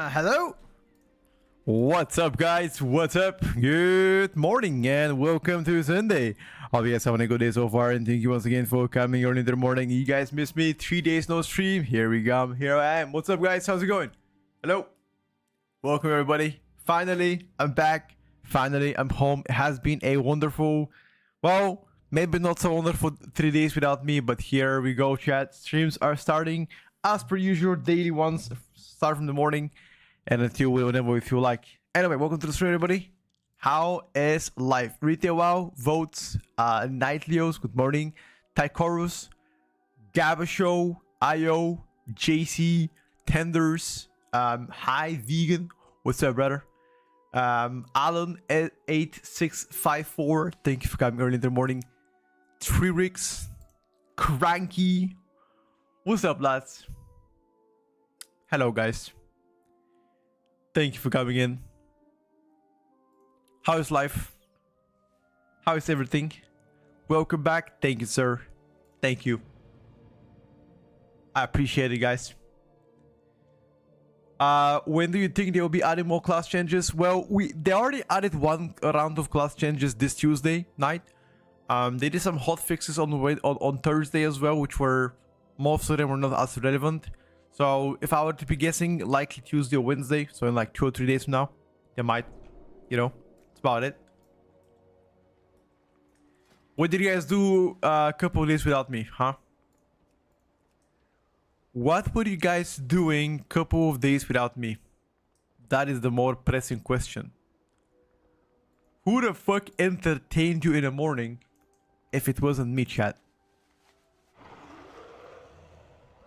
Hello? What's up, guys? What's up? Good morning and welcome to Sunday. Hope you guys having a good day so far, and thank you once again for coming early in the morning. You guys missed me. 3 days no stream. Here we go. Here I am. What's up, guys? How's it going? Hello? Welcome, everybody. Finally, I'm back. Finally, I'm home. It has been a wonderful, well, maybe not so wonderful 3 days without me, but here we go, chat. Streams are starting as per usual. Daily ones start from the morning and until whenever we feel like. Anyway, welcome to the stream, everybody. How is life? Retail Wow, Votes, Nightlios, good morning. Tychorus, Gabba Show, IO, JC, Tenders, Hi Vegan, what's up, brother? Alan 8654, thank you for coming early in the morning. Tririx, Cranky, what's up, lads? Hello, guys. Thank you for coming in. How is life? How is everything? Welcome back. Thank you, sir. Thank you. I appreciate it, guys. When do you think they will be adding more class changes? Well, they already added one round of class changes this Tuesday night. They did some hot fixes on Thursday as well, which were, most of them were not as relevant. So if I were to be guessing, likely Tuesday or Wednesday, so in like 2 or 3 days from now, they might, you know, that's about it. What did you guys do a couple of days without me, huh? What were you guys doing a couple of days without me? That is the more pressing question. Who the fuck entertained you in the morning if it wasn't me, chat?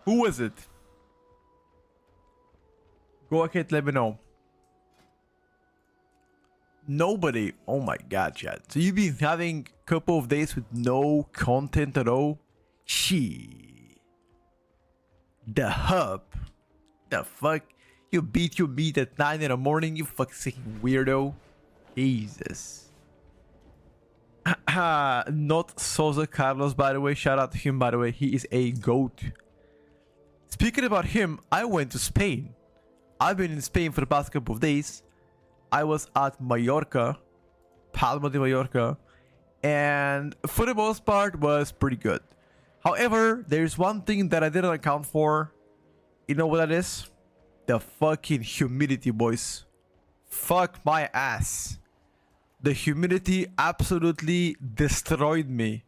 Who was it? Go ahead, let me know. Nobody. Oh my god, chat. So you've been having a couple of days with no content at all? She. The hub. The fuck? You beat your meat at 9 in the morning, you fucking weirdo. Jesus. Not Sosa Carlos, by the way. Shout out to him, by the way. He is a goat. Speaking about him, I went to Spain. I've been in Spain for the past couple of days. I was at Mallorca, Palma de Mallorca, and for the most part was pretty good. However, there's one thing that I didn't account for. You know what that is? The fucking humidity, boys. Fuck my ass. The humidity absolutely destroyed me.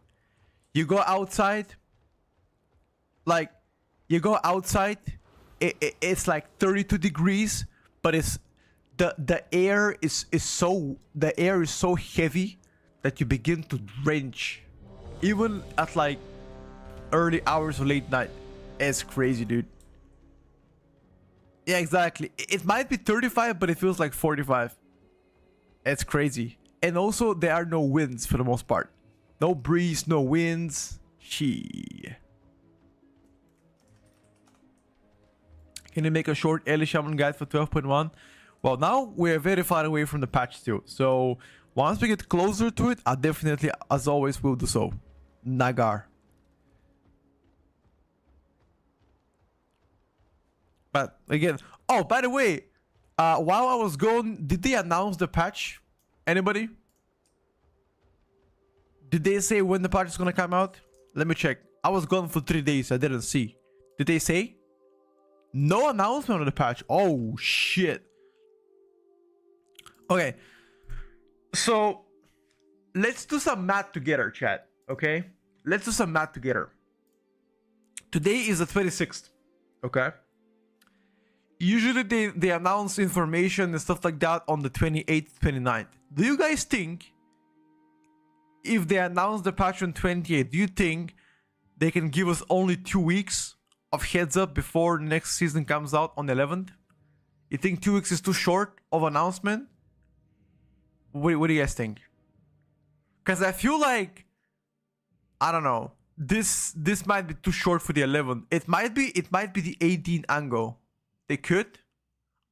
You go outside, like, you go outside, it's like 32 degrees, but it's the air is so heavy that you begin to drench, even at like early hours or late night. It's crazy, dude. Yeah, exactly. It might be 35, but it feels like 45. It's crazy. And also there are no winds for the most part. No breeze, no winds. She. Can you make a short early shaman guide for 12.1? Well, now we're very far away from the patch still. So once we get closer to it, I definitely, as always, will do so. Nagar. But again, oh, by the way, while I was gone, did they announce the patch? Anybody? Did they say when the patch is gonna come out? Let me check. I was gone for 3 days. I didn't see. Did they say? No announcement on the patch. Oh, shit. Okay. So, let's do some math together, chat. Okay? Let's do some math together. Today is the 26th. Okay? Usually they announce information and stuff like that on the 28th, 29th. Do you guys think if they announce the patch on 28th, do you think they can give us only 2 weeks of heads up before the next season comes out on 11th? You think 2 weeks is too short of announcement? What do you guys think? Because I feel like, I don't know, this might be too short for the 11th. It might be the 18th angle. They could.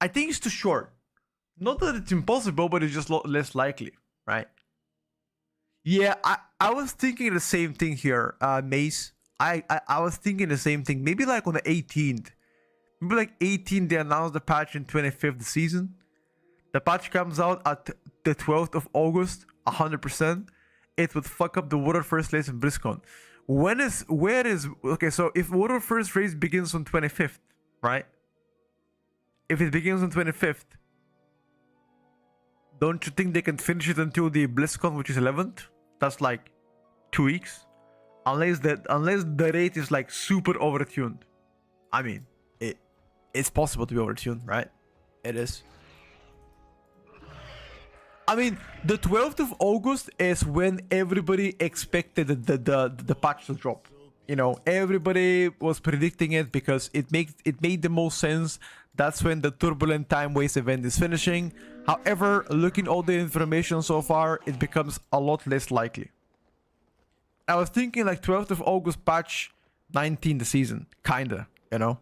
I think it's too short. Not that it's impossible, but it's just less likely, right? Yeah, I was thinking the same thing here, Mace. I was thinking the same thing. Maybe like on the 18th. Maybe like 18, they announced the patch in 25th season. The patch comes out at the 12th of August, 100%. It would fuck up the Water First race in BlizzCon. Okay, so if Water First race begins on 25th, right? If it begins on 25th, don't you think they can finish it until the BlizzCon, which is 11th? That's like 2 weeks. Unless the rate is like super overtuned. I mean, it's possible to be overtuned, right? It is. I mean, the 12th of August is when everybody expected the patch to drop. You know, everybody was predicting it because it made the most sense. That's when the Turbulent Time Waste event is finishing. However, looking at all the information so far, it becomes a lot less likely. I was thinking like 12th of August patch 19 the season, kinda, you know.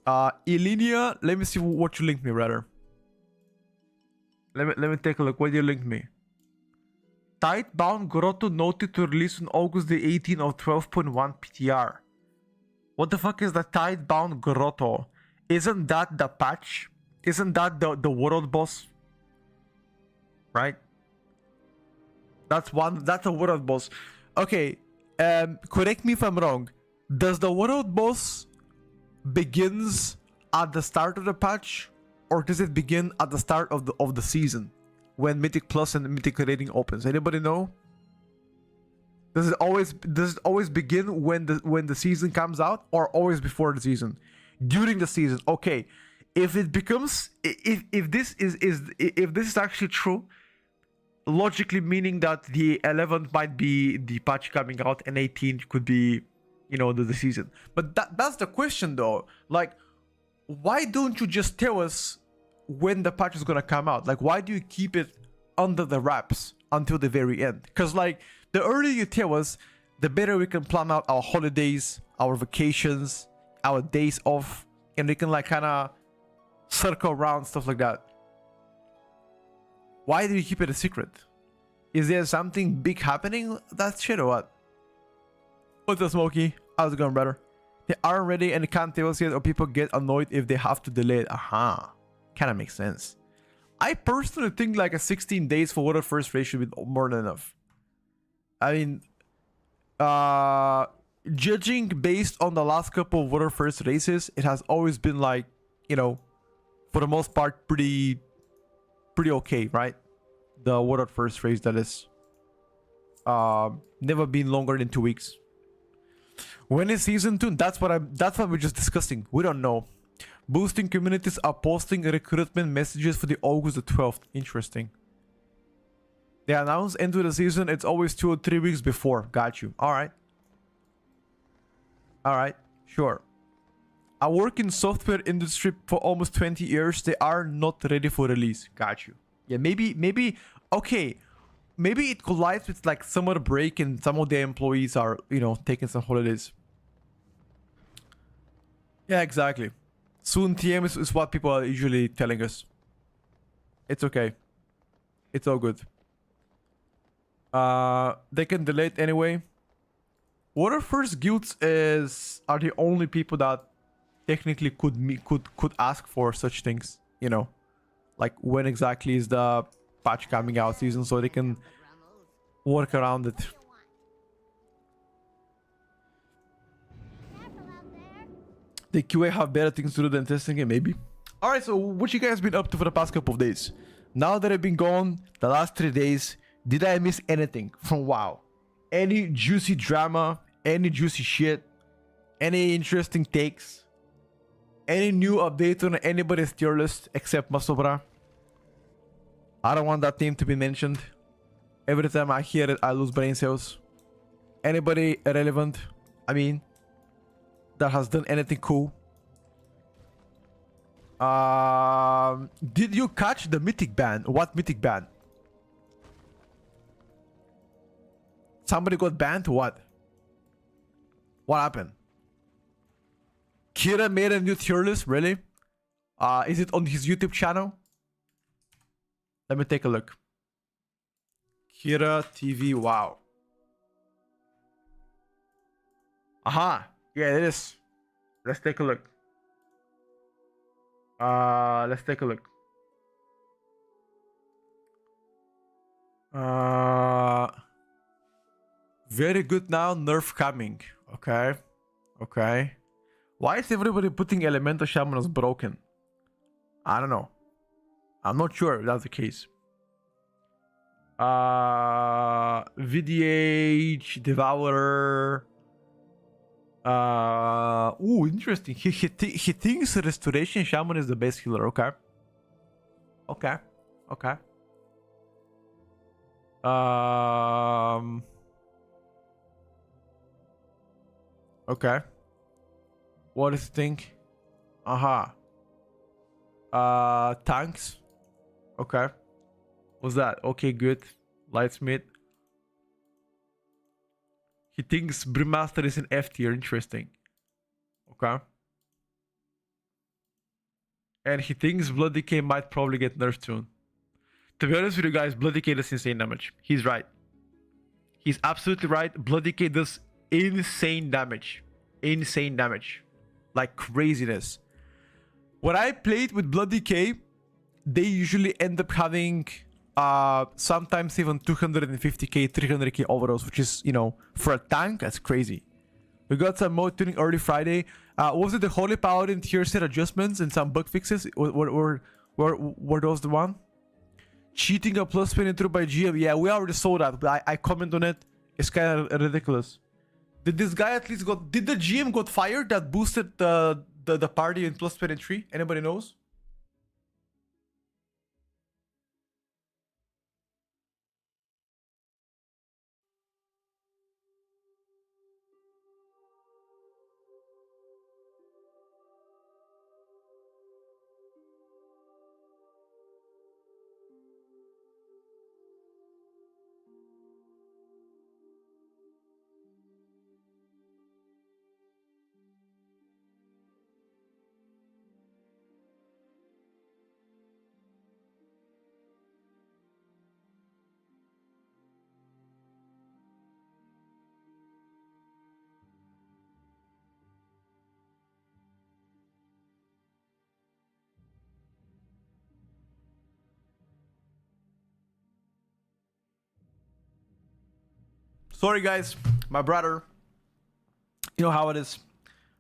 Ilinia, let me see what you linked me rather. Let me take a look. What you linked me? Tidebound Grotto noted to release on August the 18th of 12.1 PTR. What the fuck is the Tidebound Grotto? Isn't that the patch? Isn't that the world boss? Right? That's a world boss. Okay, correct me if I'm wrong. Does the world boss begins at the start of the patch, or does it begin at the start of the season when Mythic Plus and Mythic Rating opens? Anybody know? Does it always begin when the season comes out, or always before the season? During the season, okay. If it becomes if this is actually true, logically meaning that the 11th might be the patch coming out and 18th could be, you know, the season. But that's the question though. Like, why don't you just tell us when the patch is gonna come out? Like, why do you keep it under the wraps until the very end? Because like, the earlier you tell us, the better we can plan out our holidays, our vacations, our days off, and we can like kind of circle around stuff like that. Why do you keep it a secret? Is there something big happening? That shit or what? What's up, Smokey? How's it going, brother? They aren't ready and can't tell us yet, or people get annoyed if they have to delay it. Aha. Kind of makes sense. I personally think like a 16 days for Water First race should be more than enough. I mean, judging based on the last couple of Water First races, it has always been like, you know, for the most part, pretty okay, right? The Water First race, that is. Never been longer than 2 weeks. When is season 2? That's what we're just discussing. We don't know. Boosting communities are posting recruitment messages for the August the 12th. Interesting. They announce into the season. It's always 2 or 3 weeks before. Got you. All right. All right. Sure. I work in software industry for almost 20 years. They are not ready for release. Got you. Yeah, maybe. Okay. Maybe it collides with like summer break and some of their employees are, you know, taking some holidays. Yeah, exactly. Soon TM is what people are usually telling us. It's okay. It's all good. They can delay it anyway. Water First guilds are the only people that technically could ask for such things, you know. Like when exactly is the patch coming out season, so they can work around it. The QA have better things to do than testing it, maybe. Alright, so what you guys been up to for the past couple of days? Now that I've been gone the last 3 days, did I miss anything from WoW? Any juicy drama? Any juicy shit? Any interesting takes? Any new update on anybody's tier list except Masobra? I don't want that name to be mentioned. Every time I hear it, I lose brain cells. Anybody relevant? I mean, that has done anything cool? Did you catch the mythic ban? What mythic ban? Somebody got banned? What? What happened? Kira made a new tier list? Really? Is it on his YouTube channel? Let me take a look. Kira TV, wow. Aha, yeah, it is. Let's take a look. Let's take a look. Very good now, nerf coming. Okay. Okay. Why is everybody putting Elemental Shaman as broken? I don't know. I'm not sure if that's the case. VDH, Devourer. Ooh, interesting. He thinks Restoration Shaman is the best healer. Okay. Okay. Okay. Okay. What does he think? Tanks. Okay. What's that? Okay, good. Lightsmith. He thinks Brewmaster is an F tier. Interesting. Okay. And he thinks Blood Decay might probably get nerfed soon. To be honest with you guys, Blood Decay does insane damage. He's right. He's absolutely right. Blood Decay does insane damage. Insane damage. Like craziness. When I played with Blood Decay, they usually end up having sometimes even 250k, 300k overalls, which is, you know, for a tank, that's crazy. We got some mode tuning early Friday. Was it the Holy Paladin tier set adjustments and some bug fixes? Were those the one? Cheating a plus 23 by GM. Yeah, we already saw that, but I comment on it. It's kind of ridiculous. Did this guy at least got... Did the GM got fired that boosted the party in plus 23? Anybody knows? Sorry guys, my brother. You know how it is.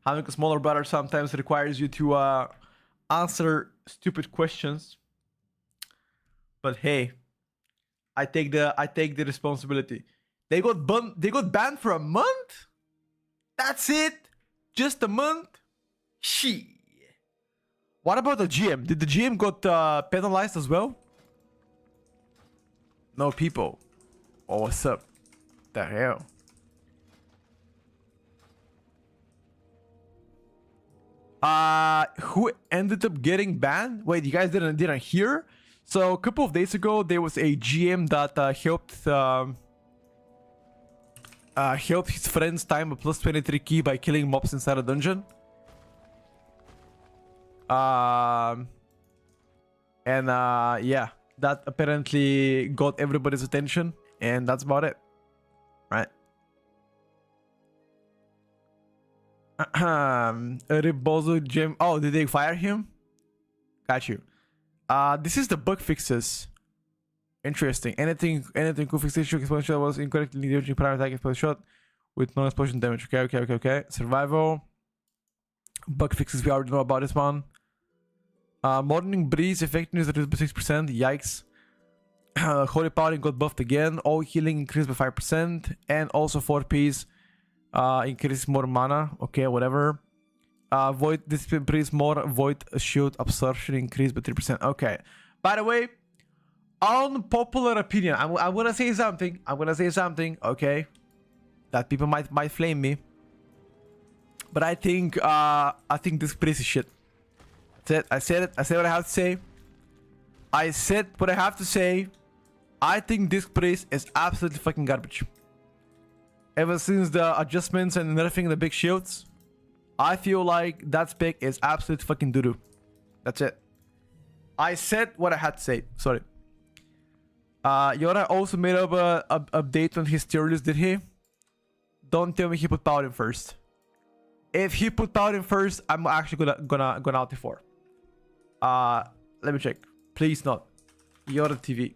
Having a smaller brother sometimes requires you to answer stupid questions. But hey, I take the responsibility. They got banned for a month? That's it? Just a month? Shit. What about the GM? Did the GM got penalized as well? No people. Oh, what's up? The hell? Who ended up getting banned? Wait, you guys didn't hear? So a couple of days ago, there was a GM that helped his friends time a plus 23 key by killing mobs inside a dungeon. Yeah, that apparently got everybody's attention, and that's about it, right? Rebozo Jim. Oh, did they fire him? Got you. This is the bug fixes. Interesting. Anything could fix issue. Explosion shot was incorrectly using primary attack explosion shot with non-explosion damage. Okay. Survival. Bug fixes. We already know about this one. Morning breeze effectiveness reduced by 6%. Yikes. Holy Paladin got buffed again. All healing increased by 5%, and also 4 Ps. Increase more mana. Okay, whatever. Void discipline increase more. Void shield absorption increase by 3%. Okay. By the way, unpopular opinion. I'm gonna say something. Okay, that people might flame me. But I think this priest is shit. That's it. I said it. I said what I have to say. I said what I have to say. I think this priest is absolutely fucking garbage. Ever since the adjustments and nerfing the big shields, I feel like that spec is absolute fucking doo-doo. That's it. I said what I had to say. Sorry. Yora also made up a update on his tier list, did he? Don't tell me he put Paladin first. If he put Paladin first, I'm actually gonna Ulti 4. Let me check. Please not. You're the TV.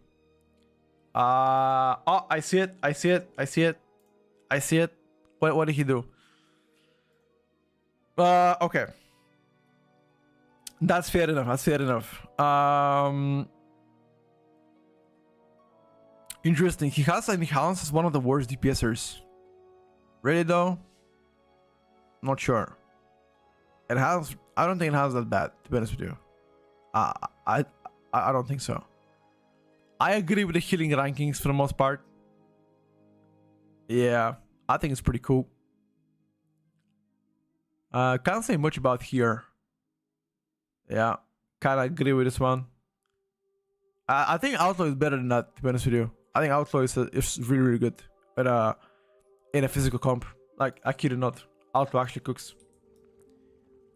Oh, I see it. I see it. I see it. I see it. What did he do? Okay. That's fair enough. That's fair enough. Interesting. He has Hans as one of the worst DPSers. Really though? Not sure. It has. I don't think it has that bad. To be honest with you. I don't think so. I agree with the healing rankings for the most part. Yeah, I think it's pretty cool. Can't say much about here. Yeah, kind of agree with this one. I think Outlaw is better than that, to be honest with you. I think Outlaw is really, really good. But in a physical comp. Like, I kid you not. Outlaw actually cooks.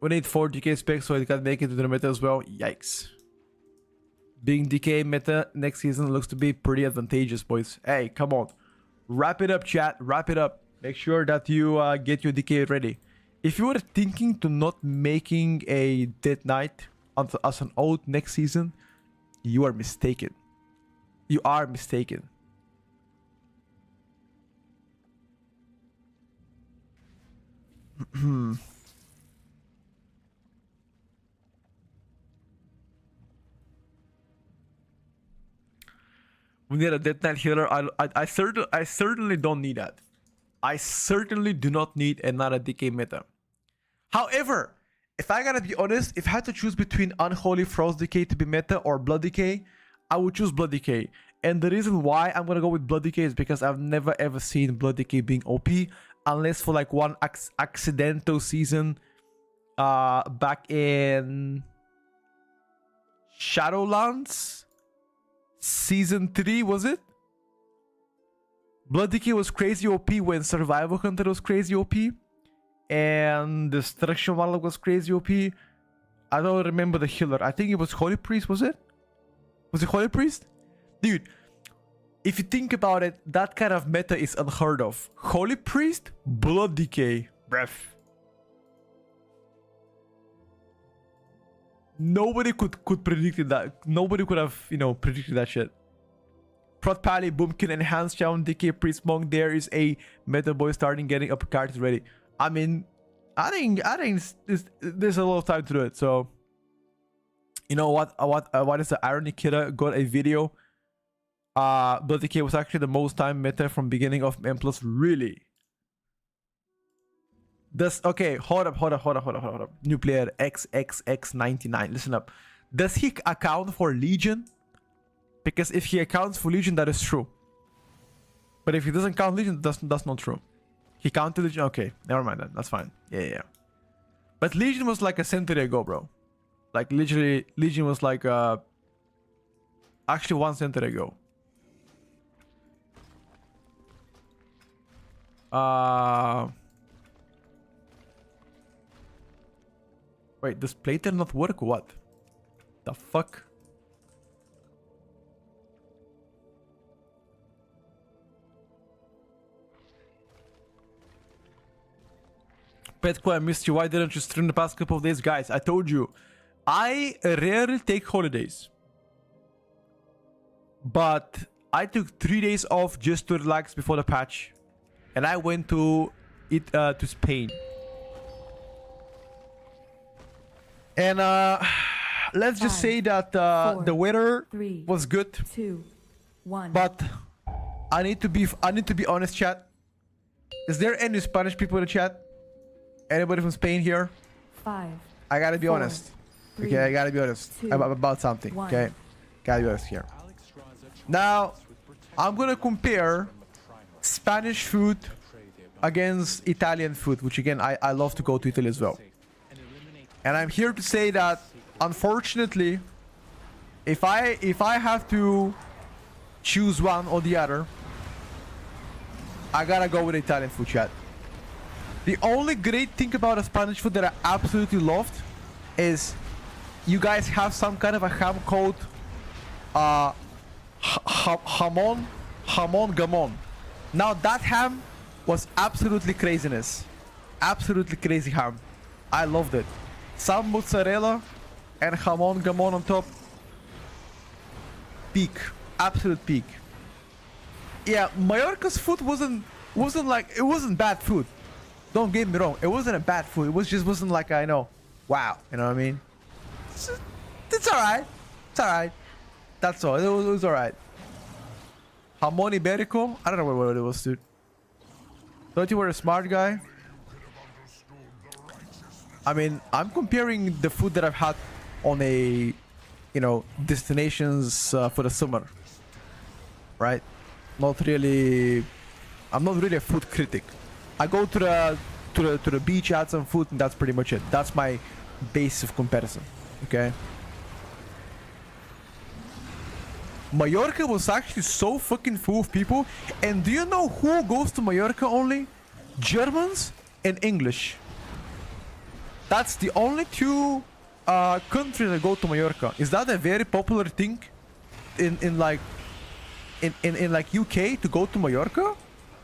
We need 4 DK specs so it can make it to the meta as well. Yikes. Being DK meta next season looks to be pretty advantageous, boys. Hey, come on. Wrap it up, chat. Wrap it up. Make sure that you get your DK ready. If you were thinking to not making a Dead Knight as an old next season, you are mistaken. You are mistaken. We need a Dead Knight healer. I certainly don't need that. I certainly do not need another DK meta. However, if I gotta be honest, if I had to choose between Unholy Frost DK to be meta or Blood DK, I would choose Blood DK. And the reason why I'm gonna go with Blood DK is because I've never ever seen Blood DK being OP, unless for like one accidental season back in Shadowlands season 3, was it? Blood DK was crazy OP when Survival Hunter was crazy OP and Destruction Warlock was crazy OP. I don't remember the healer. I think it was Holy Priest, was it? Was it Holy Priest? Dude, if you think about it, that kind of meta is unheard of. Holy Priest, Blood DK, bruv. Nobody could predict that. Nobody could have, you know, predicted that shit. Prot Pally, Boomkin, Enhanced Chown, DK, Priest Monk. There is a meta boy starting getting up cards ready. I mean, I think there's a lot of time to do it. So, you know what is the irony? Kidda got a video. Blood DK was actually the most time meta from beginning of M+. Really? Okay, hold up. New player XXX99. Listen up. Does he account for Legion? Because if he accounts for Legion, that is true. But if he doesn't count Legion, that's not true. He counted Legion. Okay, never mind then. That's fine. Yeah. But Legion was like a century ago, bro. Like literally, Legion was like actually 1 century ago. Wait, does Playter not work or what? The fuck? Petco, I missed you. Why didn't you stream the past couple of days? Guys, I told you, I rarely take holidays. But I took 3 days off just to relax before the patch. And I went to Spain. And let's just say that the weather was good. 2, 1. But I need to be honest, chat. Is there any Spanish people in the chat? Anybody from Spain here? 5. I gotta be honest. 3, Okay, I gotta be honest 2, about something. 1. Okay, gotta be honest here. Now, I'm gonna compare Spanish food against Italian food, which again, I love to go to Italy as well. And I'm here to say that, unfortunately, if I have to choose one or the other, I gotta go with Italian food, chat. The only great thing about the Spanish food that I absolutely loved is you guys have some kind of a ham called jamon gamon. Now that ham was absolutely craziness. absolutely crazy ham. I loved it. Some mozzarella and jamon gamon on top. Peak. Absolute peak. Yeah, Mallorca's food wasn't like, it wasn't bad food. Don't get me wrong, it wasn't a bad food. It was just wasn't like, I know, wow, you know what I mean? It's alright. It's alright. That's all. It was alright. Jamon Iberico? I don't know what it was, dude. Thought you were a smart guy. I mean, I'm comparing the food that I've had on a, you know, destinations for the summer, right? Not really. I'm not really a food critic. I go to the beach, add some food, and that's pretty much it. That's my base of comparison. Okay. Mallorca was actually so fucking full of people. And do you know who goes to Mallorca only? Germans and English. That's the only two countries that go to Mallorca. Is that a very popular thing in like UK to go to Mallorca?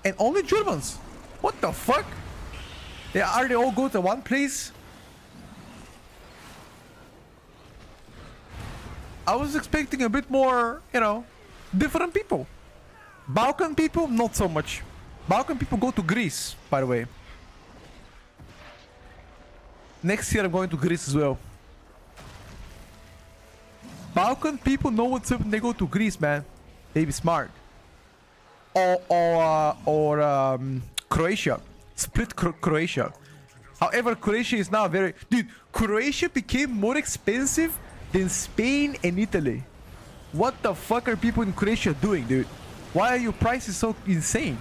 And only Germans. What the fuck? Are they all go to one place? I was expecting a bit more, you know, different people. Balkan people, not so much. Balkan people go to Greece, by the way. Next year I'm going to Greece as well. Balkan people know what's up when they go to Greece, man. They be smart. Or Croatia. Split Croatia. However, Croatia is now very... Dude, Croatia became more expensive than Spain and Italy. What the fuck are people in Croatia doing, dude? Why are your prices so insane?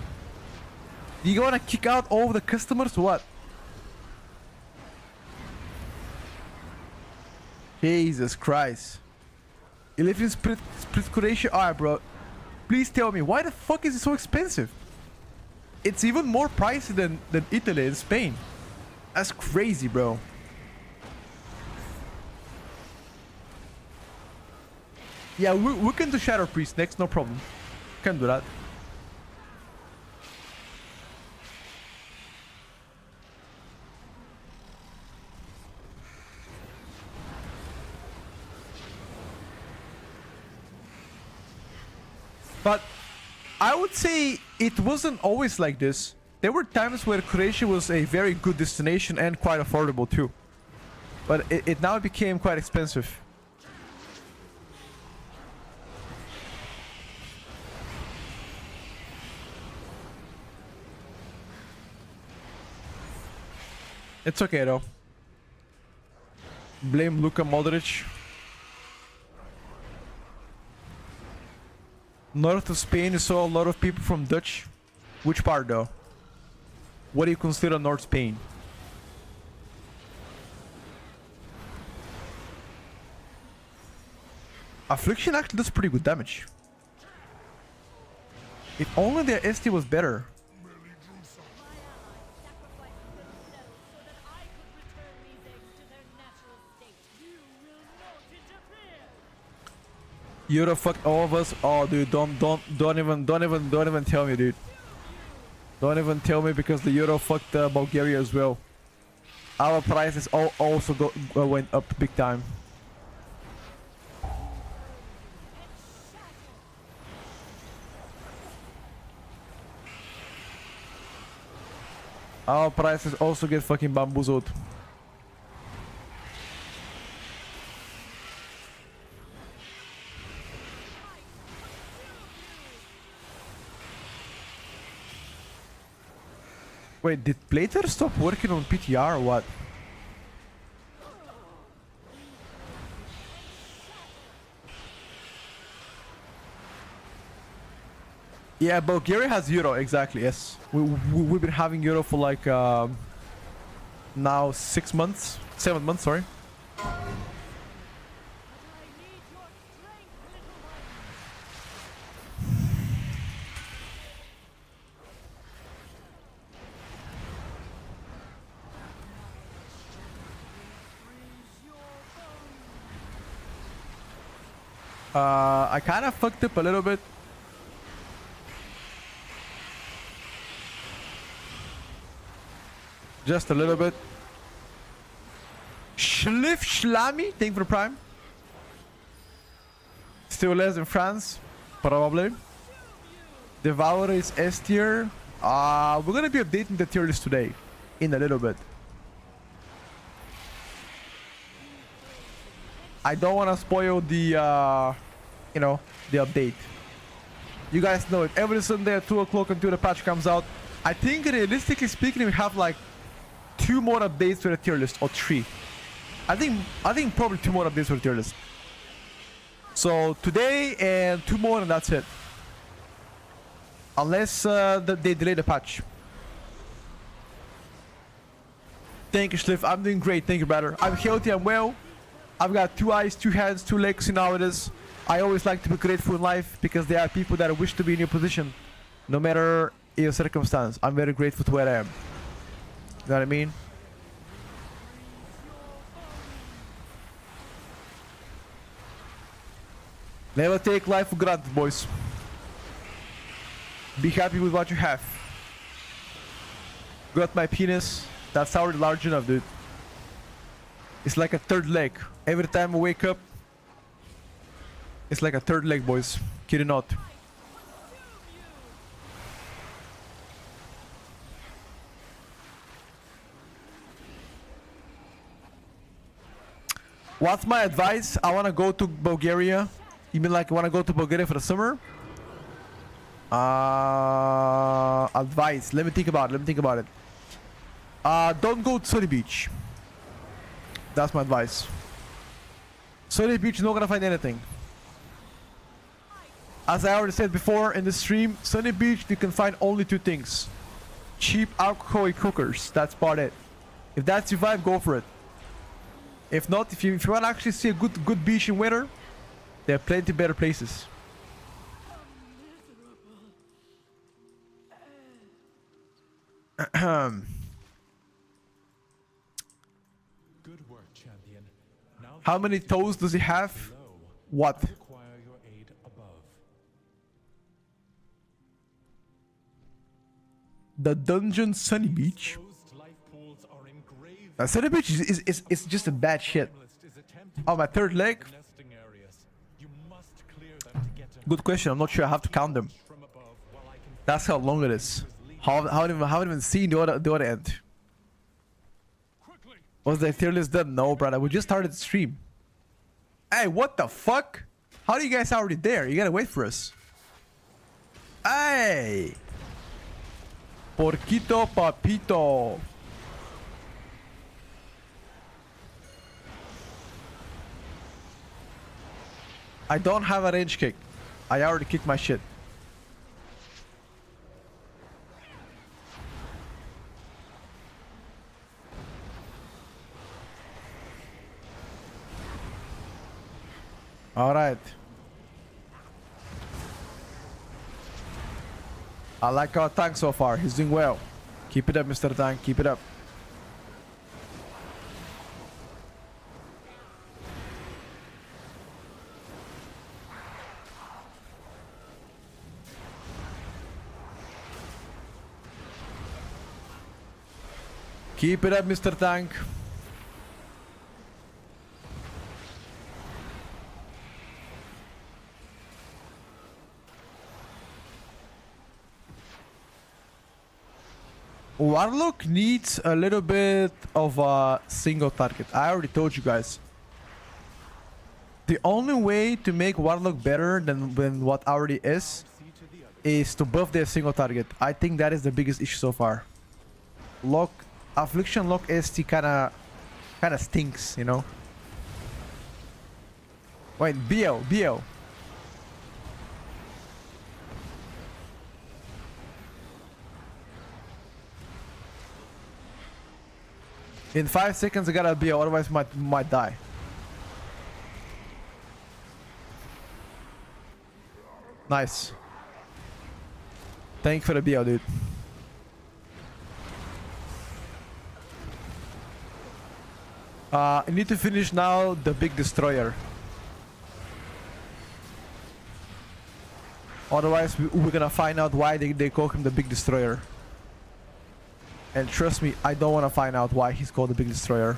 Do you wanna kick out all the customers or what? Jesus Christ. You live in split Croatia? Alright, bro. Please tell me, why the fuck is it so expensive? It's even more pricey than Italy and Spain. That's crazy, bro. Yeah, we can do Shadow Priest next, no problem. Can do that. But I would say it wasn't always like this. There were times where Croatia was a very good destination and quite affordable too. But it now became quite expensive. It's okay though. Blame Luka Modric. North of Spain, you saw a lot of people from Dutch. Which part though? What do you consider North Spain? Affliction actually does pretty good damage. If only their ST was better. Euro fucked all of us. Oh, dude, don't even tell me, dude. Don't even tell me because the Euro fucked Bulgaria as well. Our prices also went up big time. Our prices also get fucking bamboozled. Wait, did Plater stop working on PTR or what? Yeah, Bulgaria has Euro, exactly, yes. We've been having Euro for like now 6 months, 7 months, sorry. I kind of fucked up a little bit. Just a little bit. Schliff Schlami, thank you for the prime. Still less than France, probably. Devourer is S tier. We're gonna be updating the tier list today, in a little bit. I don't want to spoil the, you know, the update. You guys know it. Every Sunday at 2 o'clock until the patch comes out. I think realistically speaking, we have like 2 more updates to the tier list, or 3. I think probably 2 more updates to the tier list. So today and 2 more, and that's it. Unless they delay the patch. Thank you, Schliff. I'm doing great. Thank you, brother. I'm healthy. I'm well. I've got 2 eyes, 2 hands, 2 legs. You know how it is. I always like to be grateful in life because there are people that wish to be in your position, no matter your circumstance. I'm very grateful to where I am. You know what I mean? Never take life for granted, boys. Be happy with what you have. Got my penis. That's already large enough, dude. It's like a 3rd leg. Every time I wake up, it's like a 3rd leg, boys. Kid or not. What's my advice? I want to go to Bulgaria. You mean like I want to go to Bulgaria for the summer? Advice. Let me think about it. Don't go to Sunny Beach. That's my advice. Sunny Beach, you're not gonna find anything. As I already said before in the stream, Sunny Beach, you can find only 2 things. Cheap alcoholic hookers. That's about it. If that's your vibe, go for it. If not, if you want to actually see a good beach in winter, there are plenty better places. Good work, champion. Now How many toes does he have? What? require your aid above. The dungeon Sunny Beach. Closed life pools are engraved. Sunny Beach is just a bad shit. Tierlist is attempting Oh, my 3rd leg? the nesting areas. You must clear them to get to Good question. I'm not sure. I have to count them. from above while I can That's how long it is. How haven't even seen the other end. quickly. Was the tier list done? No, brother. We just started the stream. Hey, what the fuck? How are you guys already there? You gotta wait for us. Hey! Porquito papito. I don't have a range kick. I already kicked my shit. All right. I like our tank so far. He's doing well. Keep it up, Mr. Tank. Keep it up. Keep it up, Mr. Tank. Warlock needs a little bit of a single target. I already told you guys. The only way to make Warlock better than what already is to buff their single target. I think that is the biggest issue so far. Affliction Lock ST kinda stinks, you know. Wait, BL. In 5 seconds I gotta BL, otherwise might die. Nice. Thank you for the BL, dude. I need to finish now the big destroyer. Otherwise we're gonna find out why they call him the big destroyer. And trust me, I don't want to find out why he's called the Big Destroyer.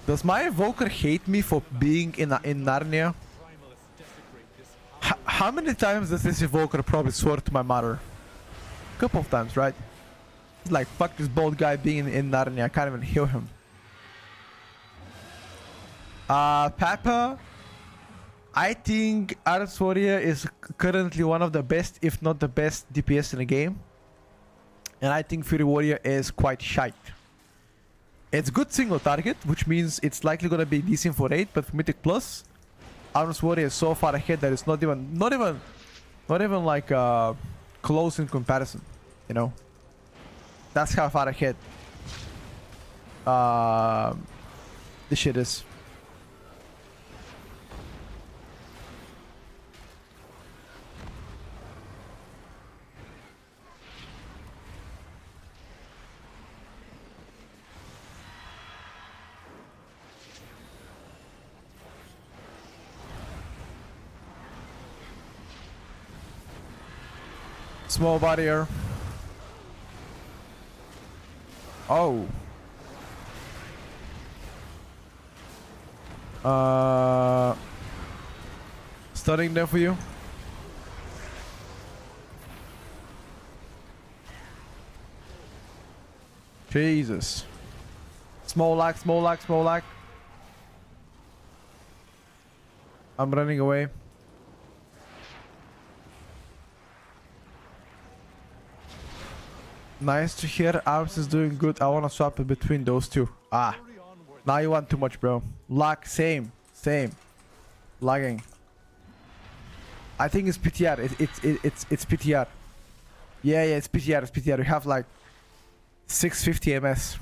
Does my Evoker hate me for being in Narnia? How many times does this Evoker probably swear to my mother? A couple of times, right? It's like, fuck this bald guy being in Narnia, I can't even heal him. Papa, I think Arts Warrior is currently one of the best, if not the best DPS in the game. And I think Fury Warrior is quite shite. It's good single target, which means it's likely gonna be decent for 8, but for Mythic Plus, Arms Warrior is so far ahead that it's not even like close in comparison, you know? That's how far ahead this shit is. Small barrier. Oh. Stunning there for you. Jesus. Small lag, small lag, small lag. I'm running away. Nice to hear. Arms is doing good. I want to swap it between those two. Ah. Now you want too much, bro. Lag. Same. Same. Lagging. I think it's PTR. It's PTR. Yeah, it's PTR. It's PTR. You have like 650 MS.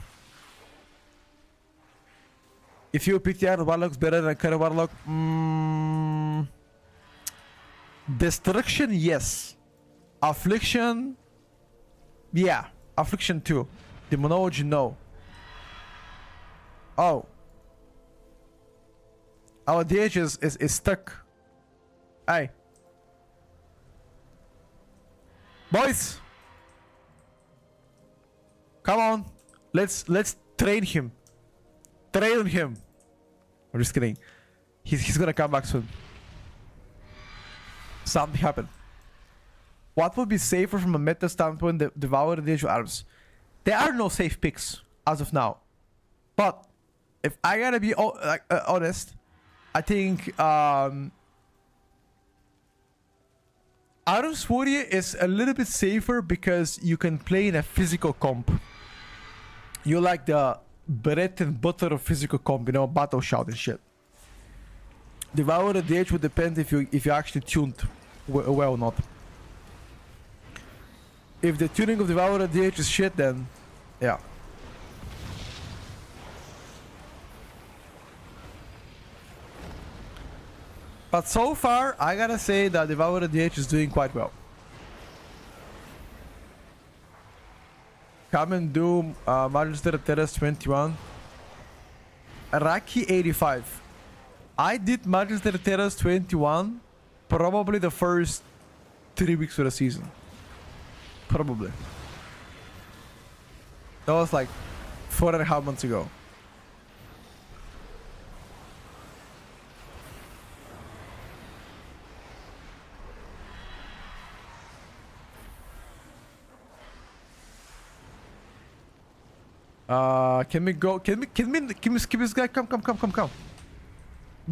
If you PTR, Warlock's better than current Warlock. Destruction, yes. Affliction. Yeah, Affliction 2. Demonology, no. Oh. Our DH is stuck. Hey. Boys! Come on. Let's train him. Train him. I'm just kidding. He's gonna come back soon. Something happened. What would be safer from a meta standpoint, the Devour the Age of Arms? There are no safe picks as of now. But if I gotta be honest, I think Arms Warrior is a little bit safer because you can play in a physical comp. You like the bread and butter of physical comp, you know, battle shout and shit. Devour the Age would depend if you actually tuned well or not. If the tuning of Devourer DH is shit, then yeah. But so far, I gotta say that Devourer DH is doing quite well. Come and do Magister Terrace 21. Raki 85. I did Magister Terrace 21 probably the first 3 weeks of the season. Probably. That was like 4.5 months ago. Can we go? Can we skip this guy? Come.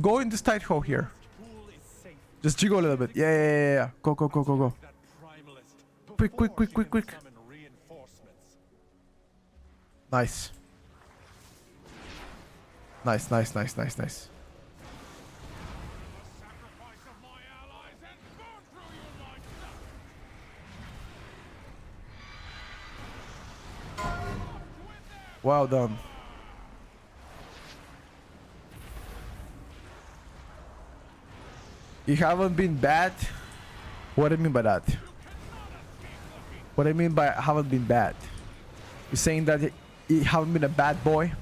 Go in this tight hole here. Just jiggle a little bit. Yeah. Go. Quick. Nice. Well done. You haven't been bad? What do you mean by that? What I mean by haven't been bad? You're saying that You haven't been a bad boy.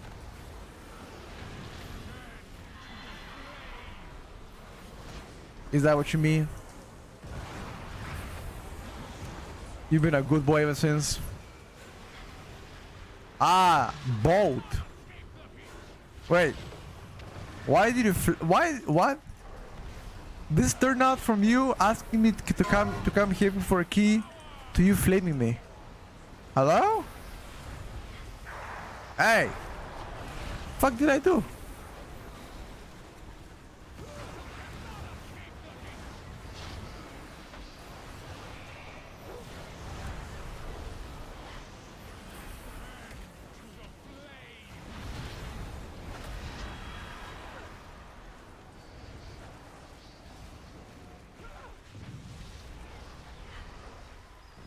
Is that what you mean? You've been a good boy ever since. Ah, bold. Wait. Why did you? Why? What? This turned out from you asking me to come here for a key, to you flaming me. Hello? Hey. Fuck did I do?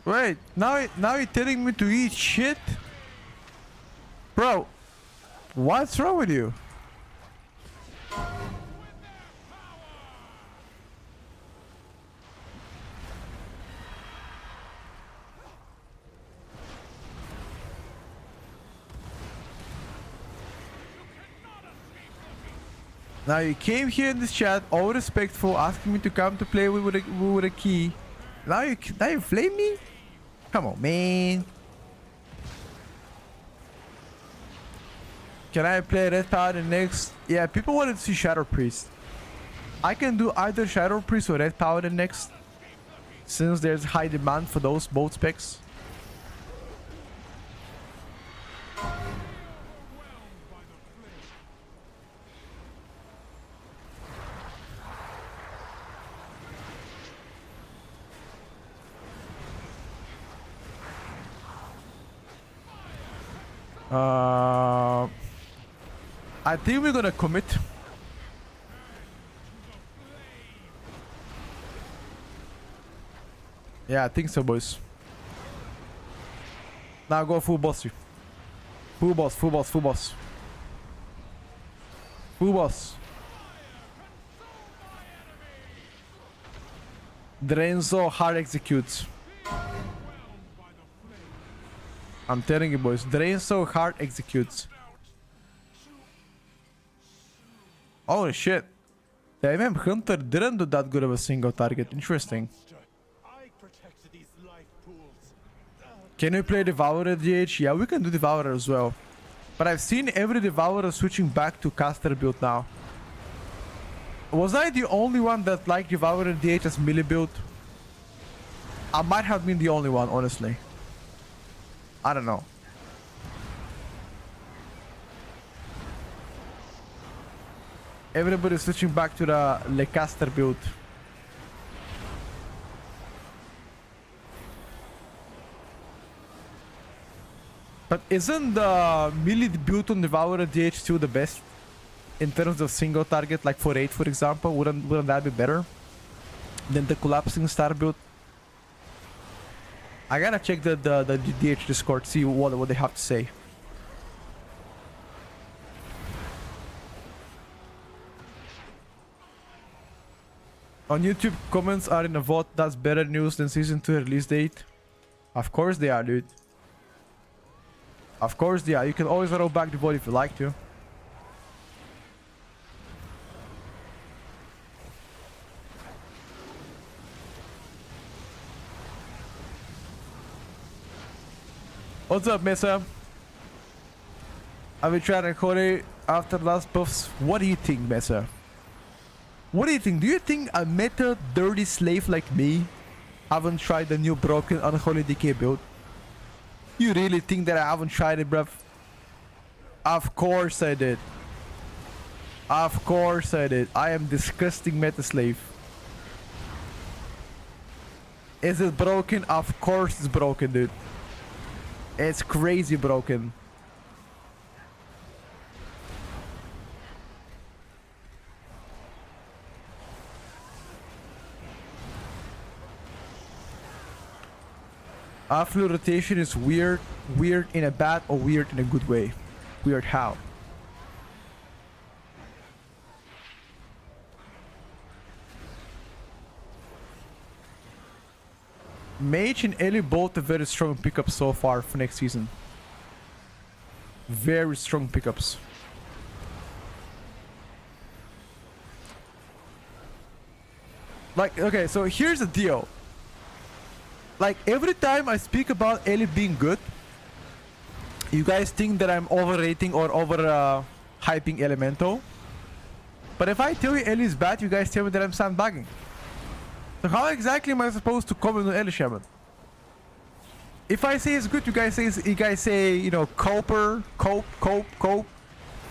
Wait, now you're telling me to eat shit? Bro, what's wrong with you? Now you came here in this chat, all respectful, asking me to come to play with a key. Now you flame me? Come on, man. Can I play Red Power the next? Yeah, people wanted to see Shadow Priest. I can do either Shadow Priest or Red Power the next, since there's high demand for those both specs. I think we're gonna commit. Yeah, I think so, boys. Now go full boss. Full boss, full boss, full boss. Full boss. Drenzo hard executes. I'm telling you, boys. Drenzo hard executes. Oh shit. The MM Hunter didn't do that good of a single target. Interesting. Can we play Devourer DH? Yeah, we can do Devourer as well. But I've seen every Devourer switching back to caster build now. Was I the only one that liked Devourer DH as melee build? I might have been the only one, honestly. I don't know. Everybody's switching back to the Lecaster build. But isn't the melee build on Devourer DH still the best? In terms of single target, like for 8 for example, wouldn't that be better than the collapsing star build? I gotta check the DH Discord, see what they have to say. On YouTube, comments are in a vote. That's better news than season 2 release date. Of course they are, dude. Of course they are. You can always roll back the vote if you like to. What's up, Mesa? I've been trying to call it after last buffs. What do you think, Mesa? What do you think? Do you think a meta dirty slave like me haven't tried the new broken unholy decay build? You really think that I haven't tried it, bruv? Of course I did. Of course I did. I am disgusting meta slave. Is it broken? Of course it's broken, dude. It's crazy broken. After rotation is weird. Weird in a bad or weird in a good way? Weird how? Mage and Ellie both a very strong pickup so far for next season. Very strong pickups. Like, okay, so here's the deal. Like, every time I speak about Ellie being good, you guys think that I'm overrating or hyping Elemental. But if I tell you Ellie is bad, you guys tell me that I'm sandbagging. So how exactly am I supposed to comment on Ellie Shaman? If I say it's good, you guys say, you know, cope. And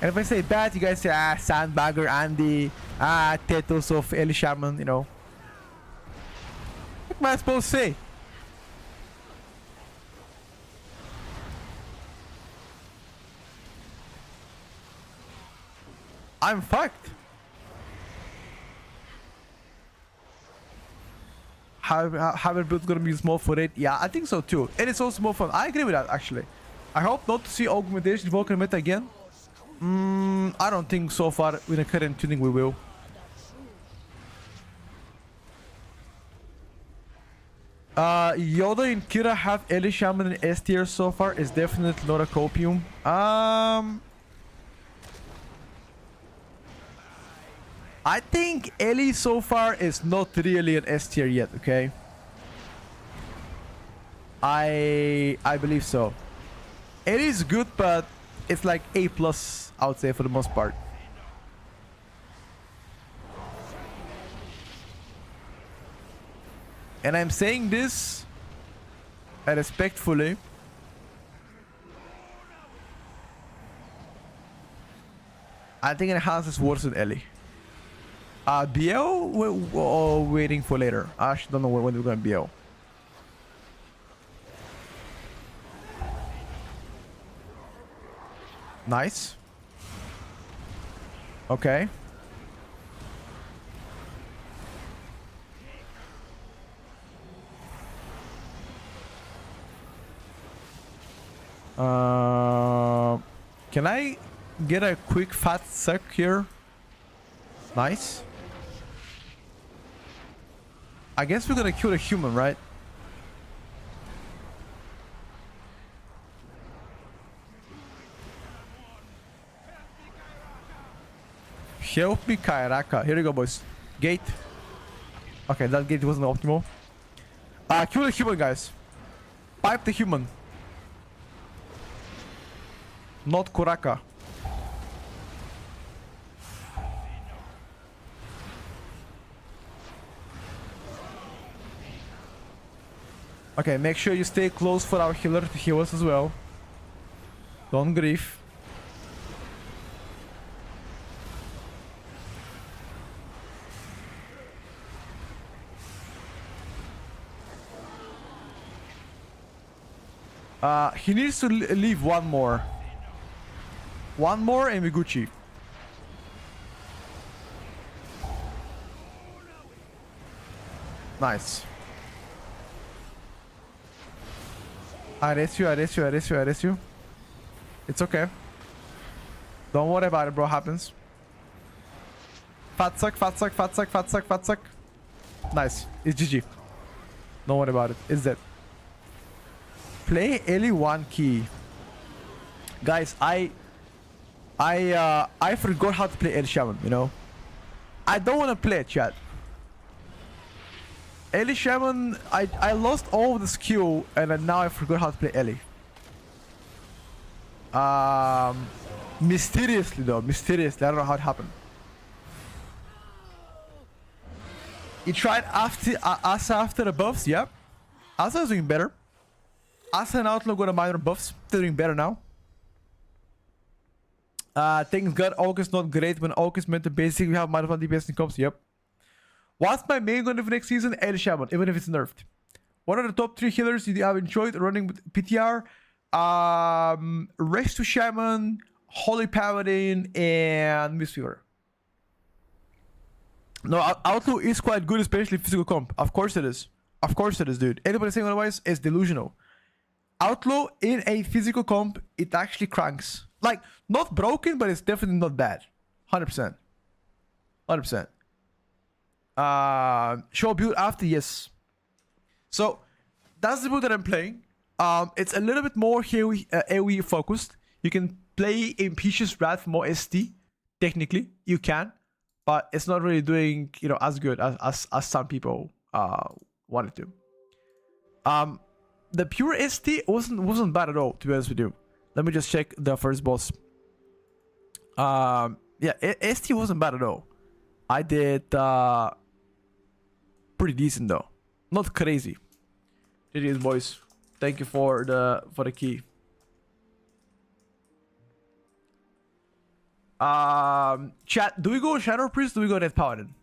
if I say bad, you guys say, sandbagger, Andy, Tetos of Ellie Shaman, you know. What am I supposed to say? I'm fucked. Hybrid build gonna be small for it. Yeah, I think so too. And it's also more fun. I agree with that actually. I hope not to see augmentation Vulcan meta again. I don't think so far with the current tuning we will. Yoda and Kira have Ellie Shaman in S tier so far. Is definitely not a copium. I think Ellie so far is not really an S tier yet, okay? I believe so. Ellie is good, but it's like A+, I would say, for the most part. And I'm saying this respectfully. I think Enhance is worse than Ellie. BL? We're waiting for later. I actually don't know when we're going to BL. Nice. Okay. Can I get a quick fat suck here? Nice. I guess we're gonna kill the human, right? Help me, Kairaka. Here we go, boys. Gate. Okay, that gate wasn't optimal. Kill the human, guys. Pipe the human. Not Kuraka. Okay, make sure you stay close for our healer to heal us as well. Don't grief. He needs to leave one more. One more and we Gucci. Nice. I race you. It's okay. Don't worry about it, bro. Happens. Fat suck. Nice. It's GG. Don't worry about it. It's dead. Play Ellie 1 key. Guys, I forgot how to play Ellie Shaman, you know? I don't want to play it, chat. Ellie Shaman, I lost all of the skill and now I forgot how to play Ellie. Mysteriously though, mysteriously. I don't know how it happened. He tried Asa after the buffs, yeah. Asa is doing better. Asa and Outlaw got a minor buffs. They're doing better now. Things got August not great when August meant to basically have minus 1 DPS in comps, yep. What's my main gun for next season? Ellie Shaman, even if it's nerfed. What are the top 3 healers you have enjoyed running with PTR? Resto Shaman, Holy Paladin, and Mistweaver. No, Outlaw is quite good, especially physical comp. Of course it is. Of course it is, dude. Anybody saying otherwise is delusional. Outlaw in a physical comp, it actually cranks. Like, not broken, but it's definitely not bad. 100%. 100%. Show build after, yes. So, that's the build that I'm playing. It's a little bit more AoE focused. You can play Impetious Wrath more ST. Technically, you can, but it's not really doing, you know, as good as some people wanted to. The pure ST wasn't bad at all, to be honest with you. Let me just check the first boss. Yeah, ST wasn't bad at all. I did pretty decent though, not crazy. It is, boys. Thank you for the key. Chat, do we go Shadow Priest? Do we go Red Paladin?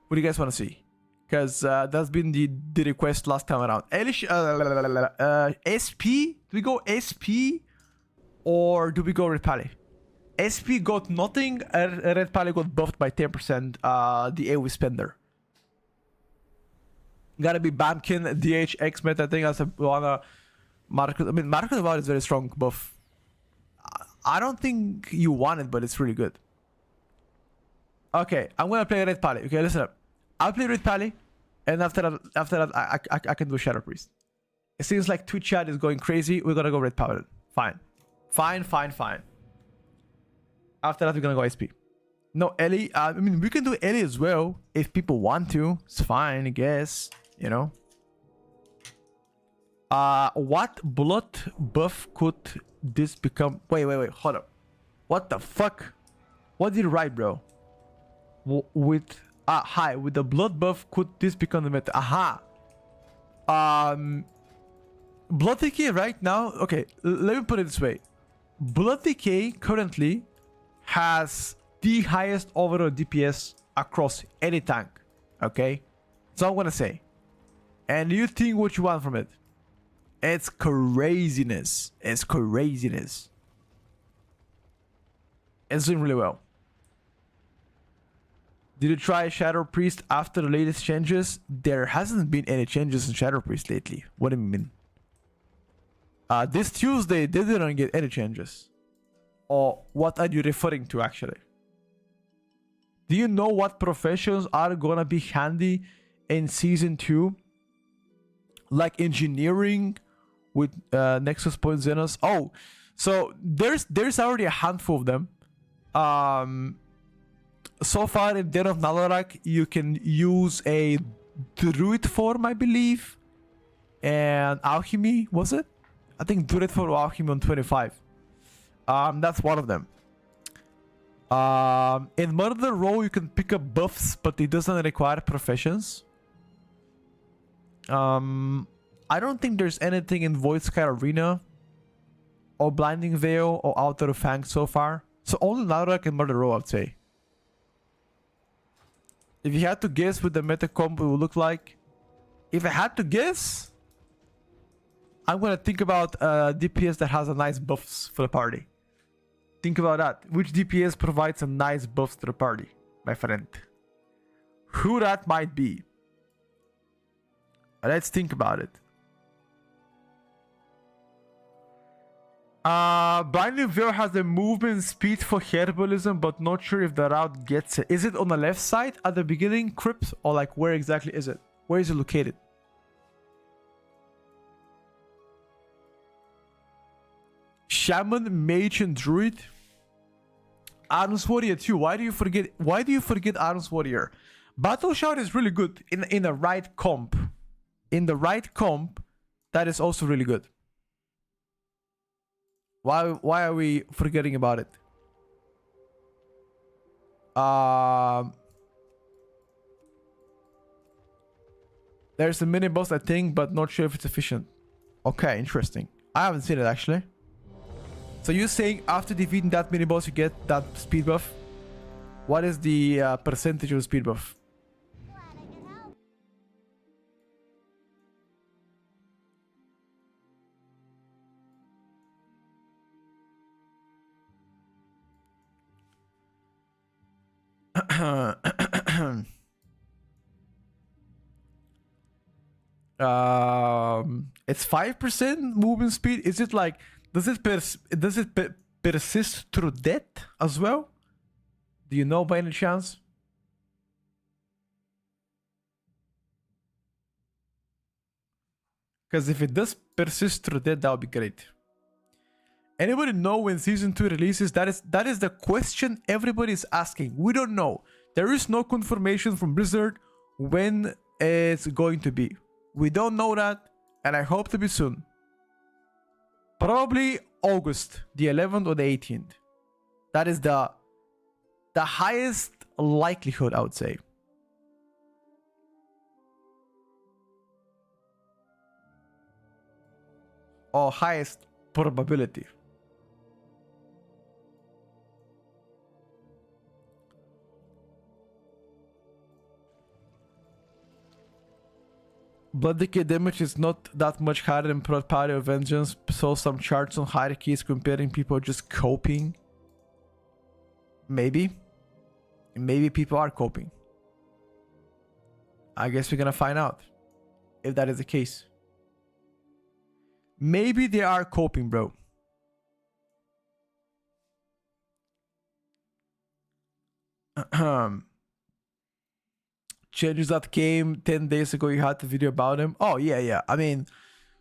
What do you guys want to see? Because that's been the request last time around. SP? Do we go SP? Or do we go Red Pally? SP got nothing. Red Pally got buffed by 10%. The AoE spender. Gotta be Bamkin, DH, X-Met. I think that's one. Marco. I mean, Marco Devour is very strong buff. I don't think you want it, but it's really good. Okay, I'm gonna play Red Pally. Okay, listen up. I'll play Red Pally, and after that, I can do Shadow Priest. It seems like Twitch chat is going crazy. We're gonna go Red Paladin. Fine. After that, we're gonna go SP. No, Ellie. I mean, we can do Ellie as well if people want to. It's fine, I guess. You know. What blood buff could this become? Wait, hold up. What the fuck? What did you write, bro? With the blood buff, could this become the meta? Aha. Blood decay right now. Okay, let me put it this way. Blood decay currently has the highest overall DPS across any tank. Okay, so I'm gonna say, and you think what you want from it. It's craziness. It's craziness. It's doing really well. Did you try Shadow Priest after the latest changes? There hasn't been any changes in Shadow Priest lately. What do you mean? This Tuesday, they didn't get any changes. Or what are you referring to, actually? Do you know what professions are gonna be handy in Season 2? Like engineering with Nexus Point Xenos. Oh, so there's already a handful of them. So far in Den of Nalorak, you can use a Druid form, I believe. And Alchemy, was it? I think Druid form or Alchemy on 25. That's one of them. In Murder Row, you can pick up buffs, but it doesn't require professions. I don't think there's anything in Void Sky Arena or Blinding Veil or Outer Fang so far. So only Nalorak and Murder Row, I'd say. If you had to guess what the meta comp would look like, if I had to guess, I'm gonna think about DPS that has a nice buffs for the party. Think about that. Which DPS provides some nice buffs to the party, my friend? Who that might be? Let's think about it. Blinding Veil has a movement speed for herbalism, but not sure if the route gets it. Is it on the left side at the beginning, Crypt? Or like where exactly is it? Where is it located? Shaman, Mage, and Druid. Arms Warrior too. Why do you forget Arms Warrior? Battle Shout is really good in the right comp. In the right comp, that is also really good. Why are we forgetting about it? There's a mini boss, I think, but not sure if it's efficient. Okay, interesting. I haven't seen it actually. So you're saying after defeating that mini boss you get that speed buff? What is the percentage of speed buff? It's 5% movement speed. Is it like does it persist through death as well? Do you know by any chance? Because if it does persist through death, that would be great. Anybody know when season 2 releases? That is the question everybody's asking. We don't know. There is no confirmation from Blizzard when it's going to be. We don't know that, and I hope to be soon. Probably August, the 11th or the 18th. That is the highest likelihood, I would say. Or highest probability. Blood decay damage is not that much higher than Prod Party or Vengeance. Saw some charts on hierarchies comparing people just coping. Maybe. Maybe people are coping. I guess we're gonna find out if that is the case. Maybe they are coping, bro. Changes that came 10 days ago, you had the video about them. Oh, yeah. I mean,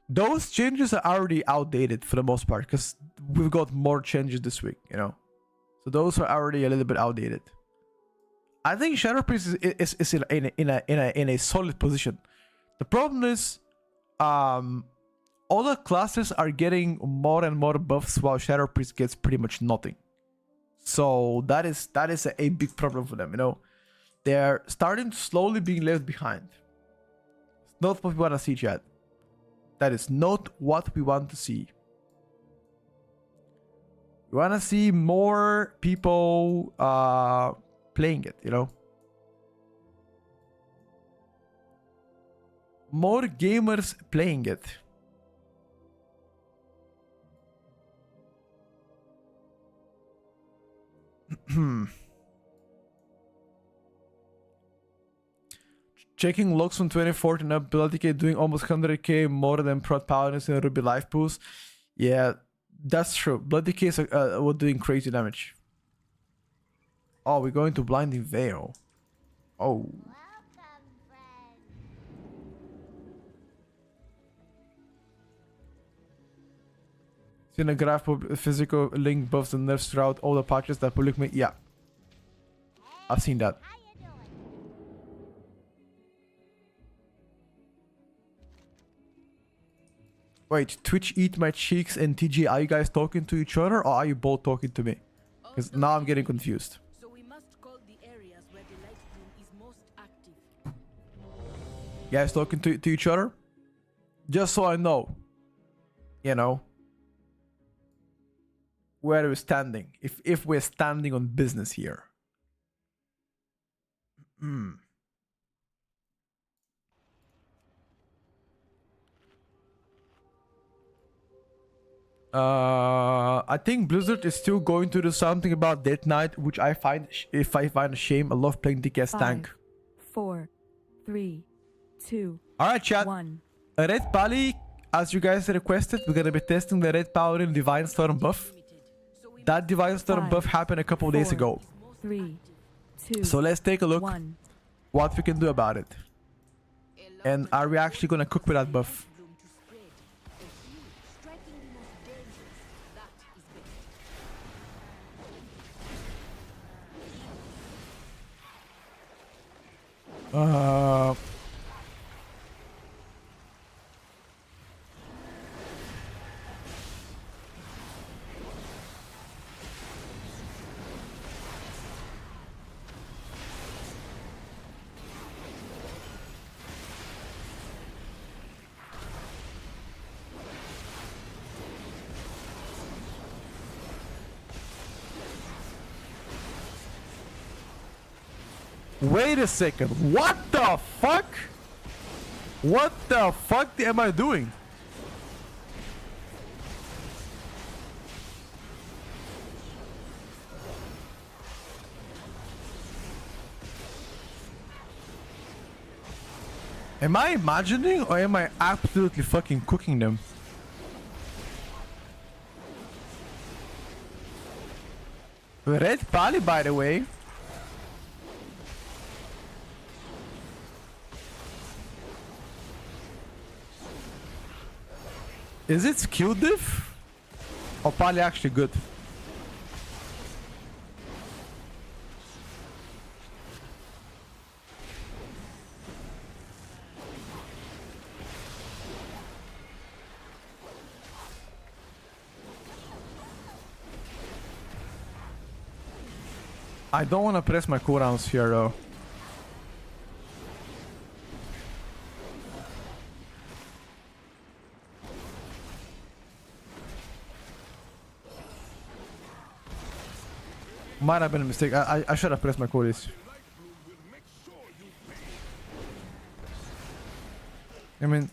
those changes are already outdated for the most part because we've got more changes this week, you know? So those are already a little bit outdated. I think Shadow Priest is in a solid position. The problem is, all the classes are getting more and more buffs while Shadow Priest gets pretty much nothing. So that is a big problem for them, you know? They're starting to slowly being left behind. It's not what we want to see, chat. That is not what we want to see. We want to see more people playing it, you know? More gamers playing it. Checking logs from 2014 up, Blood Decay doing almost 100k more than Prod Paladins in Ruby life pools. Yeah, that's true. Blood Decay is doing crazy damage. Oh, we're going to Blinding Veil. Oh. Seen a graph of physical link buffs and nerfs throughout all the patches that public make. Yeah, I've seen that. Wait, Twitch eat my cheeks and TG, are you guys talking to each other or are you both talking to me? Because now I'm getting confused. So we must call the areas where the light bloom is most active. You guys talking to each other? Just so I know. You know. Where we're standing. If we're standing on business here. I think Blizzard is still going to do something about Death Knight, which I find a shame. I love playing DK as tank. 4, 3, 2, Alright, chat. 1. A Red Pally, as you guys requested, we're gonna be testing the Red Paladin Divine Storm buff. That Divine Storm buff happened a couple of days ago. 3, 2, So let's take a look 1. what we can do about it. And are we actually gonna cook with that buff? Wait a second. What the fuck? What the fuck am I doing? Am I imagining or am I absolutely fucking cooking them? Red Pally, by the way. Is it skill diff? Opali actually good. I don't want to press my cooldowns here though. Might have been a mistake. I should have pressed my coolies. I mean,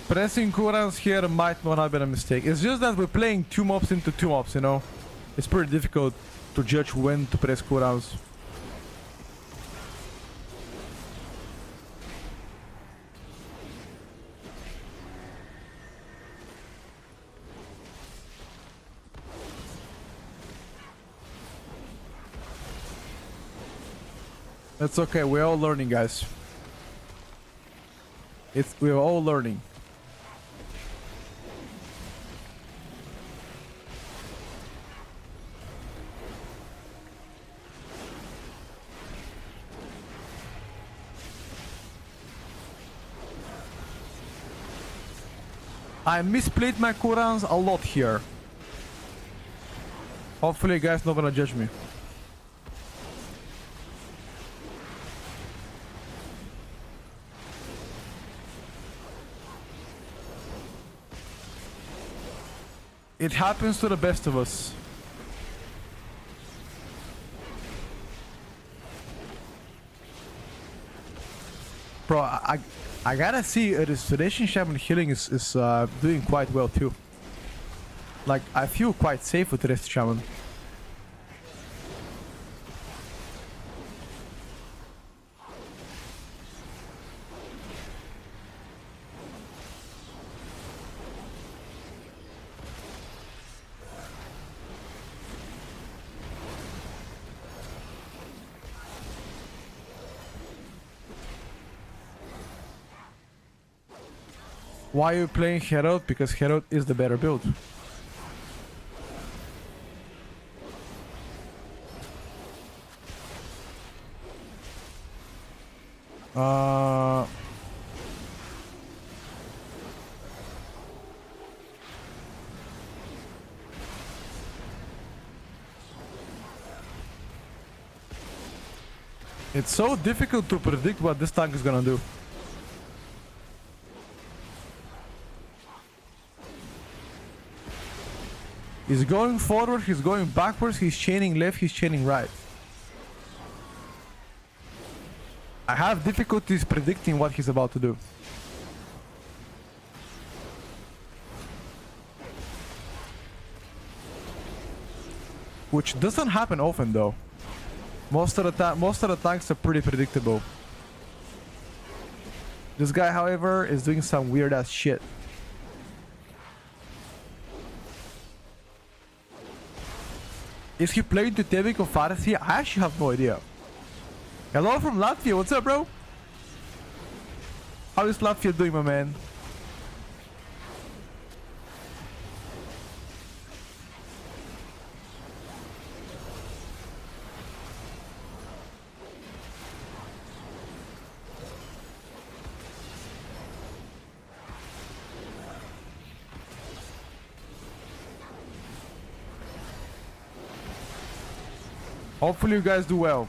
pressing cooldowns here might not have been a mistake. It's just that we're playing 2 mobs into 2 mobs, you know? It's pretty difficult to judge when to press cooldowns. That's okay, we're all learning, guys. We're all learning. I misplayed my cooldowns a lot here. Hopefully you guys not gonna judge me. It happens to the best of us. Bro, I gotta see Restoration Shaman Healing is doing quite well too. Like, I feel quite safe with Rest Shaman. Why are you playing Herald? Because Herald is the better build. It's so difficult to predict what this tank is gonna do. He's going forward, he's going backwards, he's chaining left, he's chaining right. I have difficulties predicting what he's about to do. Which doesn't happen often though. Most of the tanks are pretty predictable. This guy, however, is doing some weird ass shit. Is he playing to Tevik or Farsi? I actually have no idea. Hello from Latvia, what's up, bro? How is Latvia doing, my man? Hopefully you guys do well.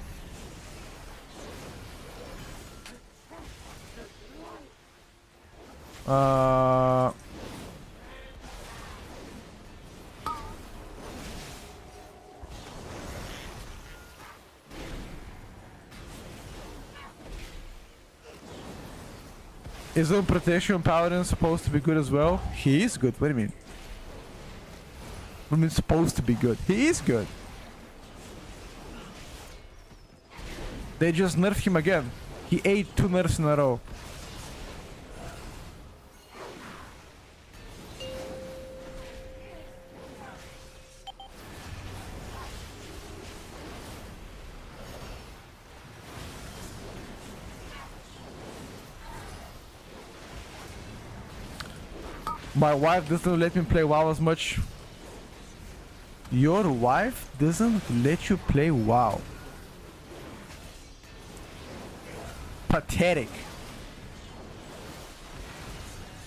Isn't Protection Paladin supposed to be good as well? He is good. What do you mean? What do you mean supposed to be good? He is good. They just nerfed him again. He ate 2 nerfs in a row. My wife doesn't let me play WoW as much. Your wife doesn't let you play WoW. Pathetic.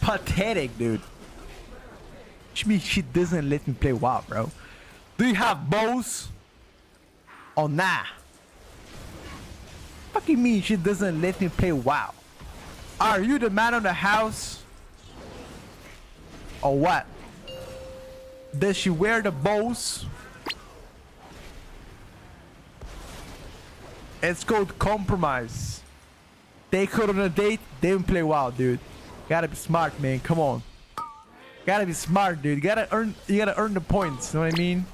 Pathetic, dude. Which means she doesn't let me play WoW, bro. Do you have bows? Oh, nah. Fucking mean she doesn't let me play WoW. Are you the man of the house? Or what? Does she wear the bows? It's called compromise. Take her on a date, then play WoW, dude. Gotta be smart, man. Come on. Gotta be smart, dude. You gotta earn the points. You know what I mean?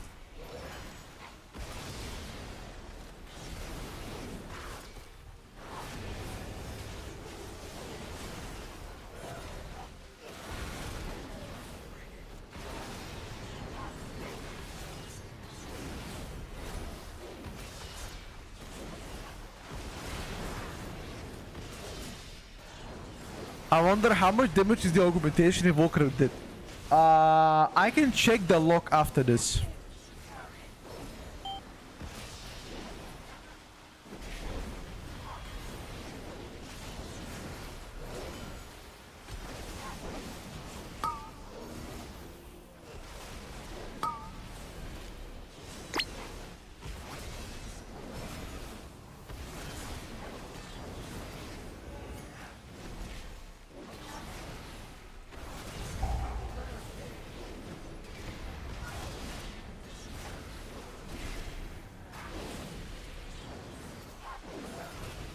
I wonder how much damage is the augmentation Evoker did. I can check the log after this.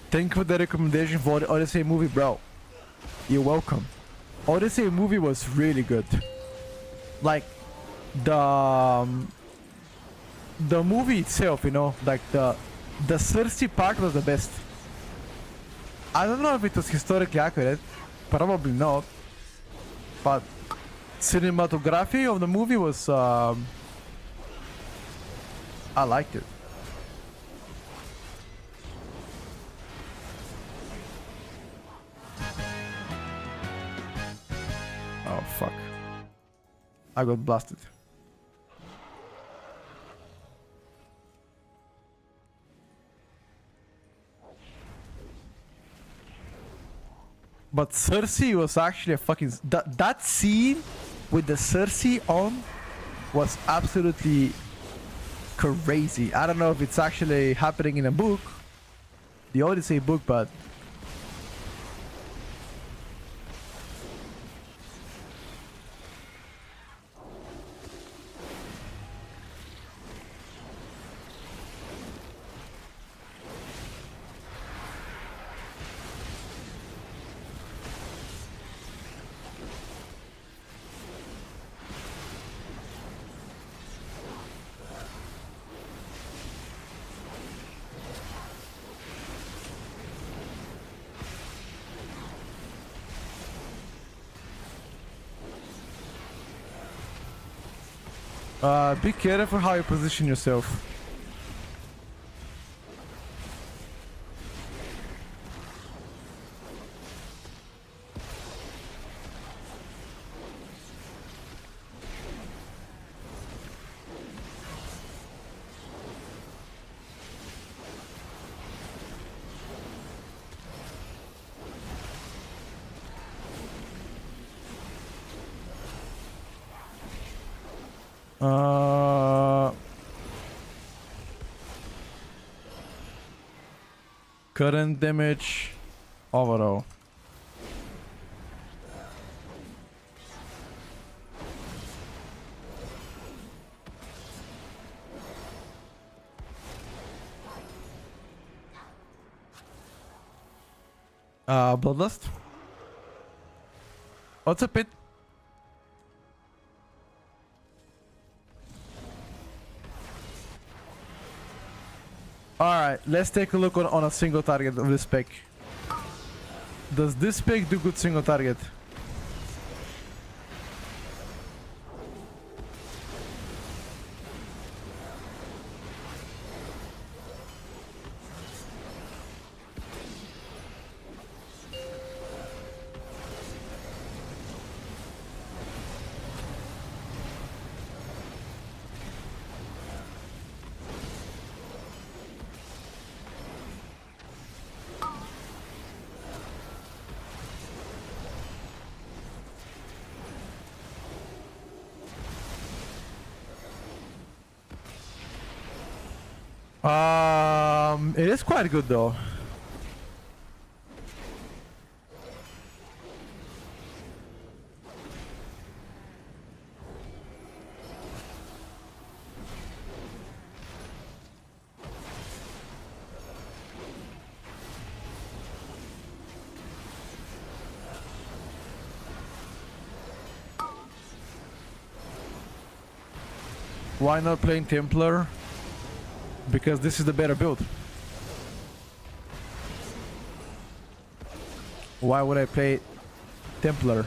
Thank you for the recommendation for the Odyssey movie, bro. You're welcome. Odyssey movie was really good. Like the movie itself, you know, like the Cersei part was the best. I don't know if it was historically accurate, probably not. But cinematography of the movie was I liked it. Oh fuck. I got blasted. But Cersei was actually a fucking... That scene with the Cersei on was absolutely crazy. I don't know if it's actually happening in a book, the Odyssey book, but... be careful how you position yourself. Current damage overall. Bloodlust. What's up, Pit? Alright, let's take a look on a single target of this pick. Does this pick do good single target? It is quite good though. Why not playing Templar? Because this is the better build. Why would I play Templar?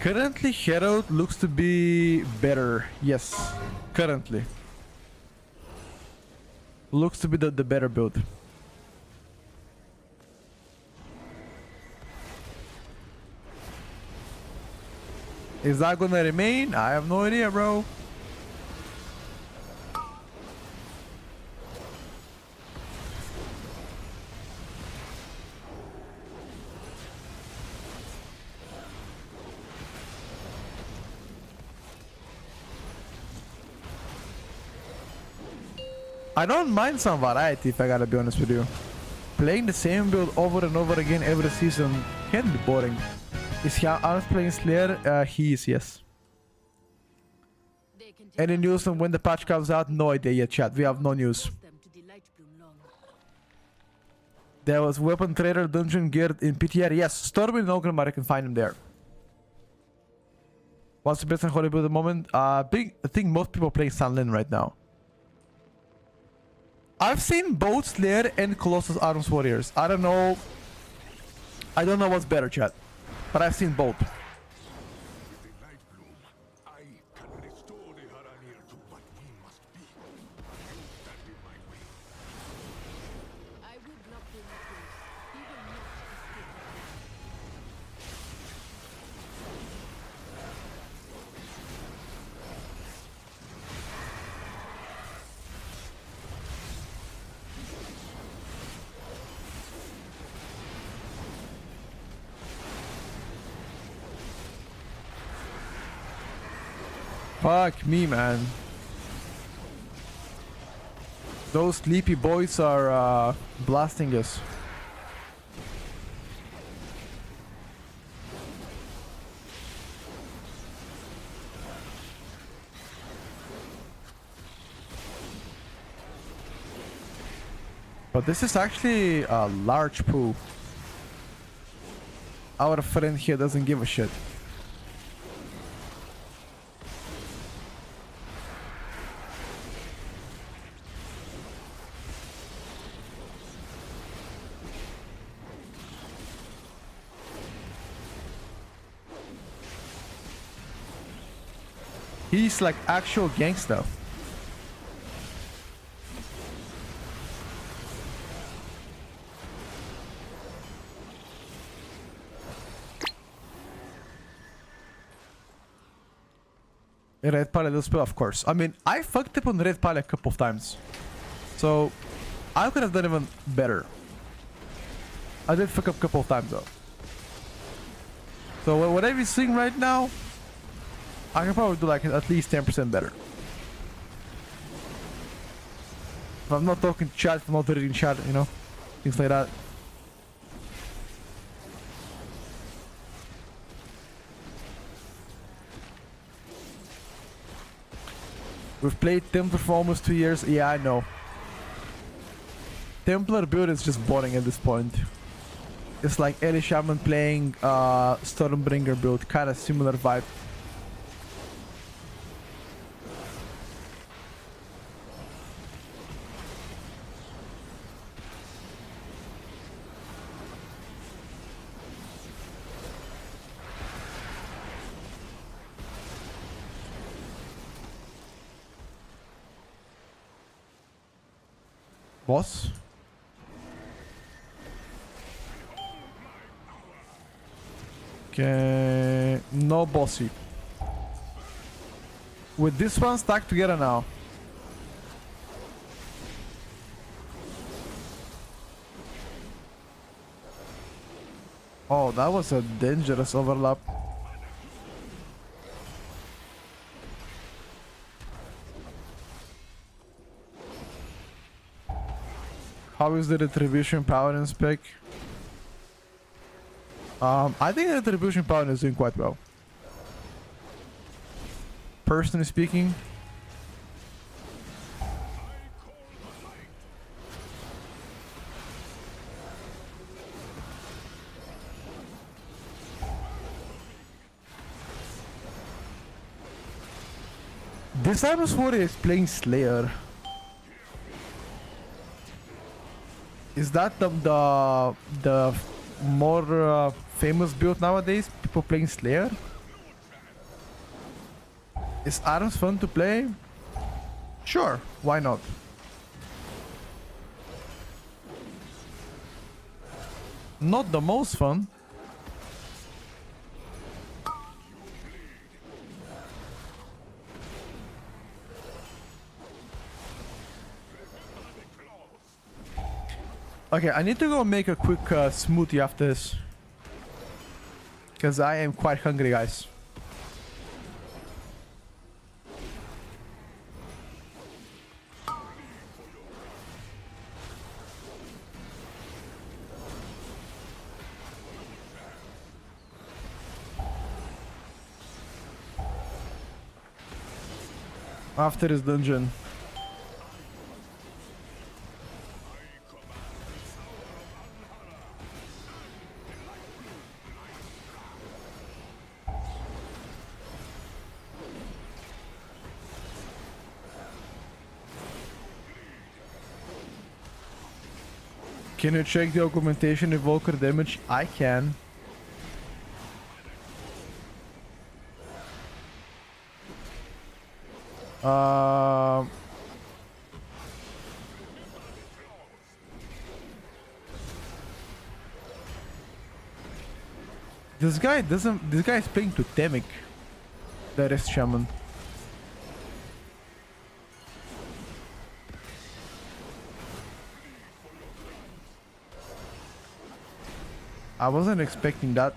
Currently Herald looks to be better. Yes, currently. Looks to be the better build. Is that gonna remain? I have no idea, bro. I don't mind some variety, if I gotta be honest with you. Playing the same build over and over again every season can be boring. Is he out playing Slayer? He is, yes. They can take Any news on when the patch comes out? No idea yet, chat. We have no news. them to delight bloom long. There was Weapon Trader Dungeon Geared in PTR. Yes, Storm in Ogrenmar, I can find him there. What's the best and holy build at the moment? I think most people playing Sanlin right now. I've seen both Slayer and Colossus Arms Warriors. I don't know what's better, chat. But I've seen both. With the light bloom, I can restore the Haranir to what we must be. You stand in my way. I will block him with this. He will not escape. Fuck me, man. Those sleepy boys are blasting us. But this is actually a large pool. Our friend here doesn't give a shit. He's like actual gangsta. Red Pal will spell, of course. I mean, I fucked up on Red Pal a couple of times. So, I could have done even better. I did fuck up a couple of times though. So, whatever you're seeing right now, I can probably do like at least 10% better. If I'm not talking to chat, if I'm not reading chat, you know? Things like that. We've played Templar for almost 2 years. Yeah, I know. Templar build is just boring at this point. It's like Eli Shaman playing Stormbringer build. Kinda similar vibe. Boss? Okay, no bossy. With this one stacked together now. Oh, that was a dangerous overlap. How is the retribution power in spec? I think the retribution power is doing quite well. Personally speaking. This Iron Sword is playing Slayer. Is that the more famous build nowadays? People playing Slayer? Is Arms fun to play? Sure, why not? Not the most fun. Okay, I need to go make a quick smoothie after this. Because I am quite hungry, guys. After this dungeon. Can you check the augmentation evoker damage? I can. This guy doesn't. This guy is playing Totemic. The rest shaman. I wasn't expecting that.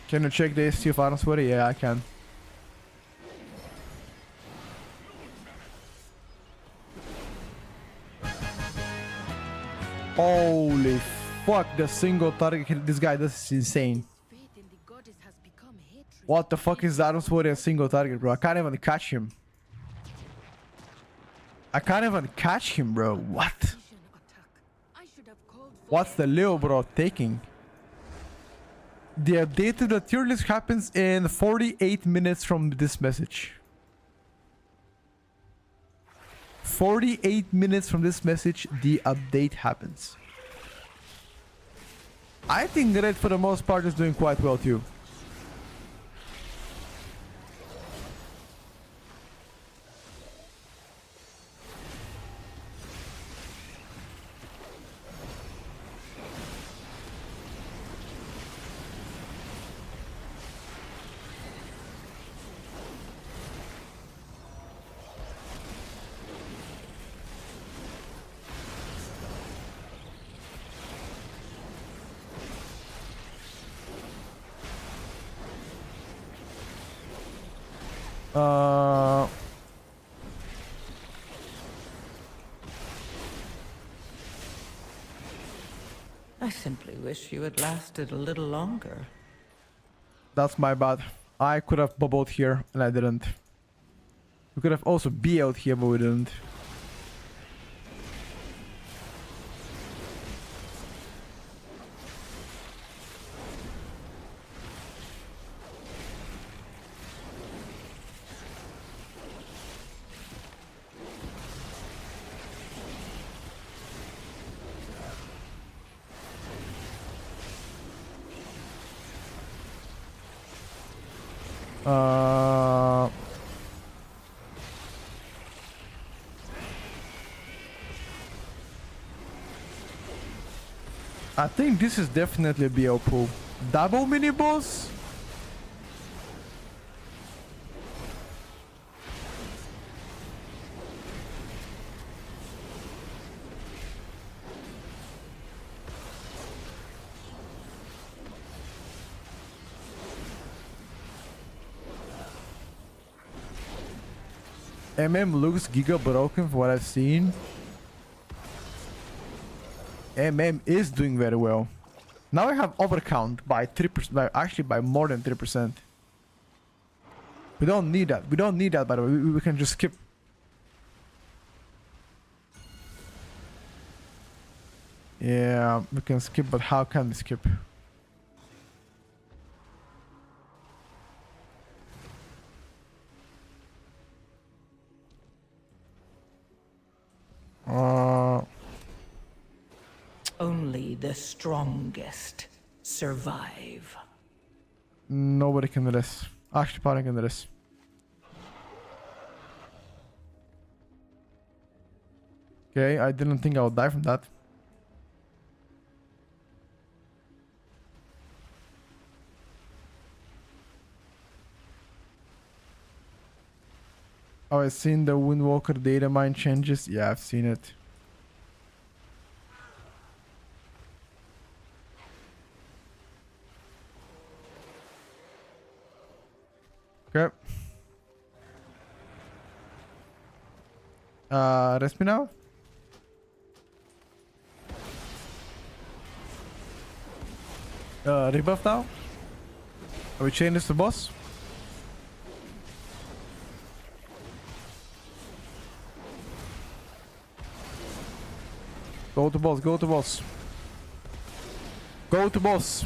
Can you check the ST of Arms for it? Yeah, I can. Holy fuck, the single target hit this guy, this is insane. Faith in the goddess has become hatred. What the fuck is Arms for a single target, bro? I can't even catch him. I can't even catch him, bro. What? Vision attack. I should have called for What's the Leo, bro, taking? The update to the tier list happens in 48 minutes from this message. 48 minutes from this message, the update happens. I think Red, for the most part, is doing quite well too. Uh, I simply wish you had lasted a little longer. that's my bad. I could have bubbled here and I didn't. We could have also be out here, but we didn't. I think this is definitely a BO pool. Double mini boss? Looks giga broken for what I've seen. Is doing very well. Now I have overcount by 3%, actually by more than 3%. We don't need that. We don't need that, by the way. We can just skip. Yeah, we can skip, but how can we skip? Only the strongest survive. Nobody can do this. Actually, Potter can do this. Okay, I didn't think I would die from that. Oh, I've seen the Windwalker data mine changes. Yeah, I've seen it. Okay. Rest me now. Rebuff now. Are we chain this to boss? Go to boss, go to boss. Go to boss.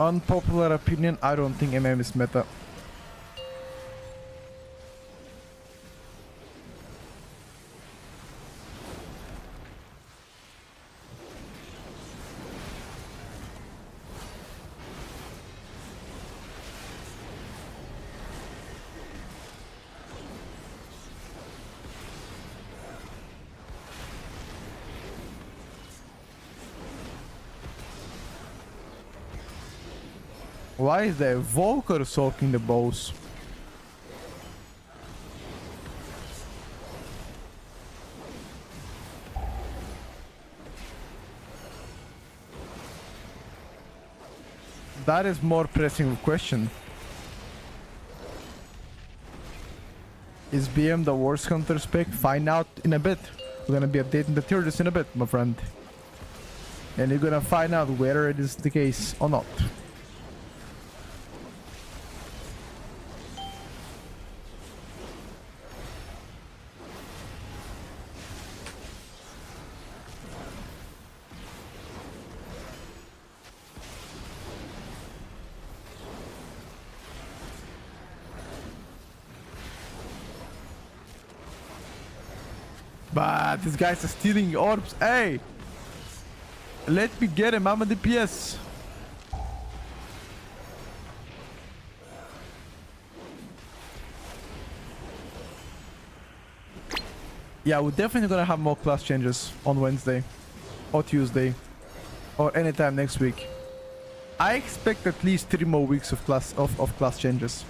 Unpopular opinion, I don't think MM is meta. Why is the Volker soaking the bows? That is more pressing question. Is BM the worst counter spec? Find out in a bit. We're gonna be updating the tier list in a bit, my friend. And you're gonna find out whether it is the case or not. But these guys are stealing orbs. Hey! Let me get him. I'm a DPS. Yeah, we're definitely gonna have more class changes on Wednesday or Tuesday or anytime next week. I expect at least 3 more weeks of class changes.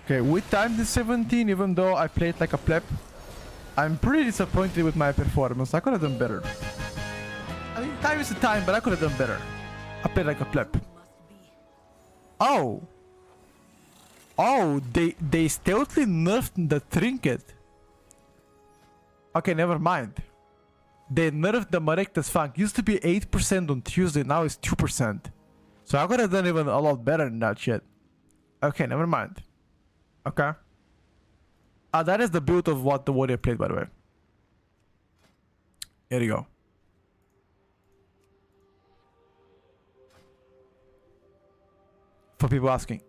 Okay, with time to 17, even though I played like a pleb, I'm pretty disappointed with my performance. I could have done better. I mean, time is a time, but I could have done better. I played like a pleb. Oh! Oh, they stealthily nerfed the trinket. Okay, never mind. They nerfed the Marekta's Funk. Used to be 8% on Tuesday, now it's 2%. So I could have done even a lot better than that shit. Okay, never mind. Okay. That is the build of what the warrior played, by the way. Here you go. For people asking.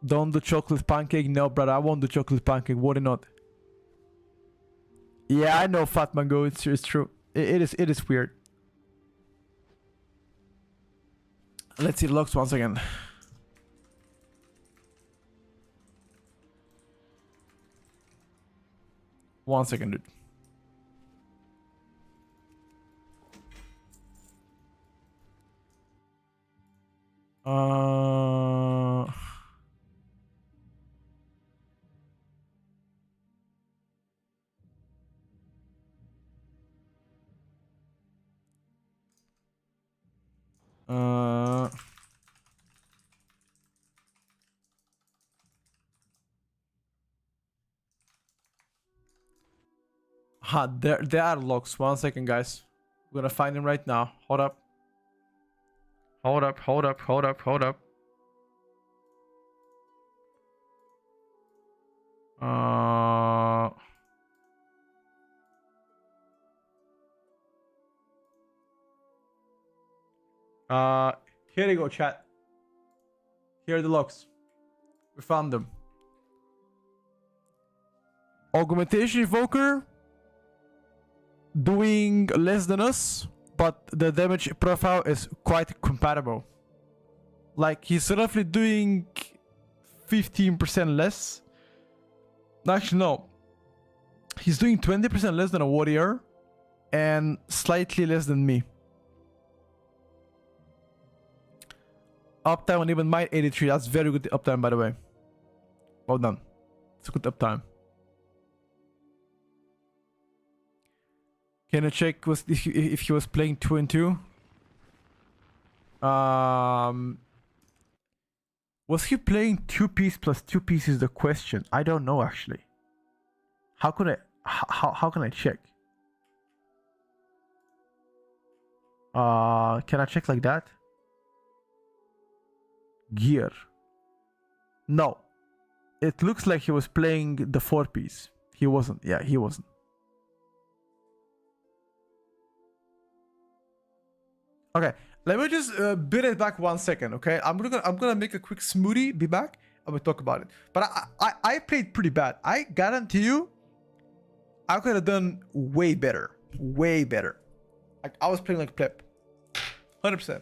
Don't do chocolate pancake? No, brother, I won't do chocolate pancake. Why not? Yeah, I know, Fat Mango. It's true. It is weird. Let's see the logs once again. One second, dude. There are logs. One second, guys. We're gonna find them right now. Hold up. Hold up, hold up, hold up, hold up. Here you go, chat. Here are the logs. We found them. Augmentation Evoker doing less than us, but the damage profile is quite compatible. Like, he's roughly doing 15% less. Actually, no. He's doing 20% less than a warrior and slightly less than me. Uptime on even mine 83. That's very good uptime, by the way. Well done. It's a good uptime. Can I check if he was playing 2 and 2? Was he playing 2-piece plus 2-piece is the question. I don't know, actually. How can I check? Can I check like that? Gear. No. It looks like he was playing the 4-piece. He wasn't. Yeah, he wasn't. Okay, let me just beat it back 1 second, okay? I'm gonna make a quick smoothie, be back, and we'll talk about it. But I played pretty bad. I guarantee you, I could have done way better. Way better. Like, I was playing like pleb. 100%.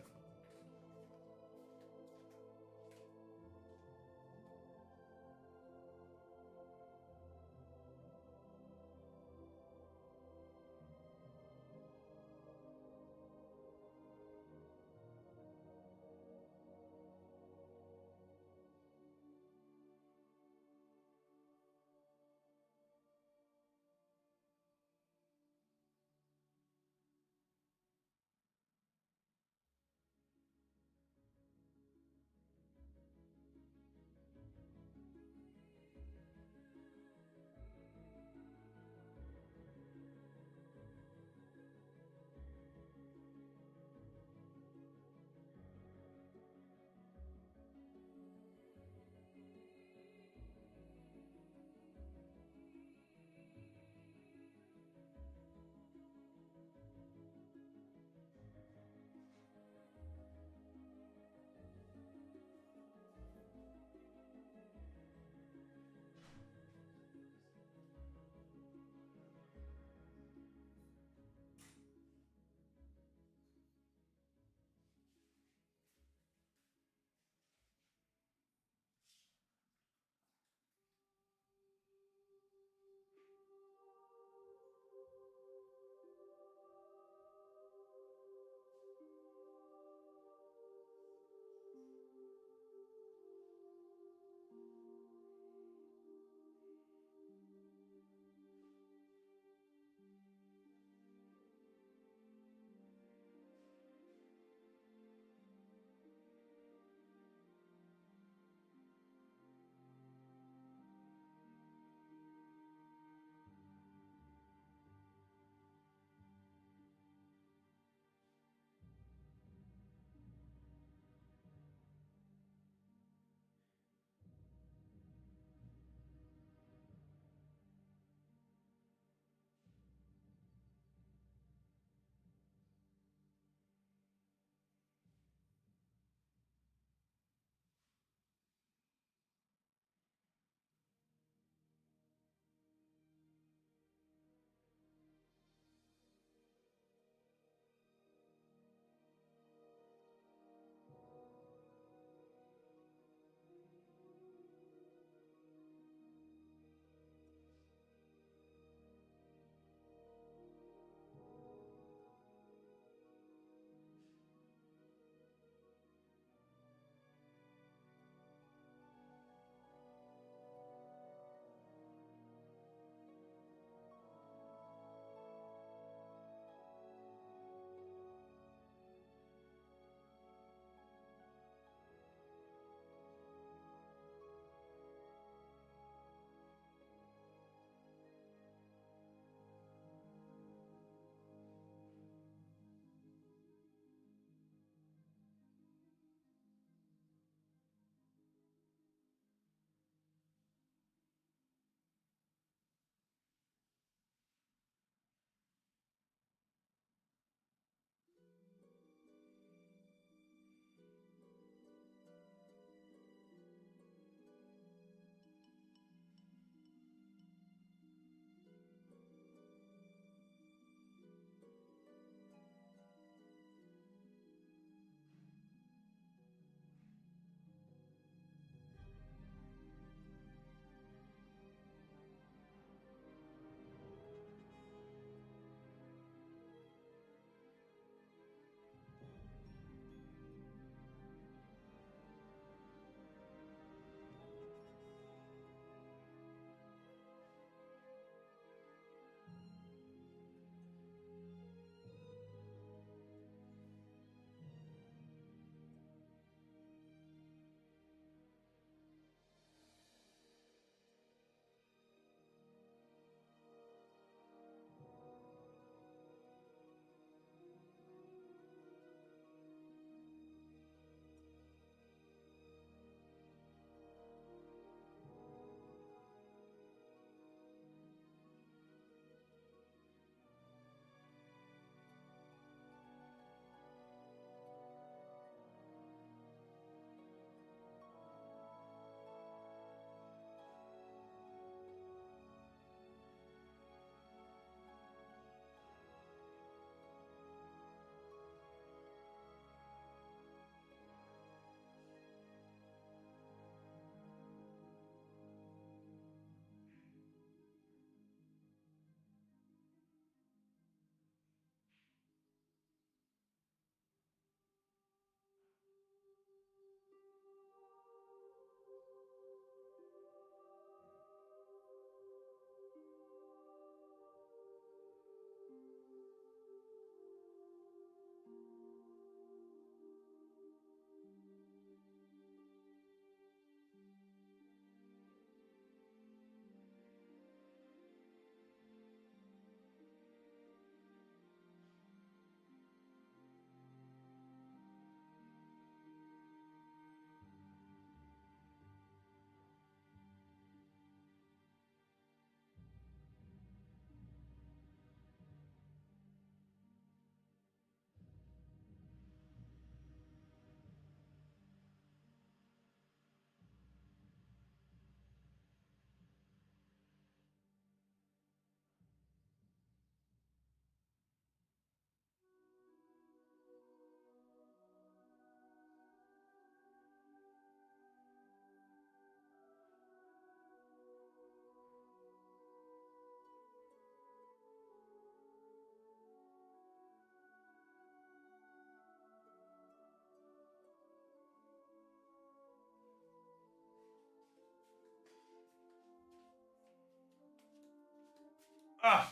I'm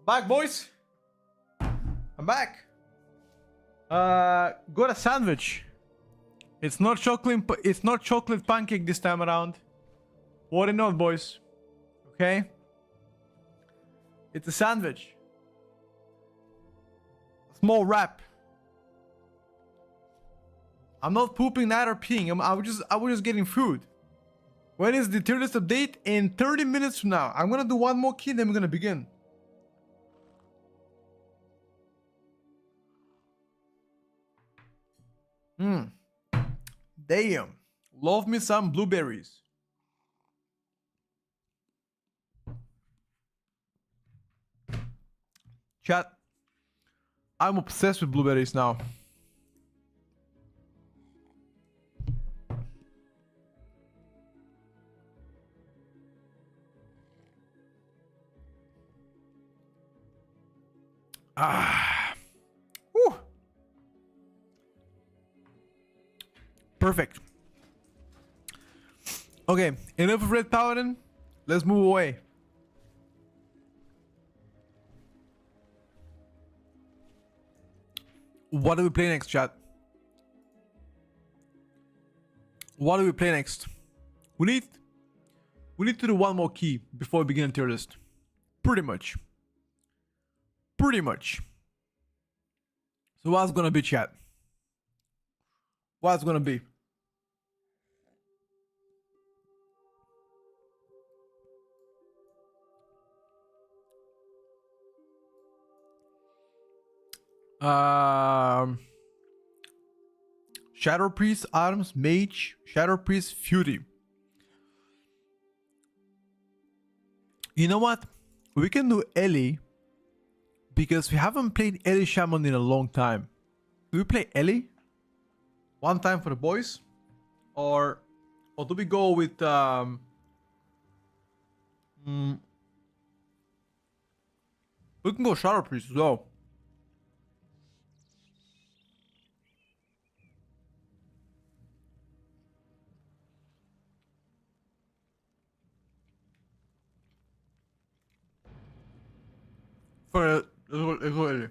back, boys. I'm back. Got a sandwich. It's not chocolate. It's not chocolate pancake this time around. Worry not, boys. Okay. It's a sandwich. Small wrap. I'm not pooping neither peeing. I was just getting food. When is the tier list update? In 30 minutes from now. I'm gonna do one more key, then we're gonna begin. Damn. Love me some blueberries. Chat. I'm obsessed with blueberries now. Whew. Perfect. Okay, enough of Red Paladin. Let's move away. What do we play next, chat? What do we play next? We need to do one more key before we begin tier list. Pretty much. So what's gonna be, chat? What's gonna be? Shadow Priest, Arms, Mage, Shadow Priest, Fury. You know what? We can do Ellie because we haven't played Ellie Shaman in a long time. Do we play Ellie? One time for the boys? Or do we go with we can go Shadow Priest as well. Let's go Ellie.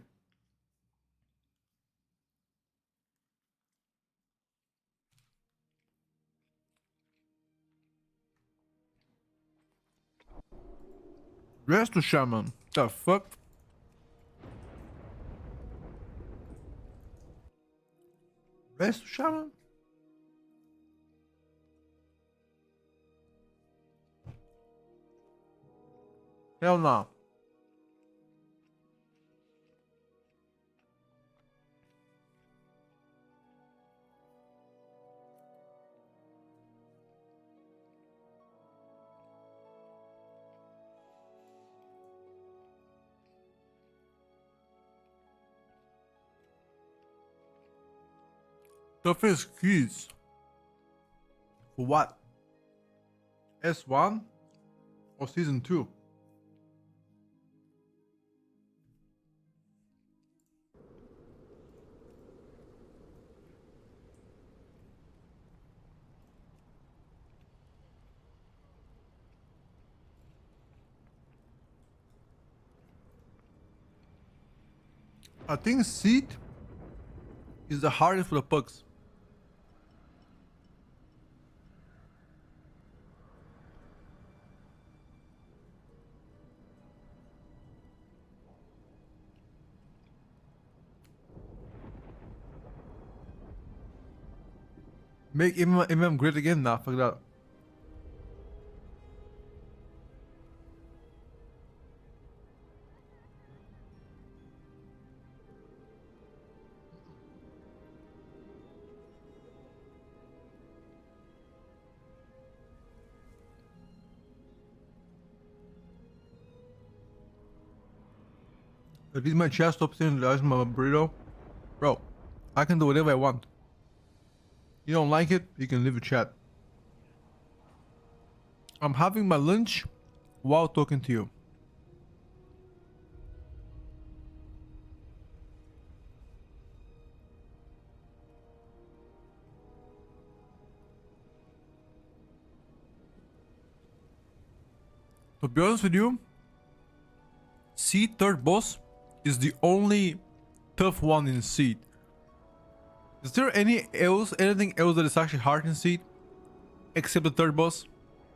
Rest to Shaman. The fuck? Rest to Shaman? Hell no. Toughest keys. For what? S1 or season 2? I think Seed is the hardest for the pugs. Make MM great again now, fuck that. If it's my chest up in the ice my burrito, bro, I can do whatever I want. You don't like it, you can leave a chat. I'm having my lunch while talking to you. To be honest with you, Seed third boss is the only tough one in Seed. Is there anything else that is actually hard in Seed? Except the third boss?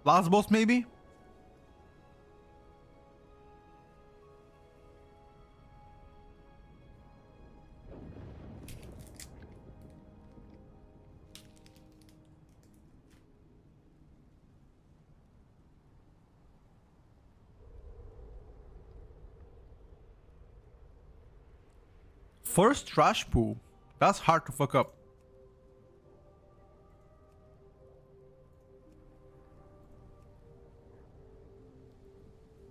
Last boss maybe? First trash pool. That's hard to fuck up.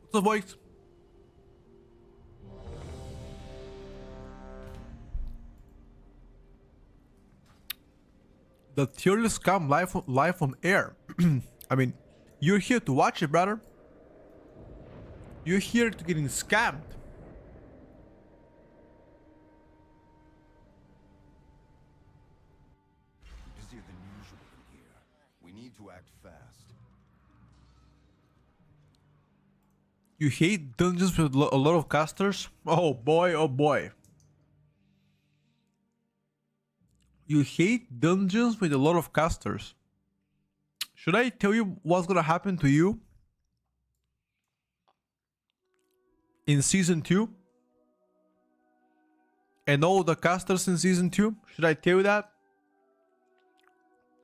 What's up, boys? The Tierlist come live on air. I mean, you're here to watch it, brother. You're here to getting scammed. Busier than usual in here. We need to act fast. You hate dungeons with a lot of casters? Oh boy, oh boy. You hate dungeons with a lot of casters. Should I tell you what's gonna happen to you in season 2? And all the casters in season 2? Should I tell you that?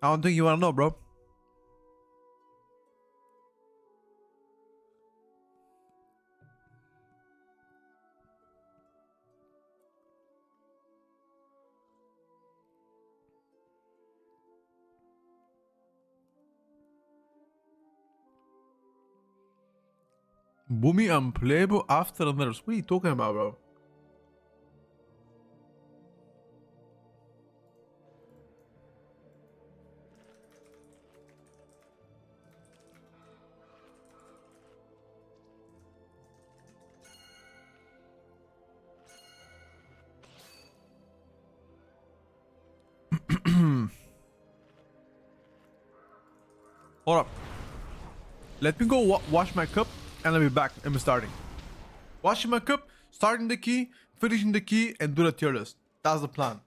I don't think you wanna know, bro. Boomy unplayable after the nerfs. What are you talking about, bro? Hold up. Let me go wash my cup and I'll be back. I'm starting. Washing my cup, starting the key, finishing the key, and do the tier list. That's the plan.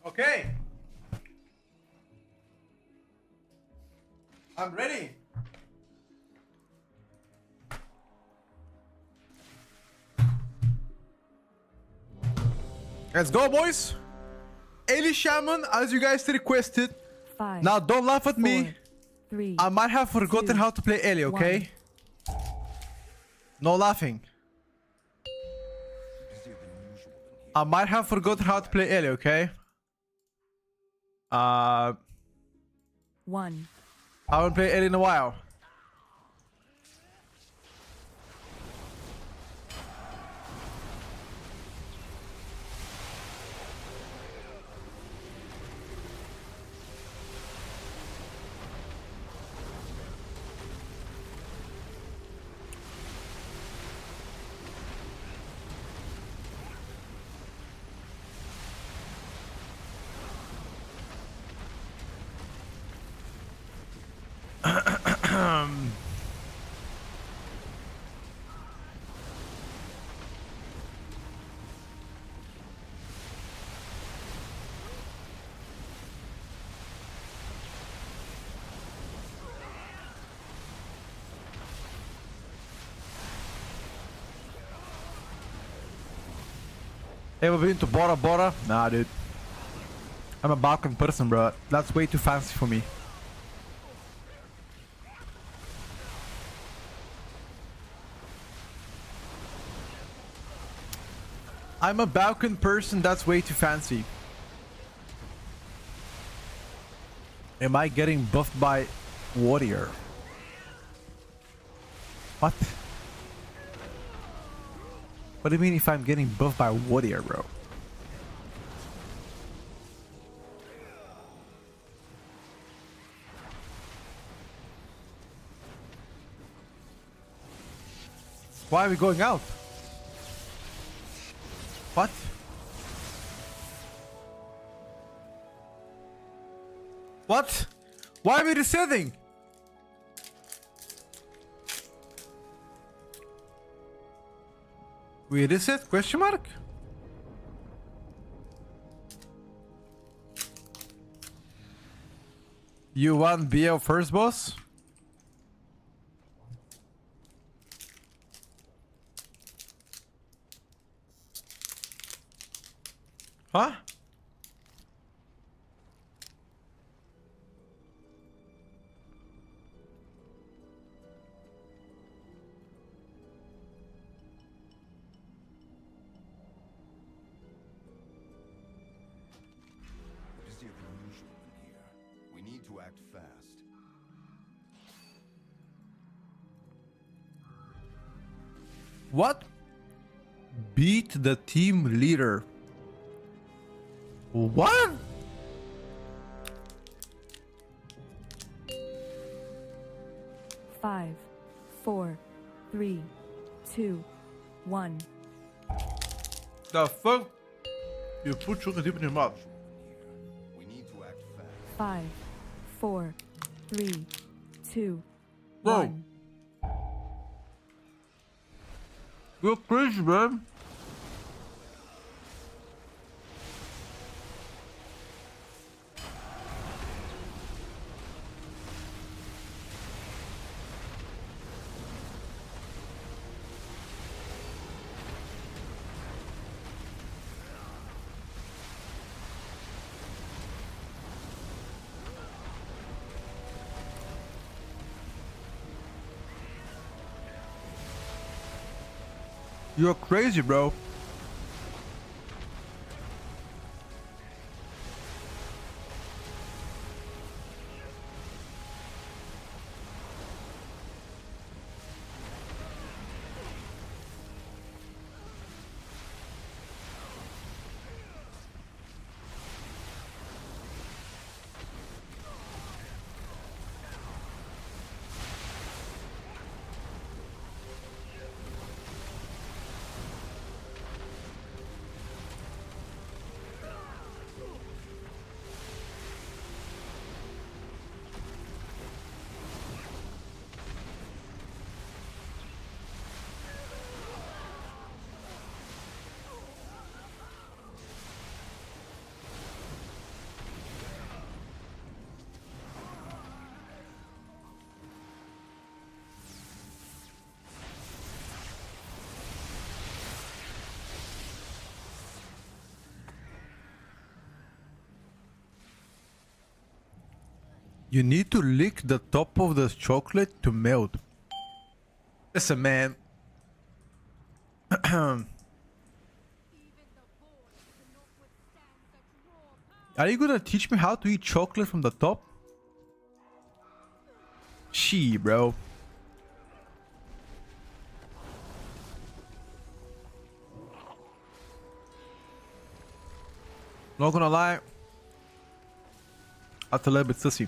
Okay. I'm ready. Let's go, boys. Eli Shaman, as you guys requested. 5. Now, don't laugh at me. 4, 3. I might have forgotten 2, how to play Eli, okay? No laughing. Busier than usual in here. I might have forgotten how to play Eli, okay? 1. I haven't played Eli in a while. Ever been to Bora Bora? Nah, dude. I'm a Balkan person, bro. That's way too fancy for me. I'm a Balkan person. That's way too fancy. Am I getting buffed by Warrior? What? What do you mean if I'm getting buffed by Warrior, bro? Why are we going out? What? What? Why are we resetting? We reset? Question mark? You want BL first, boss? Huh? Busier than usual in here. We need to act fast. What? Beat the team leader. What? Five, 4, 3, 2, 1. The fuck? You put sugar deep in your mouth. We need to act fast. 5, 4, 3, 2, Whoa. 1. You're crazy, man. You're crazy, bro. You need to lick the top of the chocolate to melt. Listen, man. Even the boys cannot withstand such raw power. Are you gonna teach me how to eat chocolate from the top? She, bro. Not gonna lie. That's a little bit sussy.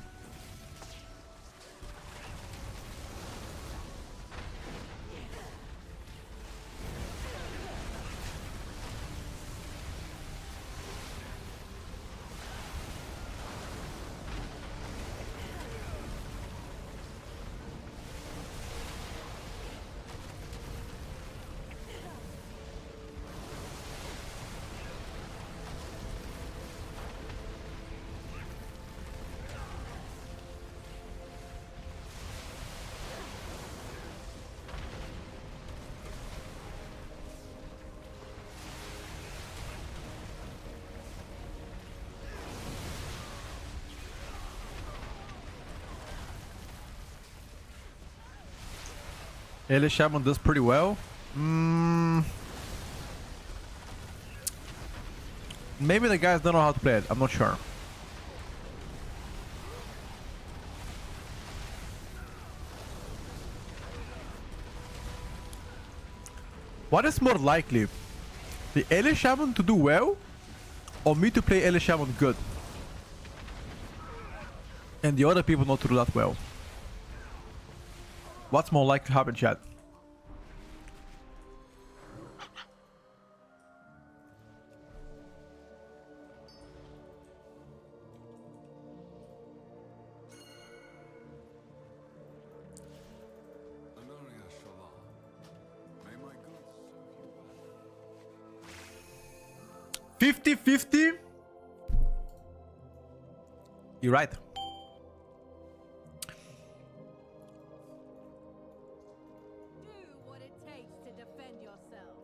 Elias Shaman does pretty well. Maybe the guys don't know how to play it. I'm not sure. What is more likely? The Elias Shaman to do well, or me to play Elias Shaman good? And the other people not to do that well. What's more likely to happen, chat? Anaria Shalom. May my goods serve you well. 50-50? You're right. Do what it takes to defend yourselves.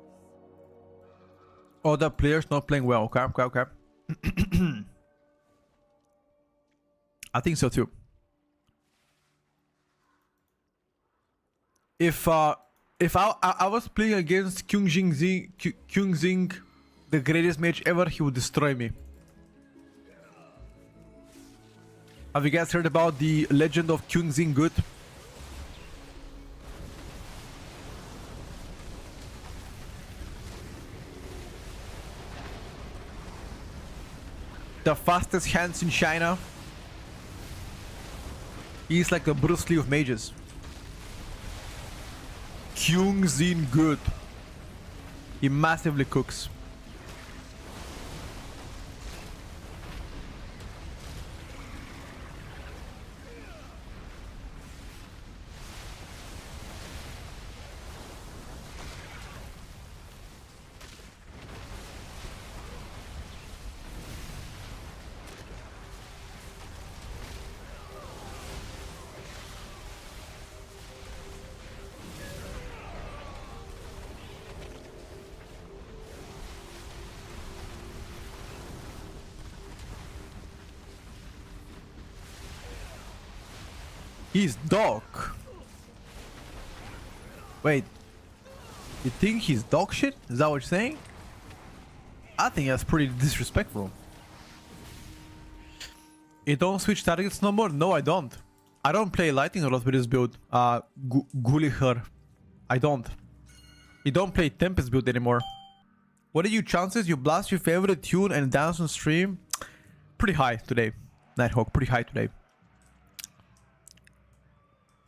Other players not playing well. Okay, okay, okay. I think so too. If I was playing against Kyung Zing, the greatest mage ever, he would destroy me. Have you guys heard about the legend of Kyung Zing Good? The fastest hands in China. He's like the Bruce Lee of mages. Kyung Zin Good. He massively cooks. He's dog. Wait. You think he's dog shit? Is that what you're saying? I think that's pretty disrespectful. You don't switch targets no more? No, I don't. I don't play lightning rod with this build. Gulliher. I don't. You don't play Tempest build anymore. What are your chances you blast your favorite tune and dance on stream? Pretty high today. Nighthawk, pretty high today.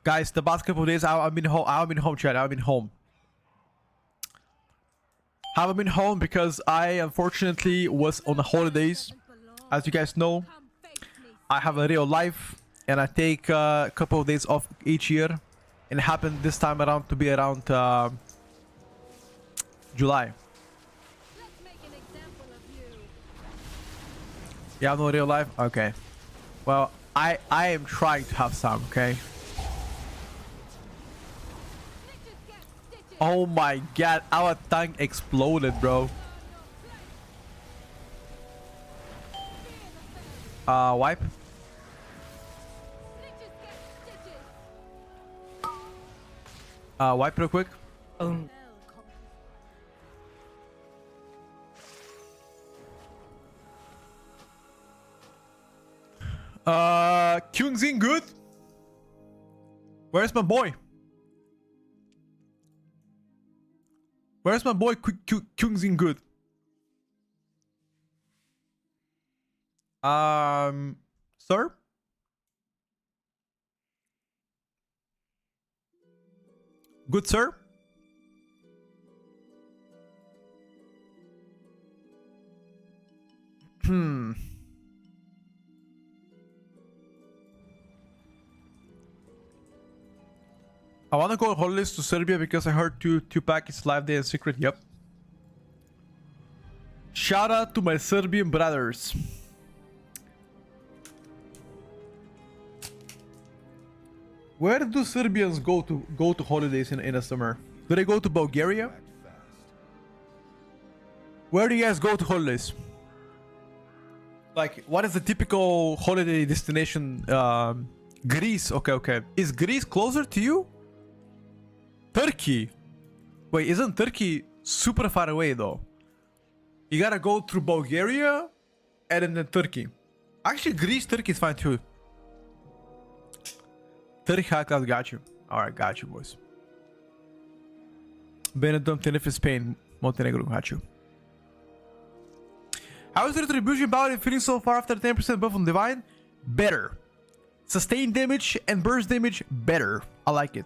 Guys, the basketball days, I've been home. I've been home, chat. I've been home. Haven't been home because I unfortunately was on the holidays. As you guys know, I have a real life and I take a couple of days off each year. And it happened this time around to be around July. Let's make an example of you. You have no real life? Okay. Well, I am trying to have some, okay? Snitches get stitches. Oh my god, our tank exploded, bro. Wipe. Snitches get stitches. Wipe real quick. Own Kyung Zin good? Where's my boy? Where's my boy Kyung Zin good? Sir? Good sir? I want to go on holidays to Serbia because I heard Tupac is live there in secret. Yep. Shout out to my Serbian brothers. Where do Serbians go to holidays in the summer? Do they go to Bulgaria? Where do you guys go to holidays? Like, what is the typical holiday destination? Greece. Okay, okay. Is Greece closer to you? Turkey. Wait, isn't Turkey super far away though? You gotta go through Bulgaria and then Turkey. Actually, Greece, Turkey is fine too. Turkey high class, got you. Alright, got you, boys. Benetton, Tenerife, Spain, Montenegro, got you. How is the retribution power and feeling so far after 10% buff on Divine? Better. Sustained damage and burst damage, better. I like it.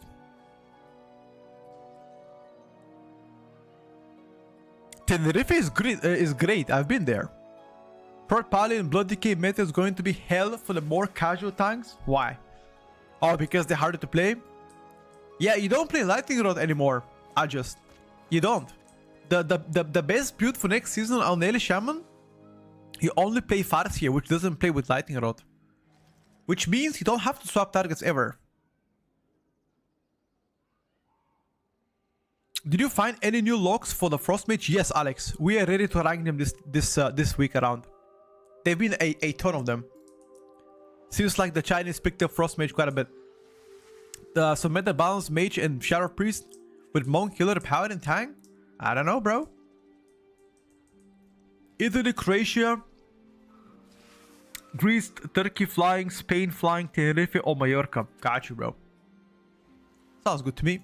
Tenerife is great. I've been there. Port Pali and Blood Decay meta is going to be hell for the more casual tanks. Why? Oh, because they're harder to play? Yeah, you don't play Lightning Rod anymore. You don't. The best build for next season on Eli Shaman, you only play Farseer, which doesn't play with Lightning Rod. Which means you don't have to swap targets ever. Did you find any new locks for the Frost Mage? Yes, Alex. We are ready to rank them this week around. There've been a ton of them. Seems like the Chinese picked up Frost Mage quite a bit. So meta balance Mage and Shadow Priest with Monk, Healer, Paladin, Tank? I don't know, bro. Italy, Croatia, Greece, Turkey flying, Spain flying, Tenerife, or Mallorca. Got you, bro. Sounds good to me.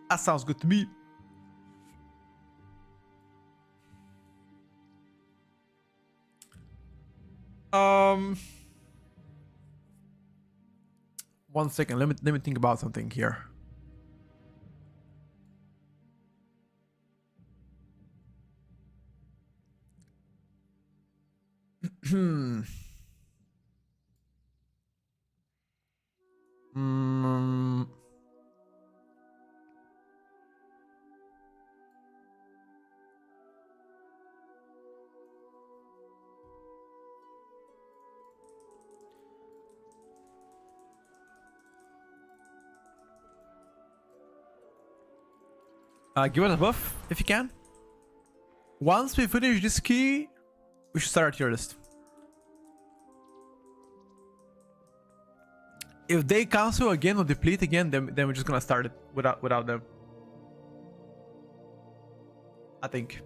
That sounds good to me. One second. Let me think about something here. Give us a buff if you can. Once we finish this key, we should start our tier list. If they cancel again or deplete again, then we're just gonna start it without them. I think.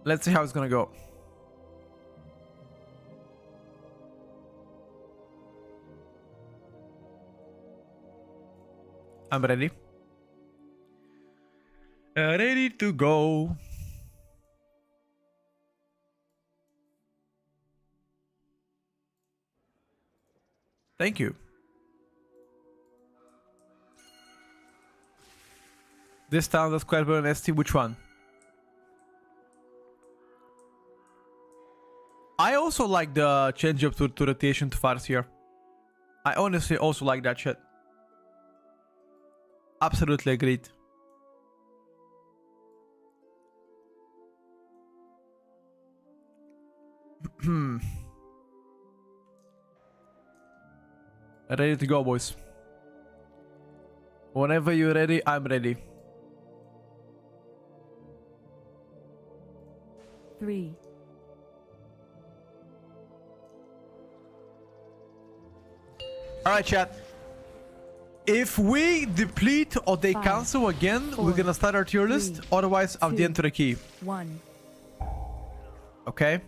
Let's see how it's gonna go. I'm ready. Ready to go. Thank you. This time the square burn ST, which one? I also like the change up to rotation to Farseer. I honestly also like that shit. Absolutely agreed. Ready to go, boys. Whenever you're ready, I'm ready. 3, Alright, chat. If we deplete or they 5, cancel again, 4, we're gonna start our tier list. 3, Otherwise, I'll 2, enter the key. 1. Okay?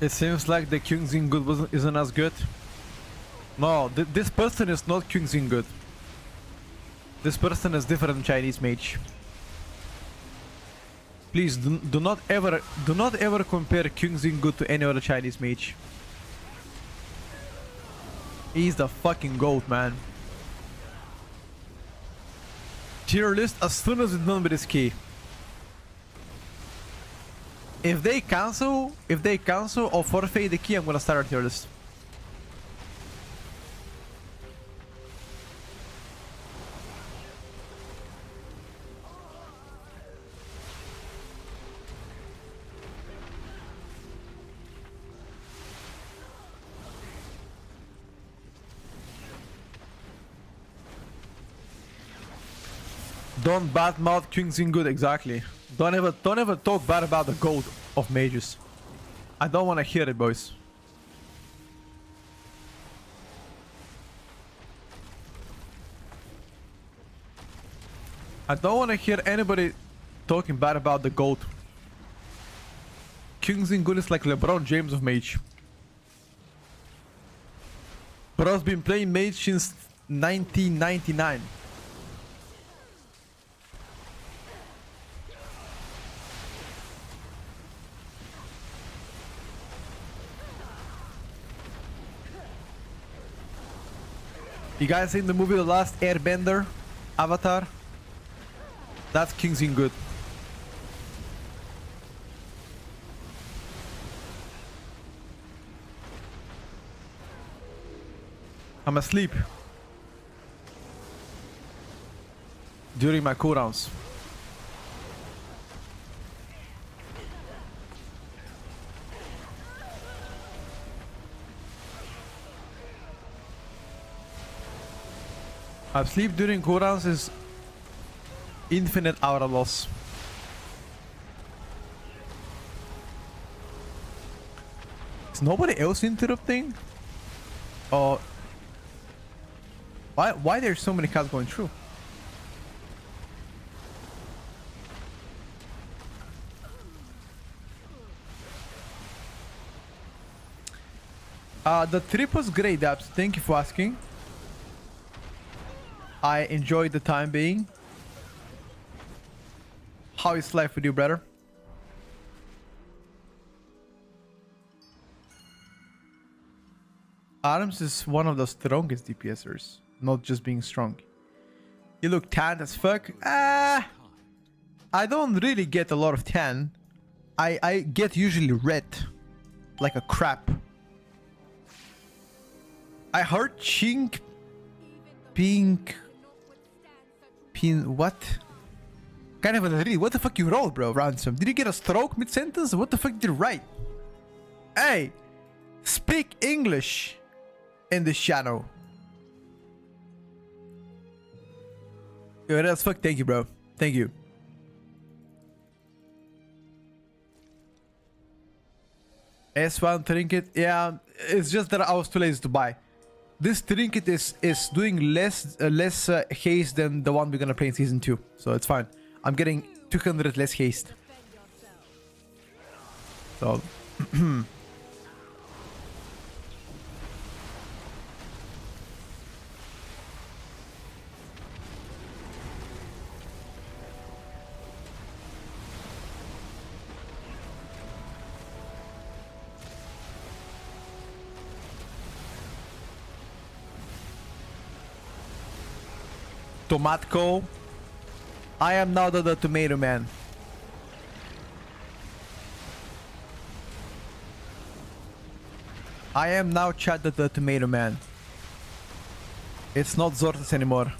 It seems like the Kyungsin good isn't as good. No, this person is not Kyungsin good. This person is different Chinese mage. Please do not ever compare Kyungsin good to any other Chinese mage. He's the fucking GOAT, man. Tier list as soon as it's done with his key. If they cancel or forfeit the key, I'm gonna start a tier list. Don't badmouth Kings in good, exactly. Don't ever talk bad about the GOAT of mages. I don't want to hear it, boys. I don't want to hear anybody talking bad about the GOAT. Kings in good is like LeBron James of mage. Bro's been playing mage since 1999. You guys seen the movie The Last Airbender? Avatar? That's Kings in good. I'm asleep during my cooldowns. Sleep during cooldowns is infinite aura loss. Is nobody else interrupting? Or why there's so many cats going through? The trip was great, Dabs. Thank you for asking. I enjoyed the time being. How is life with you, brother? Adams is one of the strongest DPSers, not just being strong. You look tan as fuck. I don't really get a lot of tan. I get usually red, like a crap. I heard chink, pink. What? Kind of a read. What the fuck you roll, bro, Ransom? Did you get a stroke mid-sentence? What the fuck did you write? Hey! Speak English in this channel. Yo, that's fuck. Thank you, bro. Thank you. S1 trinket. Yeah, it's just that I was too lazy to buy. This trinket is doing less haste than the one we're gonna play in season 2, so it's fine. I'm getting 200 less haste. So Tomatko. I am now the tomato man. I am now Chad the tomato man. It's not Zortas anymore.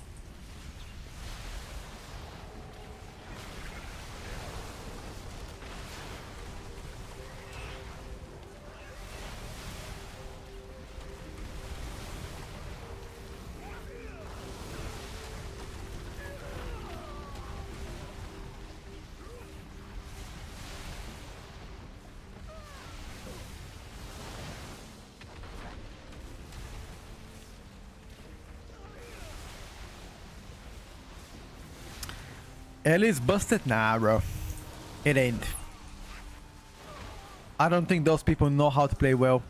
Ellie's busted? Nah, bro. It ain't. I don't think those people know how to play well.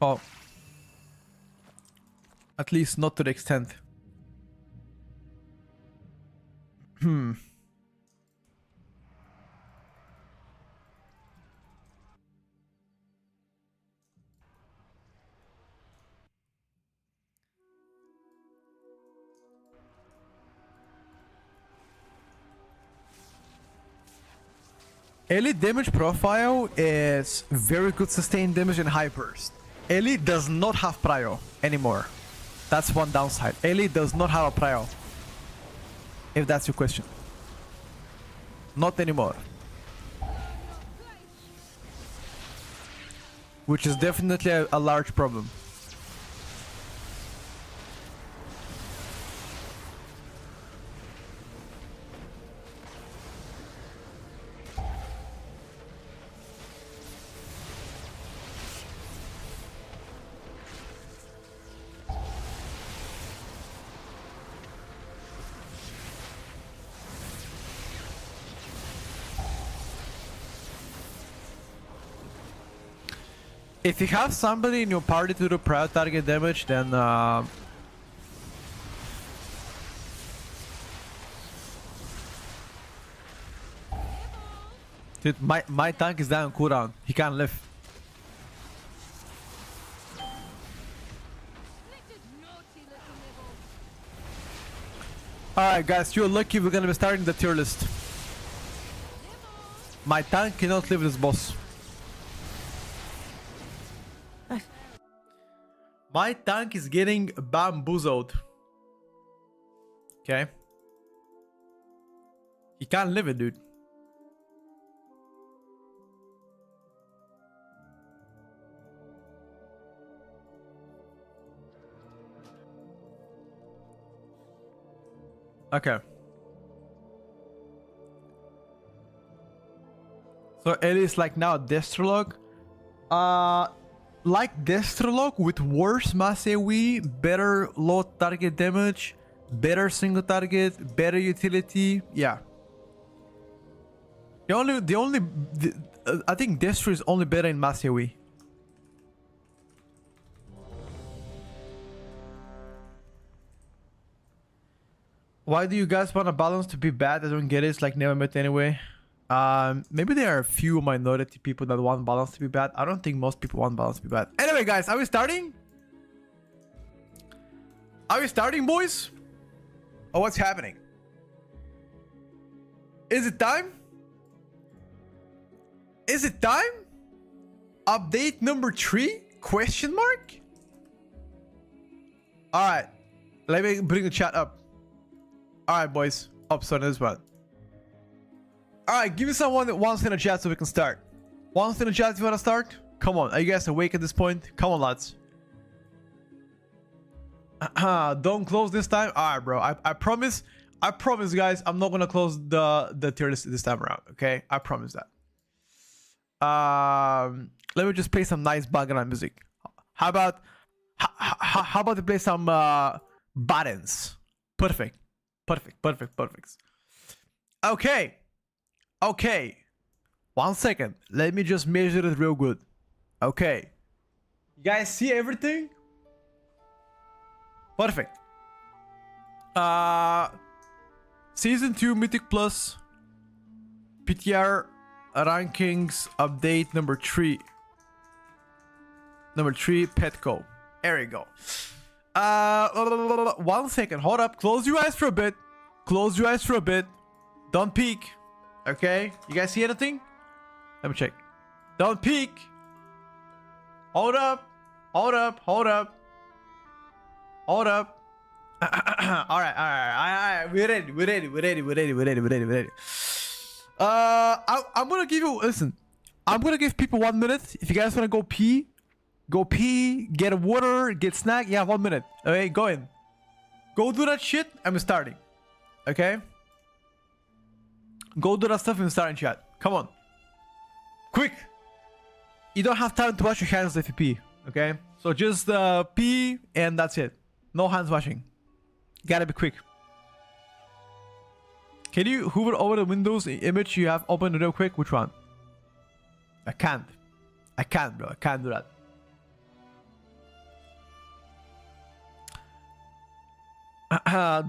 Oh. At least not to the extent. Elite damage profile is very good sustained damage and high burst. Elite does not have prio anymore. That's one downside. Elite does not have a prio. If that's your question. Not anymore. Which is definitely a large problem. If you have somebody in your party to do prior target damage, then dude, my tank is down on cooldown. He can't live. Alright guys, you're lucky we're gonna be starting the tier list. My tank cannot live this boss. My tank is getting bamboozled. Okay. He can't live it, dude. Okay. So it is like now Destrolog. Like Destrolog with worse mass AoE, better low target damage, better single target, better utility. Yeah. I think Destro is only better in mass AoE. Why do you guys want a balance to be bad? I don't get it. It's like never met anyway. Maybe there are a few minority people that want balance to be bad. I don't think most people want balance to be bad. Anyway, guys, are we starting? Are we starting, boys? Or what's happening? Is it time? Is it time? Update number 3? Question mark? Alright. Let me bring the chat up. Alright, boys. Up on this one. Alright, give me someone that wants in the chat so we can start. Wants in the chat if you want to start? Come on, are you guys awake at this point? Come on, lads. Don't close this time. Alright, bro. I promise, guys, I'm not gonna close the tier list this time around. Okay, I promise that. Let me just play some nice background music. How about to play some buttons? Perfect. Okay. 1 second. Let me just measure it real good. Okay. You guys see everything? Perfect. Season 2 Mythic Plus PTR rankings update number 3. Number 3 Petco. There you go. 1 second. Hold up. Close your eyes for a bit. Don't peek. Okay. You guys see anything? Let me check. Don't peek. Hold up. All right. We're ready. I'm gonna give you. Listen. I'm gonna give people 1 minute. If you guys wanna go pee, get a water, get snack. Yeah, 1 minute. Okay, go in. Go do that shit. I'm starting. Okay. Go do that stuff and start in chat. Come on. Quick. You don't have time to wash your hands if you pee. Okay. So just pee and that's it. No hands washing. Gotta be quick. Can you hover over the Windows image you have open real quick? Which one? I can't, bro. I can't do that.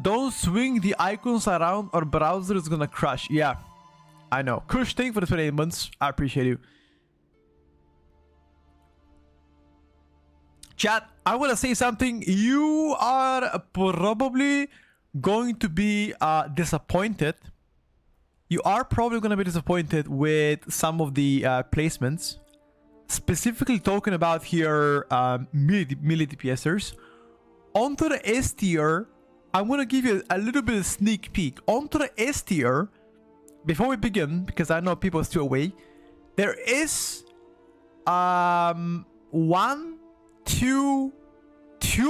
Don't swing the icons around or browser is gonna crash. Yeah, I know. Kush, thank you for the 28 months. I appreciate you. Chat, I want to say something. You are probably going to be disappointed you are probably going to be disappointed with some of the placements. Specifically talking about here melee DPSers. Onto the S tier, I'm going to give you a little bit of sneak peek. Onto the S tier, before we begin, because I know people are still away, there is two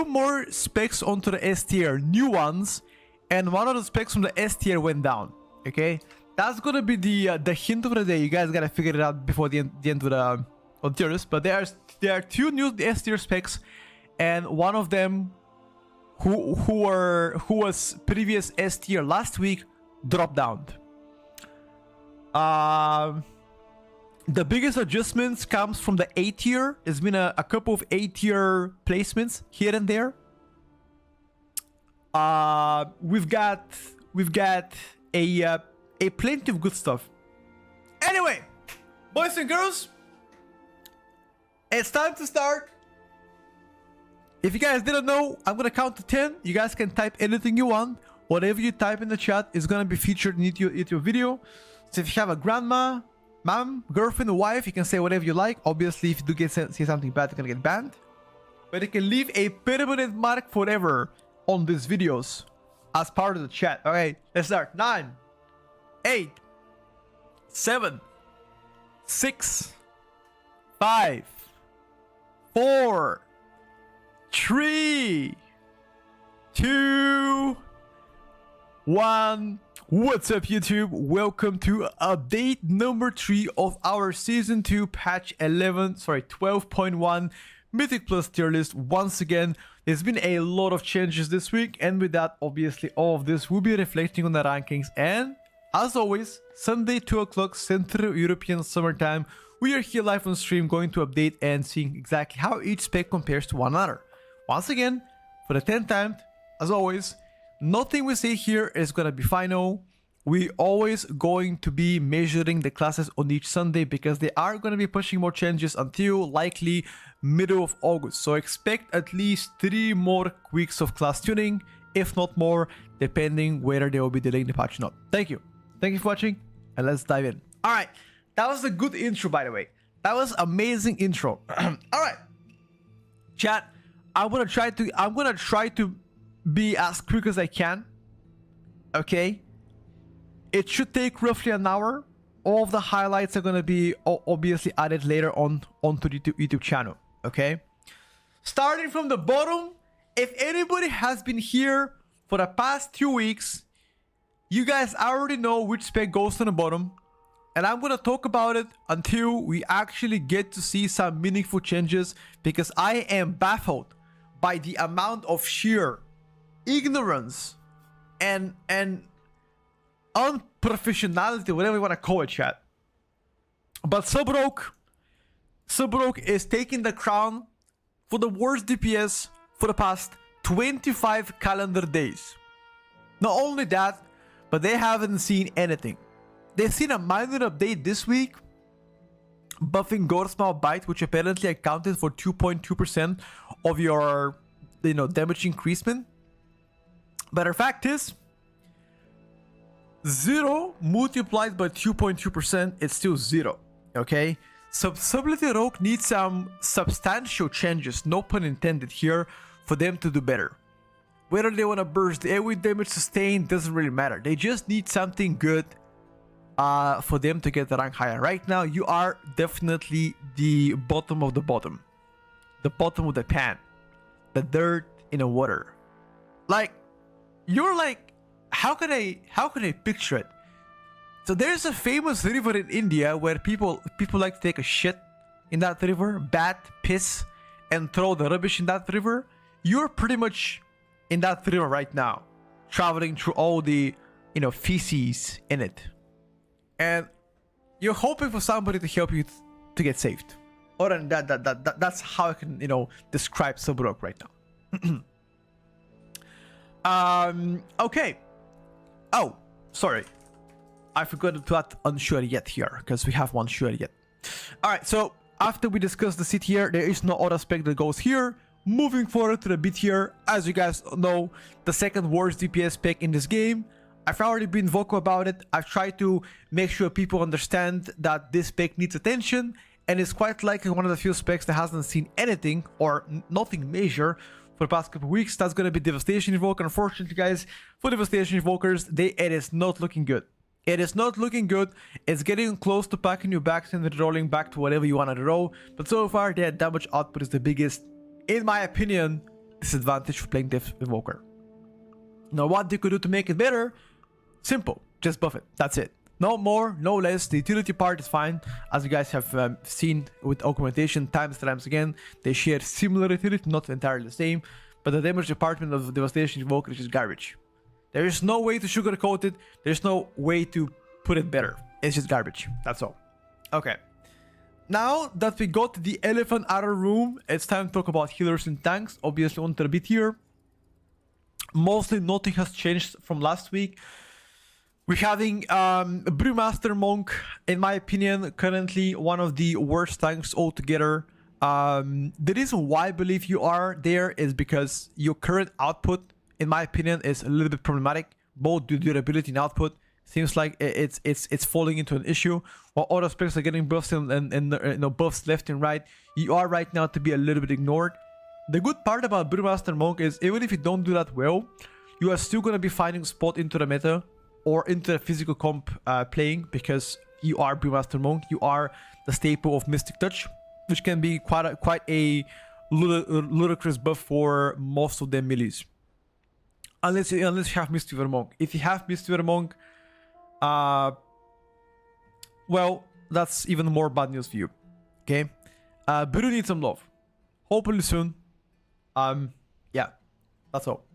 more specs onto the S tier, new ones, and one of the specs from the S tier went down. Okay, that's gonna be the hint of the day. You guys gotta figure it out before the end of the tier list. But there are two new S tier specs, and one of them who was previous S tier last week dropped down. The biggest adjustments comes from the A tier. There's been a couple of A tier placements here and there. We've got a plenty of good stuff. Anyway, boys and girls, it's time to start. If you guys didn't know, I'm gonna count to 10. You guys can type anything you want. Whatever you type in the chat is gonna be featured in your video. So if you have a grandma, mom, girlfriend, wife, you can say whatever you like. Obviously, if you do say something bad, you're gonna get banned. But you can leave a permanent mark forever on these videos as part of the chat. Okay, let's start. 9, 8, 7, 6, 5, 4, 3, 2, 1. What's up, YouTube? Welcome to update number 3 of our season 2 patch 12.1 Mythic Plus tier list. Once again, there's been a lot of changes this week, and with that, obviously, all of this will be reflecting on the rankings. And as always, Sunday 2 o'clock Central European Summer Time, we are here live on stream, going to update and seeing exactly how each spec compares to one another. Once again, for the 10th time, as always, nothing we say here is gonna be final. We always going to be measuring the classes on each Sunday because they are gonna be pushing more changes until likely middle of August. So expect at least 3 more weeks of class tuning, if not more, depending whether they will be delaying the patch or not. Thank you for watching, and let's dive in. All right, that was a good intro, by the way. That was amazing intro. All right, chat. I'm gonna try to be as quick as I can. Okay, it should take roughly an hour. All of the highlights are gonna be obviously added later on onto the YouTube channel. Okay, starting from the bottom. If anybody has been here for the past 2 weeks, you guys already know which spec goes on the bottom, and I'm gonna talk about it until we actually get to see some meaningful changes, because I am baffled by the amount of sheer ignorance and unprofessionality, whatever you want to call it, chat. But Subroke is taking the crown for the worst DPS for the past 25 calendar days. Not only that, but they haven't seen anything. They've seen a minor update this week, buffing Gorsmaw Bite, which apparently accounted for 2.2% of your, damage increasement. But the fact is, 0 multiplied by 2.2%, it's still 0. Okay? Subtlety Rogue needs some substantial changes, no pun intended here, for them to do better. Whether they want to burst the AoE damage sustained doesn't really matter. They just need something good for them to get the rank higher. Right now, you are definitely the bottom of the bottom. The bottom of the pan. The dirt in the water. Like, you're like, how can I picture it? So there's a famous river in India where people like to take a shit in that river, bat, piss, and throw the rubbish in that river. You're pretty much in that river right now, traveling through all the, feces in it. And you're hoping for somebody to help you to get saved. Other than that's how I can, describe Subrock right now. Okay. Oh, sorry. I forgot to add unsure yet here, because we have one sure yet. Alright, so after we discuss the C tier, there is no other spec that goes here. Moving forward to the B tier, as you guys know, the second worst DPS spec in this game. I've already been vocal about it. I've tried to make sure people understand that this spec needs attention, and it's quite likely one of the few specs that hasn't seen anything or nothing major for the past couple weeks. That's going to be Devastation Invoker. Unfortunately, guys, for Devastation Invokers, it is not looking good. It is not looking good. It's getting close to packing you back and rolling back to whatever you want to roll. But so far, their damage output is the biggest, in my opinion, disadvantage for playing Dev Invoker. Now, what they could do to make it better? Simple. Just buff it. That's it. No more, no less. The utility part is fine. As you guys have seen with augmentation times again, they share similar utility, not entirely the same. But the damage department of Devastation Invoker is just garbage. There is no way to sugarcoat it. There's no way to put it better. It's just garbage. That's all. Okay. Now that we got the elephant out of the room, it's time to talk about healers and tanks. Obviously, on the bit here. Mostly nothing has changed from last week. We're having Brewmaster Monk, in my opinion, currently one of the worst tanks altogether. The reason why I believe you are there is because your current output, in my opinion, is a little bit problematic. Both the durability and output seems like it's falling into an issue. While other specs are getting buffs and you know, buffs left and right, you are right now to be a little bit ignored. The good part about Brewmaster Monk is even if you don't do that well, you are still going to be finding spot into the meta or into the physical comp playing, because you are Brewmaster Monk. You are the staple of Mystic Touch, which can be quite a ludicrous buff for most of their melees. Unless you have Mistweaver Monk. If you have Mistweaver Monk, well, that's even more bad news for you. Okay? Brew needs some love. Hopefully soon. Yeah. That's all.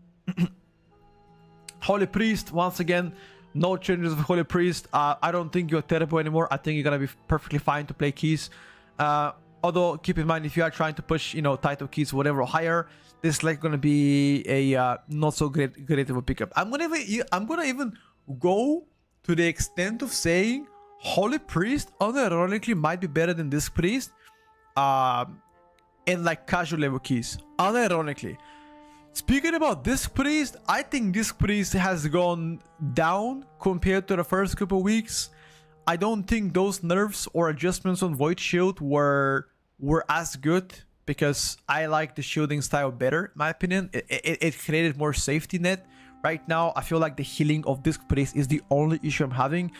Holy Priest, once again, no changes of Holy Priest. I don't think you're terrible anymore. I think you're gonna be perfectly fine to play keys. Although, keep in mind, if you are trying to push, you know, title keys, whatever, or higher, this is like gonna be a not so great of a pickup. I'm gonna even go to the extent of saying Holy Priest unironically might be better than Disc Priest in like casual level keys. Unironically. Speaking about Disc Priest, I think Disc Priest has gone down compared to the first couple weeks. I don't think those nerfs or adjustments on Void Shield were as good, because I like the shielding style better, in my opinion. It created more safety net. Right now, I feel like the healing of Disc Priest is the only issue I'm having.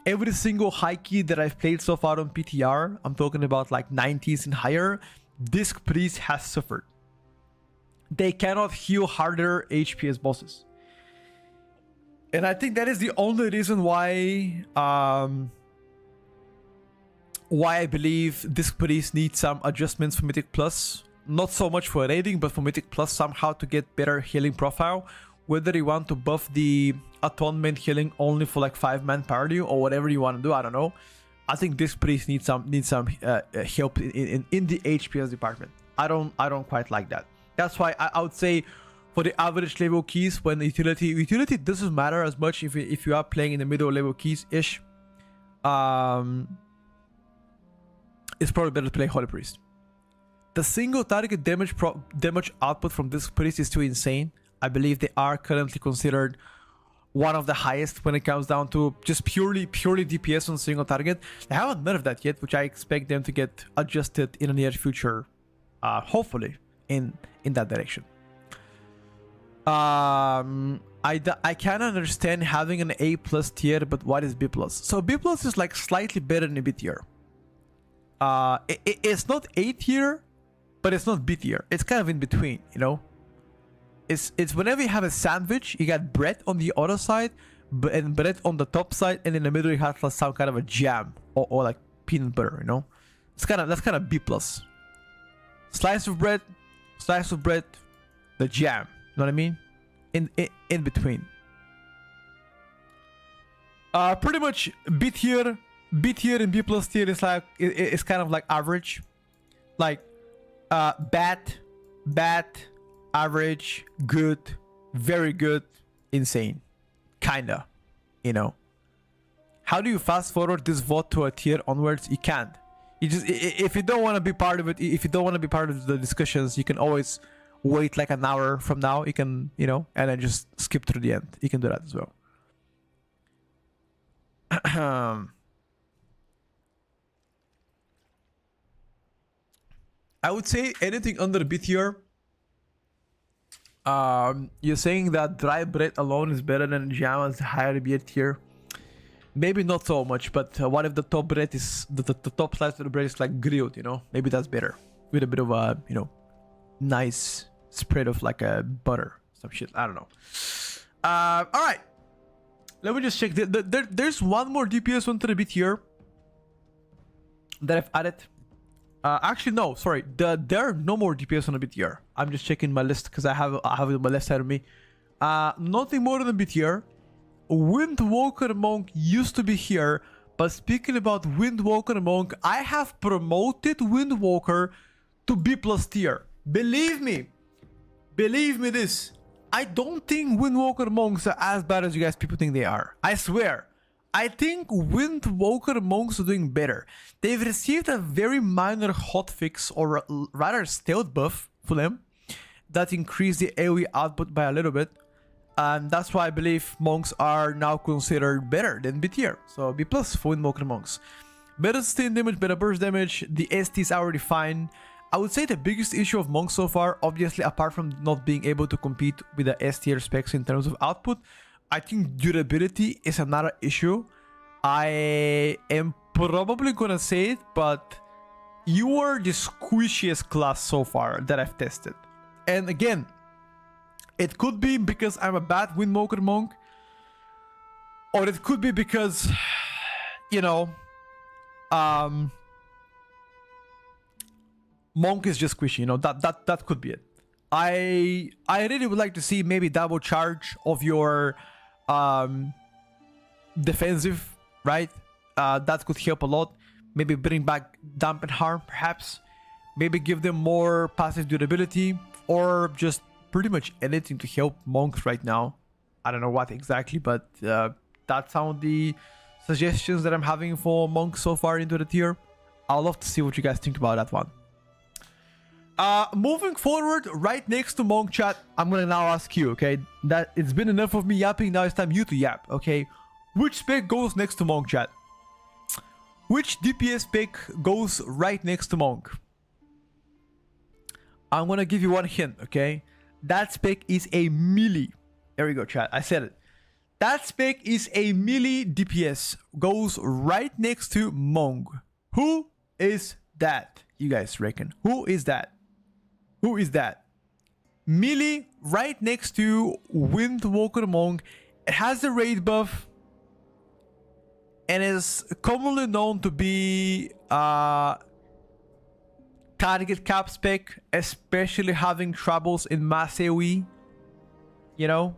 Every single high key that I've played so far on PTR, I'm talking about like 90s and higher, Disc Priest has suffered. They cannot heal harder HP as bosses. And I think that is the only reason why I believe Disc Priest needs some adjustments for Mythic Plus. Not so much for raiding, but for Mythic Plus somehow to get better healing profile. Whether you want to buff the Atonement healing only for like 5-man party or whatever you want to do, I don't know. I think Disc Priest needs some help in the HPS department. I don't quite like that. That's why I would say for the average level keys, when utility doesn't matter as much if you are playing in the middle level keys ish. It's probably better to play Holy Priest. The single target damage output from Disc Priest is too insane. I believe they are currently considered one of the highest when it comes down to just purely DPS on single target. They haven't nerfed that yet, which I expect them to get adjusted in the near future, hopefully in that direction. I can understand having an A+ tier, but what is B+? So B+ is like slightly better than a B tier. It's not A tier, but it's not B tier. It's kind of in between, you know. It's whenever you have a sandwich, you got bread on the other side and bread on the top side, and in the middle you have like some kind of a jam or like peanut butter, you know. That's kind of B+. Slice of bread, the jam. You know what I mean? In between. Pretty much B tier and B+ tier is like it's kind of like average, like bad, average, good, very good, insane, kinda, you know. How do you fast forward this vote to a tier onwards? You can't. You just, if you don't want to be part of it, if you don't want to be part of the discussions, you can always wait like an hour from now. You can, you know, and then just skip through the end. You can do that as well. I would say anything under B tier. You're saying that dry bread alone is better than jama's higher B tier. Maybe not so much, but what if the top bread is the top slice of the bread is like grilled? You know, maybe that's better with a bit of a nice spread of like a butter, some shit. I don't know. All right, let me just check. There's one more DPS onto the B tier that I've added. Actually, no, sorry. There are no more DPS on the B tier. I'm just checking my list because I have it on my left side of me. Nothing more than B tier. Windwalker Monk used to be here, but speaking about Windwalker Monk, I have promoted Windwalker to B+ tier. Believe me this. I don't think Windwalker Monks are as bad as you guys people think they are. I swear. I think Windwalker Monks are doing better. They've received a very minor hotfix, or rather stealth buff for them, that increased the AoE output by a little bit. And that's why I believe monks are now considered better than B tier. So B+ for Windwalker Monks. Better sustain damage, better burst damage. The ST is already fine. I would say the biggest issue of monks so far, obviously apart from not being able to compete with the S tier specs in terms of output, I think durability is another issue. I am probably gonna say it, but you are the squishiest class so far that I've tested. And again, it could be because I'm a bad Windwalker Monk, or it could be because, Monk is just squishy, that could be it. I really would like to see maybe double charge of your defensive, right? That could help a lot. Maybe bring back dampen harm, perhaps. Maybe give them more passive durability, or just pretty much anything to help monks right now. I don't know what exactly, but that's some of the suggestions that I'm having for monks so far into the tier. I'd love to see what you guys think about that one. Moving forward, right next to monk chat, I'm gonna now ask you, okay? That it's been enough of me yapping, now it's time you to yap, okay? Which spec goes next to monk chat? Which DPS spec goes right next to monk? I'm gonna give you one hint, okay? That spec is a melee. There we go, chat. I said it. That spec is a melee DPS. Goes right next to monk. Who is that? You guys reckon? Who is that? Who is that? Melee right next to Windwalker Monk. It has the raid buff and is commonly known to be target cap spec, especially having troubles in mass AoE. That's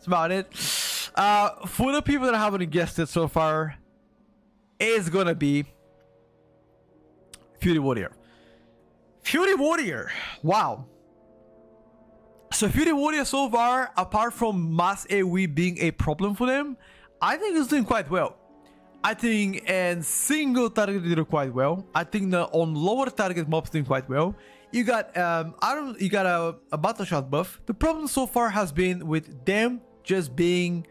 about it. For the people that haven't guessed it so far, it's gonna be Fury Warrior. Fury Warrior, wow. So Fury Warrior so far, apart from mass AoE being a problem for them, I think it's doing quite well. I think in single target they do quite well. I think on lower target mobs doing quite well. You got a battle shot buff. The problem so far has been with them just being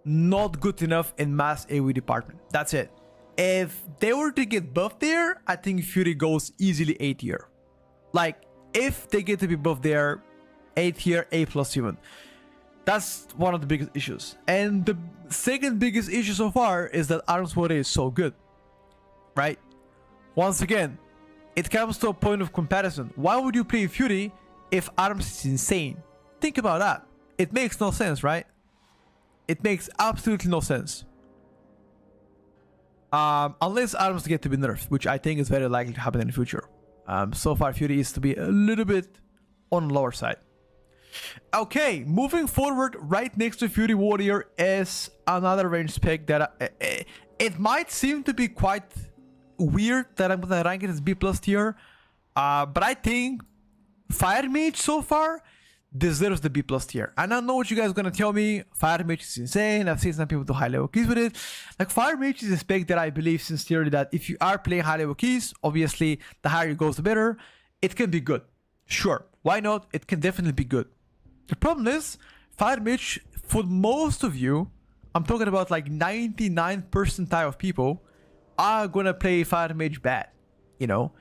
not good enough in mass AoE department. That's it. If they were to get buffed there, I think Fury goes easily A tier. Like, if they get to be buffed there, A tier, A+ even. That's one of the biggest issues. And the second biggest issue so far is that Arms Warrior is so good, right? Once again, it comes to a point of comparison. Why would you play Fury if Arms is insane? Think about that. It makes no sense, right? It makes absolutely no sense. Unless Arms get to be nerfed, which I think is very likely to happen in the future. So far, Fury is to be a little bit on the lower side. Okay, moving forward, right next to Fury Warrior is another range spec that it might seem to be quite weird that I'm gonna rank it as B+ tier, but I think Fire Mage so far deserves the B+ tier. And I know what you guys are gonna tell me. Fire Mage is insane. I've seen some people do high level keys with it. Like, Fire Mage is a spec that I believe sincerely that if you are playing high level keys, obviously the higher it goes, the better. It can be good. Sure, why not? It can definitely be good. The problem is, Fire Mage, for most of you, I'm talking about like 99 percentile of people are gonna play Fire Mage bad, you know,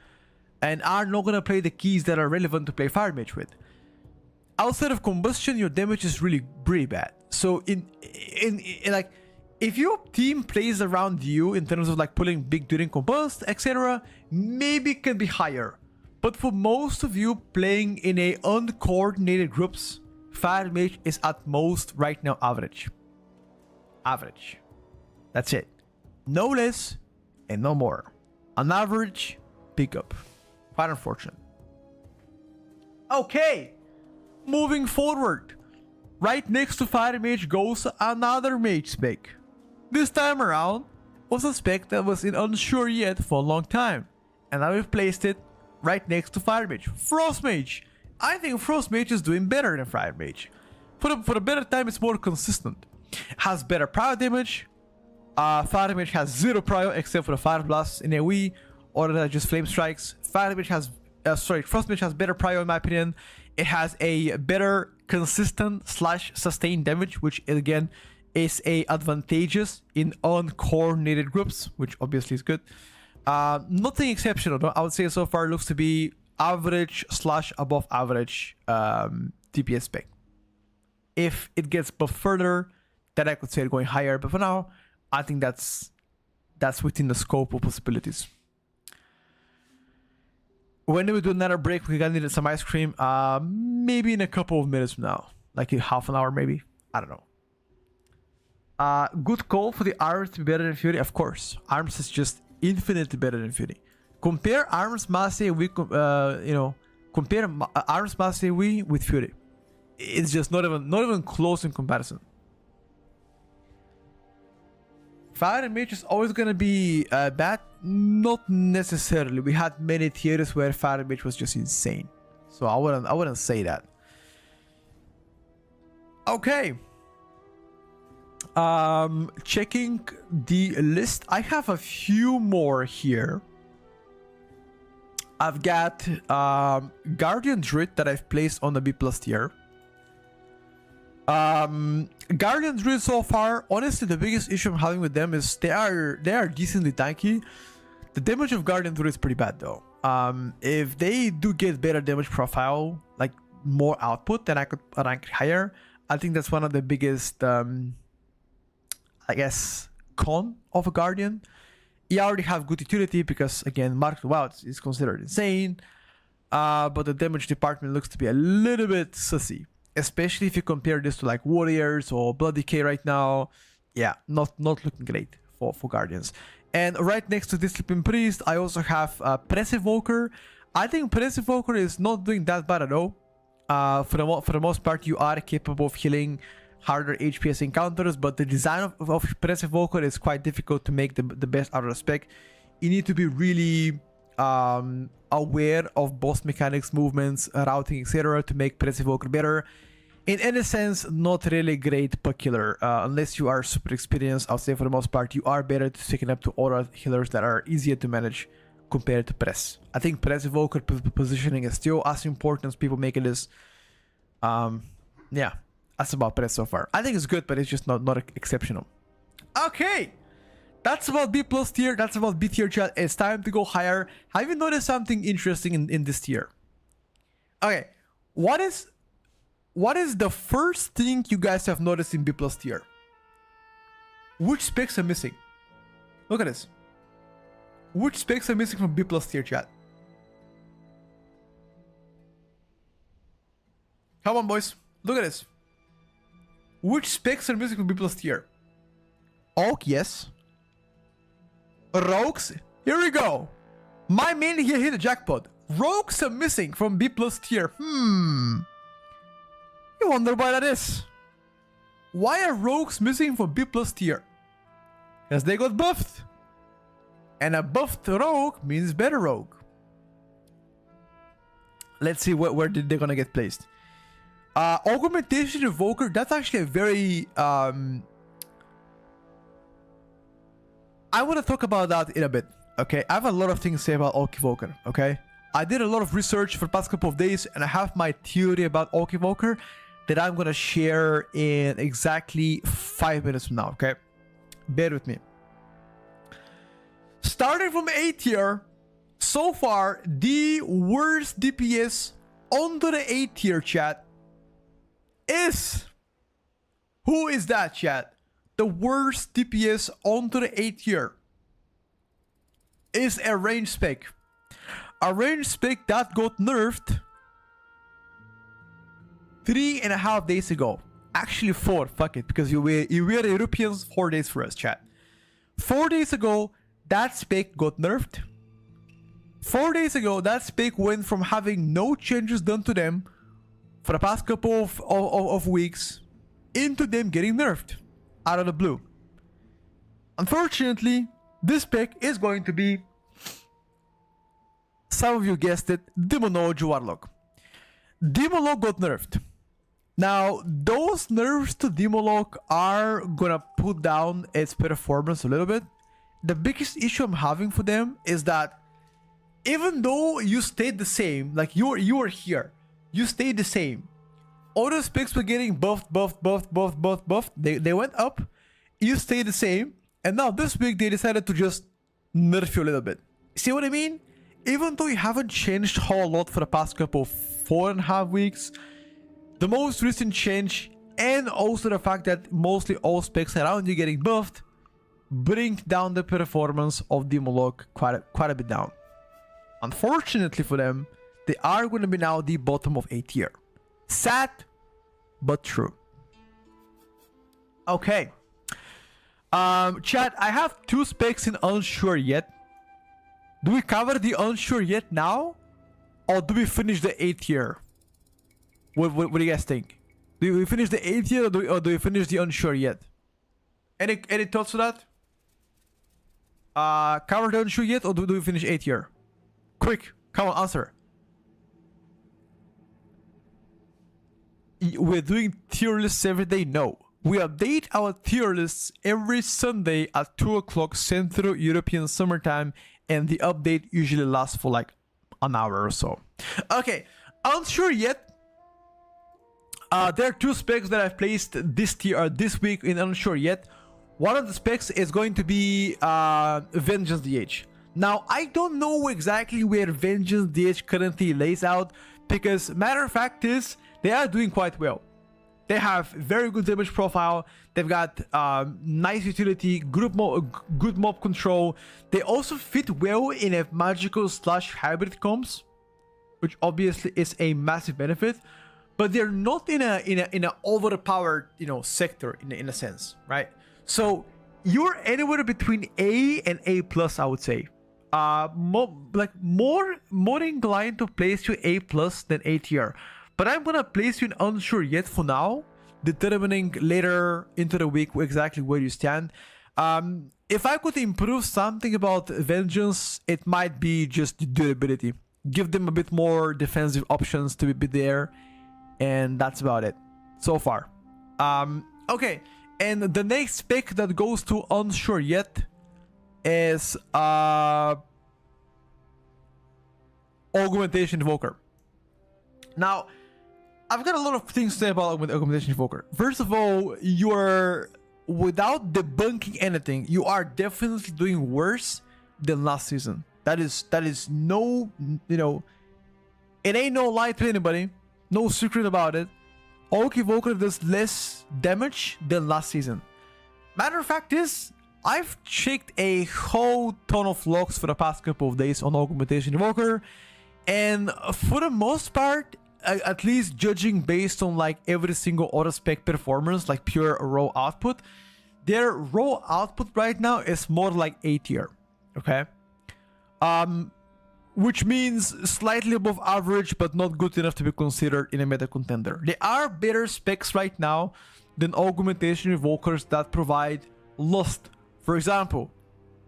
and are not gonna play the keys that are relevant to play Fire Mage with. Outside of combustion, your damage is really pretty bad. So in like, if your team plays around you in terms of like pulling big during combust, etc., maybe it can be higher. But for most of you playing in a uncoordinated groups, Fire Mage is at most right now average. Average. That's it. No less and no more. On average, pickup. Quite unfortunate. Okay. Moving forward. Right next to Fire Mage goes another mage spec. This time around was a spec that was in unsure yet for a long time. And now we've placed it right next to Fire Mage. Frost Mage. I think Frost Mage is doing better than Fire Mage. For a better time, it's more consistent. Has better prio damage. Fire Mage has 0 prio except for the Fire Blast in AoE, or just Flame Strikes. Fire Mage has, Frost Mage has better prio in my opinion. It has a better consistent / sustained damage, which again is a advantageous in uncoordinated groups, which obviously is good. Nothing exceptional though. I would say so far looks to be average / above average DPS spec. If it gets buffed further, then I could say it going higher. But for now, I think that's within the scope of possibilities. When do we do another break? We're gonna need some ice cream. Maybe in a couple of minutes from now, like in half an hour, maybe. I don't know. Good call for the Arms to be better than Fury. Of course, Arms is just infinitely better than Fury. Compare Arms Mastery with compare Arms Mastery with Fury. It's just not even close in comparison. Fire Mage is always gonna be bad. Not necessarily. We had many tiers where Fire Mage was just insane. So I wouldn't say that. Okay. Checking the list. I have a few more here. I've got Guardian Druid that I've placed on the B+ tier. Guardian Druid so far, honestly, the biggest issue I'm having with them is they are decently tanky. The damage of Guardian Druid is pretty bad though. If they do get better damage profile, like more output, then I could rank higher. I think that's one of the biggest, I guess, con of a Guardian. You already have good utility because, again, Mark Wow is considered insane. But the damage department looks to be a little bit sussy. Especially if you compare this to like Warriors or Blood Decay right now. Yeah, not looking great for Guardians. And right next to Discipline Priest, I also have Press Evoker. I think Press Evoker is not doing that bad at all. For the most part, you are capable of healing harder HPS encounters, but the design of Press Evoker is quite difficult to make the best out of the spec. You need to be really aware of boss mechanics, movements, routing, etc. to make Press Evoker better. In any sense, not really great per killer. Unless you are super experienced, I'll say for the most part, you are better to sticking up to aura healers that are easier to manage compared to Press. I think Press Evoker positioning is still as important as people make it is. Yeah, that's about Press so far. I think it's good, but it's just not exceptional. Okay, that's about B+ tier. That's about B tier, chat. It's time to go higher. Have you noticed something interesting in this tier? Okay, what is the first thing you guys have noticed in B+ tier? Which specs are missing? Look at this. Which specs are missing from B+ tier, chat? Come on, boys. Look at this. Which specs are missing from B+ tier? Oak, yes. Rogues, here we go. My main here hit the jackpot. Rogues are missing from B+ tier. You wonder why that is. Why are rogues missing from B+ tier? Because they got buffed. And a buffed rogue means better rogue. Let's see where they're gonna get placed. Augmentation Evoker, that's actually a very... I want to talk about that in a bit, okay? I have a lot of things to say about Aug Evoker, okay? I did a lot of research for the past couple of days, and I have my theory about Aug Evoker that I'm gonna share in exactly 5 minutes from now, okay? Bear with me. Starting from A tier, so far, the worst DPS onto the A tier, chat, is... Who is that, chat? The worst DPS onto the A tier is a range spec. A range spec that got nerfed 3.5 days ago. Actually 4, fuck it, because you were Europeans, 4 days for us, chat. 4 days ago, that spec got nerfed. 4 days ago, that spec went from having no changes done to them for the past couple of weeks into them getting nerfed out of the blue. Unfortunately, this spec is going to be, some of you guessed it, Demonology Warlock. Demolock got nerfed. Now, those nerfs to Demolock are gonna put down its performance a little bit. The biggest issue I'm having for them is that even though you stayed the same, like you were here, you stayed the same. Other specs were getting buffed. They went up, you stayed the same, and now this week they decided to just nerf you a little bit. See what I mean? Even though you haven't changed a whole lot for the past couple 4.5 weeks, the most recent change, and also the fact that mostly all specs around you getting buffed, bring down the performance of Demolock quite a bit down. Unfortunately for them, they are going to be now the bottom of A tier. Sad, but true. Okay. Chat, I have 2 specs in unsure yet. Do we cover the unsure yet now? Or do we finish the A tier? What do you guys think? Do we finish the A tier, or do we finish the unsure yet? Any thoughts to that? Cover the unsure yet, or do we finish A tier? Quick, come on, answer. We're doing tier lists every day? No. We update our tier lists every Sunday at 2 o'clock Central European Summertime, and the update usually lasts for like an hour or so. Okay, unsure yet. There are 2 specs that I've placed this week in unsure yet. One of the specs is going to be Vengeance DH. Now, I don't know exactly where Vengeance DH currently lays out, because matter of fact is, they are doing quite well. They have very good damage profile, they've got nice utility, good mob control. They also fit well in a magical / hybrid comps, which obviously is a massive benefit. But they're not in a overpowered, sector in a sense, right? So you're anywhere between A and A plus, I would say. More inclined to place you A plus than A tier. But I'm gonna place you in unsure yet for now, determining later into the week exactly where you stand. If I could improve something about Vengeance, it might be just durability. Give them a bit more defensive options to be there, and that's about it so far. Okay, and the next spec that goes to unsure yet is Augmentation Invoker. Now, I've got a lot of things to say about Augmentation Invoker. First of all, you're, without debunking anything, you are definitely doing worse than last season. That is no, it ain't no lie to anybody. No secret about it. Aug Evoker does less damage than last season. Matter of fact is, I've checked a whole ton of logs for the past couple of days on Augmentation Invoker, and for the most part, at least judging based on like every single auto spec performance, like pure raw output, their raw output right now is more like A tier. Okay, which means slightly above average, but not good enough to be considered in a meta contender. There are better specs right now than Augmentation Invokers that provide Lust. For example,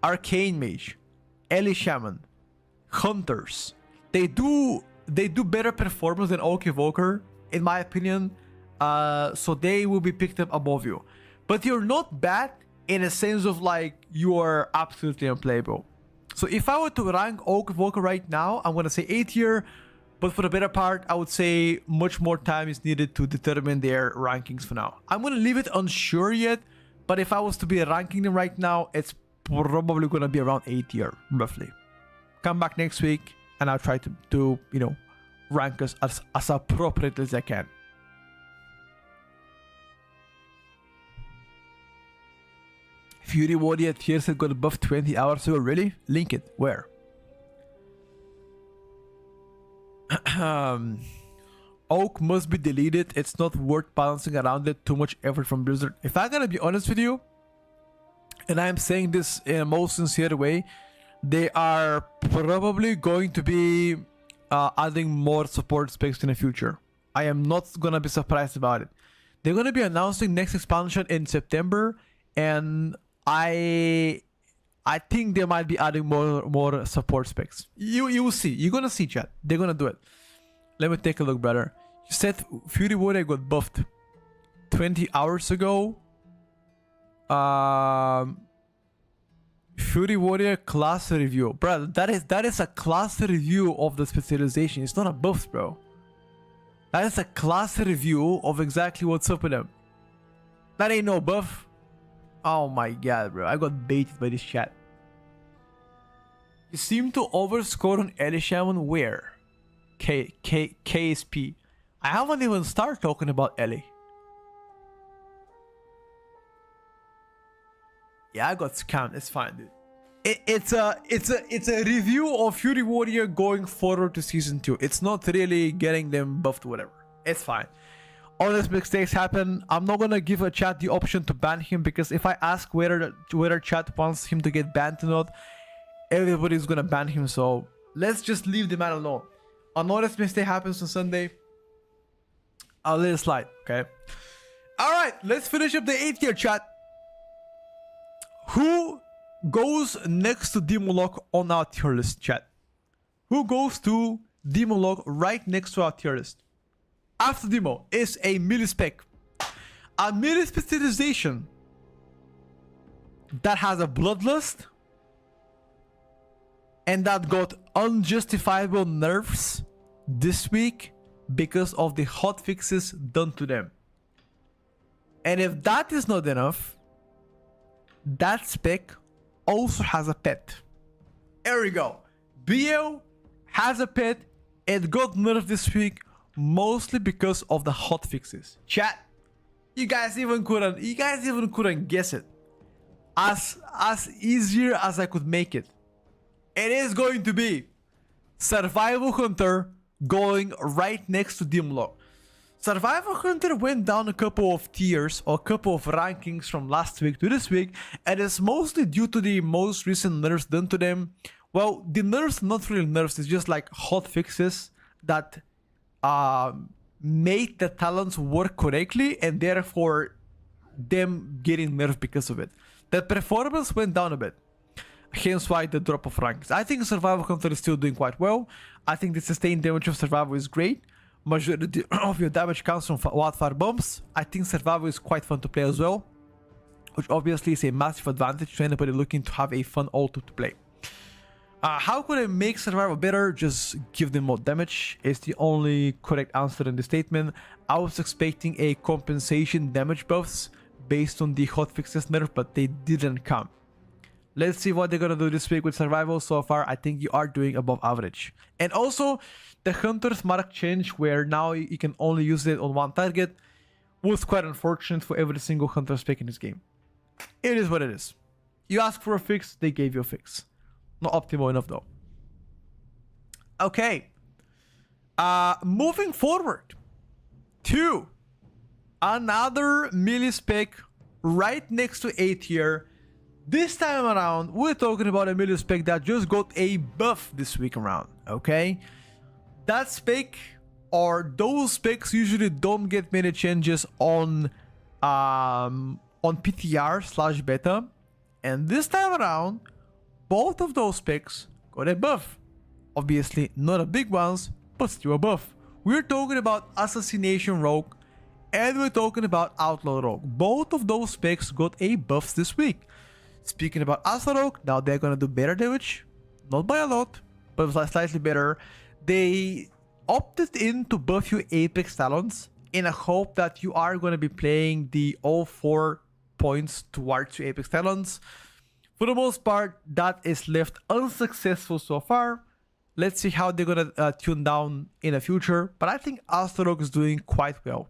Arcane Mage, Ellie Shaman, Hunters. They do better performance than Aug Evoker, in my opinion. So they will be picked up above you. But you're not bad in a sense of like you are absolutely unplayable. So if I were to rank Aug Evoker right now, I'm gonna say A tier, But for the better part, I would say much more time is needed to determine their rankings for now. I'm going to leave it unsure yet, but if I was to be ranking them right now, it's probably going to be around A tier, roughly. Come back next week, and I'll try to you know, rank us as appropriately as I can. Fury Warrior Tierlist got above 20 hours ago. Really? Link it. Where? Oak must be deleted. It's not worth balancing around it. Too much effort from Blizzard. If I'm gonna be honest with you, and I'm saying this in a most sincere way, they are probably going to be adding more support specs in the future. I am not gonna be surprised about it. They're gonna be announcing next expansion in September, and I think they might be adding more support specs. You will see. You're gonna see, chat. They're gonna do it. Let me take a look, brother. You said Fury Warrior got buffed 20 hours ago. Fury Warrior class review, bro. That is a class review of the specialization. It's not a buff, bro. That is a class review of exactly what's up with them. That ain't no buff. Oh my god, bro. I got baited by this chat. You seem to overscore on Ellie. Where? KSP. I haven't even started talking about Ellie. Yeah, I got scammed. It's fine, dude. It's a review of Fury Warrior going forward to season 2. It's not really getting them buffed or whatever. It's fine. Honest mistakes happen. I'm not gonna give a chat the option to ban him, because if I ask whether chat wants him to get banned or not, everybody's gonna ban him. So let's just leave the man alone. An honest mistake happens on Sunday, I'll let it slide. Okay. All right. Let's finish up the 8th tier, chat. Who goes next to Demolock on our tier list, chat? Who goes to Demolock right next to our tier list? After Demo is a millispec. A melee specialization that has a bloodlust and that got unjustifiable nerfs this week because of the hotfixes done to them. And if that is not enough, that spec also has a pet. There we go. BL has a pet. It got nerfed this week, mostly because of the hotfixes. Chat, you guys even couldn't guess it. As easier as I could make it. It is going to be Survival Hunter going right next to Demolock. Survival Hunter went down a couple of tiers or a couple of rankings from last week to this week, and it's mostly due to the most recent nerfs done to them. Well, the nerfs, not really nerfs, it's just like hot fixes that made the talents work correctly, and therefore them getting nerfed because of it. The performance went down a bit, hence why the drop of rankings. I think Survival Hunter is still doing quite well. I think the sustained damage of Survival is great. Majority of your damage comes from wildfire bombs. I think Survival is quite fun to play as well, which obviously is a massive advantage to anybody looking to have a fun auto to play. How could I make Survival better? Just give them more damage is the only correct answer in the statement. I was expecting a compensation damage buffs based on the hotfixes nerf, but they didn't come. Let's see what they're gonna do this week with Survival. So far, I think you are doing above average. And also, the Hunter's Mark change, where now you can only use it on one target, was quite unfortunate for every single Hunter spec in this game. It is what it is. You asked for a fix, they gave you a fix. Not optimal enough though. Okay. Moving forward to another melee spec right next to A tier. This time around, we're talking about a melee spec that just got a buff this week around, okay? That spec, or those specs, usually don't get many changes on PTR/beta. And this time around, both of those specs got a buff. Obviously, not a big ones, but still a buff. We're talking about Assassination Rogue, and we're talking about Outlaw Rogue. Both of those specs got a buffs this week. Speaking about Outlaw Rogue, now they're gonna do better damage. Not by a lot, but slightly better. They opted in to buff you Apex Talons in a hope that you are going to be playing the all 4 points towards your Apex Talons. For the most part, that is left unsuccessful so far. Let's see how they're going to tune down in the future. But I think Outlaw Rogue is doing quite well.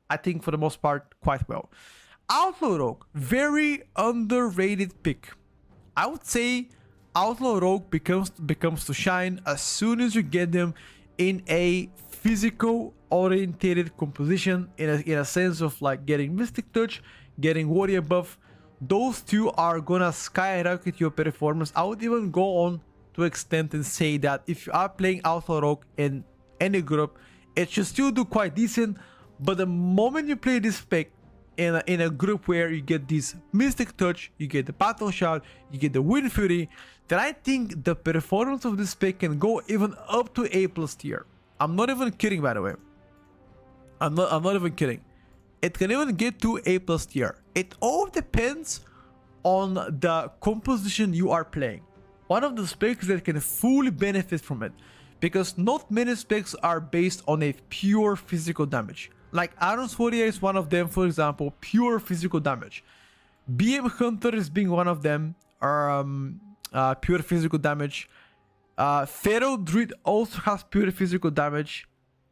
I think for the most part, quite well. Outlaw Rogue, very underrated pick. I would say Outlaw Rogue becomes to shine as soon as you get them in a physical oriented composition, in a sense of like getting Mystic Touch, getting Warrior buff. Those two are gonna skyrocket your performance. I would even go on to extent and say that if you are playing Outlaw Rogue in any group, it should still do quite decent. But the moment you play this spec in a group where you get this Mystic Touch, you get the Battle Shout, you get the Wind Fury, then I think the performance of this spec can go even up to A+ tier. I'm not even kidding, by the way. I'm not even kidding. It can even get to A+ tier. It all depends on the composition you are playing. One of the specs that can fully benefit from it, because not many specs are based on a pure physical damage. Like Iron's Warrior is one of them, for example, pure physical damage. BM Hunter is being one of them, pure physical damage. Feral Druid also has pure physical damage.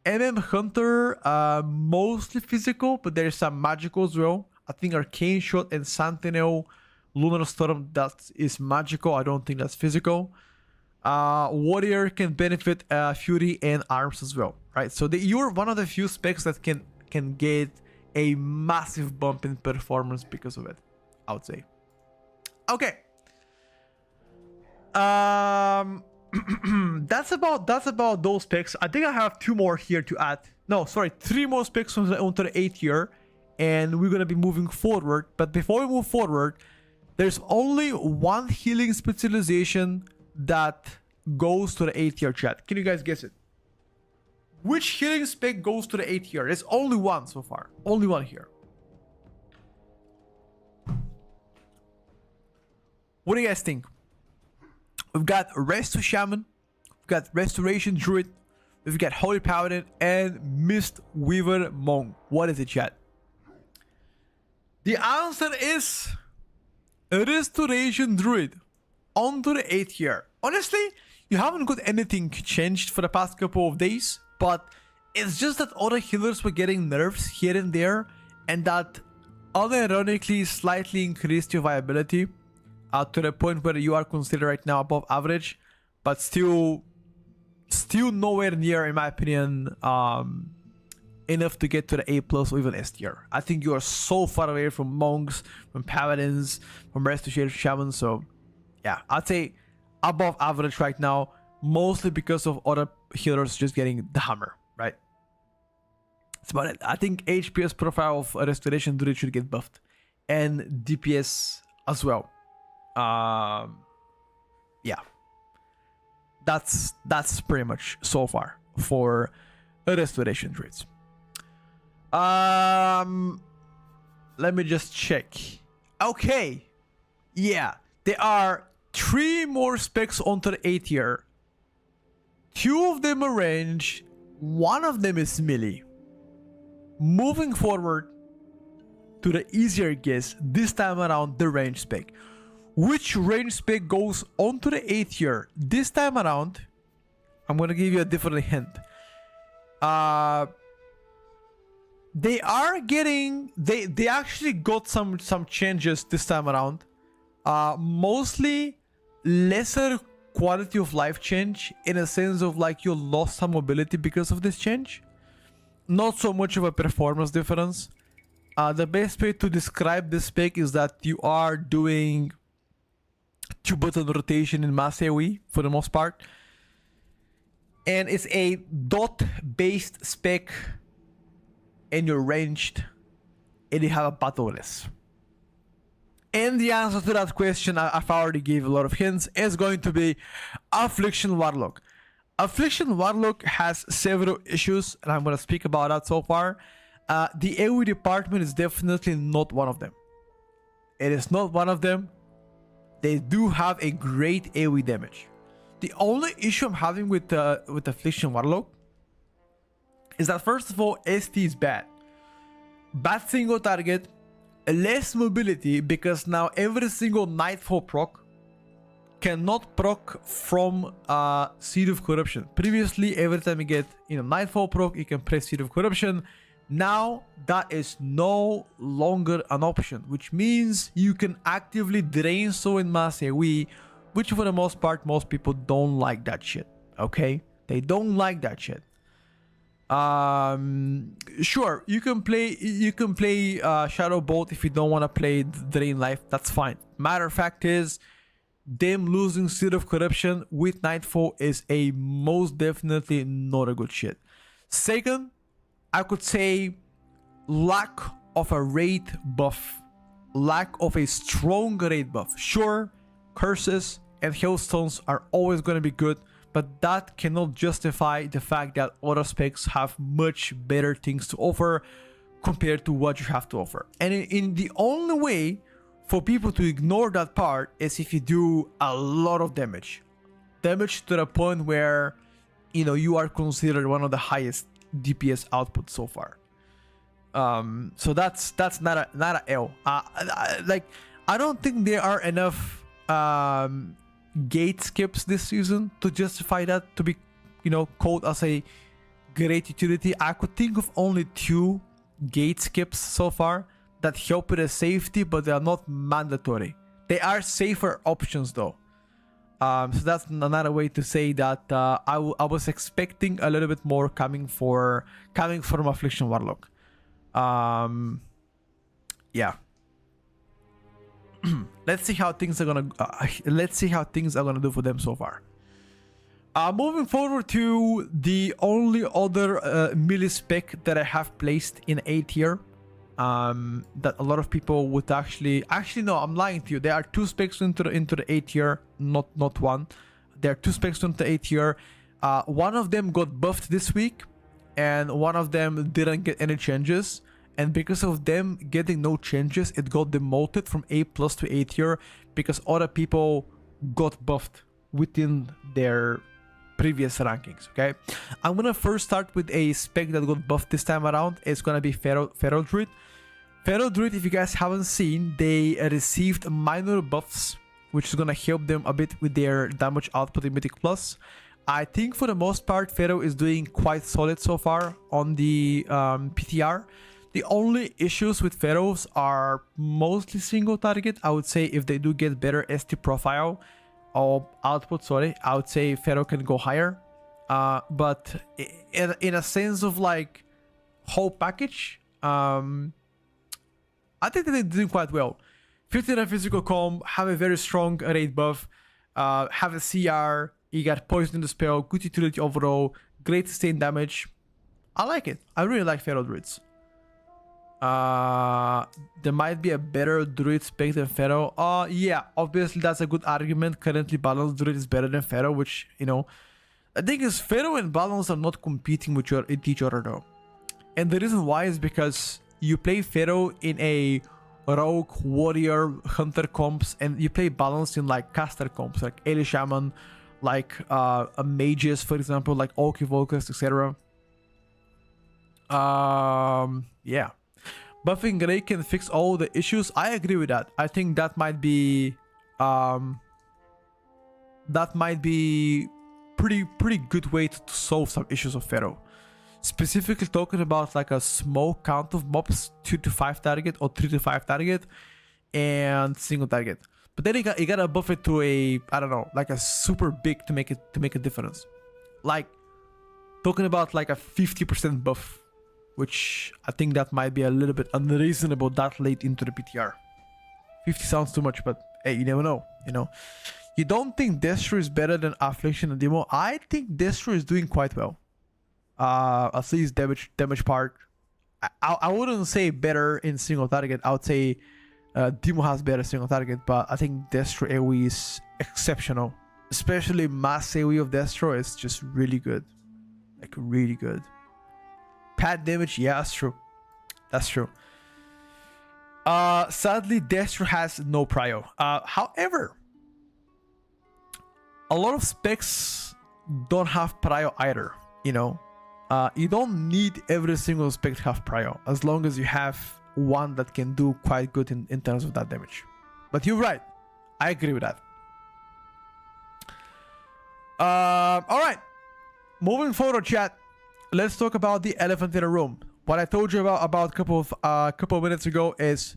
Hunter, mostly physical, but there's some magical as well. I think Arcane Shot and Sentinel Lunar Storm, that is magical. I don't think that's physical. Warrior can benefit Fury and Arms as well, right? So you're one of the few specs that can get a massive bump in performance because of it, I would say. Okay. That's about those picks. I think I have 2 more here to add. No, sorry, 3 more picks onto the 8 tier, and we're gonna be moving forward. But before we move forward, there's only one healing specialization that goes to the 8 tier, chat. Can you guys guess it? Which healing spec goes to the 8 tier? There's only one so far. Only one here. What do you guys think? We've got Resto Shaman, we've got Restoration Druid, we've got Holy Paladin, and Mist Weaver Monk. What is it, chat? The answer is Restoration Druid onto the 8 tier. Honestly, you haven't got anything changed for the past couple of days, but it's just that other healers were getting nerfs here and there, and that unironically slightly increased your viability. To the point where you are considered right now above average, but still nowhere near, in my opinion, enough to get to the A+ or even S tier. I think you are so far away from monks, from paladins, from restoration shamans. So yeah, I'd say above average right now, mostly because of other healers just getting the hammer, right? That's about it. I think HPS profile of Restoration Druid should get buffed, and DPS as well. Yeah, that's pretty much so far for Restoration Druids. Let me just check. Okay, yeah, there are 3 more specs onto the 8 tier. 2 of them are range, 1 of them is melee. Moving forward to the easier guess, this time around the range spec. Which range spec goes onto the 8 tier this time around? I'm gonna give you a different hint. They are getting, they actually got some changes this time around. Mostly lesser quality of life change, in a sense of like you lost some mobility because of this change. Not so much of a performance difference. The best way to describe this spec is that you are doing 2-button rotation in mass AoE for the most part, and it's a dot based spec, and you're ranged, and you have a battle list. And the answer to that question, I've already gave a lot of hints, is going to be Affliction Warlock. Affliction Warlock has several issues, and I'm going to speak about that so far. The AoE department is definitely not one of them. It is not one of them. They do have a great AoE damage. The only issue I'm having with Affliction Warlock is that first of all, ST is bad. Bad single target, less mobility because now every single Nightfall proc cannot proc from Seed of Corruption. Previously, every time you get Nightfall proc, you can press Seed of Corruption. Now that is no longer an option, which means you can actively drain so in mass AoE, which for the most part, most people don't like that shit. Okay, they don't like that shit. Sure, you can play Shadow Bolt if you don't want to play Drain Life. That's fine. Matter of fact is, them losing Seed of Corruption with Nightfall is a most definitely not a good shit. Second, I could say lack of a raid buff, lack of a strong raid buff. Sure, curses and hailstones are always going to be good, but that cannot justify the fact that other specs have much better things to offer compared to what you have to offer. And in the only way for people to ignore that part is if you do a lot of damage to the point where you are considered one of the highest DPS output so far. So that's not a L. I don't think there are enough gate skips this season to justify that to be called as a great utility. I could think of only 2 gate skips so far that help with the safety, but they are not mandatory. They are safer options though. So that's another way to say that I was expecting a little bit more coming from Affliction Warlock. Yeah. Let's see how things are gonna do for them so far. Moving forward to the only other melee spec that I have placed in A tier. That a lot of people would actually no, I'm lying to you. There are 2 specs into the A tier, not one. There are 2 specs into the A tier. One of them got buffed this week, and one of them didn't get any changes. And because of them getting no changes, it got demoted from A+ to A tier because other people got buffed within their previous rankings. Okay, I'm gonna first start with a spec that got buffed this time around. It's gonna be Feral Druid. Feral Druid, if you guys haven't seen, they received minor buffs, which is gonna help them a bit with their damage output in Mythic Plus. I think for the most part, Feral is doing quite solid so far on the PTR. The only issues with Pharaohs are mostly single target. I would say if they do get better ST profile or output, I would say Pharaoh can go higher. But in a sense of like whole package, I think that they're doing quite well. 59 physical comb, have a very strong raid buff, have a CR, you got poison in the spell, good utility overall, great sustain damage. I like it. I really like Feral Druids. There might be a better Druid spec than Feral. Yeah, obviously that's a good argument. Currently, Balanced Druid is better than Feral, which, I think is Feral and Balance are not competing with each other though. And the reason why is because you play Feral in a Rogue, Warrior, Hunter comps, and you play Balance in like caster comps, like Eli Shaman, like a Mages, for example, like Orc Evokers, etc. Yeah. Buffing Grey can fix all the issues. I agree with that. I think that might be pretty good way to solve some issues of Pharaoh. Specifically talking about like a small count of mobs, 2 to 5 target or 3 to 5 target, and single target. But then you gotta buff it to a, I don't know, like a super big to make a difference. Like talking about like a 50% buff, which I think that might be a little bit unreasonable that late into the PTR. 50 sounds too much, but hey, you never know, You don't think Destro is better than Affliction and Demo? I think Destro is doing quite well. At least damage part. I wouldn't say better in single target. I would say Demo has better single target, but I think Destro AoE is exceptional. Especially mass AoE of Destro is just really good. Like really good. Pad damage, yeah, that's true. That's true. Sadly, Destro has no prio. However, a lot of specs don't have prio either, You don't need every single spec to have prio, as long as you have one that can do quite good in terms of that damage. But you're right. I agree with that. Alright. Moving forward, chat. Let's talk about the elephant in the room. What I told you about a couple of minutes ago is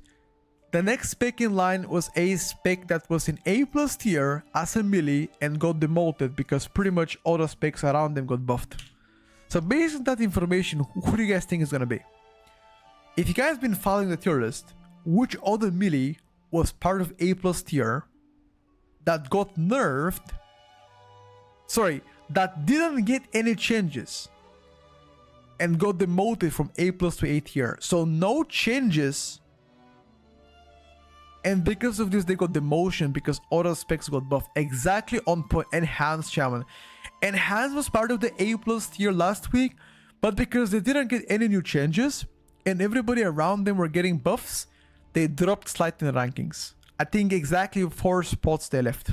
the next spec in line was a spec that was in A+ tier as a melee and got demoted because pretty much all the specs around them got buffed. So based on that information, who do you guys think is gonna be? If you guys been following the tier list, which other melee was part of A+ tier that got nerfed? Sorry, that didn't get any changes and got demoted from A+ to A tier. So no changes. And because of this, they got demotion because other specs got buffed. Exactly on point. Enhanced Shaman. Enhanced was part of the A+ tier last week, but because they didn't get any new changes and everybody around them were getting buffs, they dropped slightly in the rankings. I think exactly 4 spots they left.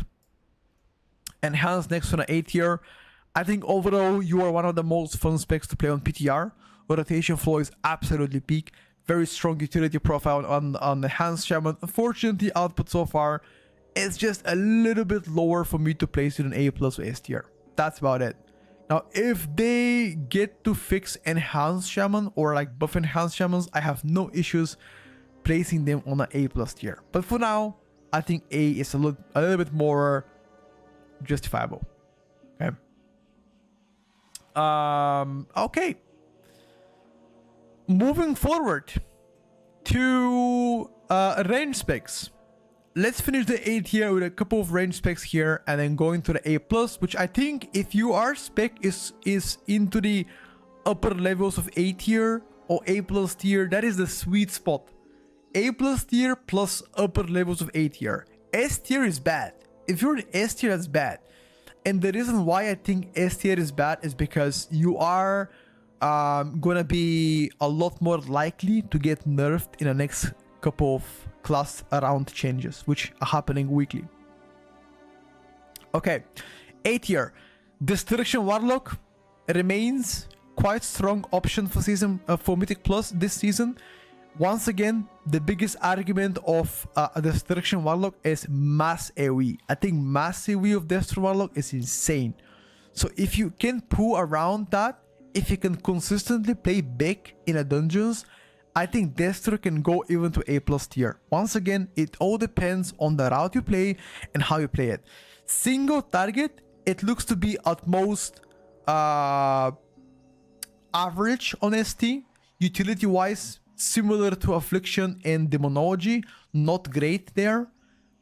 Enhanced next on an A tier. I think overall you are one of the most fun specs to play on PTR. Rotation flow is absolutely peak. Very strong utility profile on Enhanced Shaman. Unfortunately, output so far is just a little bit lower for me to place it in A+ or S tier. That's about it. Now, if they get to fix Enhanced Shaman or like buff Enhanced Shamans, I have no issues placing them on an A+ tier. But for now, I think A is a little bit more justifiable. Okay. Okay. Moving forward to range specs. Let's finish the A tier with a couple of range specs here and then going to the A+, which I think if you are spec is into the upper levels of A tier or A+ tier, that is the sweet spot. A+ tier plus upper levels of A tier. S tier is bad. If you're in S tier, that's bad. And the reason why I think S tier is bad is because you are gonna be a lot more likely to get nerfed in the next couple of class around changes, which are happening weekly. Okay, A tier. Destruction Warlock remains quite strong option for season for Mythic Plus this season. Once again, the biggest argument of Destruction Warlock is mass AoE. I think mass AoE of Destruction Warlock is insane. So if you can pull around that, if you can consistently play big in a dungeons, I think Destro can go even to A+ tier. Once again, it all depends on the route you play and how you play it. Single target, it looks to be at most average on ST. Utility-wise, similar to Affliction and Demonology, not great there.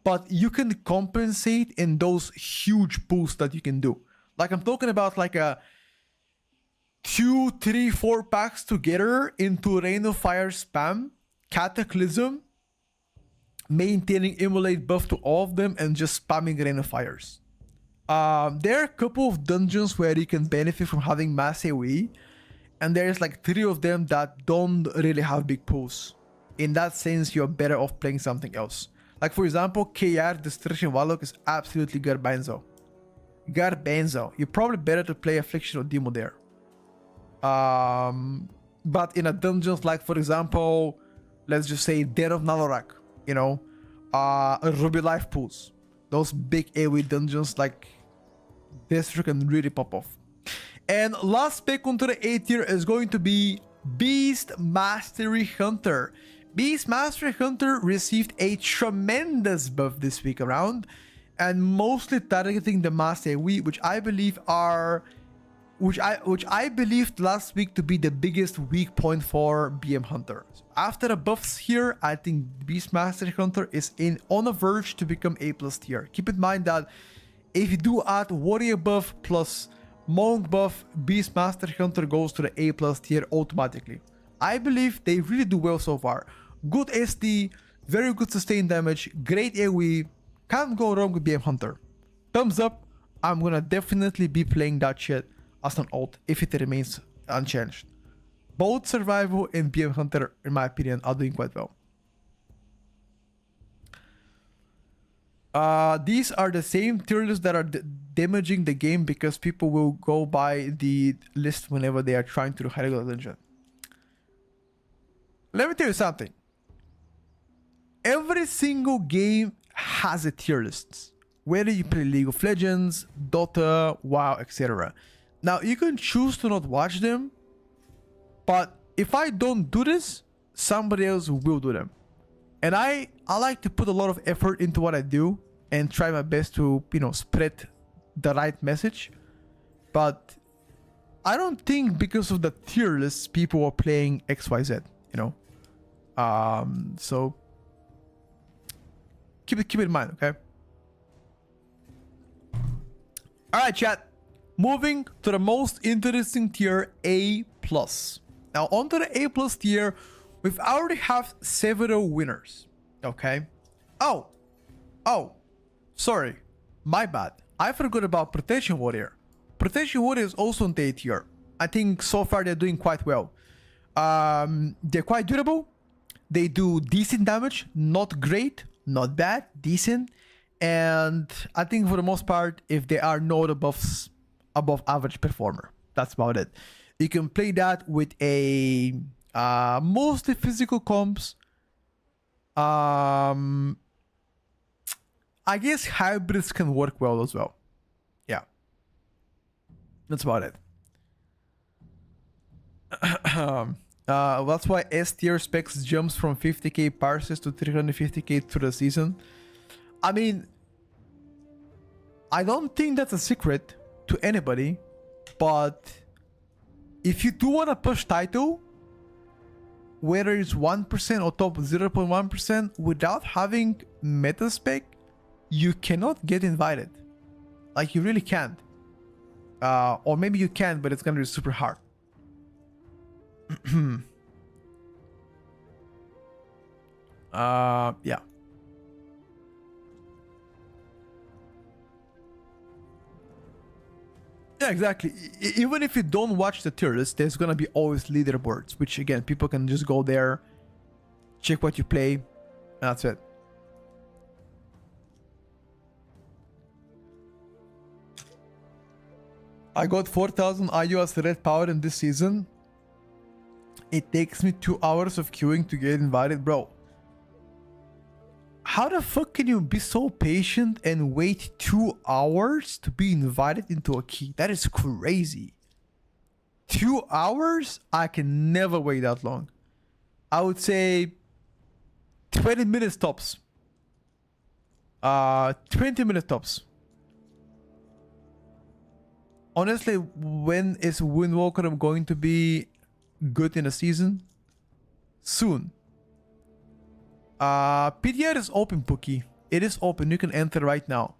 But you can compensate in those huge boosts that you can do. Like I'm talking about like a 2, 3, 4 packs together into Rain of Fire spam, Cataclysm, maintaining Immolate buff to all of them, and just spamming Rain of Fires. There are a couple of dungeons where you can benefit from having mass AoE, and there's like 3 of them that don't really have big pulls. In that sense, you're better off playing something else. Like for example, KR Destruction Warlock is absolutely garbanzo. You're probably better to play Affliction or Demo there. But in a dungeons like for example, let's just say Den of Nalorak, you know, Ruby Life pools, those big AoE dungeons like Destro can really pop off. And last spec onto the A tier is going to be Beast Mastery Hunter. Beast Mastery Hunter received a tremendous buff this week around, and mostly targeting the mass AoE, which I believe are which I believed last week to be the biggest weak point for BM Hunter. So after the buffs here, I think Beastmaster Hunter is on a verge to become A+ tier. Keep in mind that if you do add Warrior buff plus Monk buff, Beastmaster Hunter goes to the A+ tier automatically. I believe they really do well so far. Good SD, very good sustained damage, great AoE, can't go wrong with BM Hunter. Thumbs up, I'm gonna definitely be playing that shit as an ult if it remains unchanged. Both Survival and BM Hunter, in my opinion, are doing quite well. These are the same tier lists that are damaging the game because people will go by the list whenever they are trying to do high level dungeon. Let me tell you something. Every single game has a tier list. Whether you play League of Legends, Dota, WoW, etc. Now you can choose to not watch them, but if I don't do this, somebody else will do them. And I like to put a lot of effort into what I do and try my best to, spread the right message. But I don't think because of the tier lists people are playing XYZ, So keep it in mind, okay? Alright, chat. Moving to the most interesting tier, A+. Now onto the A+ tier, we've already have several winners. Okay. Oh, sorry, my bad. I forgot about Protection Warrior. Protection Warrior is also on the A tier. I think so far they're doing quite well. They're quite durable. They do decent damage, not great, not bad, decent. And I think for the most part, if they are not above average performer, that's about it. You can play that with a mostly physical comps. I guess hybrids can work well as well. Yeah, that's about it. That's why S tier specs jumps from 50k parses to 350k through the season. I mean, I don't think that's a secret to anybody, but if you do want to push title, whether it's 1% or top 0.1%, without having meta spec, you cannot get invited. Like, you really can't. Or maybe you can, but it's gonna be super hard. Yeah. Yeah, exactly. Even if you don't watch the tier list, there's gonna be always leaderboards, which again, people can just go there, check what you play, and that's it. I got 4,000 IU as red power in this season. It takes me 2 hours of queuing to get invited, bro. How the fuck can you be so patient and wait 2 hours to be invited into a key? That is crazy. 2 hours? I can never wait that long. I would say 20 minutes tops. 20 minutes tops. Honestly, when is Windwalker going to be good in a season? Soon. PTR is open, Pookie. It is open. You can enter right now.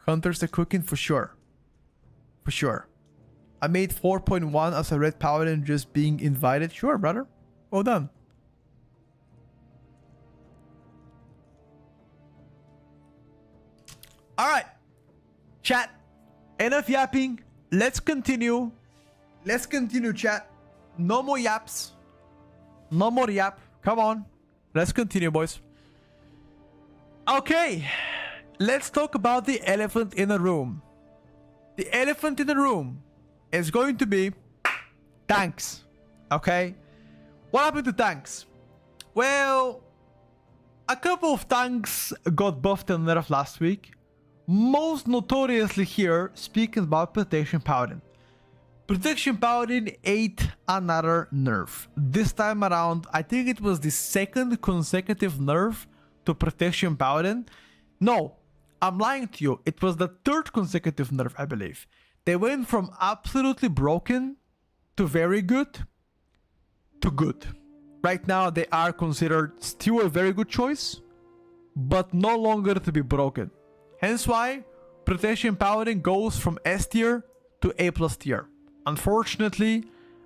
Hunters are cooking for sure. For sure. I made 4.1 as a red paladin just being invited. Sure, brother. Well done. Alright. Chat. Enough yapping. Let's continue. Let's continue, chat. No more yaps. No more yap. Come on. Let's continue, boys. Okay. Let's talk about the elephant in the room. The elephant in the room is going to be tanks. Okay. What happened to tanks? Well, a couple of tanks got buffed and nerfed last week. Most notoriously here, speaking about Protection Paladin. Protection Paladin ate another nerf. This time around, I think it was the second consecutive nerf to Protection Paladin. No, I'm lying to you. It was the third consecutive nerf, I believe. They went from absolutely broken to very good to good. Right now, they are considered still a very good choice, but no longer to be broken. Hence why Protection Paladin goes from S tier to A+ tier. Unfortunately,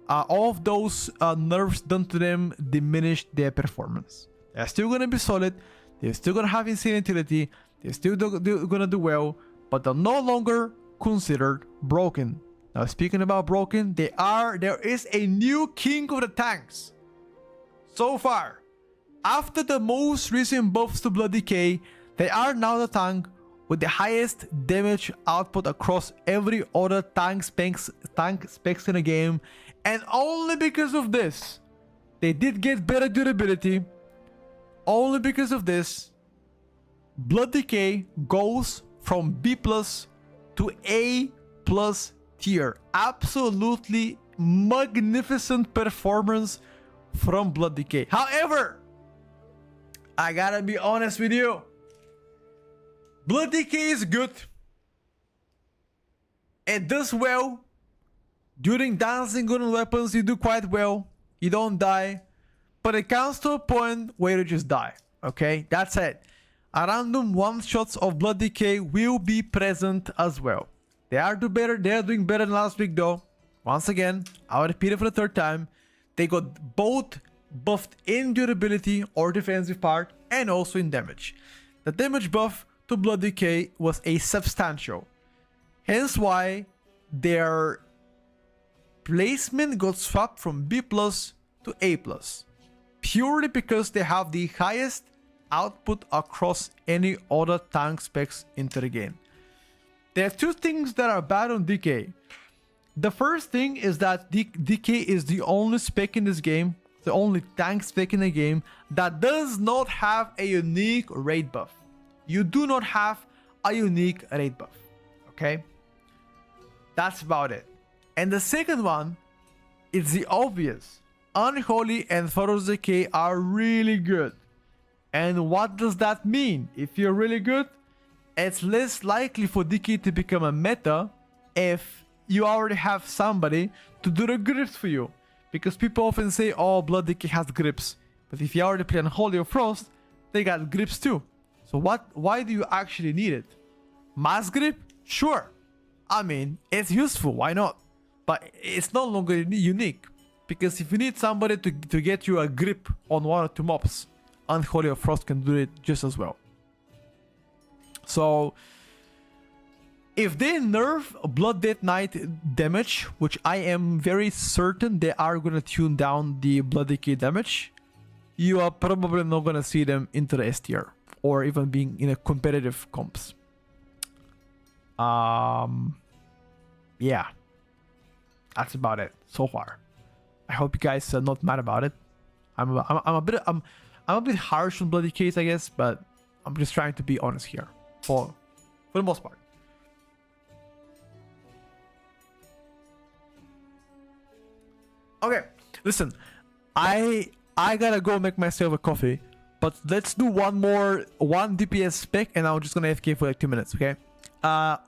all of those nerfs done to them diminished their performance. They're still gonna be solid, they're still gonna have insane utility, they're still gonna do well, but they're no longer considered broken. Now, speaking about broken, there is a new king of the tanks. So far, after the most recent buffs to Blood Decay, They are now the tank with the highest damage output across every other tank specs in the game, and only because of this, they did get better durability. Only because of this, Blood Decay goes from B+ to A+ tier. Absolutely magnificent performance from Blood Decay. However, I gotta be honest with you. Blood Decay is good. It does well. During dancing on weapons, you do quite well. You don't die. But it comes to a point where you just die. Okay? That's it. A random one-shots of Blood Decay will be present as well. They are doing better than last week though. Once again, I'll repeat it for the third time. They got both buffed in durability or defensive part and also in damage. The damage buff to Blood Decay was a substantial. Hence why their placement got swapped from B+ to A+. Purely because they have the highest output across any other tank specs into the game. There are two things that are bad on DK. The first thing is that DK is the only spec in this game, the only tank spec in the game that does not have a unique raid buff. You do not have a unique raid buff. Okay? That's about it. And the second one is the obvious. Unholy and Pharaoh's Decay are really good. And what does that mean? If you're really good, it's less likely for DK to become a meta if you already have somebody to do the grips for you. Because people often say, oh, Blood Decay has grips. But if you already play Unholy or Frost, they got grips too. So why do you actually need it? Mass grip? Sure. I mean, it's useful, why not? But it's no longer unique. Because if you need somebody to get you a grip on one or two mobs, Unholy or Frost can do it just as well. So, if they nerf Blood Death Knight damage, which I am very certain they are going to tune down the Blood Decay damage, you are probably not going to see them into the S tier or even being in a competitive comps. Yeah, that's about it so far. I hope you guys are not mad about it. I'm a bit harsh on Bloody Case, I guess, but I'm just trying to be honest here for the most part. Okay, listen, I gotta go make myself a coffee, but let's do one DPS spec, and I'm just gonna AFK for like 2 minutes, okay?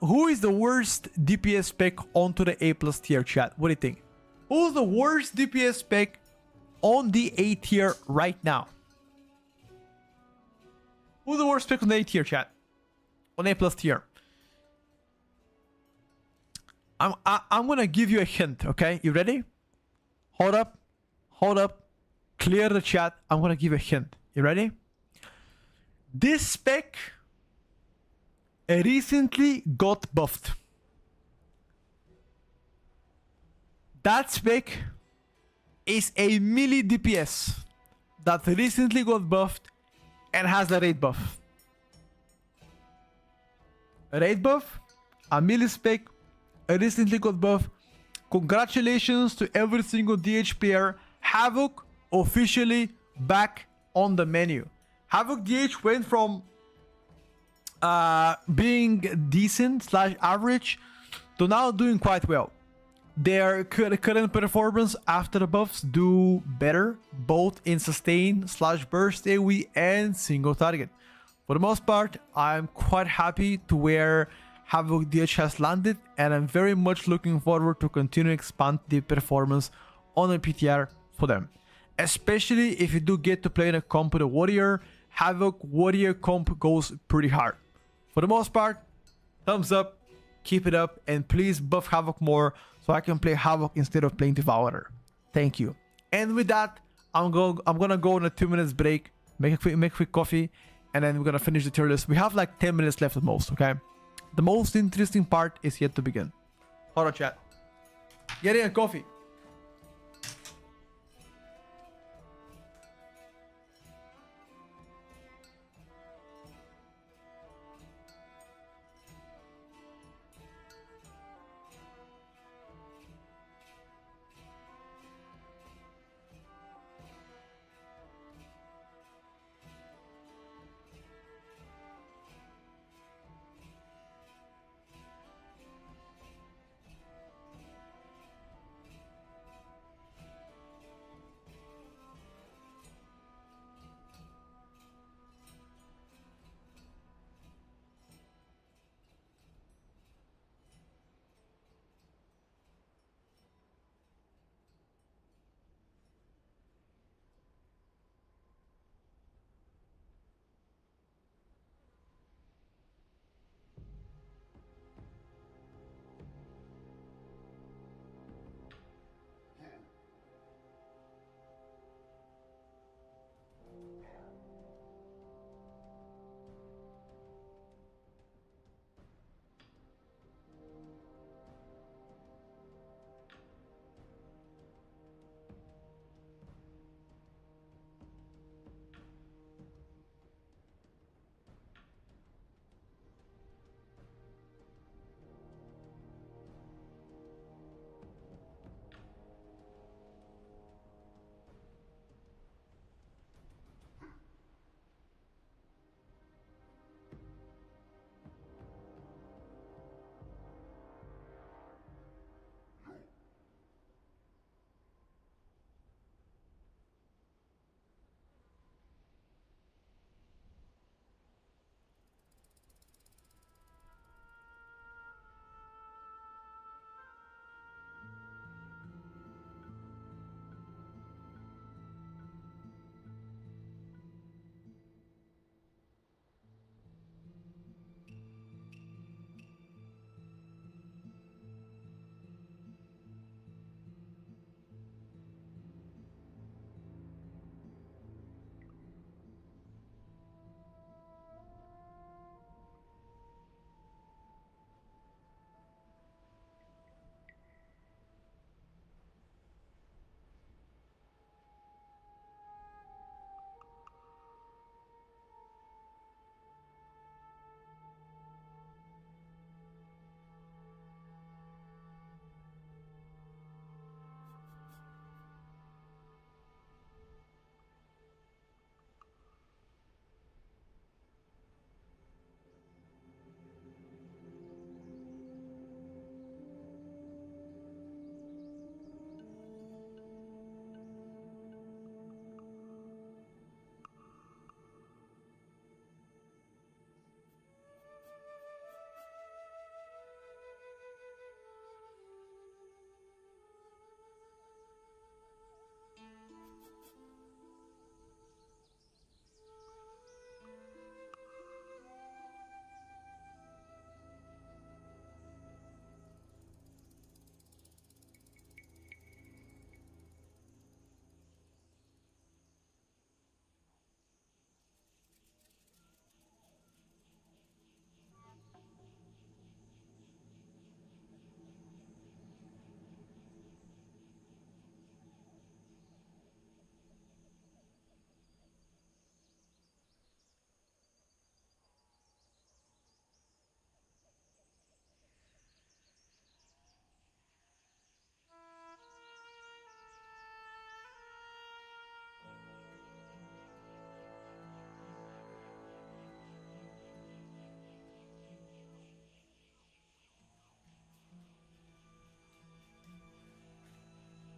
Who is the worst DPS spec onto the A+ tier, chat? What do you think? Who's the worst DPS spec on the A tier right now? Who's the worst spec on the A tier, chat? On A+ tier. I'm gonna give you a hint, okay? You ready? Hold up. Clear the chat. I'm gonna give a hint. You ready? This spec recently got buffed. That spec is a melee DPS that recently got buffed and has a raid buff. A raid buff, a melee spec, recently got buffed. Congratulations to every single DH player. Havoc officially back on the menu. Havoc DH went from being decent / average to now doing quite well. Their current performance after the buffs do better, both in sustain / burst AoE and single target. For the most part, I'm quite happy to where Havoc DH has landed, and I'm very much looking forward to continue expand the performance on the PTR for them. Especially if you do get to play in a comp with a Warrior, Havoc Warrior comp goes pretty hard. For the most part, thumbs up, keep it up, and please buff Havoc more so I can play Havoc instead of playing Devourer. Thank you. And with that, I'm gonna go on a 2 minutes break, make a quick coffee, and then we're gonna finish the tier list. We have like 10 minutes left at most, okay? The most interesting part is yet to begin. Hold on, chat. Getting a coffee.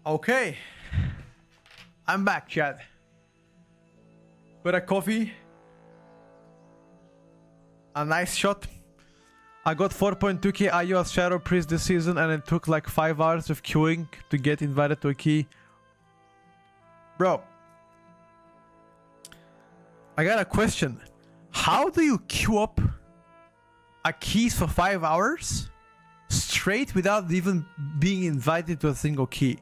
Okay. I'm back, chat. With a coffee. A nice shot. I got 4.2k IU as Shadow Priest this season, and it took like 5 hours of queuing to get invited to a key. Bro. I got a question. How do you queue up a keys for 5 hours straight without even being invited to a single key?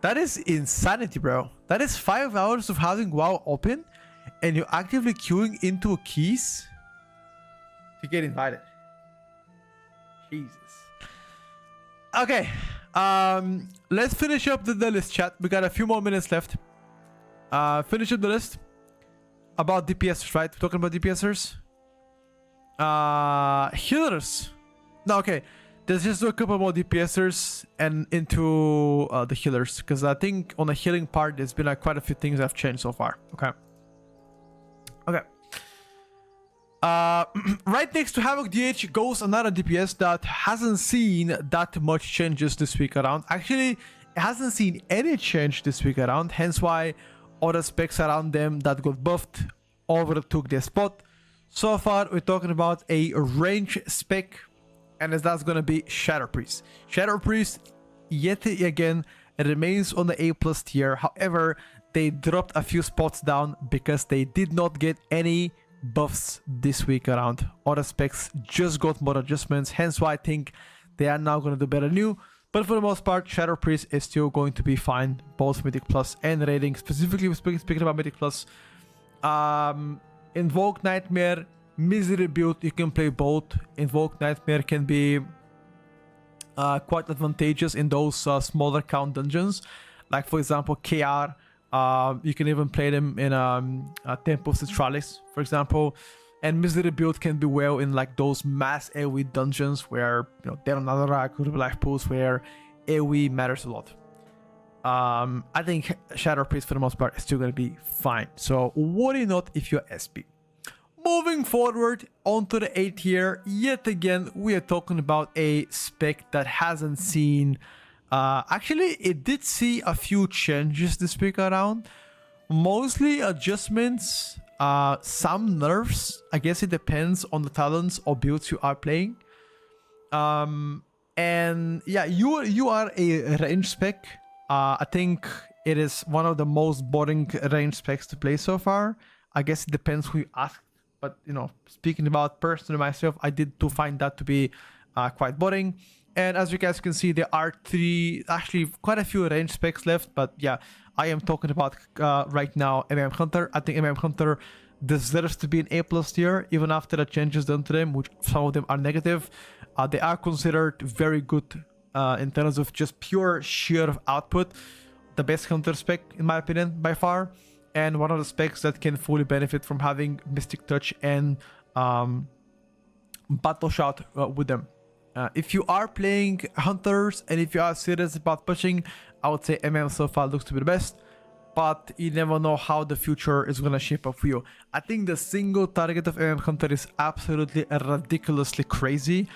That is insanity, bro. That is 5 hours of having WoW open and you're actively queuing into keys to get invited. Jesus. Okay. Let's finish up the list, chat. We got a few more minutes left. Finish up the list. About DPSers, right? We're talking about DPSers. Healers. No, okay. Let's just do a couple more DPSers and into the healers. Because I think on the healing part, there's been like quite a few things that have changed so far. Okay. Okay. Right next to Havoc DH goes another DPS that hasn't seen that much changes this week around. Actually, it hasn't seen any change this week around. Hence why other specs around them that got buffed overtook their spot. So far, we're talking about a range spec, and that's gonna be Shadow Priest. Shadow Priest, yet again, remains on the A+ tier. However, they dropped a few spots down because they did not get any buffs this week around. Other specs just got more adjustments, hence why I think they are now going to do better new. But for the most part, Shadow Priest is still going to be fine, both Mythic Plus and rating. Specifically, speaking about Mythic Plus, Invoke Nightmare, Misery build, you can play both. Invoke Nightmare can be quite advantageous in those smaller count dungeons, like for example KR. You can even play them in Temple of Citralis, for example. And Misery build can be well in like those mass AoE dungeons where, you know, Deron Nadarak, life pools, where AoE matters a lot. I think Shadow Priest for the most part is still going to be fine. So worry not if you're SP. Moving forward onto the 8th tier, yet again, we are talking about a spec that hasn't seen... actually, it did see a few changes this week around. Mostly adjustments, some nerfs. I guess it depends on the talents or builds you are playing. And yeah, you are a range spec. I think it is one of the most boring range specs to play so far. I guess it depends who you ask. But, you know, speaking about personally myself, I did find that to be quite boring. And as you guys can see, there are actually quite a few range specs left. But yeah, I am talking about right now MM Hunter. I think MM Hunter deserves to be an A+ tier, even after the changes done to them, which some of them are negative. They are considered very good in terms of just pure sheer output. The best Hunter spec, in my opinion, by far. And one of the specs that can fully benefit from having Mystic Touch and Battle Shout with them. If you are playing Hunters and if you are serious about pushing, I would say MM so far looks to be the best. But you never know how the future is going to shape up for you. I think the single target of MM Hunter is absolutely ridiculously crazy.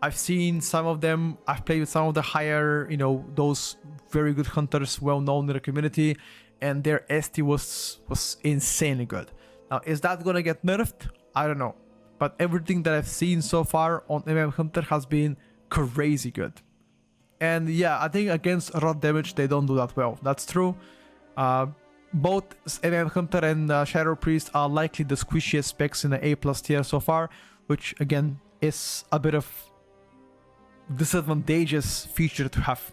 I've seen some of them, I've played with some of the higher, you know, those very good Hunters well known in the community. And their ST was insanely good. Now, is that going to get nerfed? I don't know. But everything that I've seen so far on MM Hunter has been crazy good. And yeah, I think against rot damage, they don't do that well. That's true. Both MM Hunter and Shadow Priest are likely the squishiest specs in the A+ tier so far, which again is a bit of disadvantageous feature to have.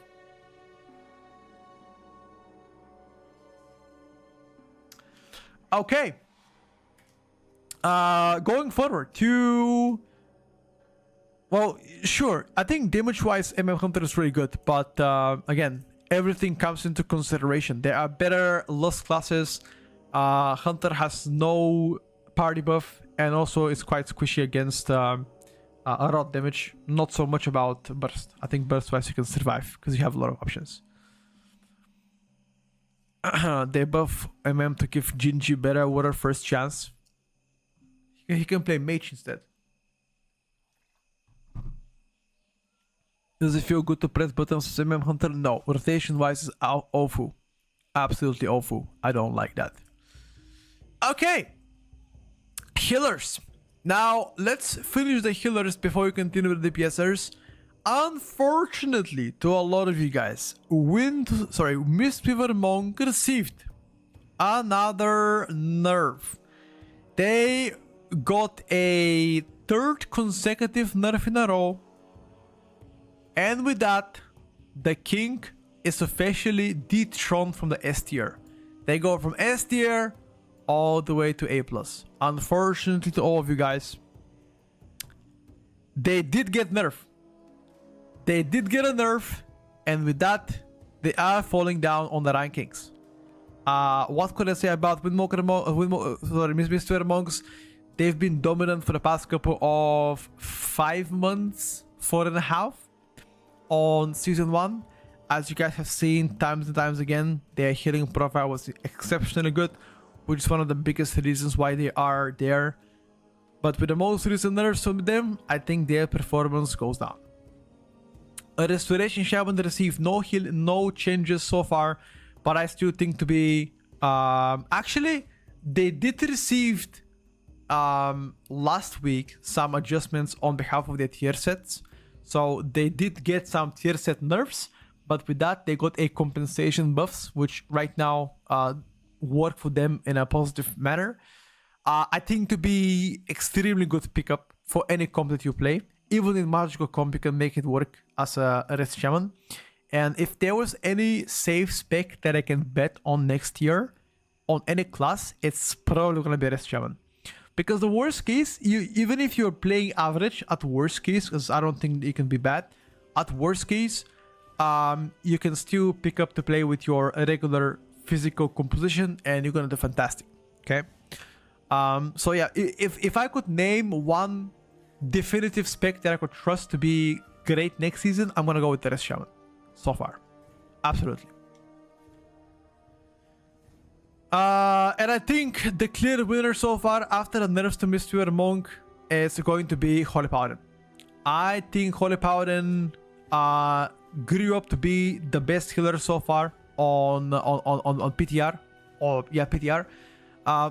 Okay. Going forward to... Well, sure. I think damage-wise, MM Hunter is really good. But again, everything comes into consideration. There are better lost classes. Hunter has no party buff. And also, it's quite squishy against rot damage. Not so much about burst. I think burst-wise, you can survive. Because you have a lot of options. They buff MM to give Jinji better water first chance. He can play mage instead. Does it feel good to press buttons to MM Hunter? No. Rotation wise is awful. Absolutely awful. I don't like that. Okay. Healers. Now, let's finish the healers before we continue with the DPSers. Unfortunately, to a lot of you guys, Mistweaver Monk received another nerf. They got a third consecutive nerf in a row. And with that, the king is officially dethroned from the S tier. They go from S tier all the way to A+. Unfortunately to all of you guys, they did get nerf. They did get a nerf, and with that, they are falling down on the rankings. What could I say about Mistweaver Monks? They've been dominant for the past couple of 5 months, 4.5 on Season 1. As you guys have seen times and times again, their healing profile was exceptionally good, which is one of the biggest reasons why they are there. But with the most recent nerfs from them, I think their performance goes down. A Restoration Shaman received no changes so far, but I still think to be... actually, they did receive last week some adjustments on behalf of their tier sets. So they did get some tier set nerfs, but with that, they got a compensation buffs, which right now work for them in a positive manner. I think to be extremely good pickup for any comp that you play. Even in magical comp, you can make it work as a Rest Shaman. And if there was any safe spec that I can bet on next year on any class, it's probably gonna be Rest Shaman. Because the worst case, even if you're playing average at worst case, because I don't think it can be bad, at worst case, you can still pick up to play with your regular physical composition and you're gonna do fantastic. Okay. So yeah, if I could name one definitive spec that I could trust to be great next season, I'm gonna go with the Rest Shaman. So far. Absolutely. And I think the clear winner so far after the nerfs to Mistweaver Monk is going to be Holy Paladin. I think Holy Paladin grew up to be the best healer so far on PTR. PTR.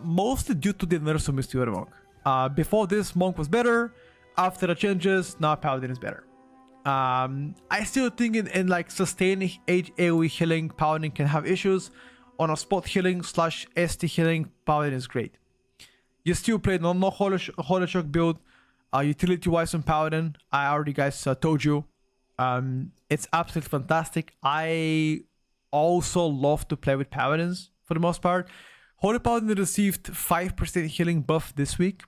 Mostly due to the nerfs to Mistweaver Monk. Before this, Monk was better. After the changes, now Paladin is better. I still think in like sustaining AoE healing, Paladin can have issues. On a spot healing / ST healing, Paladin is great. You still play no Holy Shock build. Utility wise on Paladin, I already guys told you. It's absolutely fantastic. I also love to play with Paladins for the most part. Holy Paladin received 5% healing buff this week,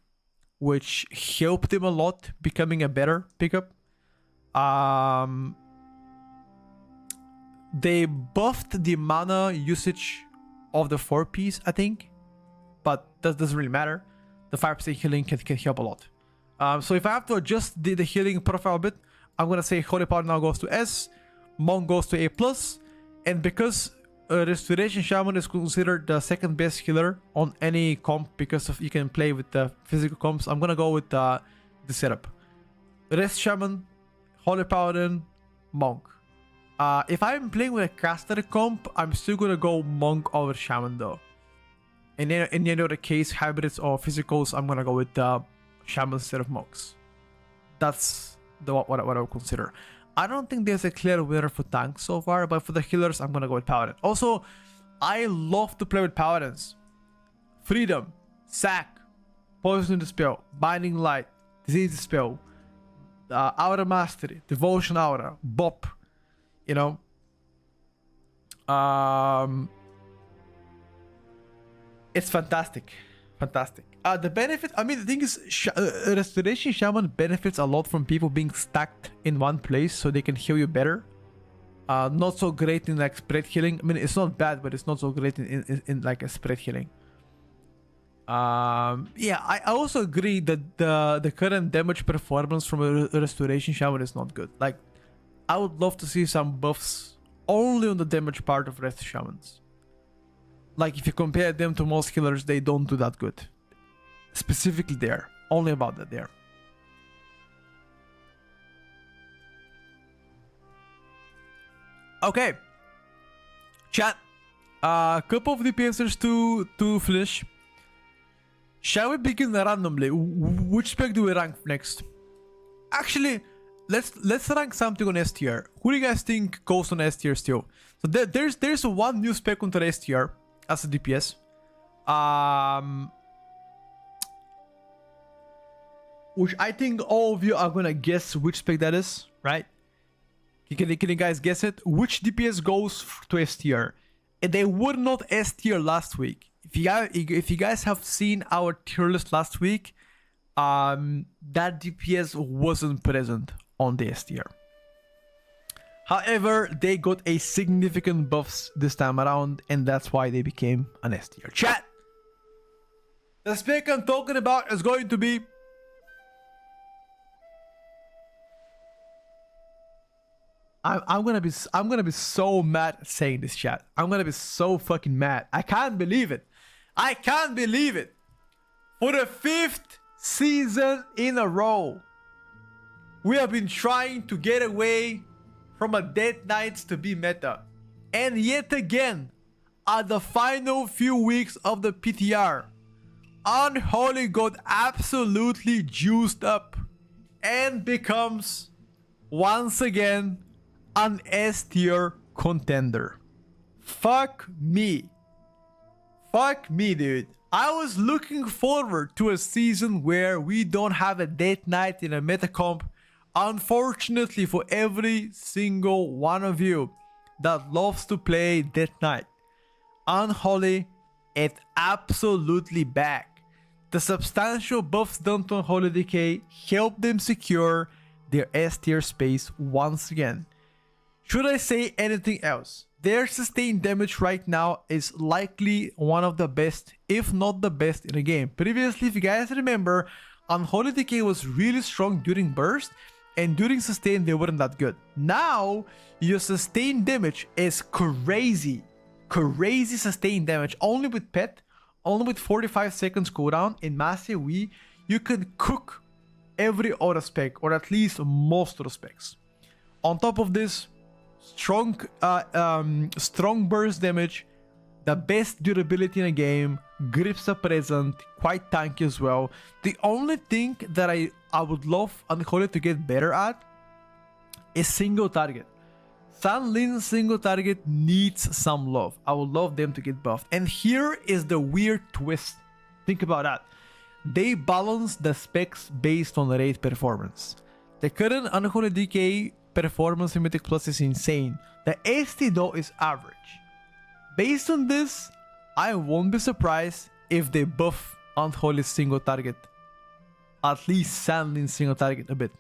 which helped him a lot, becoming a better pickup. They buffed the mana usage of the 4-piece, I think, but that doesn't really matter. The 5% healing can help a lot. So if I have to adjust the healing profile a bit, I'm gonna say Holy Paladin now goes to S, Monk goes to A+, and because Restoration Shaman is considered the second best healer on any comp because of you can play with the physical comps, I'm gonna go with the setup. Rest Shaman, Holy Paladin, Monk. If I'm playing with a caster comp, I'm still gonna go Monk over Shaman though. In any other case, hybrids or physicals, I'm gonna go with Shaman instead of Monks. That's what I would consider. I don't think there's a clear winner for tanks so far, but for the healers, I'm gonna go with Paladin. Also, I love to play with Paladins. Freedom, Sack, Poison Dispel, Binding Light, Disease Dispel, Aura Mastery, Devotion Aura, Bop. You know, it's fantastic. The benefit, I mean, the thing is, Restoration Shaman benefits a lot from people being stacked in one place so they can heal you better. Not so great in like spread healing. I mean, it's not bad, but it's not so great in like a spread healing. Yeah, I also agree that the current damage performance from a Restoration Shaman is not good. Like, I would love to see some buffs only on the damage part of Rest Shamans. Like, if you compare them to most healers, they don't do that good. Specifically there. Only about that there. Okay. Chat. A couple of DPSers to finish. Shall we begin randomly? Which spec do we rank next? Actually, let's rank something on S tier. Who do you guys think goes on S tier still? So there's one new spec onto S tier as a DPS. Which I think all of you are gonna guess which spec that is, right? Can you guys guess it? Which DPS goes to S tier? And they were not S tier last week. If you guys have seen our tier list last week, that DPS wasn't present on the S tier. However, they got a significant buffs this time around, and that's why they became an S tier. Chat! The spec I'm talking about is going to be... I'm gonna be so mad saying this, chat. I'm gonna be so fucking mad. I can't believe it. I can't believe it. For the 5th season in a row, we have been trying to get away from a Dead Knights to be meta. And yet again, at the final few weeks of the PTR, Unholy got absolutely juiced up and becomes, once again, an S tier contender. Fuck me. Fuck me, dude. I was looking forward to a season where we don't have a Dead Knight in a meta comp. Unfortunately for every single one of you that loves to play Dead Knight, Unholy is absolutely back. The substantial buffs done to Unholy Decay helped them secure their S tier space once again. Should I say anything else? Their sustained damage right now is likely one of the best, if not the best in the game. Previously, if you guys remember, Unholy Decay was really strong during burst, and during sustain they weren't that good. Now, your sustained damage is crazy. Crazy sustained damage. Only with pet, only with 45 seconds cooldown in Massive Wii, you can cook every other spec, or at least most of the specs. On top of this, strong burst damage, the best durability in the game, grips are present, quite tanky as well. The only thing that I would love Unholy to get better at is single target. San Lin's single target needs some love. I would love them to get buffed. And here is the weird twist. Think about that. They balance the specs based on raid performance. The current Unholy Decay performance in Mythic Plus is insane. The ST though is average. Based on this, I won't be surprised if they buff Unholy single target. At least Sandlin's single target a bit.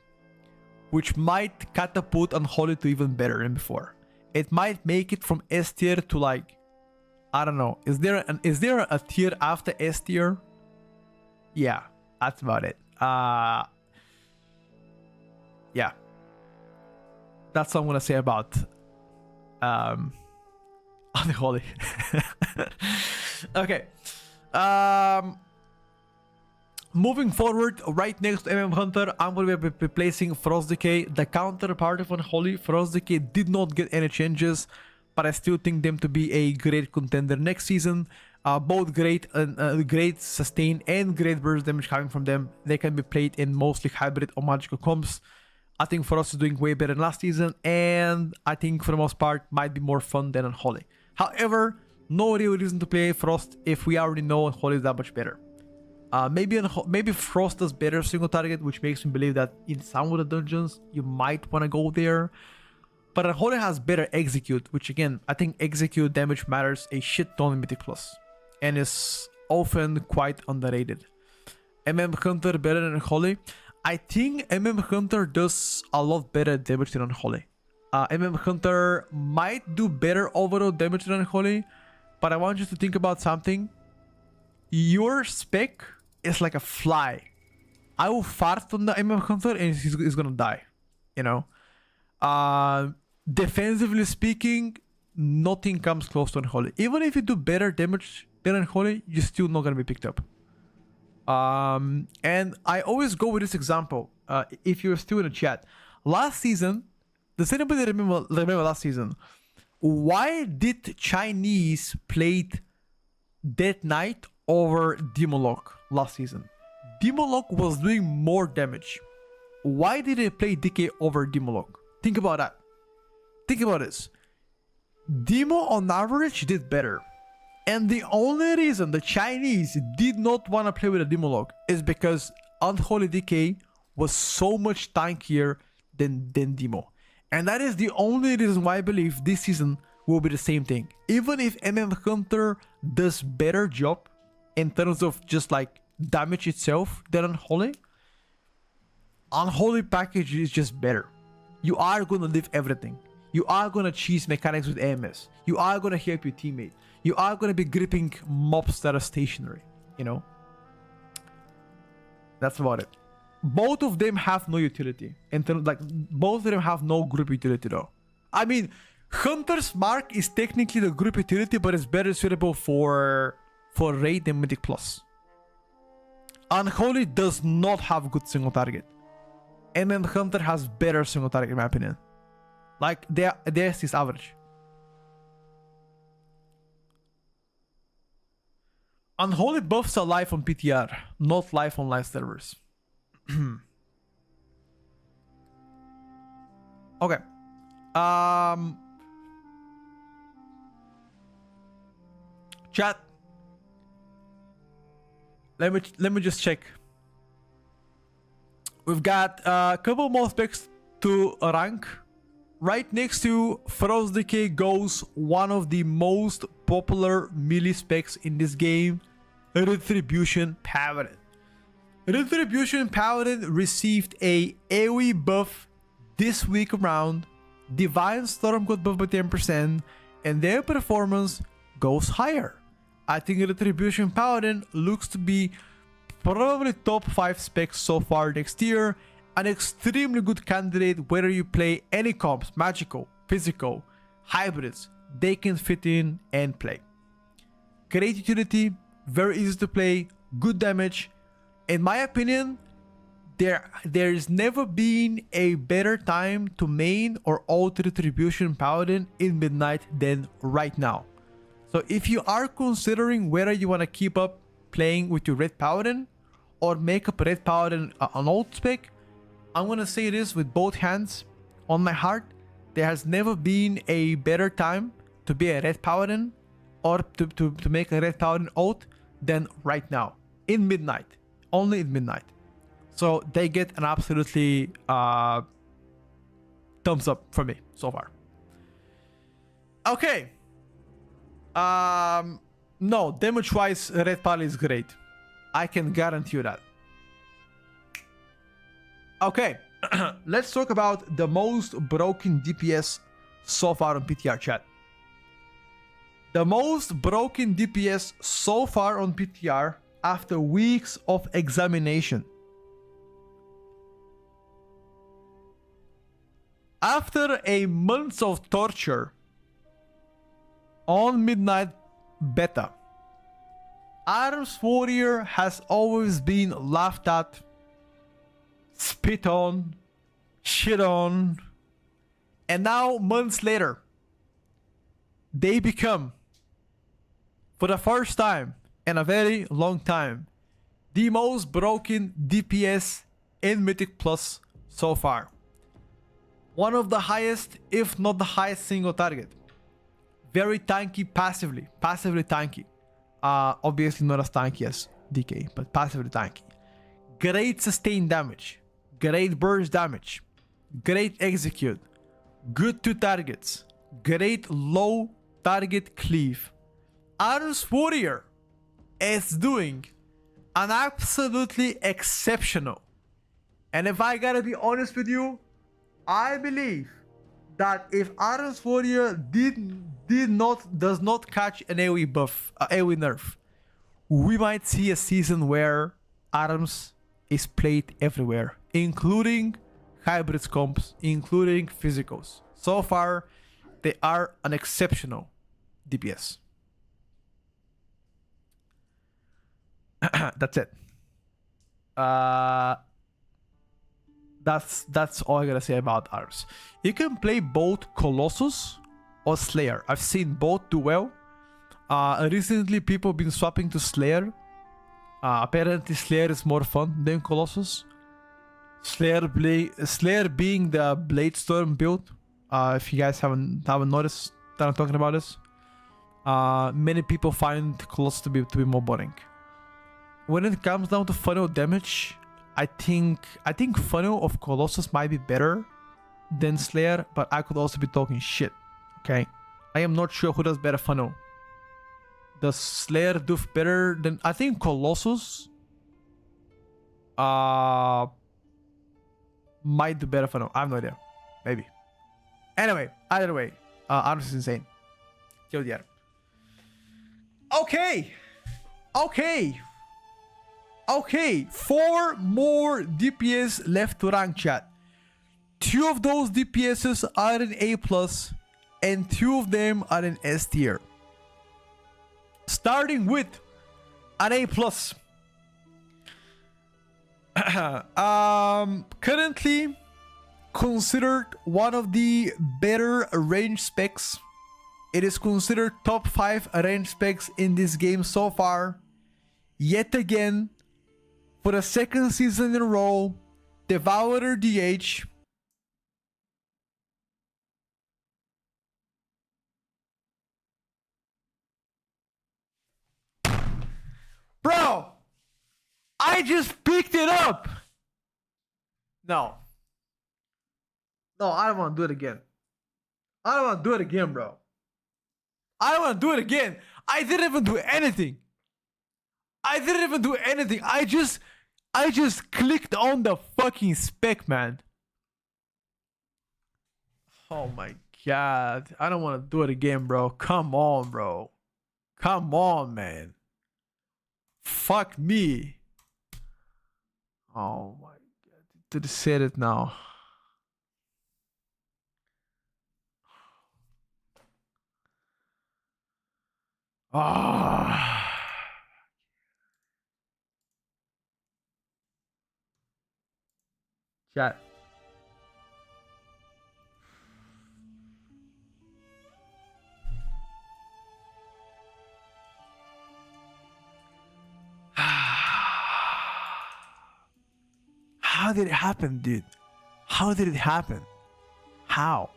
Which might catapult Unholy to even better than before. It might make it from S tier to like, I don't know. Is there a tier after S tier? Yeah, that's about it. Yeah. That's what I'm gonna say about Unholy. Okay. Moving forward, right next to Hunter, I'm going to be replacing Frost Decay. The counterpart of Unholy, Frost Decay did not get any changes, but I still think them to be a great contender next season. Both great sustain and great burst damage coming from them. They can be played in mostly hybrid or magical comps. I think Frost is doing way better than last season, and I think for the most part might be more fun than Unholy. However, no real reason to play Frost if we already know Unholy is that much better. Maybe Frost does better single target, which makes me believe that in some of the dungeons you might want to go there. But Unholy has better execute, which again, I think execute damage matters a shit ton in Mythic Plus, and is often quite underrated. Hunter better than Unholy? I think Hunter does a lot better damage than Unholy. Hunter might do better overall damage than Unholy, but I want you to think about something. Your spec is like a fly. I will fart on the Hunter and he's gonna die. You know? Defensively speaking, nothing comes close to Unholy. Even if you do better damage than Unholy, you're still not gonna be picked up. And I always go with this example. If you're still in the chat, last season, does anybody remember last season? why did Chinese played Dead Knight over Demolog last season? Demolog was doing more damage. Why did they play DK over Demolog? Think about that. Think about this. Demo on average did better. And the only reason the Chinese did not want to play with a Demolog is because Unholy DK was so much tankier than Demo. And that is the only reason why I believe this season will be the same thing. Even if MM Hunter does better job in terms of just like damage itself than Unholy, Unholy package is just better. You are gonna live everything. You are gonna cheese mechanics with AMS. You are gonna help your teammate. You are gonna be gripping mobs that are stationary, you know? That's about it. Both of them have no utility. In terms, like, both of them have no group utility though. I mean, Hunter's Mark is technically the group utility, but it's better suitable for raid than Mythic Plus. Unholy does not have good single target. And then Hunter has better single target in my opinion. Like, theirs is average. Unholy buffs are live on PTR, not live on live servers. Okay. Chat. Let me just check. We've got a couple more specs to rank. Right next to Frost Decay goes one of the most popular melee specs in this game, Retribution Paladin. Retribution Paladin received a AoE buff this week around, Divine Storm got buffed by 10%, and their performance goes higher. I think Retribution Paladin looks to be probably top 5 specs so far next year. An extremely good candidate whether you play any comps, magical, physical, hybrids, they can fit in and play. Great utility, very easy to play, good damage. In my opinion, there's never been a better time to main or ult Retribution Paladin in Midnight than right now. So if you are considering whether you want to keep up playing with your Red Paladin or make up Red Paladin an ult spec, I'm gonna say this with both hands on my heart. There has never been a better time to be a Red Paladin or to make a Red Paladin ult than right now. In Midnight. Only in Midnight. So they get an absolutely thumbs up from me so far. Okay. No, damage wise, Red Paladin is great. I can guarantee you that. Okay, let's talk about the most broken DPS so far on PTR chat. The most broken DPS so far on PTR after weeks of examination. After a month of torture on Midnight Beta, Arms Warrior has always been laughed at, spit on, shit on, and now months later, they become, for the first time in a very long time, the most broken DPS in Mythic Plus so far. One of the highest, if not the highest single target. Very tanky passively tanky. Obviously not as tanky as DK, but passively tanky. Great sustained damage. Great burst damage, great execute, good to targets, great low target cleave. Arms Warrior is doing an absolutely exceptional. And if I gotta be honest with you, I believe that if Arms Warrior does not catch an AoE buff, AoE nerf, we might see a season where Arms is played everywhere, including hybrids comps, including physicals. So far, they are an exceptional DPS. That's it. That's all I gotta say about Arms. You can play both Colossus or Slayer. I've seen both do well. Recently, people have been swapping to Slayer. Apparently, Slayer is more fun than Colossus. Slayer being the Blade Storm build. If you guys haven't noticed that I'm talking about this, many people find Colossus to be more boring. When it comes down to funnel damage, I think funnel of Colossus might be better than Slayer, but I could also be talking shit. Okay, I am not sure who does better funnel. Does Slayer do better than... I think Colossus might do better funnel. I have no idea. Maybe. Anyway, either way, Arms is insane. Kill the other. Okay. 4 more DPS left to rank, chat. 2 of those DPSs are in A+, and 2 of them are in S tier. Starting with an A+. Currently considered one of the better range specs. It is considered top 5 range specs in this game so far. Yet again, for the 2nd season in a row, Devourer DH. Bro, I just picked it up. No, I don't want to do it again. I don't want to do it again, bro. I don't want to do it again. I didn't even do anything. I just clicked on the fucking spec, man. Oh my god. I don't want to do it again, bro. Come on, bro. Come on, man. Fuck me. Oh my god. Did say it now. Ah. Chat. How did it happen, dude? How did it happen? How?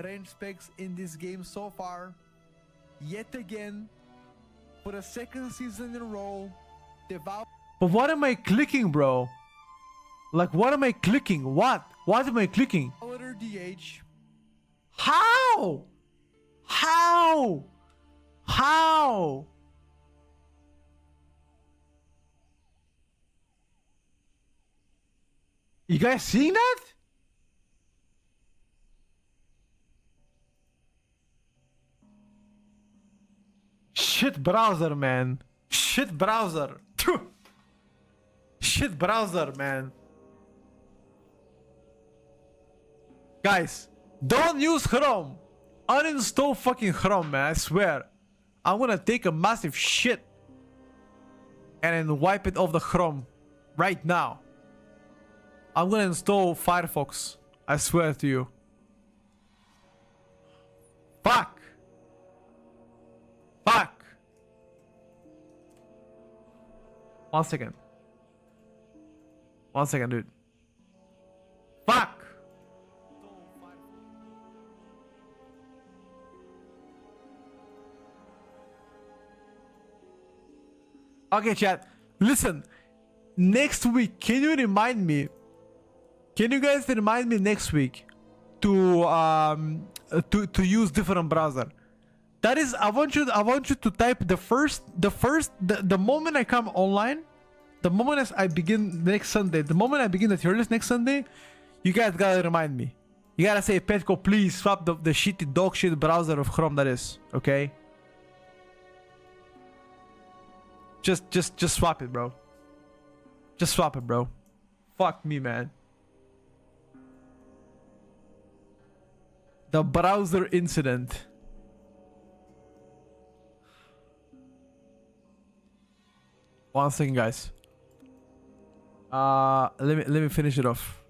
Range specs in this game so far. Yet again, for the 2nd season in a row, But what am I clicking, bro? Like, what am I clicking? What am I clicking? Order DH. How? You guys seeing that? Shit browser, man. Shit browser. Shit browser, man. Guys, don't use Chrome. Uninstall fucking Chrome, man. I swear. I'm gonna take a massive shit and then wipe it off the Chrome right now. I'm gonna install Firefox. I swear to you. Fuck. One second, dude. Fuck. Okay, chat. Listen. Next week, can you remind me? Can you guys remind me next week to use different browser? That is, I want you to type the moment I come online, the moment as I begin next Sunday, the moment I begin the Tierlist next Sunday, you guys gotta remind me. You gotta say, Petco, please swap the shitty dog shit browser of Chrome that is, okay? Just swap it, bro. Just swap it, bro. Fuck me, man. The browser incident. One second, guys. Let me finish it off.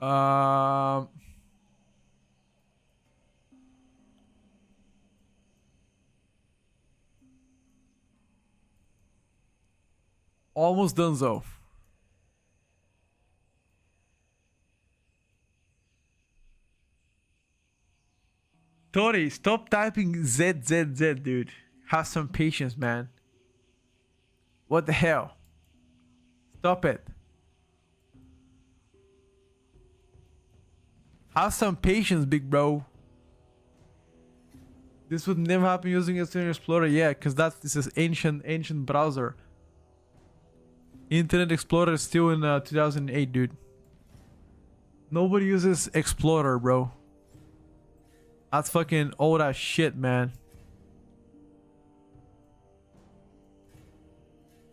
Um, almost done so. Tori, stop typing ZZZ, dude. Have some patience, man. What the hell? Stop it. Have some patience, big bro. This would never happen using Internet Explorer, yeah, because this is ancient browser. Internet Explorer is still in 2008, dude. Nobody uses Explorer, bro. That's fucking old ass shit, man.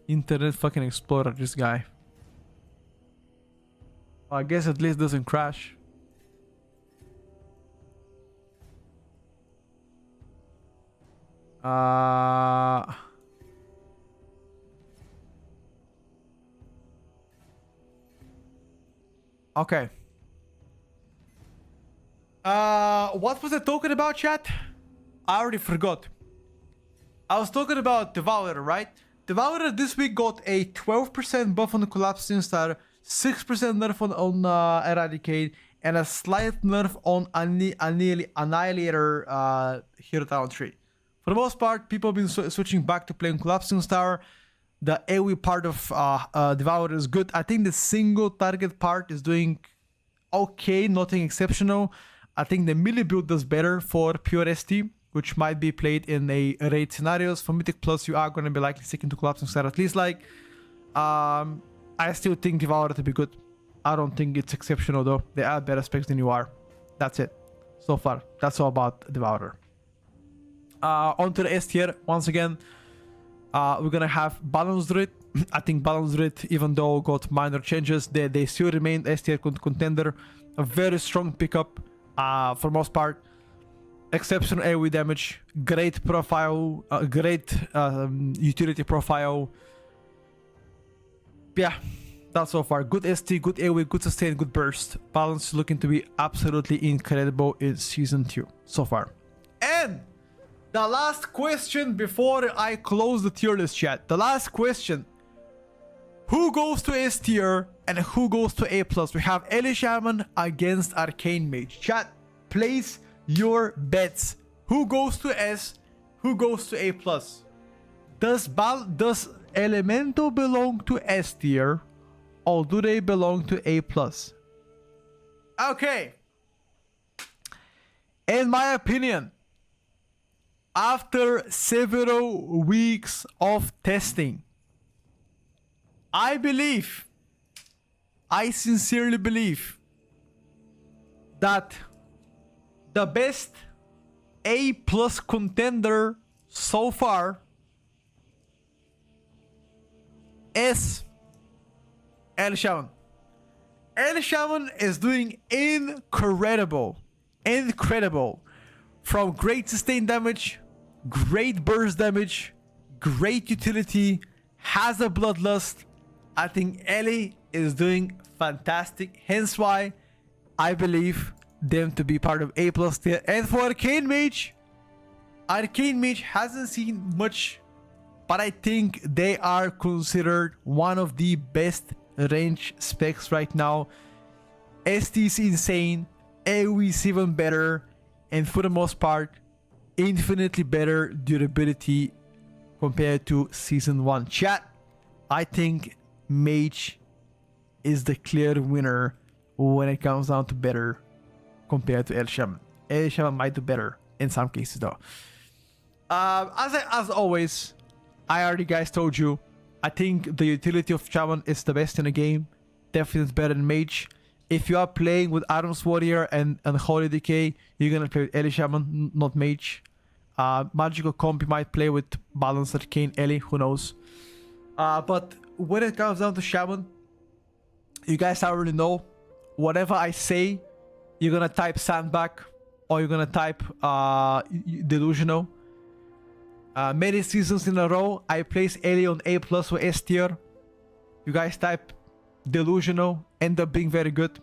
Internet fucking Explorer, this guy. Well, I guess at least doesn't crash. Okay. What was I talking about, chat? I already forgot. I was talking about Devourer, right? Devourer this week got a 12% buff on the Collapsing Star, 6% nerf on Eradicate, and a slight nerf on Annihilator Hero Talent Tree. For the most part, people have been switching back to playing Collapsing Star. The AoE part of Devourer is good. I think the single target part is doing okay, nothing exceptional. I think the melee build does better for pure ST, which might be played in a raid scenarios. For Mythic Plus, you are going to be likely sticking to Collapsing Star at least. Like, I still think Devourer to be good. I don't think it's exceptional though. They are better specs than you are. That's it. So far, that's all about Devourer. Onto the S tier once again. We're gonna have Balance Druid. I think Balance Druid, even though got minor changes, they still remain S tier contender. A very strong pickup for most part. Exceptional AoE damage, great profile, great utility profile. Yeah, that's so far. Good ST, good AoE, good sustain, good burst. Balance looking to be absolutely incredible in Season 2 so far. And the last question before I close the tier list, chat. The last question. Who goes to S tier and who goes to A+? We have Ellie Shaman against Arcane Mage. Chat, place your bets. Who goes to S? Who goes to A+? Does Elemental belong to S tier or do they belong to A+? Okay. In my opinion, after several weeks of testing, I sincerely believe that the best A+ contender so far is El Shaman. El Shaman is doing incredible. From great sustain damage, great burst damage, great utility, has a bloodlust. I think Ellie is doing fantastic. Hence why I believe them to be part of A+ tier. And for Arcane Mage hasn't seen much, but I think they are considered one of the best range specs right now. ST is insane, AoE is even better, and for the most part, infinitely better durability compared to Season 1. Chat, I think Mage is the clear winner when it comes down to better compared to El Shaman. El Shaman might do better in some cases though. As always, I already guys told you, I think the utility of Shaman is the best in the game. Definitely better than Mage. If you are playing with Arms Warrior and Holy Decay, you're gonna play with Ellie Shaman, not Mage. Magical Comp, you might play with Balance Arcane Ellie, who knows. But when it comes down to Shaman, you guys already know, whatever I say, you're gonna type Sandbag or you're gonna type Delusional. Many seasons in a row, I place Ellie on A+ or S tier. You guys type Delusional, end up being very good.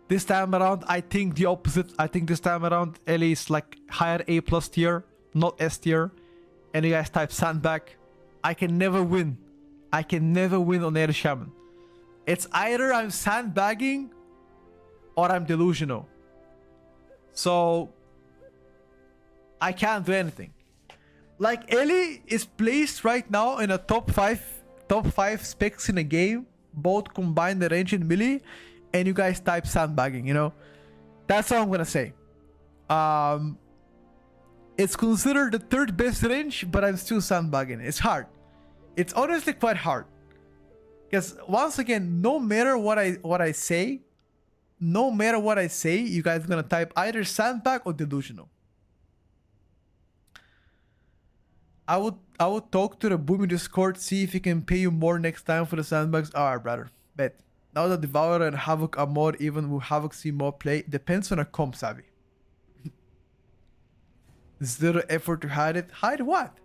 This time around, I think the opposite. I think this time around, Ellie is like higher A plus tier, not S tier. And you guys type sandbag. I can never win. I can never win on Ellie Shaman. It's either I'm sandbagging or I'm delusional. So I can't do anything. Like Ellie is placed right now in a top five specs in a game, both combined the range and melee, and you guys type sandbagging, you know? That's all I'm gonna say. It's considered the third best range, but I'm still sandbagging. It's hard. It's honestly quite hard. Because once again, no matter what I say, you guys are gonna type either sandbag or delusional. I would talk to the Boomy Discord, see if he can pay you more next time for the sandbags. Alright, brother. Bet. Now that Devourer and Havoc are more even, will Havoc see more play? Depends on a comp, Savvy. Zero effort to hide it. Hide what?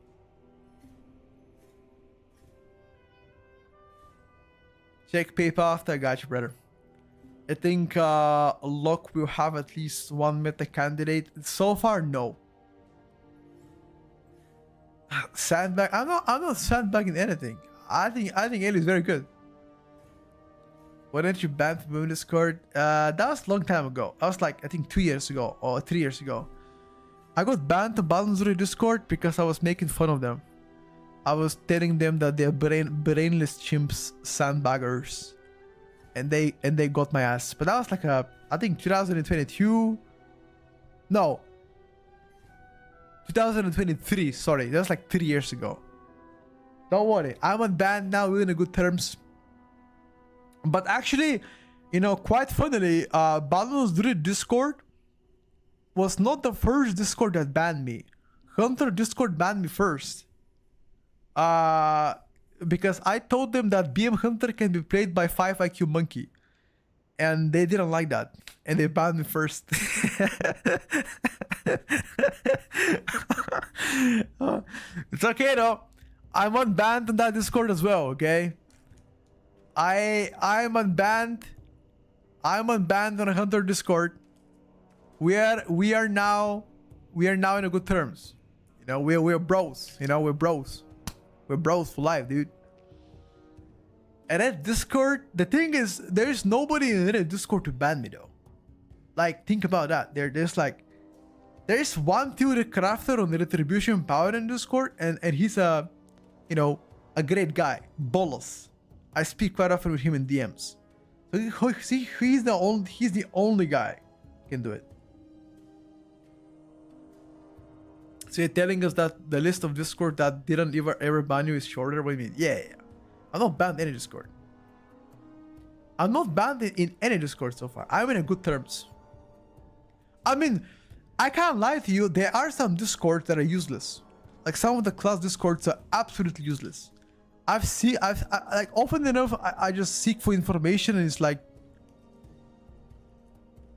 Check PayPal after. I got you, brother. I think Locke will have at least one meta candidate. So far, no. Sandbag. I'm not sandbagging anything. I think Ellie is very good. Why didn't you ban from Discord? That was a long time ago. I was like, I think 2 years ago or 3 years ago. I got banned to Balance Discord because I was making fun of them. I was telling them that they're brainless chimps, sandbaggers, and they got my ass. But that was like I think 2022. No. 2023, sorry. That was like 3 years ago. Don't worry. I'm unbanned now. We're in a good terms. But actually, you know, quite funnily, Balance Discord was not the first Discord that banned me. Hunter Discord banned me first. Because I told them that BM Hunter can be played by 5 IQ Monkey. And they didn't like that. And they banned me first. It's okay though. I'm unbanned on that Discord as well, okay? I'm unbanned. I'm unbanned on a Hunter Discord. We are now in a good terms. You know, we're bros. You know, we're bros. We're bros for life, dude. And at Discord, the thing is, there's nobody in the Discord to ban me though. Like, think about that. There's one Theory Crafter on the Retribution Power in Discord, and he's a great guy, Bolos. I speak quite often with him in DMs. So he's the only guy who can do it. So you're telling us that the list of Discord that didn't ever ban you is shorter? What do you mean? Yeah. I'm not banned in any Discord. I'm not banned in any Discord so far. I'm in a good terms. I mean, I can't lie to you. There are some Discords that are useless. Like some of the class Discords are absolutely useless. I've like often enough, I just seek for information and it's like,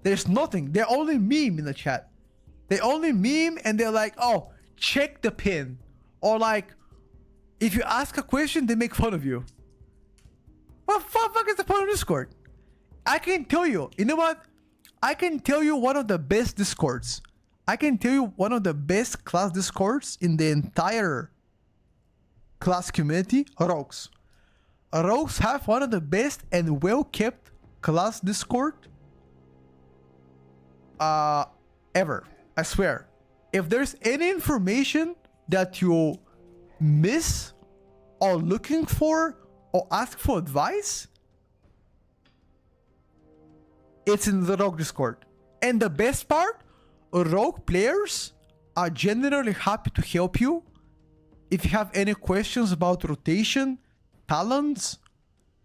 there's nothing. They only meme in the chat. They only meme and they're like, oh, check the pin. Or like, if you ask a question, they make fun of you. What the fuck is the point of Discord? I can tell you. You know what? I can tell you one of the best Discords. I can tell you one of the best class Discords in the entire class community. Rogues. Rogues have one of the best and well-kept class Discord ever. I swear. If there's any information that you miss or looking for or ask for advice, it's in the Rogue Discord. And the best part, Rogue players are generally happy to help you if you have any questions about rotation, talents.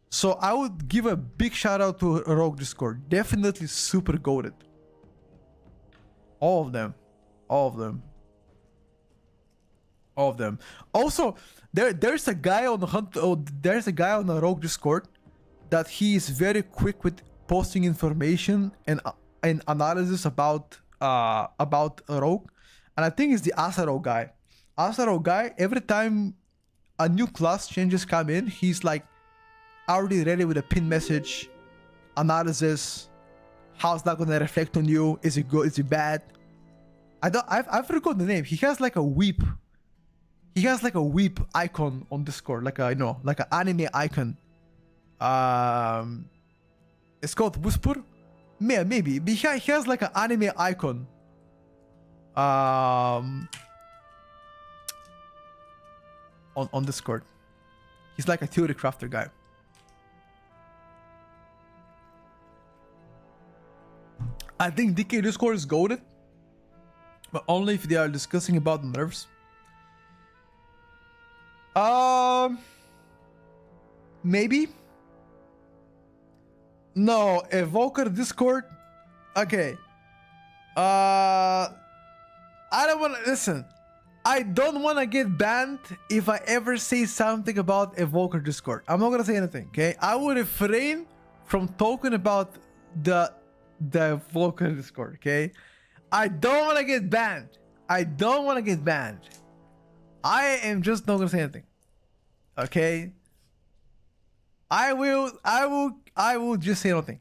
So I would give a big shout out to Rogue Discord. Definitely super goated. All of them. All of them. All of them. Also, there's a guy on the Rogue Discord that he is very quick with posting information and analysis about Rogue, and I think it's the Asaro guy. Asaro guy, every time a new class changes come in, he's like already ready with a pin message, analysis, How's that gonna reflect on you? Is it good? Is it bad? I've forgotten the name. He has like a weep. He has like a weep icon on Discord, like a like an anime icon. It's called Whisper. Maybe. But he has like an anime icon. On Discord. He's like a theory crafter guy. I think DK Discord is goated, but only if they are discussing about nerfs. Maybe. No, Evoker Discord. Okay. I don't want to listen. I don't want to get banned if I ever say something about Evoker Discord. I'm not gonna say anything. Okay, I will refrain from talking about the Evoker Discord. Okay, I don't want to get banned. I don't want to get banned. I am just not gonna say anything. Okay. I will just say nothing.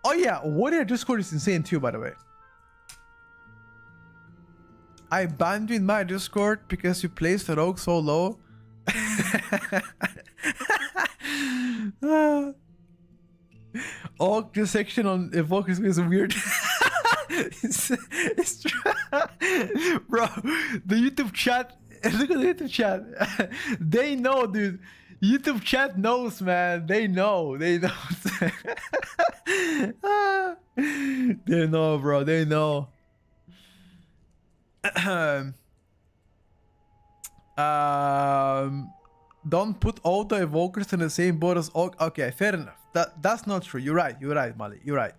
Oh yeah, Warrior Discord is insane too, by the way. I banned you in my Discord because you placed the rogue so low. Oh, the section on Evokers is weird. it's true. Bro, the YouTube chat. Look at the YouTube chat. They know, dude. YouTube chat knows, man. They know. They know. They know, bro. They know. Don't put all the evokers in the same boat as all. Okay, fair enough. That's not true. You're right. You're right, Mali. You're right.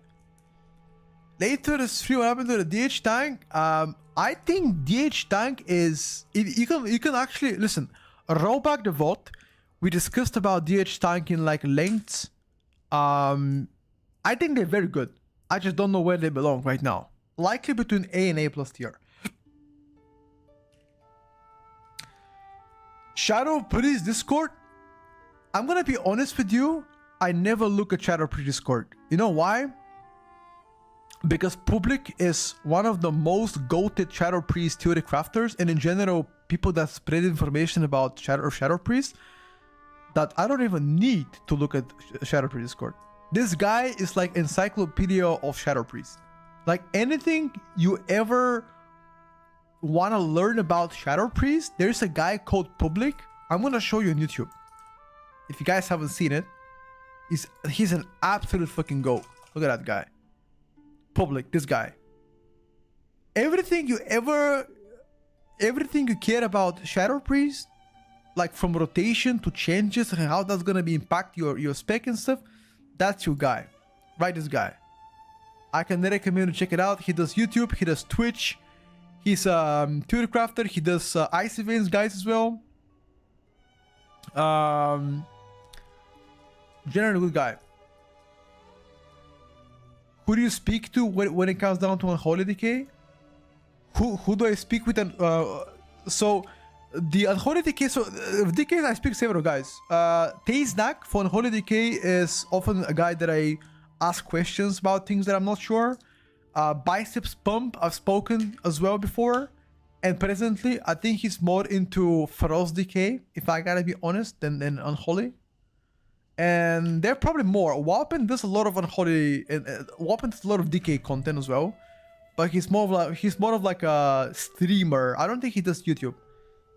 Later is free. What happened to the DH tank? I think DH tank is you can actually listen. Roll back the vote. We discussed about DH tank in like lengths. I think they're very good. I just don't know where they belong right now. Likely between A and A plus tier. Shadow Priest Discord. I'm gonna be honest with you. I never look at Shadow Priest Discord. You know why? Because Public is one of the most goated Shadow Priest theory crafters, and in general, people that spread information about Shadow Priest, that I don't even need to look at Shadow Priest Discord. This guy is like encyclopedia of Shadow Priest. Like anything you ever want to learn about Shadow Priest, there's a guy called Public. I'm gonna show you on YouTube. If you guys haven't seen it, he's an absolute fucking goat. Look at that guy. Public, this guy. Everything you care about Shadow Priest, like from rotation to changes and how that's gonna be impact your spec and stuff, that's your guy. Right, this guy. I can recommend you to check it out. He does YouTube, he does Twitch, he's a theory crafter, he does ice events guys as well. Generally good guy. Who do you speak to when it comes down to Unholy Decay? Who do I speak with? So the Unholy Decay. So Decay, I speak several guys. Tazenak for Unholy Decay is often a guy that I ask questions about things that I'm not sure. Biceps Pump, I've spoken as well before, and presently I think he's more into Feroz Decay, if I gotta be honest, than Unholy. And there are probably more. Walpen does a lot of Unholy, Walpen does a lot of DK content as well, but he's more of like a streamer. I don't think he does YouTube.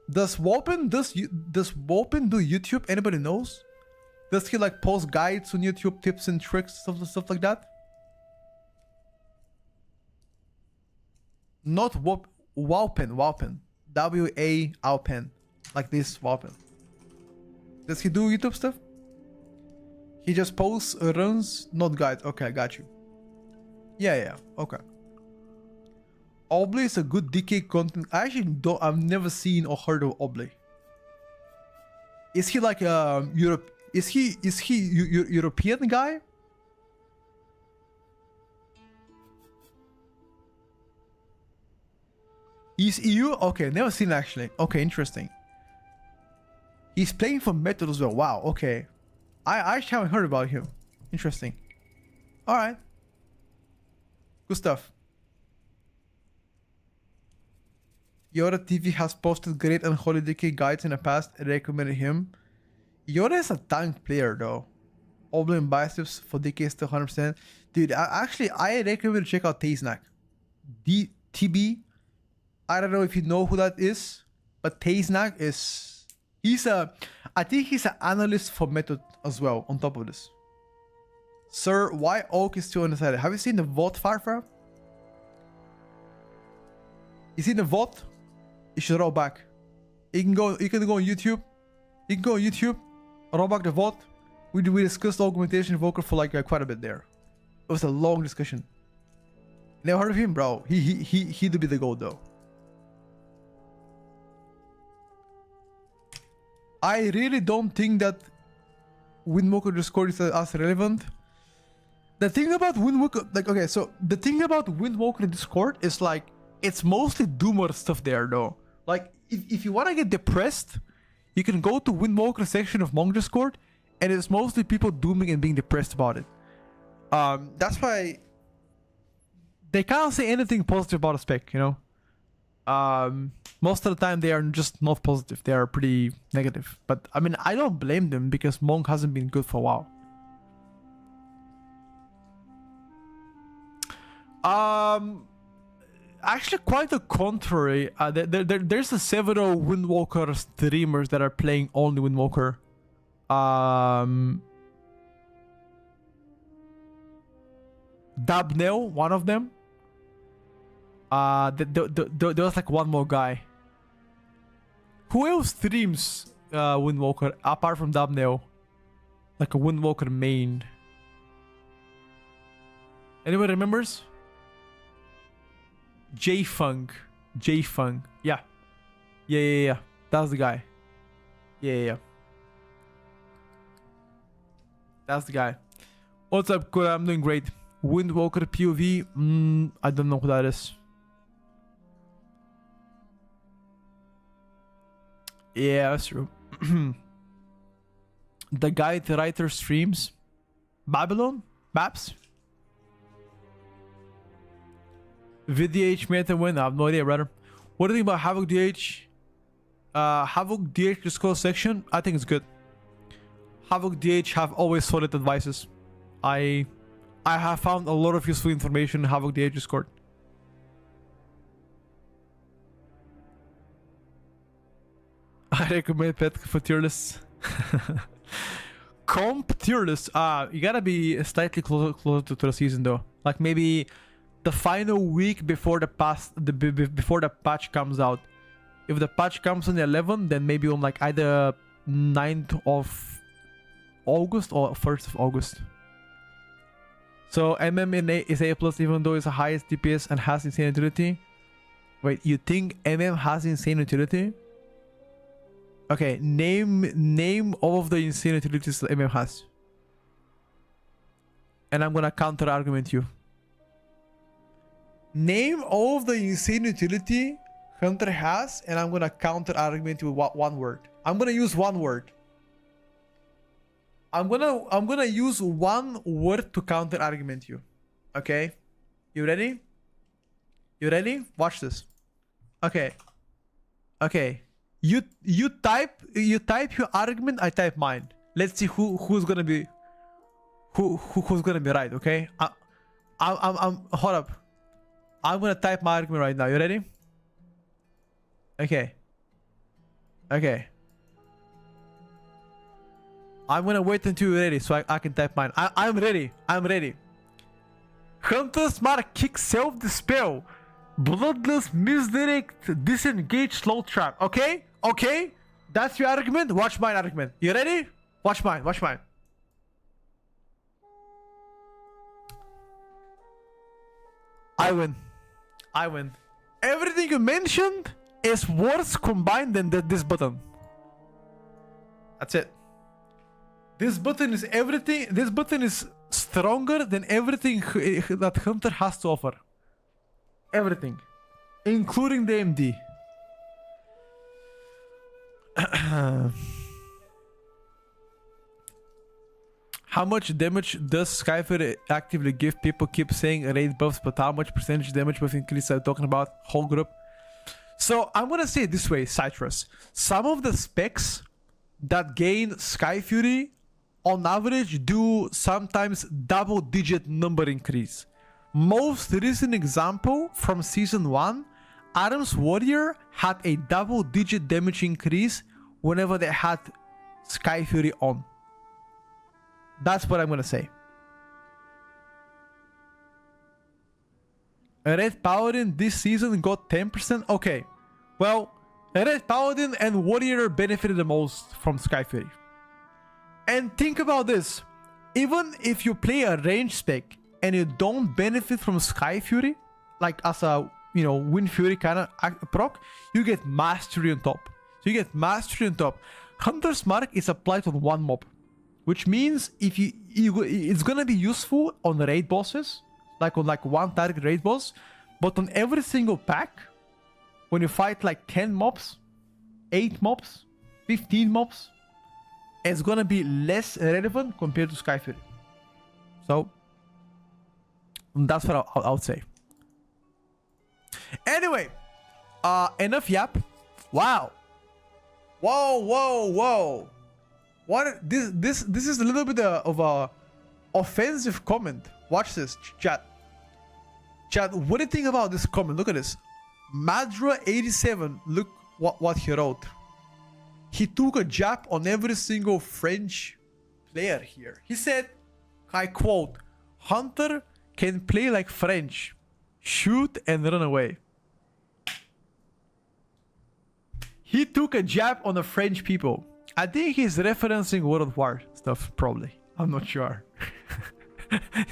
Does Walpen do YouTube? Anybody knows? Does he like post guides on YouTube, tips and tricks, stuff like that? Not Walpen. W-A-Alpen, like this Walpen. Does he do YouTube stuff? He just posts, runs, not guides. Okay, I got you. Yeah, okay. Obley is a good DK content. I've never seen or heard of Obley. Is he like Europe? Is he European guy? He's EU? Okay, never seen actually. Okay, interesting. He's playing for Method as well. Wow, okay. I actually haven't heard about him. Interesting. All right. Good stuff. Yoda TV has posted great unholy DK guides in the past. I recommended him. Yoda is a tank player though. All in biceps for DK still 100%. Dude, I recommend check out Tazenak. TB. I don't know if you know who that is, but Tazenak is... I think he's an analyst for Method as well, on top of this. Sir, why Oak is still undecided? Have you seen the VOD, Farfra? You seen the VOD? You should roll back. You can go on YouTube. You can go on YouTube, roll back the VOD. We discussed augmentation invoker for like quite a bit there. It was a long discussion. Never heard of him, bro. He'd be the goat though. I really don't think that Windwalker Discord is as relevant. The thing about Windwalker, like, okay, so the thing about Windwalker Discord is like, it's mostly doomer stuff there though. Like, if you want to get depressed, you can go to Windwalker section of Monk Discord, and it's mostly people dooming and being depressed about it. That's why they can't say anything positive about a spec, you know? Most of the time they are just not positive. They are pretty negative. But I mean, I don't blame them because Monk hasn't been good for a while. Actually, quite the contrary. There's several Windwalker streamers that are playing only Windwalker. Dabnell, one of them. There was like one more guy. Who else streams Windwalker apart from Dabnell? Like a Windwalker main. Anyone remembers? J-Funk. J-Funk. Yeah. Yeah. That's the guy. Yeah. That's the guy. What's up, Kura? I'm doing great. Windwalker POV. I don't know who that is. Yeah, that's true. The guy, the writer streams. Babylon? Babs? VDH meta win? I have no idea, brother. What do you think about Havoc DH? Havoc DH Discord section? I think it's good. Havoc DH have always solid advices. I have found a lot of useful information in Havoc DH Discord. I recommend Pet for tier lists. Comp tier list. You gotta be slightly closer to the season though. Like maybe the final week before the patch comes out. If the patch comes on the 11th, then maybe on like either 9th of August or 1st of August. So MM in A is A+, even though it's the highest DPS and has insane utility. Wait, you think MM has insane utility? Okay, name all of the insane utilities that MM has. And I'm gonna counter argument you. Name all of the insane utility Hunter has, and I'm gonna counter argument you with one word. I'm gonna use one word. I'm gonna use one word to counter argument you. Okay? You ready? You ready? Watch this. Okay. You type your argument, I type mine. Let's see who's gonna be who's gonna be right, okay? I'm hold up. I'm gonna type my argument right now. You ready? Okay. I'm gonna wait until you're ready so I can type mine. I'm ready. Hunter's Mark kick self-dispel. Bloodless misdirect disengage slow trap. Okay? That's your argument? Watch my argument. You ready? Watch mine. I win. Everything you mentioned is worse combined than this button. That's it. This button is everything. This button is stronger than everything that Hunter has to offer. Everything. Including the MD. How much damage does Skyfire actively give? People keep saying raid buffs, but how much percentage damage buff increase are you talking about? Whole group. So I'm gonna say it this way, Citrus. Some of the specs that gain Sky Fury on average do sometimes double-digit number increase. Most recent example from season 1, Adam's Warrior had a double-digit damage increase whenever they had Sky Fury on. That's what I'm gonna say. A Red Paladin this season got 10%? Okay. Well, a Red Paladin and Warrior benefited the most from Sky Fury. And think about this. Even if you play a range spec and you don't benefit from Sky Fury, like as a, you know, Wind Fury kind of proc, you get Mastery on top. So you get Mastery on top. Hunter's Mark is applied on one mob, which means if it's gonna be useful on raid bosses, like on like one target raid boss, but on every single pack, when you fight like 10 mobs, 8 mobs, 15 mobs, it's gonna be less relevant compared to Sky Fury. So that's what I would say. Anyway, enough yap. Wow. Whoa. What this is a little bit of a offensive comment. Watch this, chat. Chat, what do you think about this comment? Look at this. Madra87, look what he wrote. He took a jab on every single French player here. He said, I quote, Hunter can play like French, shoot and run away. He took a jab on the French people. I think he's referencing World of War stuff, probably. I'm not sure.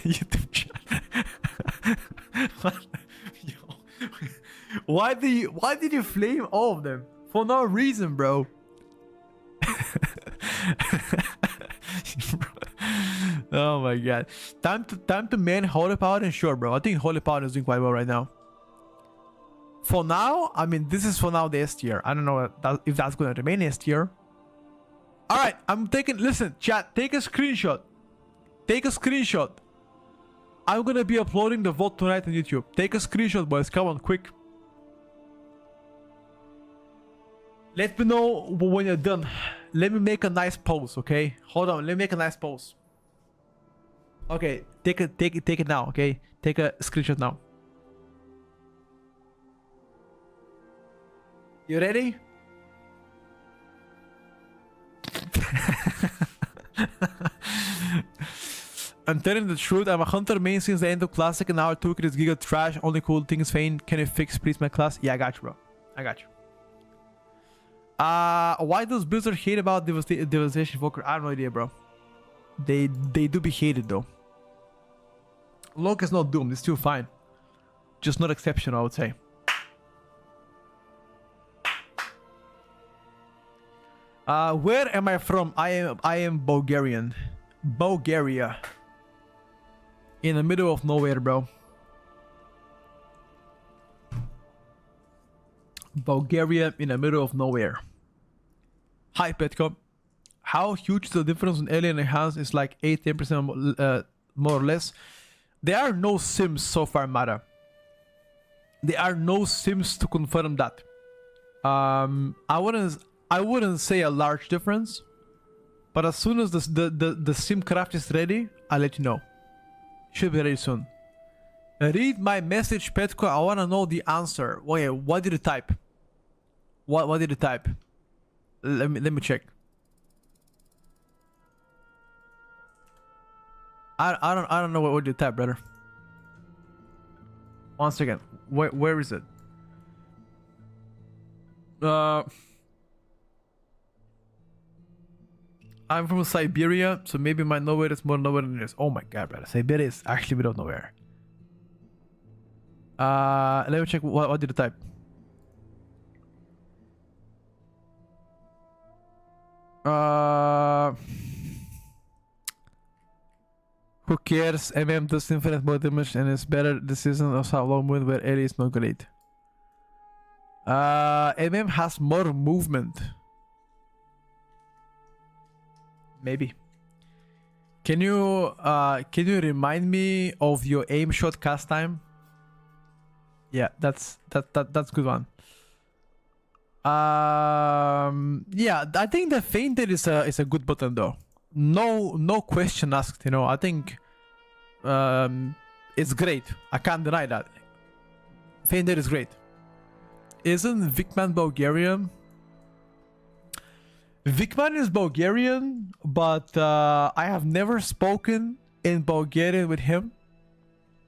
YouTube chat. Why did you flame all of them? For no reason, bro. Oh my god. Time to man Holy Paladin? Sure, bro. I think Holy Paladin is doing quite well right now. For now, I mean, this is for now the S tier. I don't know if that's going to remain S tier. Alright, I'm taking... Listen, chat, take a screenshot. Take a screenshot. I'm going to be uploading the vote tonight on YouTube. Take a screenshot, boys. Come on, quick. Let me know when you're done. Let me make a nice pose, okay? Hold on, let me make a nice pose. Okay, take it now, okay? Take a screenshot now. You ready? I'm telling the truth, I'm a Hunter main since the end of Classic and now I took it as Giga Trash. Only cool things Fane. Can you fix please my class? Yeah, I got you, bro. I got you. Why does Blizzard hate about Devastation Evoker? I have no idea, bro. They do be hated though. Locke is not doomed, it's still fine. Just not exceptional, I would say. Where am I from? I am Bulgarian. Bulgaria. In the middle of nowhere, bro. Bulgaria in the middle of nowhere. Hi, Petco. How huge is the difference in Alien and Hans? It's like 8-10% more or less. There are no sims so far, Mara. There are no sims to confirm that. I wouldn't say a large difference, but as soon as the sim craft is ready, I'll let you know. Should be ready soon. Read my message, Petco. I wanna know the answer. Wait, what did you type? What did you type? Let me check. I don't know what you type, brother. One second. Where is it? I'm from Siberia, so maybe my nowhere is more nowhere than this. Oh my god, brother. Siberia is actually middle of nowhere. Let me check. What did you type? Who cares? does infinite more damage and it's better this season of how long movement where area is not great. Has more movement. Maybe. Can you remind me of your aim shot cast time? Yeah, that's good one. Yeah, I think the fainted is a good button though. No question asked. You know, I think it's great. I can't deny that. Fainted is great. Isn't Vikman Bulgarian? Vikman is Bulgarian, but I have never spoken in Bulgarian with him.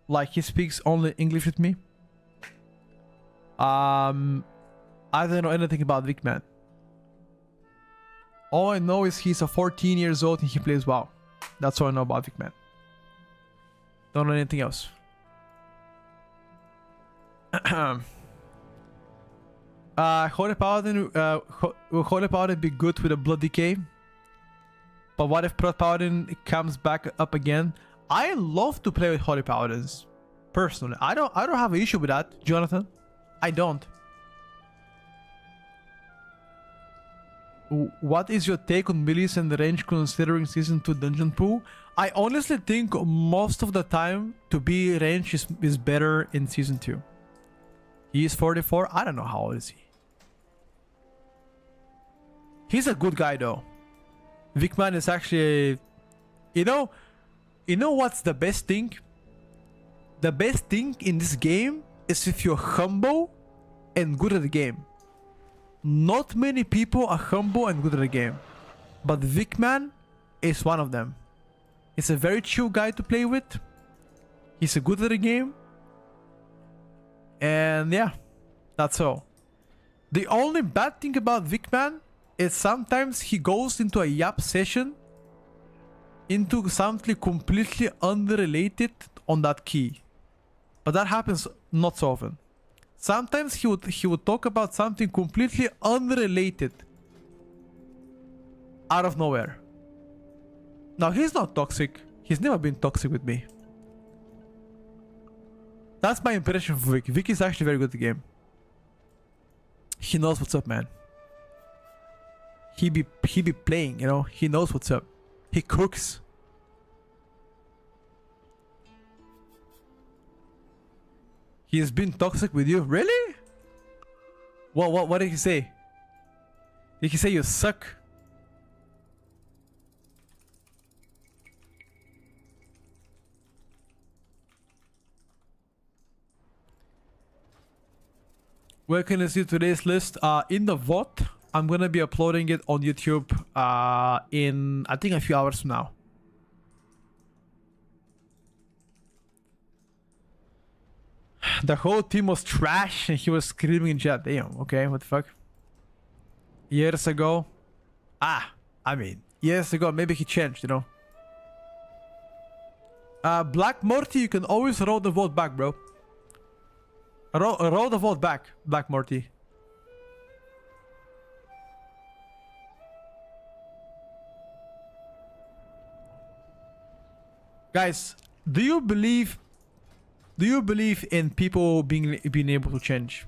Like, he speaks only English with me. I don't know anything about Vikman. All I know is he's a 14 years old and he plays WoW. That's all I know about Vikman. Don't know anything else. Holy Paladin, will Holy Paladin be good with a Blood Decay? But what if Proud Paladin comes back up again? I love to play with Holy Paladins. Personally, I don't have an issue with that, Jonathan. I don't. What is your take on Millis and the range considering Season 2 Dungeon Pool? I honestly think most of the time to be range is better in Season 2. He is 44. I don't know how old is he. He's a good guy though. Vikman is actually, you know what's the best thing? The best thing in this game is if you're humble and good at the game. Not many people are humble and good at the game, but Vikman is one of them. He's a very chill guy to play with. He's a good at the game. And yeah, that's all. The only bad thing about Vikman is sometimes he goes into a yap session into something completely unrelated on that key. But that happens not so often. Sometimes he would talk about something completely unrelated out of nowhere. Now, he's not toxic. He's never been toxic with me. That's my impression of Vic. Vic is actually very good at the game. He knows what's up, man. He be playing, you know. He knows what's up. He cooks. He has been toxic with you? Really? What did he say? Did he say you suck? Where can I see today's list? In the VOD. I'm gonna be uploading it on YouTube in, I think, a few hours from now. The whole team was trash and he was screaming in chat. Damn, okay, what the fuck? Years ago? I mean, years ago, maybe he changed, you know? Black Morty, you can always roll the vote back, bro. Roll the vote back, Black Morty. Guys, do you believe in people being able to change?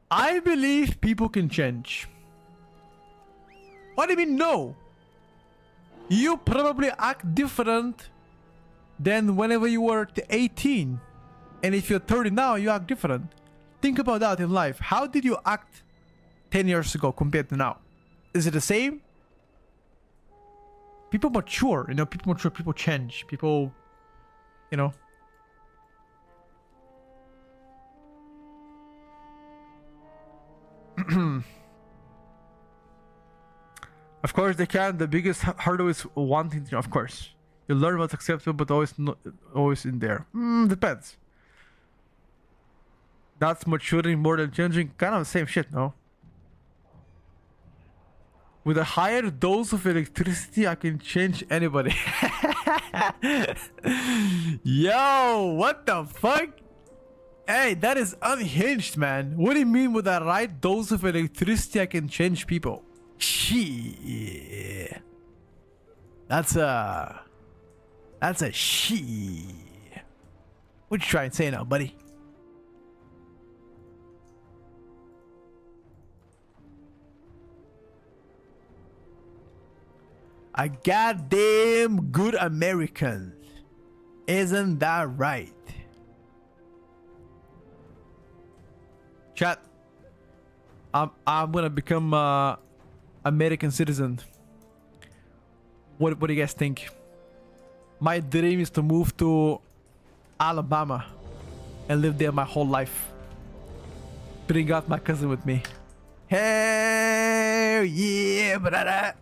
I believe people can change. What do you mean no? You probably act different than whenever you were 18. And if you're 30 now, you act different. Think about that in life. How did you act 10 years ago compared to now? Is it the same? People mature, you know, people mature, people change, people, you know. Of course they can. The biggest hurdle is wanting to, of course. You learn what's acceptable, but always in there. Depends. That's maturing more than changing. Kind of the same shit, no? With a higher dose of electricity, I can change anybody. Yo, what the fuck? Hey, that is unhinged, man. What do you mean with the right dose of electricity, I can change people? Shit. That's a shit. What you trying to say now, buddy? A goddamn good American. Isn't that right? Chat. I'm gonna become American citizen. What do you guys think? My dream is to move to Alabama and live there my whole life. Bring out my cousin with me. Hell yeah, brother.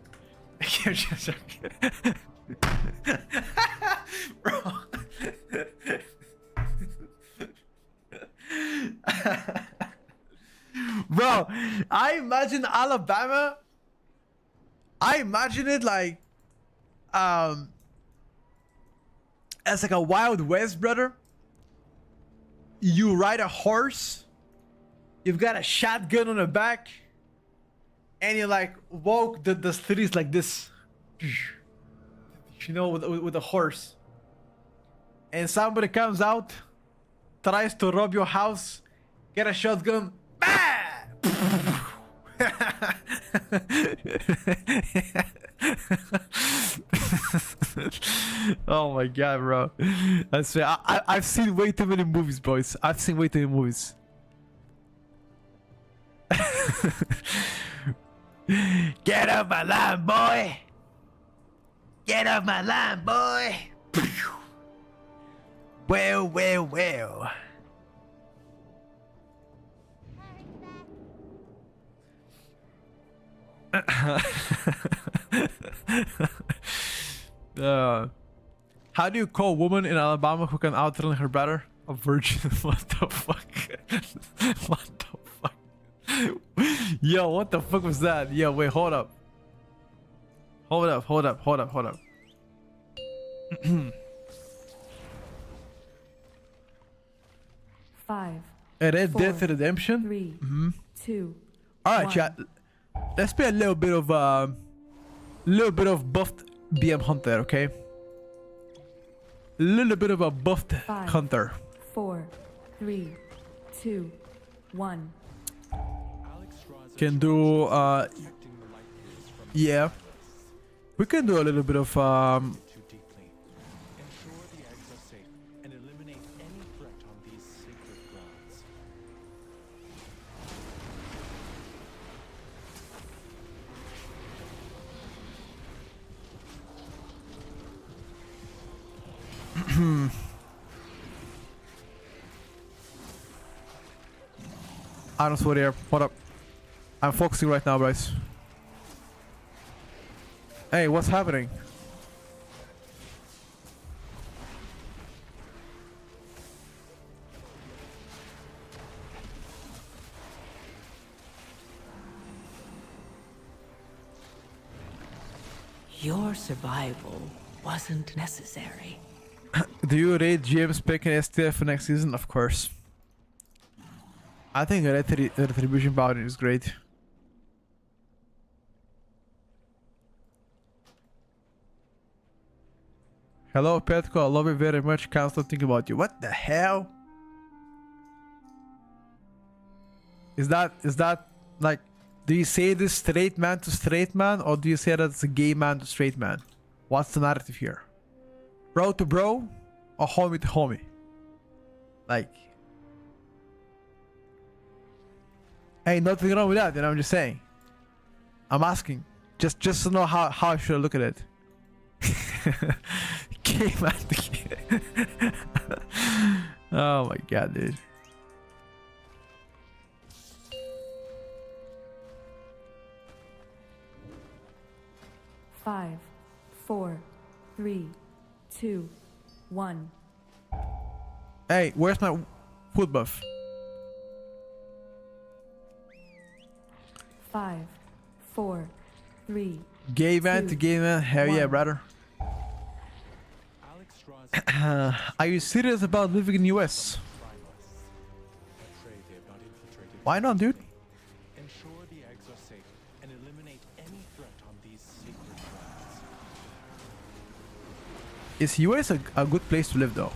Bro. Bro, I imagine Alabama. I imagine it like as like a Wild West, brother. You ride a horse, you've got a shotgun on the back, and you like walk the streets like this, you know, with a horse. And somebody comes out, tries to rob your house, get a shotgun, bah! Oh my god, bro. I swear, I've seen way too many movies, boys. I've seen way too many movies. Get off my line, boy. Get off my line, boy. Well, well, well. How do you call a woman in Alabama who can outrun her brother? A virgin? What the fuck? What the fuck? Yo, what the fuck was that? Yo, wait, hold up. Hold up. 5, Red 4, Dead Redemption? 3, 2, Alright, 1. chat. Let's play a little bit of buffed BM Hunter, okay? A little bit of a buffed 5, Hunter. 4, 3, 2, 1. Alex Strauss Can do protecting the light years from yeah. We can do a little bit of too deeply. Ensure the eggs are safe and eliminate any threat on these sacred grounds. I don't swear here. What up? I'm focusing right now, guys. Hey, what's happening? Your survival wasn't necessary. Do you rate GM spec and STF for next season? Of course. I think Retribution Bounty is great. Hello, Petco. I love you very much. Can't stop thinking about you. What the hell? Is that like? Do you say this straight man to straight man, or do you say that it's a gay man to straight man? What's the narrative here? Bro to bro, or homie to homie? Like, hey, nothing wrong with that. You know, I'm just saying. I'm asking, just to know how I should look at it. Gay man to gay. Oh my god, dude. Five, 4, 3, 2, 1. Hey, where's my food buff? 5, 4, 3. Gay man to gay man. Hell yeah, 1. brother. Alex Strauss Are you serious about living in US? afraid they have not infiltrated. Why not, dude? Ensure the eggs are safe and eliminate any threat on these sacred grounds. Is US a good place to live though?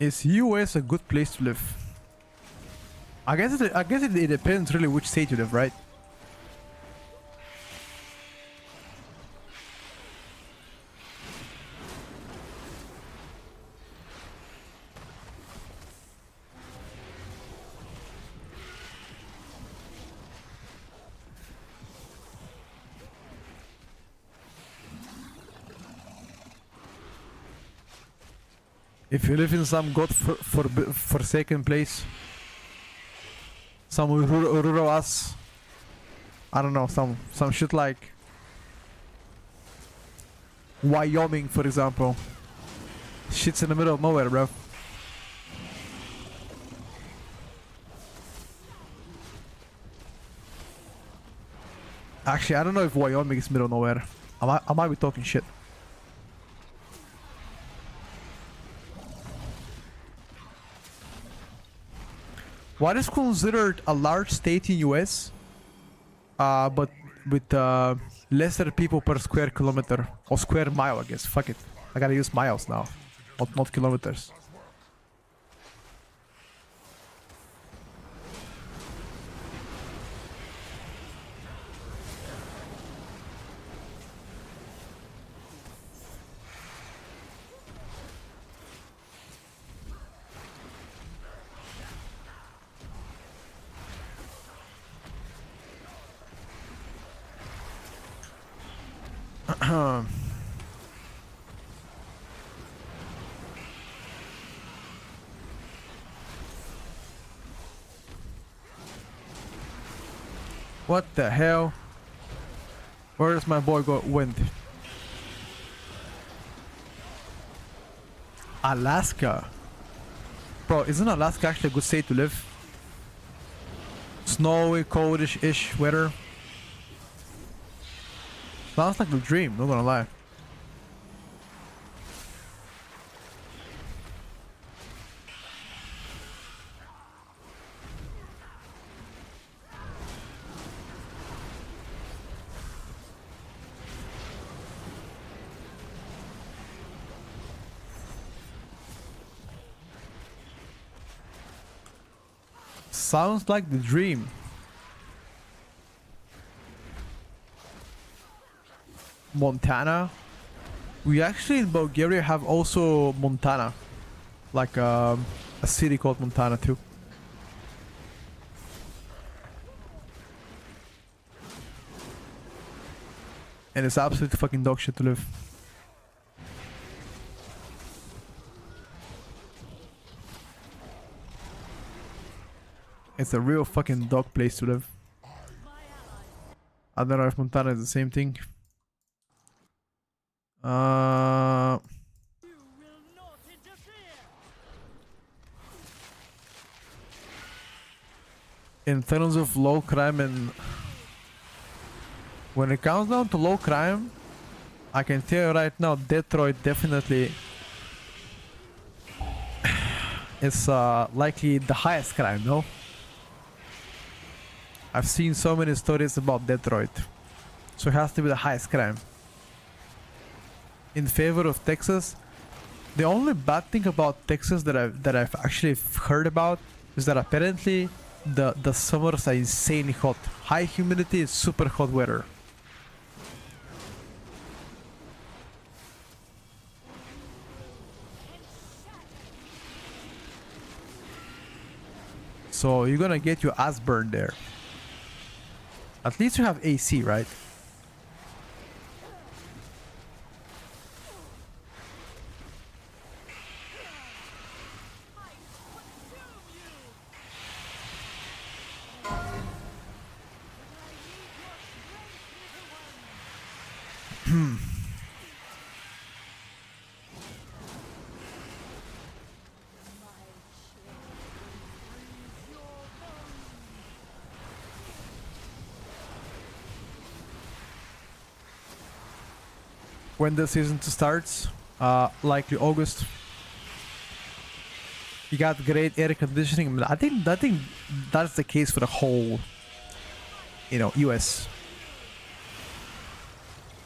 Is US a good place to live? I guess it depends really which state you live, right? If you live in some forsaken place, some rural ass, I don't know, some shit like Wyoming, for example. Shit's in the middle of nowhere, bro. Actually, I don't know if Wyoming is middle of nowhere. I might be talking shit. What is considered a large state in US, but with lesser people per square kilometer or square mile, I guess. Fuck it, I gotta use miles now, not kilometers. What the hell? Where does my boy went? Alaska. Bro, isn't Alaska actually a good state to live? Snowy, coldish-ish weather. Sounds like the dream, not gonna lie. Sounds like the dream. Montana. We actually in Bulgaria have also Montana, like a city called Montana too. And it's absolutely fucking dog shit to live. It's a real fucking dog place to live. I don't know if Montana is the same thing. In terms of low crime, and when it comes down to low crime, I can tell you right now, Detroit definitely is likely the highest crime, no? I've seen so many stories about Detroit, so it has to be the highest crime. In favor of Texas, the only bad thing about Texas that I've actually heard about is that apparently the summers are insanely hot. High humidity is super hot weather. So you're gonna get your ass burned there. At least you have AC, right? When the season starts, likely August. You got great air conditioning. I think that's the case for the whole, US.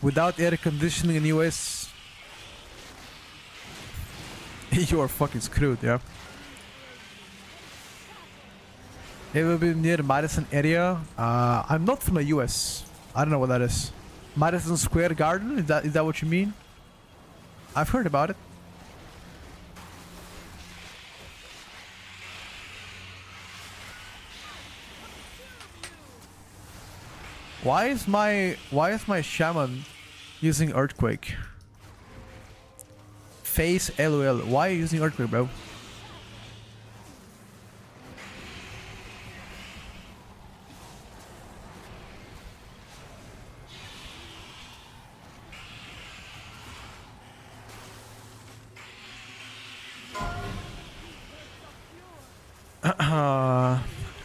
Without air conditioning in US, You are fucking screwed, yeah. It will be near the Madison area. I'm not from the US. I don't know what that is. Madison Square Garden? Is that what you mean? I've heard about it. Why is my shaman using earthquake? Face LOL. Why are you using earthquake, bro?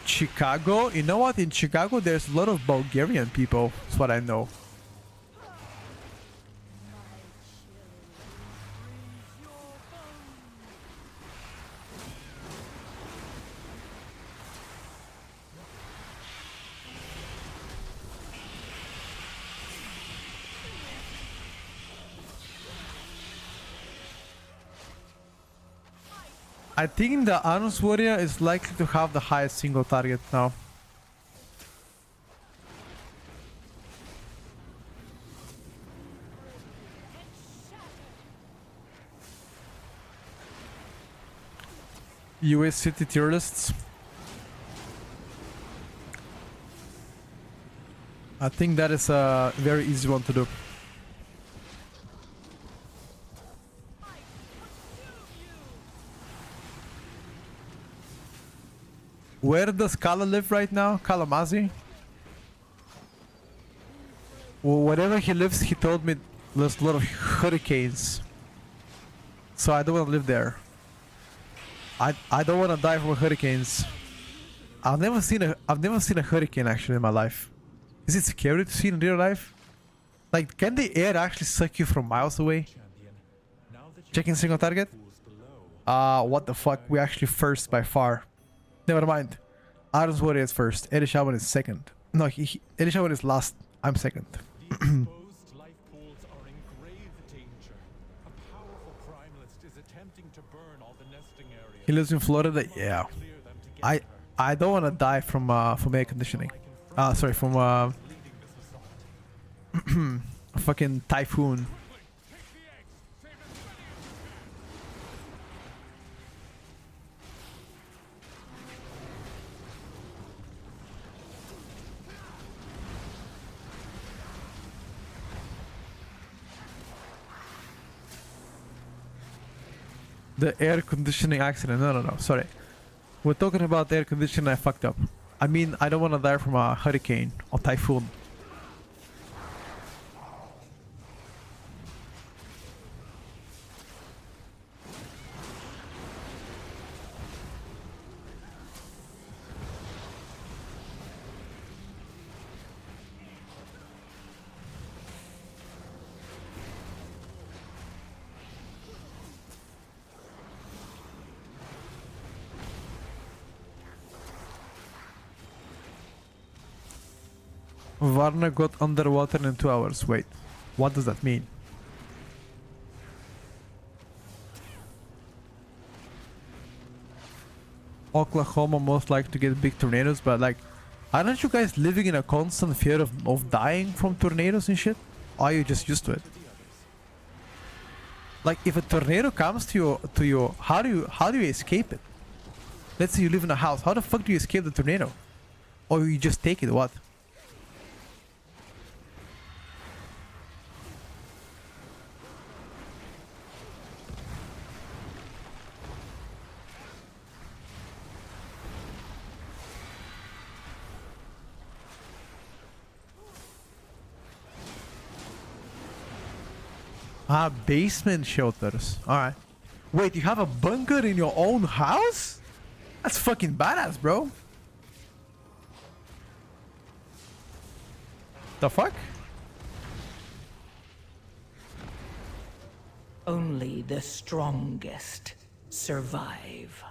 Chicago? You know what? In Chicago, there's a lot of Bulgarian people. That's what I know. I think the Anus Warrior is likely to have the highest single target now. US city tier lists. I think that is a very easy one to do. Where does Kala live right now? Kalamazoo? Well, wherever he lives, he told me there's a lot of hurricanes. So I don't want to live there. I don't want to die from hurricanes. I've never seen a hurricane actually in my life. Is it scary to see in real life? Like, can the air actually suck you from miles away? Checking single target? What the fuck? We actually first by far. Never mind. Arms Warrior is first. Erishawan is second. No, Erishawan is last. I'm second. The exposed life pools are in grave danger. A powerful primalist is attempting to burn all the nesting areas. He lives in Florida. Yeah. Clear them to get I don't want to die from air conditioning. Sorry, from leading this assault. a fucking typhoon. The air conditioning accident. No. Sorry. We're talking about air conditioning. I fucked up. I mean, I don't want to die from a hurricane or typhoon. Varna got underwater in 2 hours. Wait, what does that mean? Oklahoma most likely to get big tornadoes, but like, aren't you guys living in a constant fear of dying from tornadoes and shit? Or are you just used to it? Like, if a tornado comes to you, how do you escape it? Let's say you live in a house. How the fuck do you escape the tornado? Or you just take it? What? Ah, basement shelters. Alright. Wait, you have a bunker in your own house? That's fucking badass, bro. The fuck? Only the strongest survive.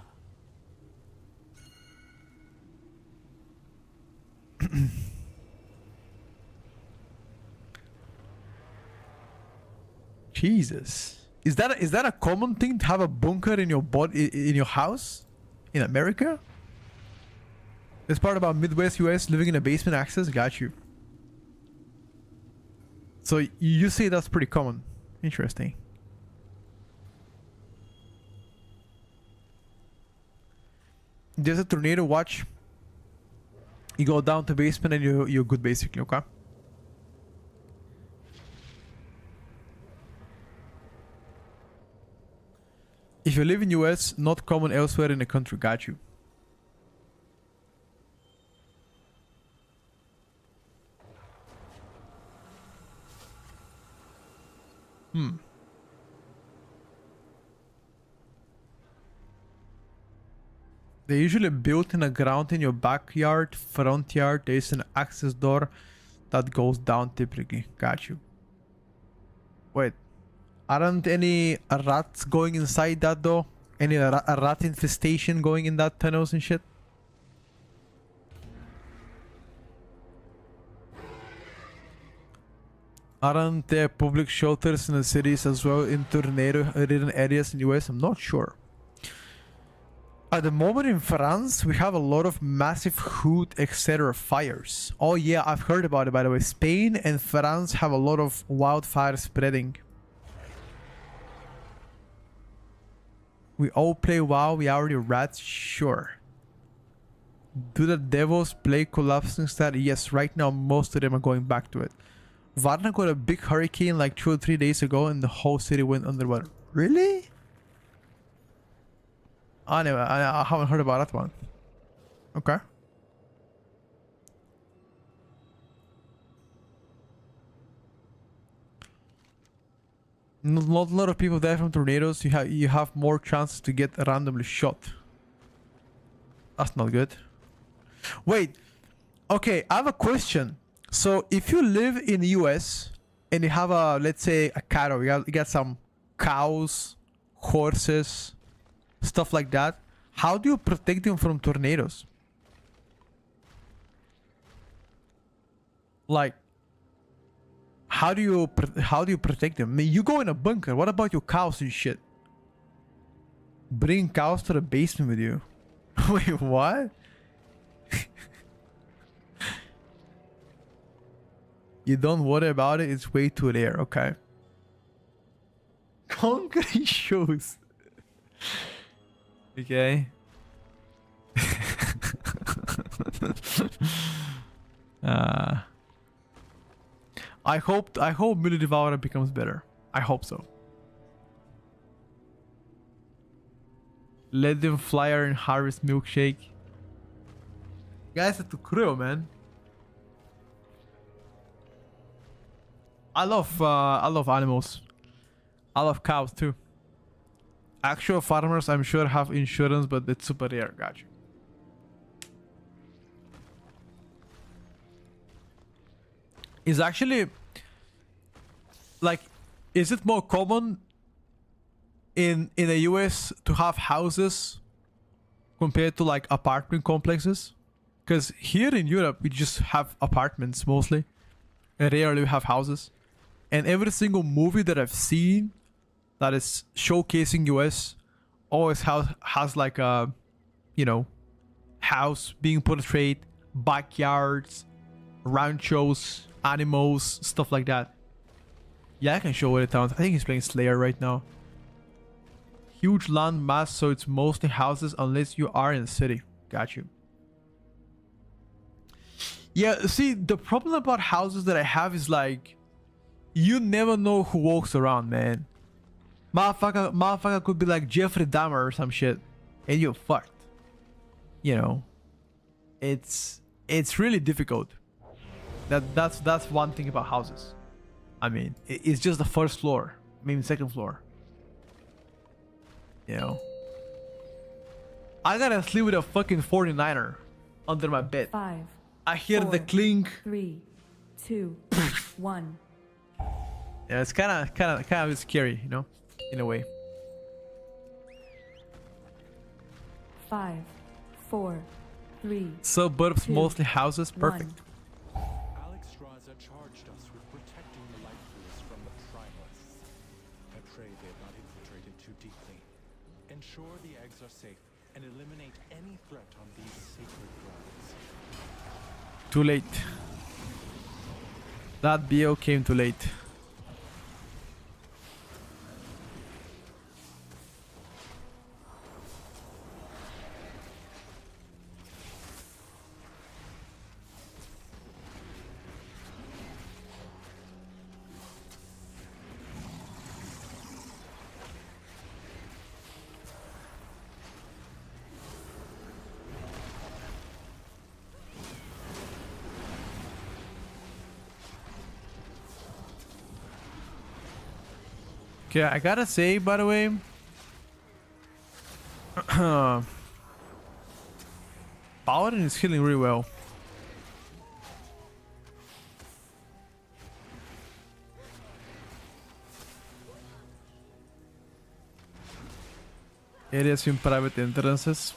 Jesus. Is that a common thing to have a bunker in your body in your house in America? This part about Midwest US living in a basement access. Got you. So you say that's pretty common. Interesting. There's a tornado. Watch. You go down to basement and you're good basically. Okay. If you live in US, not common elsewhere in the country. Got you. They're usually built in the ground in your backyard, front yard. There is an access door that goes down typically. Got you. Wait. Aren't any rats going inside that though? Any rat infestation going in that tunnels and shit? Aren't there public shelters in the cities as well in tornado-ridden areas in the US? I'm not sure. At the moment in France, we have a lot of massive hood, etc. fires. Oh yeah, I've heard about it by the way. Spain and France have a lot of wildfire spreading. We all play WoW, we already rats? Sure. Do the devils play collapsing stat? Yes, right now most of them are going back to it. Varna got a big hurricane like 2 or 3 days ago and the whole city went underwater. Really? Anyway, I haven't heard about that one. Okay. Not a lot of people die from tornadoes. You have more chances to get randomly shot. That's not good. Wait. Okay, I have a question. So if you live in the US and you have a, let's say, a cattle, you got some cows, horses, stuff like that, how do you protect them from tornadoes? Like, how do you protect them? I mean, you go in a bunker. What about your cows and shit? Bring cows to the basement with you. Wait, what? You don't worry about it. It's way too rare. Okay. Concrete shoes. Okay. I hope Millie Devourer becomes better. I hope so. Let them flyer and harvest milkshake. Guys, it's too cruel, man. I love animals. I love cows too. Actual farmers, I'm sure, have insurance, but it's super rare. Gotcha. Is actually like, is it more common in the US to have houses compared to like apartment complexes? Because here in Europe we just have apartments mostly, and rarely we have houses. And every single movie that I've seen that is showcasing US always has like a, you know, house being portrayed, backyards, ranchos, animals, stuff like that. Yeah, I can show what it sounds. I think he's playing Slayer right now. Huge land mass, so it's mostly houses unless you are in the city. Got you. Yeah, see, the problem about houses that I have is like, you never know who walks around, man. Motherfucker could be like Jeffrey Dahmer or some shit, and you're fucked. You know, it's really difficult. That's one thing about houses. I mean, it's just the first floor, maybe second floor. You know, I gotta sleep with a fucking 49er under my bed. 5. I hear 4, the clink. 3, 2, 1. Yeah, it's kind of scary, you know, in a way. 5, 4, 3. Suburbs, 2, mostly houses. Perfect. 1. Alex Straza charged us with protecting the light pools from the Primalists. I pray they have not ensure the eggs are safe and eliminate any threat on these sacred grounds. Too late. That BO came too late. Okay, I gotta say, by the way, Paladin is healing really well. Areas in private entrances.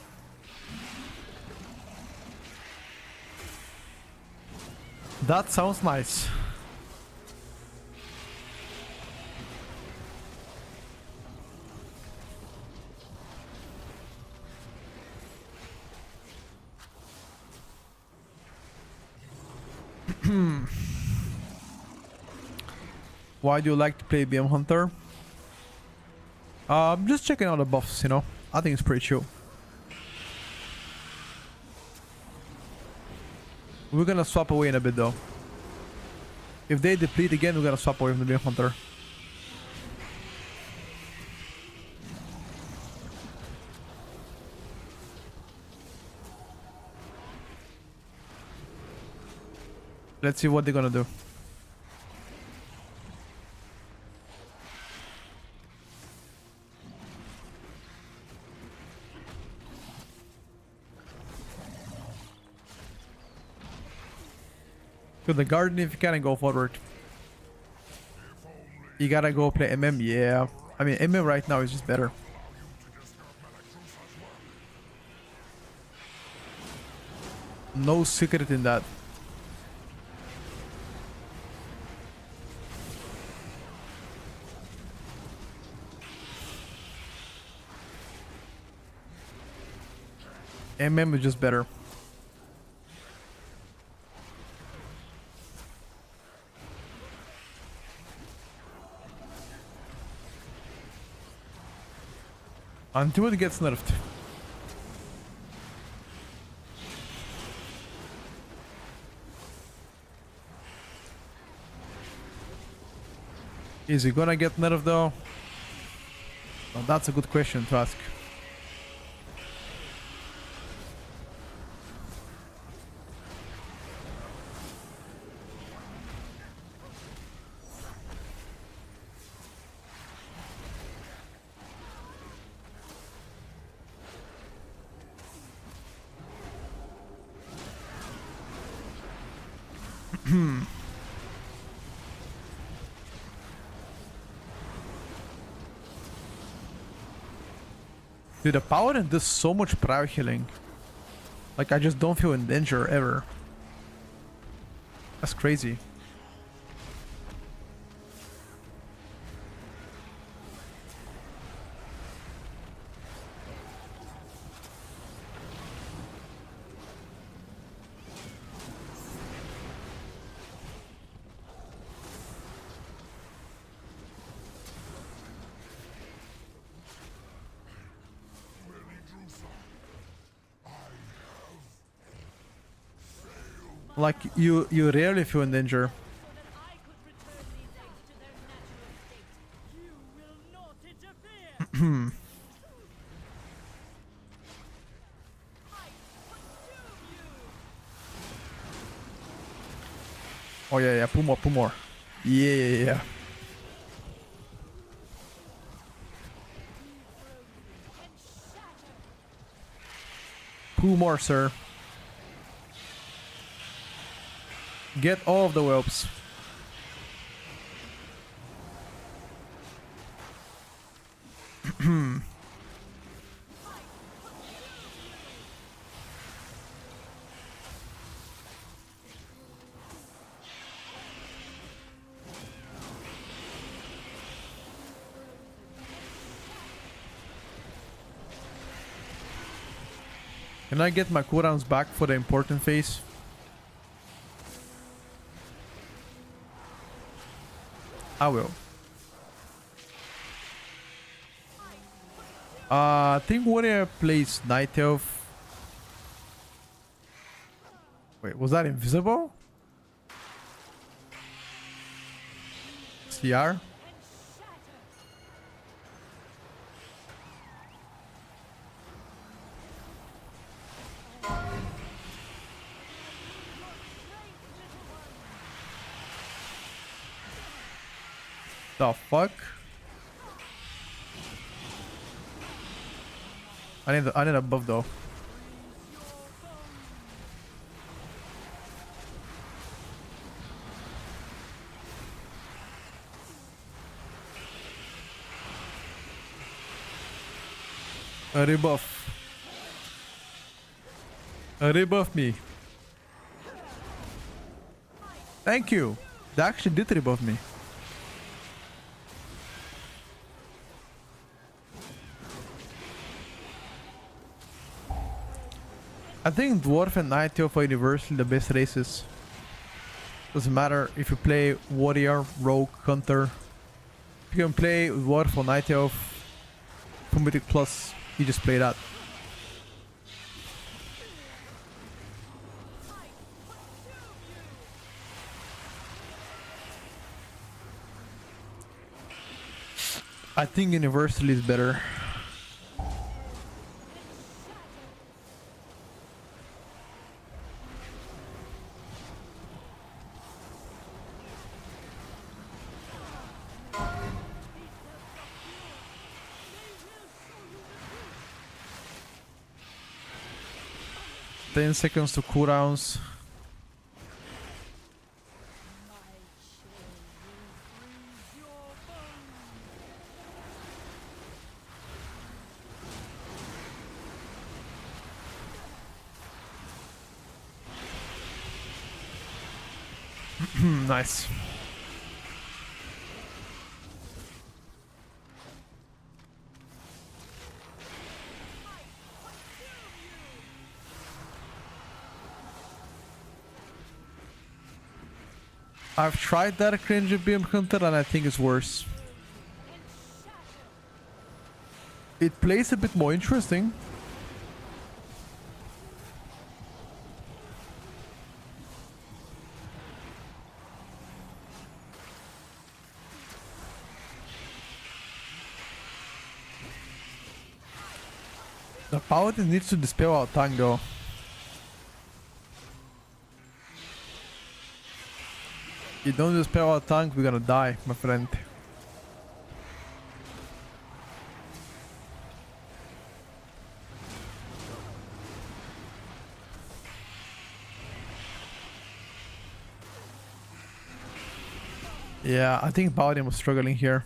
That sounds nice. Why do you like to play BM Hunter? Just checking out the buffs, you know. I think it's pretty chill. We're gonna swap away in a bit though. If they deplete again, we're gonna swap away from the BM Hunter. Let's see what they're gonna do. To the garden if you can and go forward. You gotta go play MM, yeah. I mean MM right now is just better. No secret in that. MM is just better. Until it gets nerfed. Is it gonna get nerfed though? Well, that's a good question to ask. Dude, the paladin does so much prior healing. Like, I just don't feel in danger ever. That's crazy. Like, you rarely feel in danger. I could return these eggs to their natural state. You will not interfere. I consume you. Oh yeah, pull more, pull more. Yeah. Pull more, sir. Get all of the whelps. Can I get my cooldowns back for the important phase? I will. I think Warrior plays Night Elf. Wait, was that invisible? CR? The fuck? I need a buff though. A rebuff. A rebuff me. Thank you. They actually did rebuff me. I think Dwarf and Night Elf are universally the best races. Doesn't matter if you play Warrior, Rogue, Hunter. If you can play Dwarf or Night Elf for Mythic Plus, you just play that. I think universally is better. Ten seconds to cooldowns. Nice. I've tried that cringe beam hunter and I think it's worse. It plays a bit more interesting. The paladin needs to dispel our tank though. You don't dispel our tank, we're gonna die, my friend. Yeah, I think Paladin was struggling here.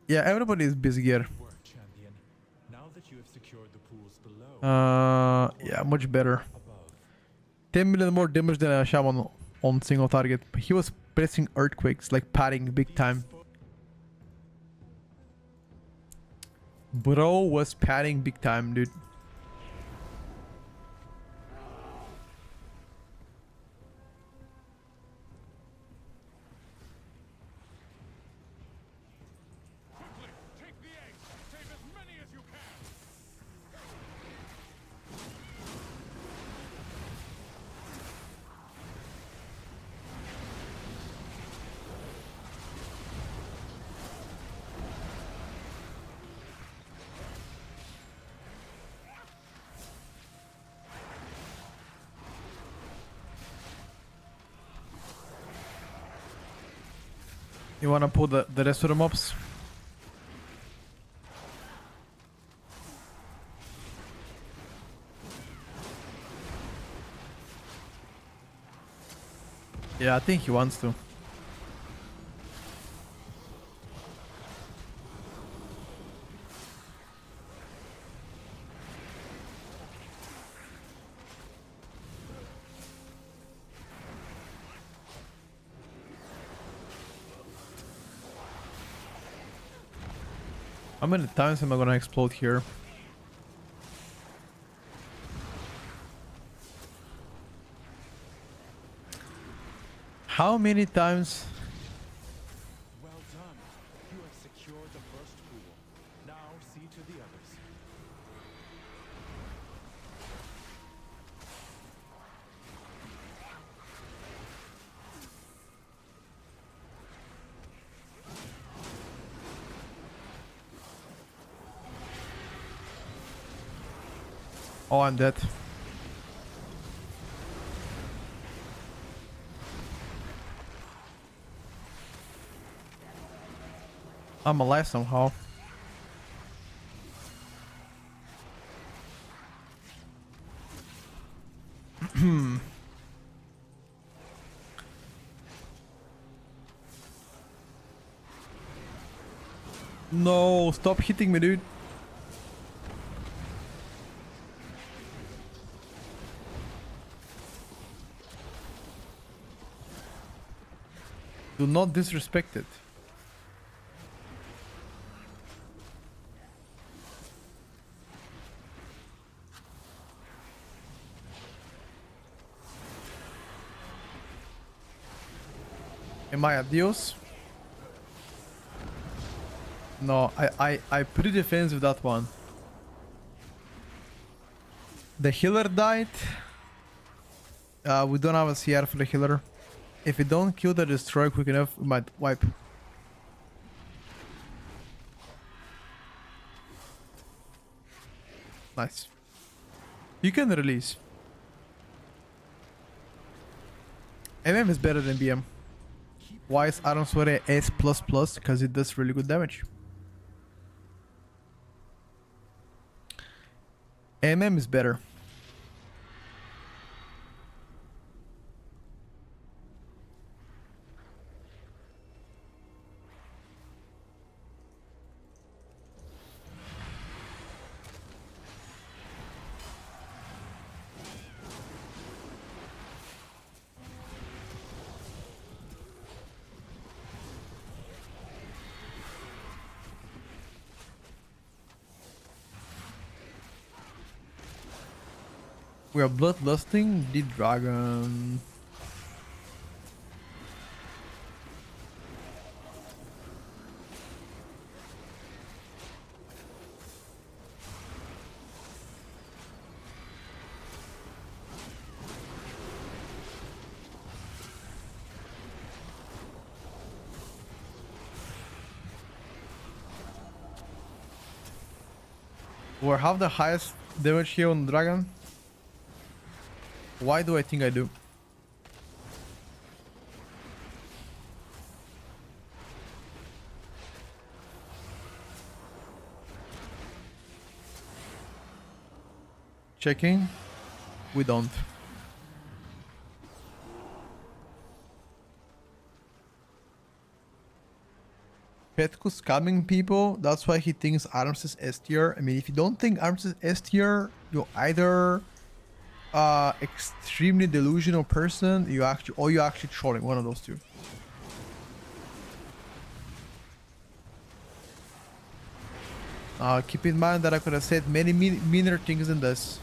Yeah, everybody is busy here. Work, champion. Now that you have secured the pools below, Yeah, much better. above, 10 million more damage than a shaman on single target. But he was pressing earthquakes, like padding big time. Bro was padding big time, dude. Quickly, take the eggs. Save as many as you can. You wanna pull the rest of the mobs? Yeah, I think he wants to. How many times am I gonna explode here? How many times? Well done. You have secured the first pool. Now see to the others. Oh, I'm dead. I'm alive somehow. No, stop hitting me, dude. Do not disrespect it. Am I adios? No, I pretty defense with that one. The healer died. We don't have a CR for the healer. If we don't kill the destroyer quick enough, we might wipe. Nice. You can release. MM is better than BM. Why is Iron Sword a S++? Because it does really good damage. MM is better. We are bloodlusting the dragon. We have the highest damage here on the dragon. Why do I think I do? Checking. We don't. Petkus scamming people. That's why he thinks Arms is S tier. I mean, if you don't think Arms is S tier, you're either extremely delusional person, or you're actually trolling. One of those two. Keep in mind that I could have said many meaner things than this.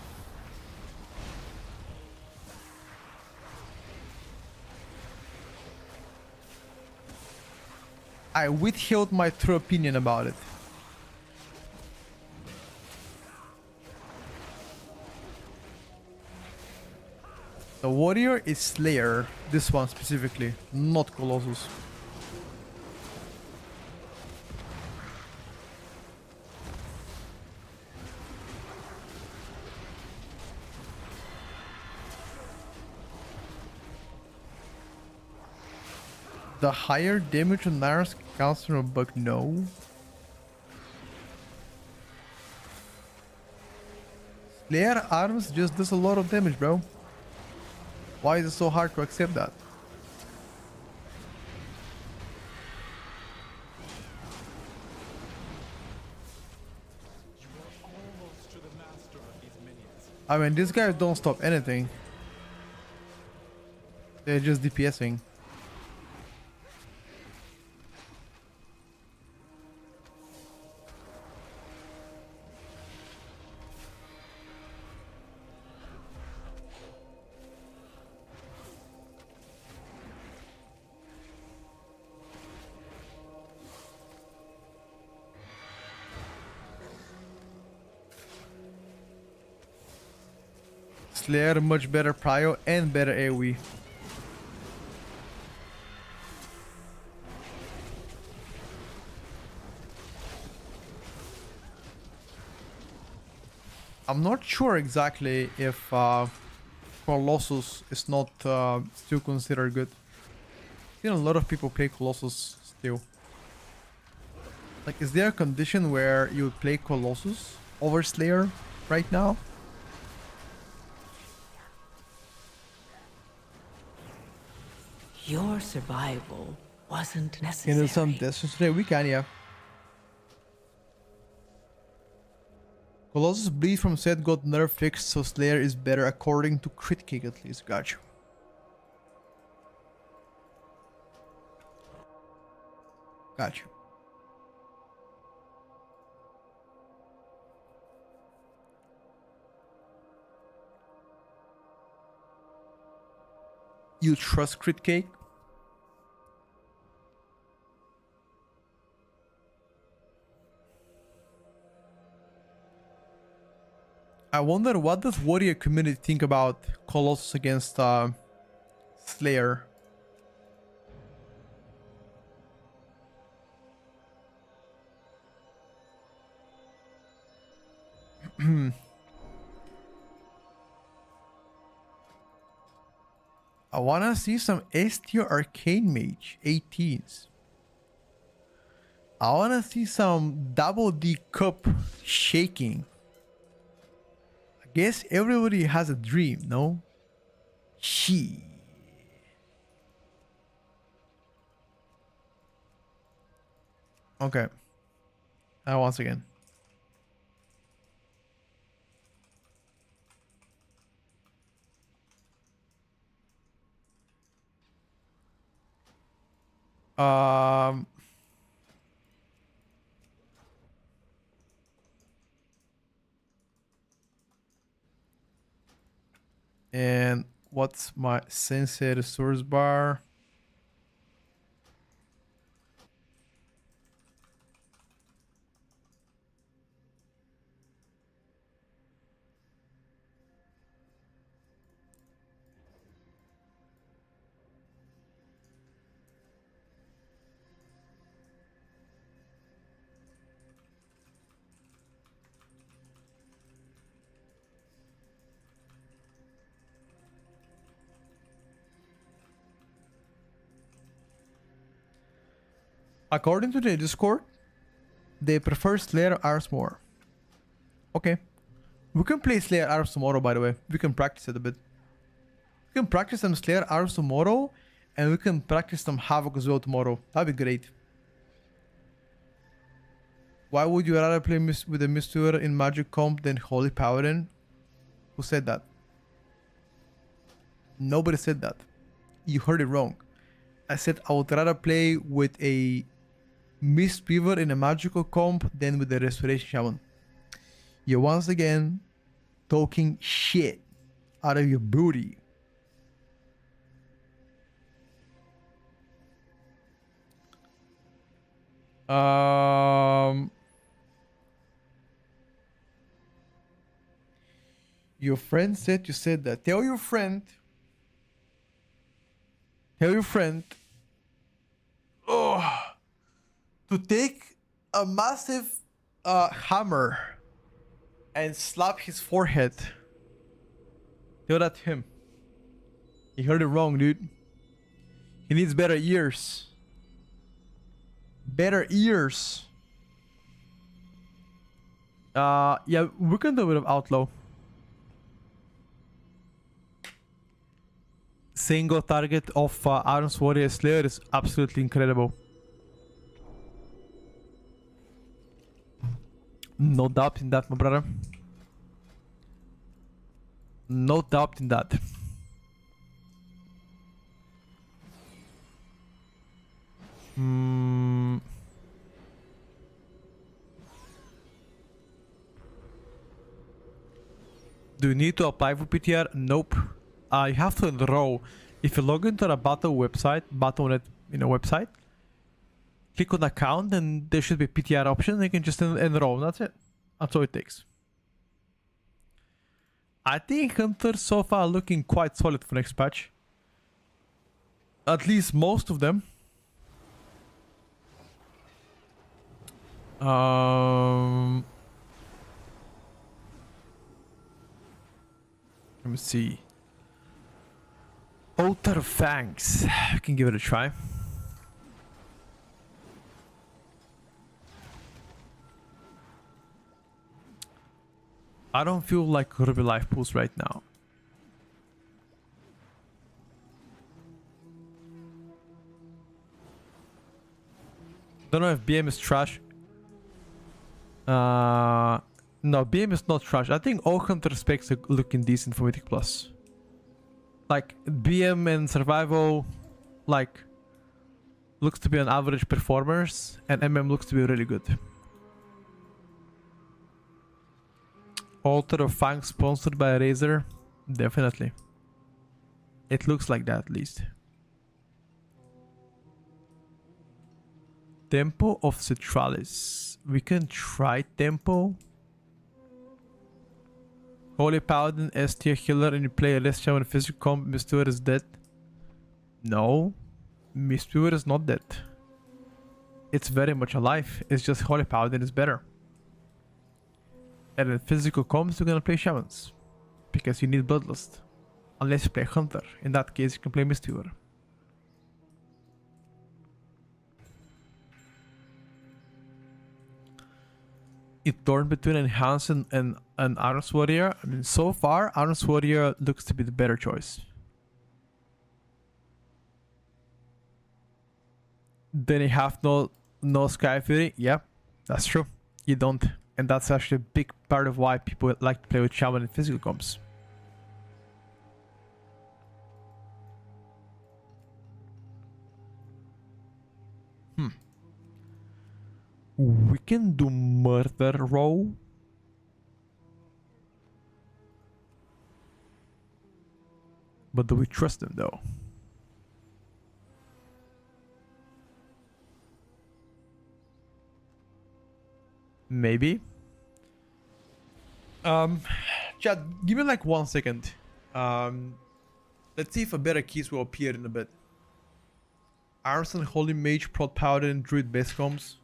I withheld my true opinion about it. The warrior is Slayer, this one specifically, not Colossus. The higher damage on Nair's counts from a bug, no. Slayer arms just does a lot of damage, bro. Why is it so hard to accept that? You are almost to the master of these minions. I mean, these guys don't stop anything. They're just DPSing. Slayer much better prio and better AoE. I'm not sure exactly if Colossus is not still considered good. You know, a lot of people play Colossus still. Like, is there a condition where you would play Colossus over Slayer right now? Your survival wasn't Can do necessary. some distance today? We can, yeah. Colossus Bleed from Set got nerf fixed, so Slayer is better according to Crit Kick at least. Got you. Got you. You trust Crit Cake? I wonder what does warrior community think about Colossus against Slayer? I wanna see some S tier arcane mage 18s. I wanna see some double D cup shaking. I guess everybody has a dream, no? She. Okay. Once again. And what's my sensei resource bar? According to the Discord, they prefer Slayer Arms more. Okay. We can play Slayer Arms tomorrow, by the way. We can practice it a bit. We can practice some Slayer Arms tomorrow, and we can practice some Havoc as well tomorrow. That'd be great. Why would you rather play with a Mystery in Magic Comp than Holy Paladin? Who said that? Nobody said that. You heard it wrong. I said I would rather play with a Mist Weaver in a magical comp than with the Restoration Shaman. You're once again talking shit out of your booty. Your friend said you said that. Tell your friend. Oh, to take a massive hammer and slap his forehead. Tell that to him. He heard it wrong, dude. He needs better ears. Better ears. Yeah, we can do a bit of Outlaw. Single target of Arms Warrior Slayer is absolutely incredible. No doubt in that, my brother. No doubt in that. Do you need to apply for PTR? Nope. You have to enroll. If you log into a battle website, Battle.net, website, click on account, and there should be PTR option. You can just enroll. That's it. That's all it takes. I think Hunters so far are looking quite solid for next patch. At least most of them. Let me see. Altar of Fangs. I can give it a try. I don't feel like Ruby life pools right now. Don't know if BM is trash. No, BM is not trash. I think all Hunter specs are looking decent for Mythic Plus. Like, BM and Survival, like, looks to be on average performers, and MM looks to be really good. Altar of Fang sponsored by Razer? Definitely. It looks like that, at least. Tempo of Citralis. We can try Tempo. Holy Paladin, S tier healer, and you play a less shaman physical comp. Mistweaver is dead. No. Mistweaver is not dead. It's very much alive. It's just Holy Paladin is better. And in physical comps, you're gonna play shamans. Because you need Bloodlust. Unless you play Hunter. In that case, you can play Mistweaver. It torn between Enhance and Arms Warrior. I mean, so far, Arms Warrior looks to be the better choice. Then you have no Sky Fury. Yeah, that's true. You don't. And that's actually a big part of why people like to play with Shaman in physical comps. We can do Murder Row. But do we trust them though? Maybe. Chat, give me like 1 second. Let's see if a better keys will appear in a bit. Arson, Holy Mage, Prot Powder, and Druid base comms.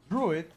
Druid?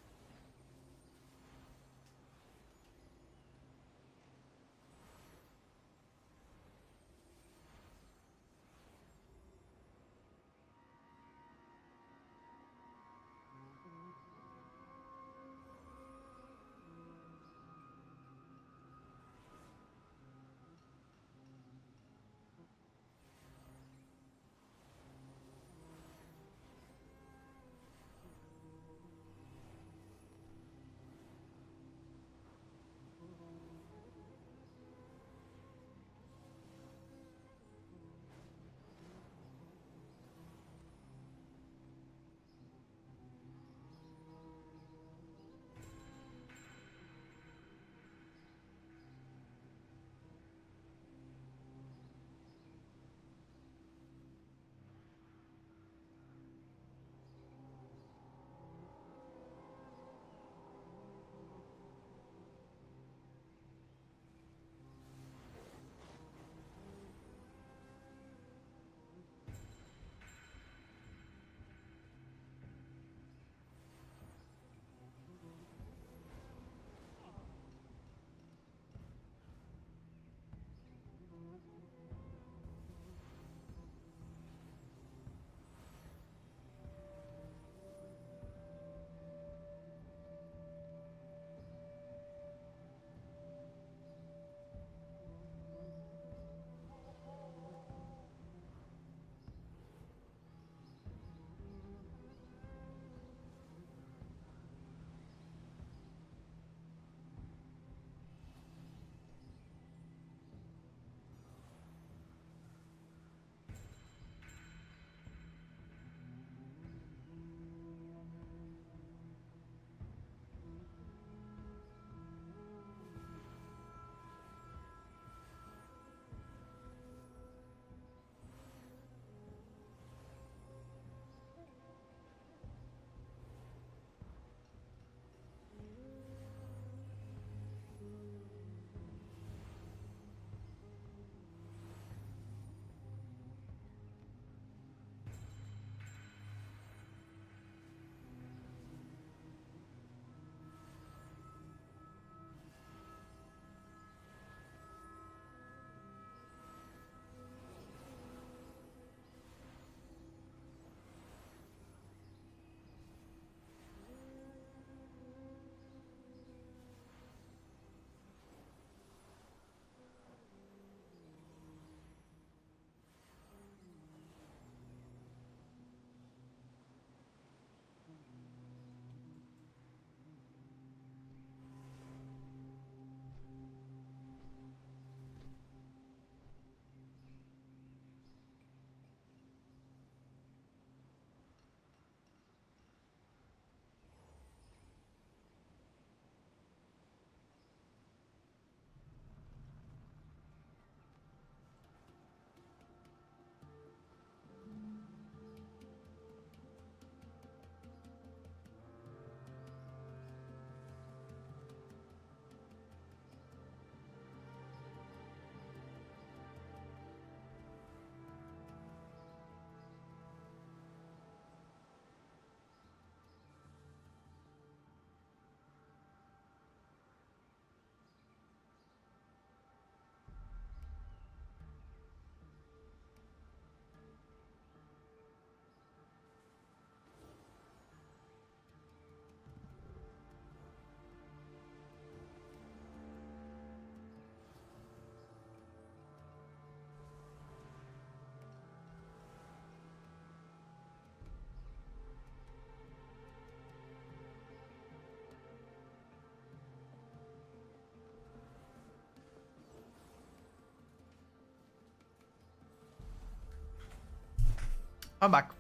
I'm back.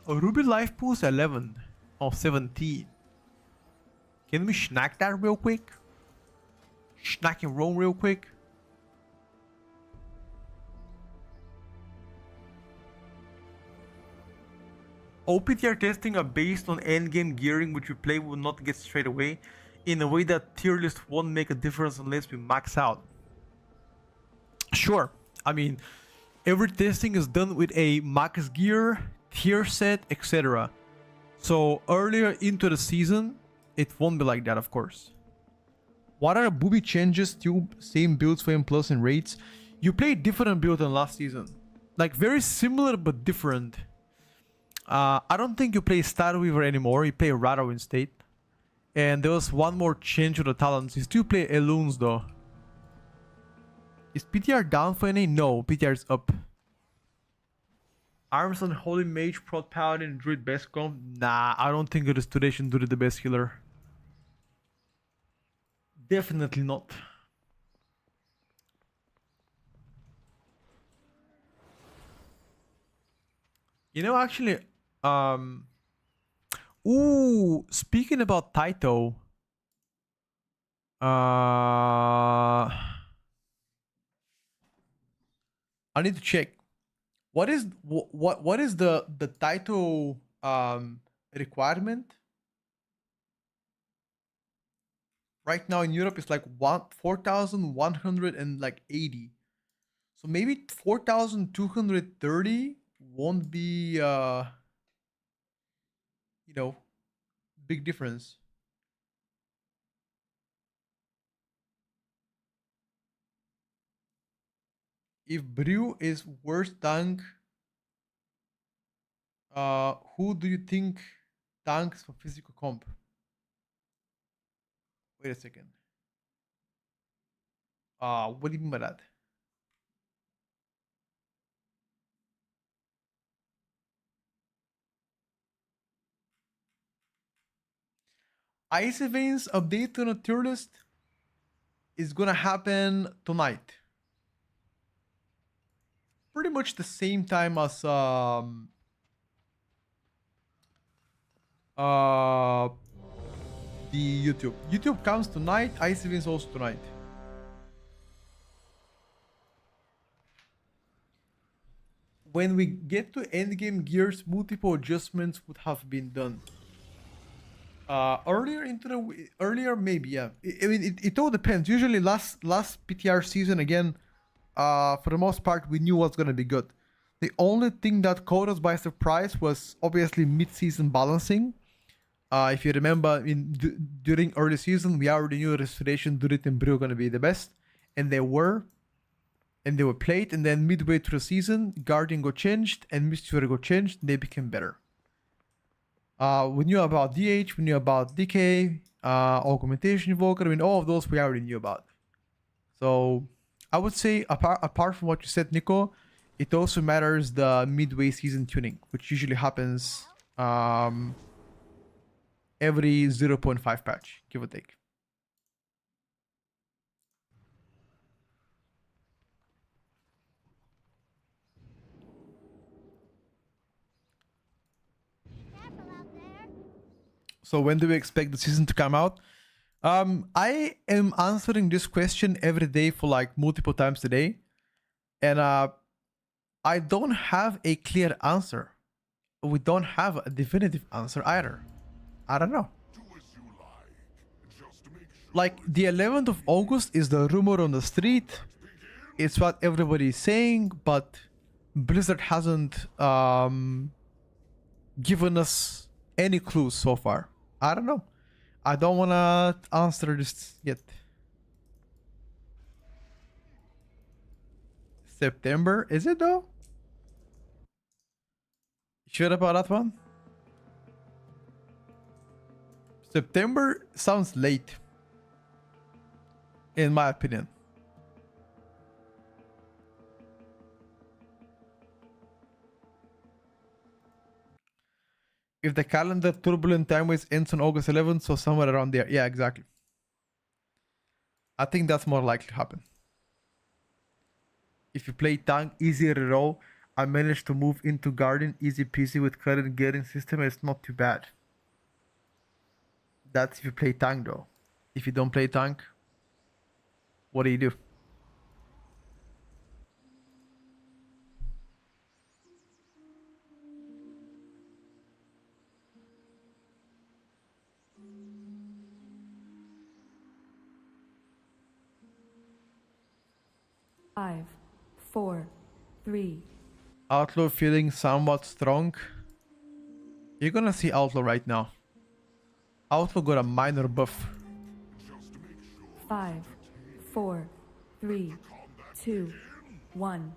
Ruby life pools 11 of 17. Can we snack that real quick? Snack and roll real quick. OPTR testing are based on endgame gearing, which we play will not get straight away, in a way that tier list won't make a difference unless we max out. Sure, I mean, every testing is done with a max gear, tier set, etc. So earlier into the season, it won't be like that, of course. What are booby changes? Still same builds for M plus and raids. You play different build than last season, like very similar but different. I don't think you play Star Weaver anymore. You play Raro instead. And there was one more change to the talents. You still play Eloons though. Is PTR down for any? No, PTR is up. Arms on Holy Mage, Prot Paladin, Druid best comp? Nah, I don't think Restoration Druid the best healer. Definitely not. You know, actually, ooh, speaking about Taito, I need to check. What is the Taito requirement? Right now in Europe, it's like 4,180. So maybe 4,230 won't be, you know, big difference. If Brew is worst tank, who do you think tanks for physical comp? Wait a second. What do you mean by that? Ice Veins update on a tier list is gonna happen tonight. Pretty much the same time as the YouTube. YouTube comes tonight, Ice Veins also tonight. When we get to endgame gears, multiple adjustments would have been done. Earlier maybe, yeah. I mean, it all depends. Usually last PTR season again, for the most part, we knew what's gonna be good. The only thing that caught us by surprise was obviously mid-season balancing. If you remember, during early season, we already knew Restoration, Druid, and Brew were gonna be the best, and they were played. And then midway through the season, Guardian got changed and Mystery got changed. And they became better. We knew about DH, we knew about DK, Augmentation Invoker. I mean, all of those we already knew about. So I would say, apart from what you said, Nico, it also matters the midway season tuning, which usually happens every 0.5 patch, give or take. So when do we expect the season to come out? I am answering this question every day for like multiple times a day. And I don't have a clear answer. We don't have a definitive answer either. I don't know. Like the 11th of August is the rumor on the street. It's what everybody is saying, but Blizzard hasn't given us any clues so far. I don't know. I don't want to answer this yet. September, is it though? Sure about that one? September sounds late, in my opinion. If the calendar turbulent timeways ends on August 11th, so somewhere around there. Yeah, exactly. I think that's more likely to happen. If you play tank, easy reroll. I managed to move into Guardian easy peasy with current gearing system, and it's not too bad. That's if you play tank though. If you don't play tank, what do you do? Five, four, three, Outlaw feeling somewhat strong. You're gonna see Outlaw right now. Outlaw got a minor buff. 5, 4, 3, 2, 1.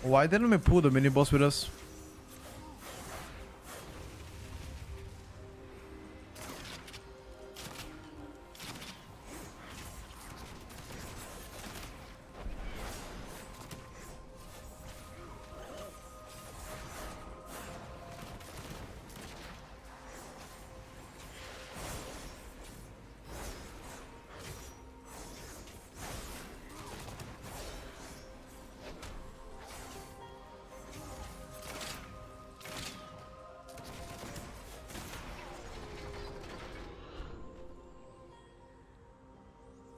Why didn't we pull the mini boss with us?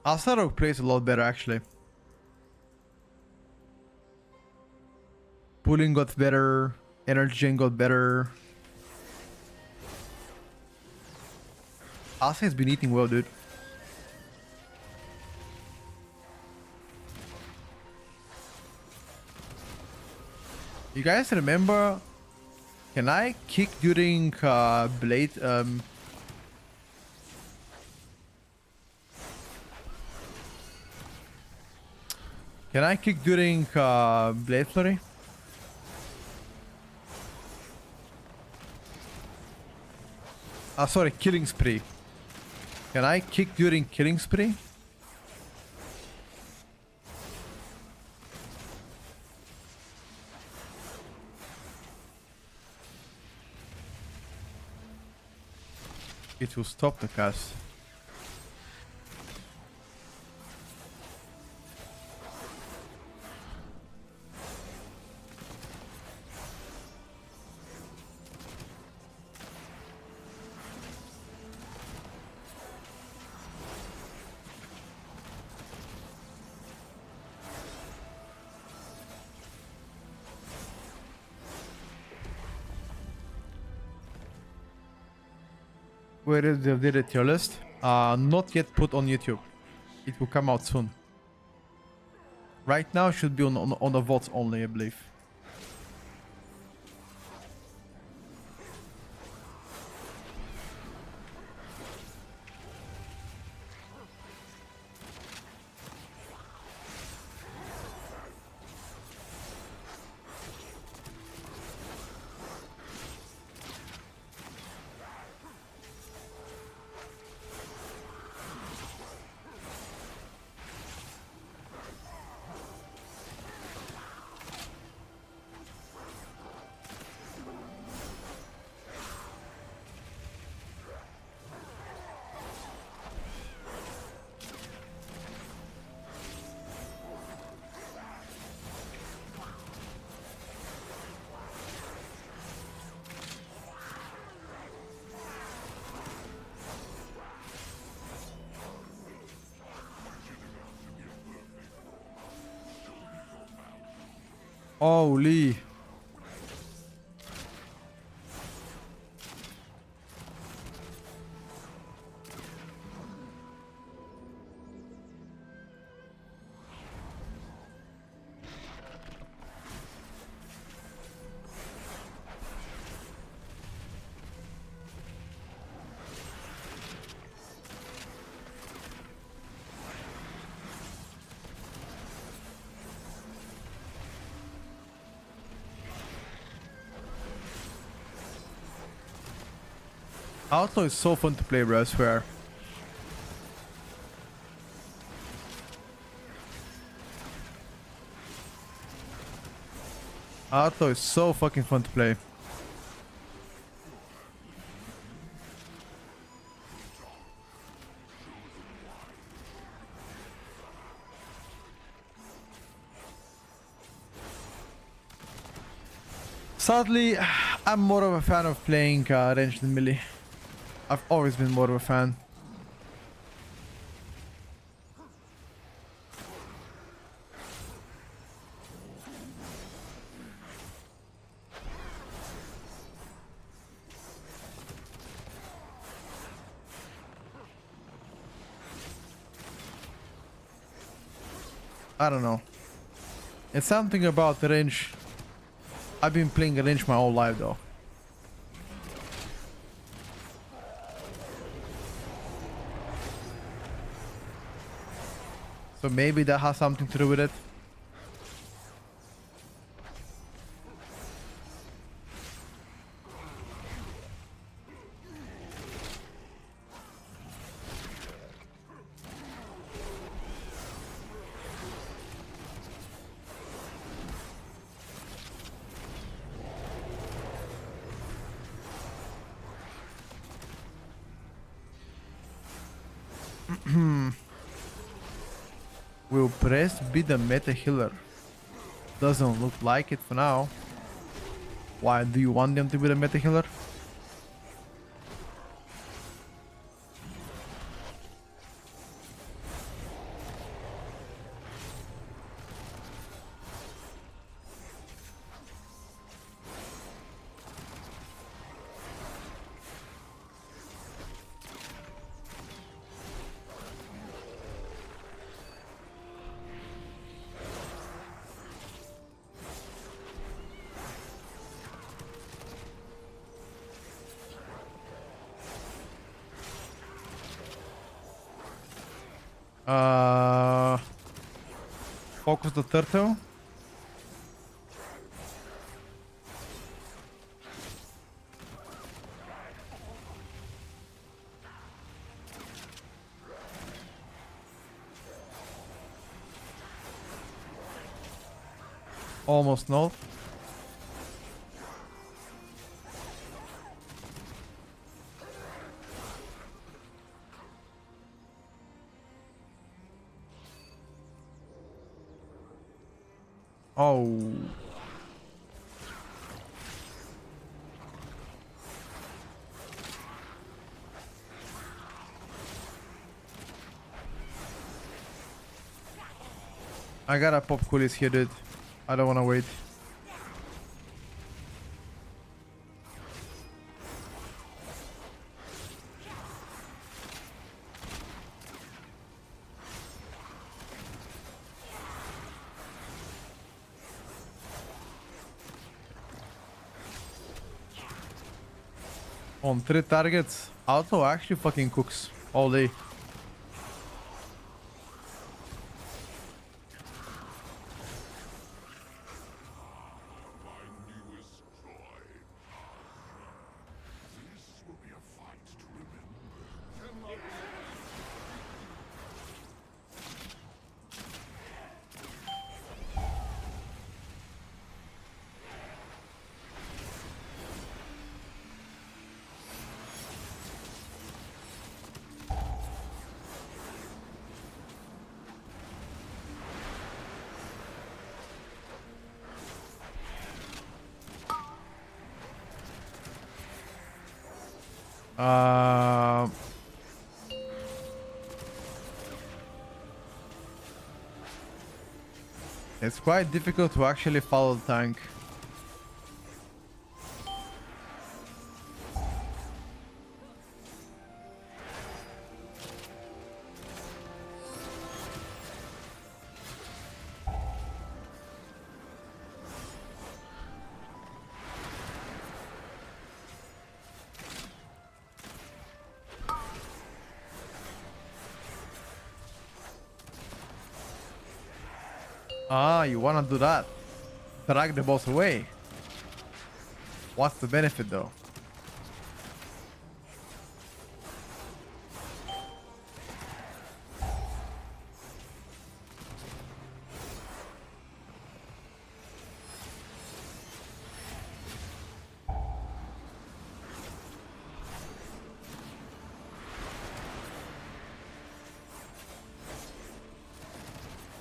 Asarok plays a lot better actually. Pulling got better, energy gen got better. Asa has been eating well, dude. You guys remember? Can I kick during blade? Can I kick during blade flurry? Sorry, killing spree. Can I kick during killing spree? It will stop the cast. Where is the tier list? Not yet put on YouTube. It will come out soon. Right now should be on the votes only, I believe. Holy. Outlaw is so fun to play, bro, I swear. Outlaw is so fucking fun to play. Sadly, I'm more of a fan of playing range than melee. I've always been more of a fan. I don't know. It's something about the range. I've been playing range my whole life though. So maybe that has something to do with it. Will Brest be the meta healer? Doesn't look like it for now. Why do you want them to be the meta healer? Focus the turtle. Almost no. Oh. I gotta pop coolies here, dude. I don't wanna wait. On 3 targets, Auto actually fucking cooks all day. Uh, It's quite difficult to actually follow the tank. Ah, you wanna do that? Drag the boss away. What's the benefit though?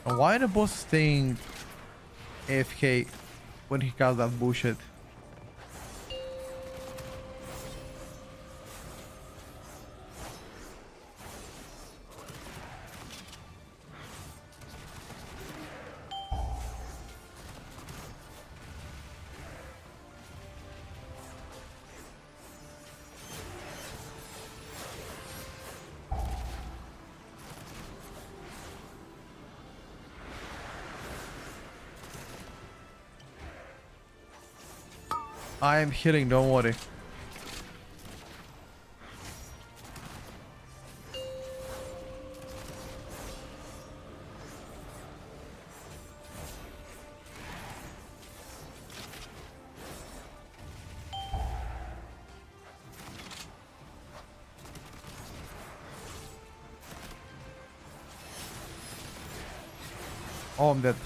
And why the boss staying AFK when he casts that bullshit? I am healing, don't worry. Oh, I'm dead.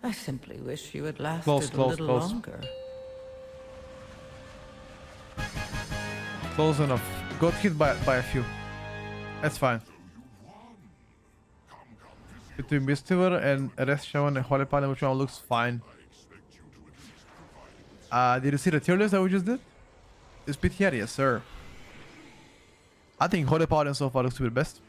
I simply wish you had lasted Close, a little close. longer. Close enough. Got hit by a few. That's fine. Between Mistiver and Rest Shaman and Holy Paladin, which one looks fine? Did you see the tier list that we just did? It's PTR, yes sir. I think Holy Paladin so far looks to be the best.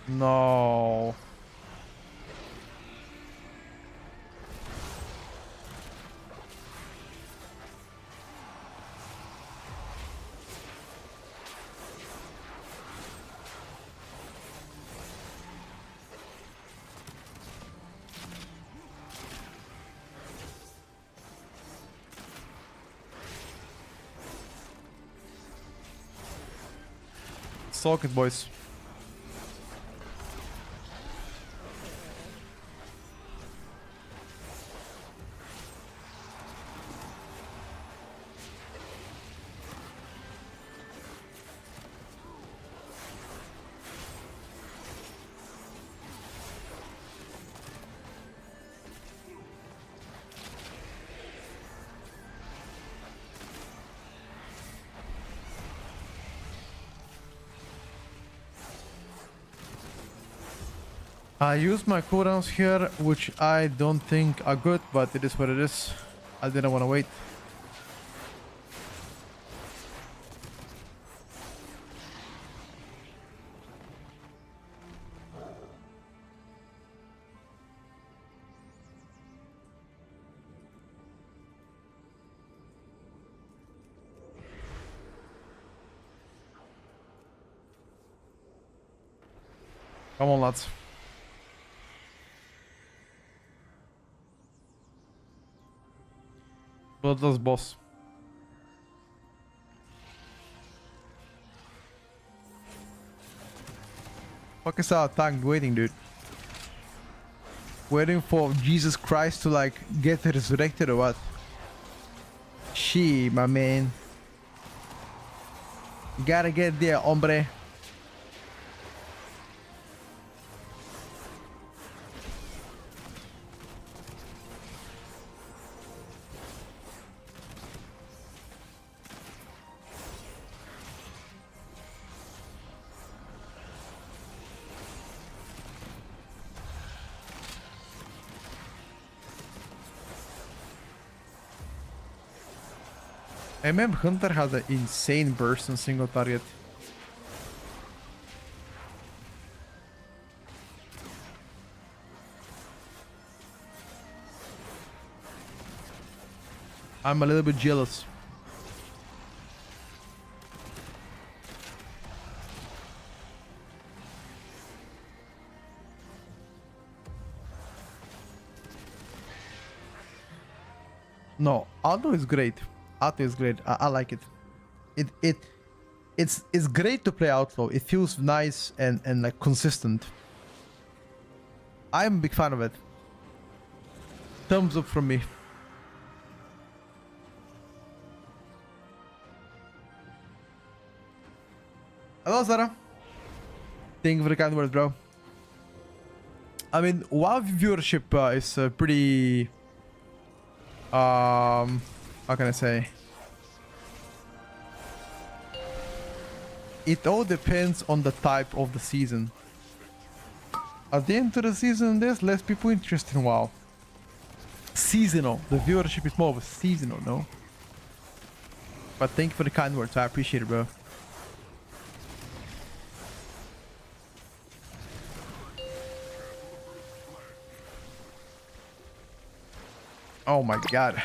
No. Soak it, boys. I use my cooldowns here, which I don't think are good, but it is what it is. I didn't want to wait. Come on, lads. Bloodless boss. Fuck is our tank waiting, dude? Waiting for Jesus Christ to like get resurrected or what? She, my man. Gotta get there, hombre. MM Hunter has an insane burst on single target. I'm a little bit jealous. No, Auto is great. Auto is great. I like it. It's great to play Outlaw. It feels nice and like consistent. I'm a big fan of it. Thumbs up from me. Hello, Zara. Thank you for the kind words, bro. I mean, WoW viewership is pretty... how can I say? It all depends on the type of the season. At the end of the season, there's less people interested in WoW. Seasonal. The viewership is more of a seasonal, no? But thank you for the kind words. I appreciate it, bro. Oh my god.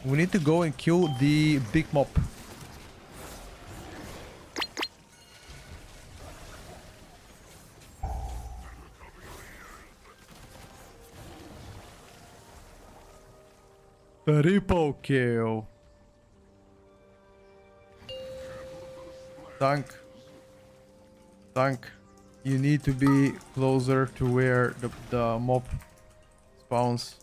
We need to go and kill the big mob. Triple kill. Tank. Tank. You need to be closer to where the mob spawns.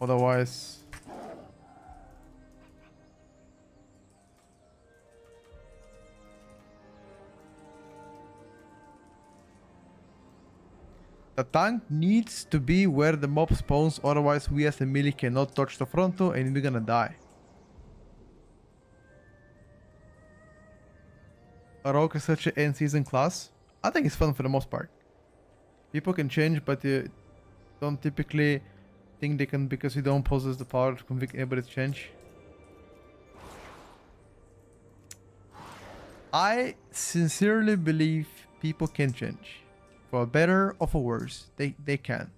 Otherwise... The tank needs to be where the mob spawns, otherwise we as a melee cannot touch the frontal and we're gonna die. Rogue is such an end season class. I think it's fun for the most part. People can change, but you don't typically think they can because you don't possess the power to convict anybody to change. I sincerely believe people can change. For better or for worse, they can.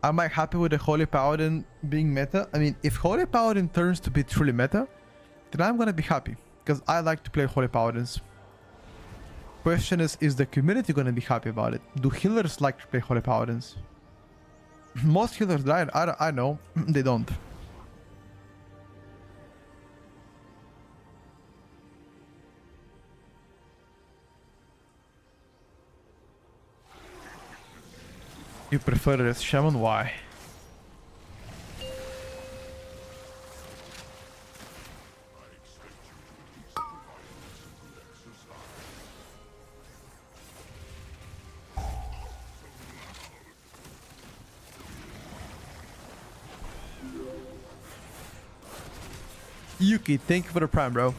Am I happy with the Holy Paladin being meta? I mean, if Holy Paladin turns to be truly meta, then I'm gonna be happy. Because I like to play Holy Paladins. Question is the community gonna be happy about it? Do healers like to play Holy Paladins? Most healers that I know, they don't. You prefer it as Shaman? Why? Yuki, thank you for the prime, bro.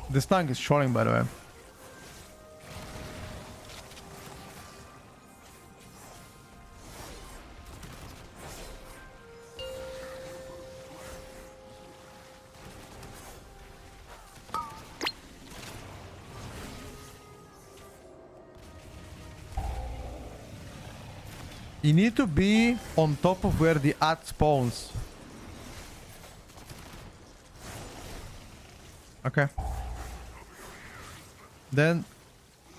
This tank is trolling, by the way. You need to be on top of where the ad spawns. Okay. Then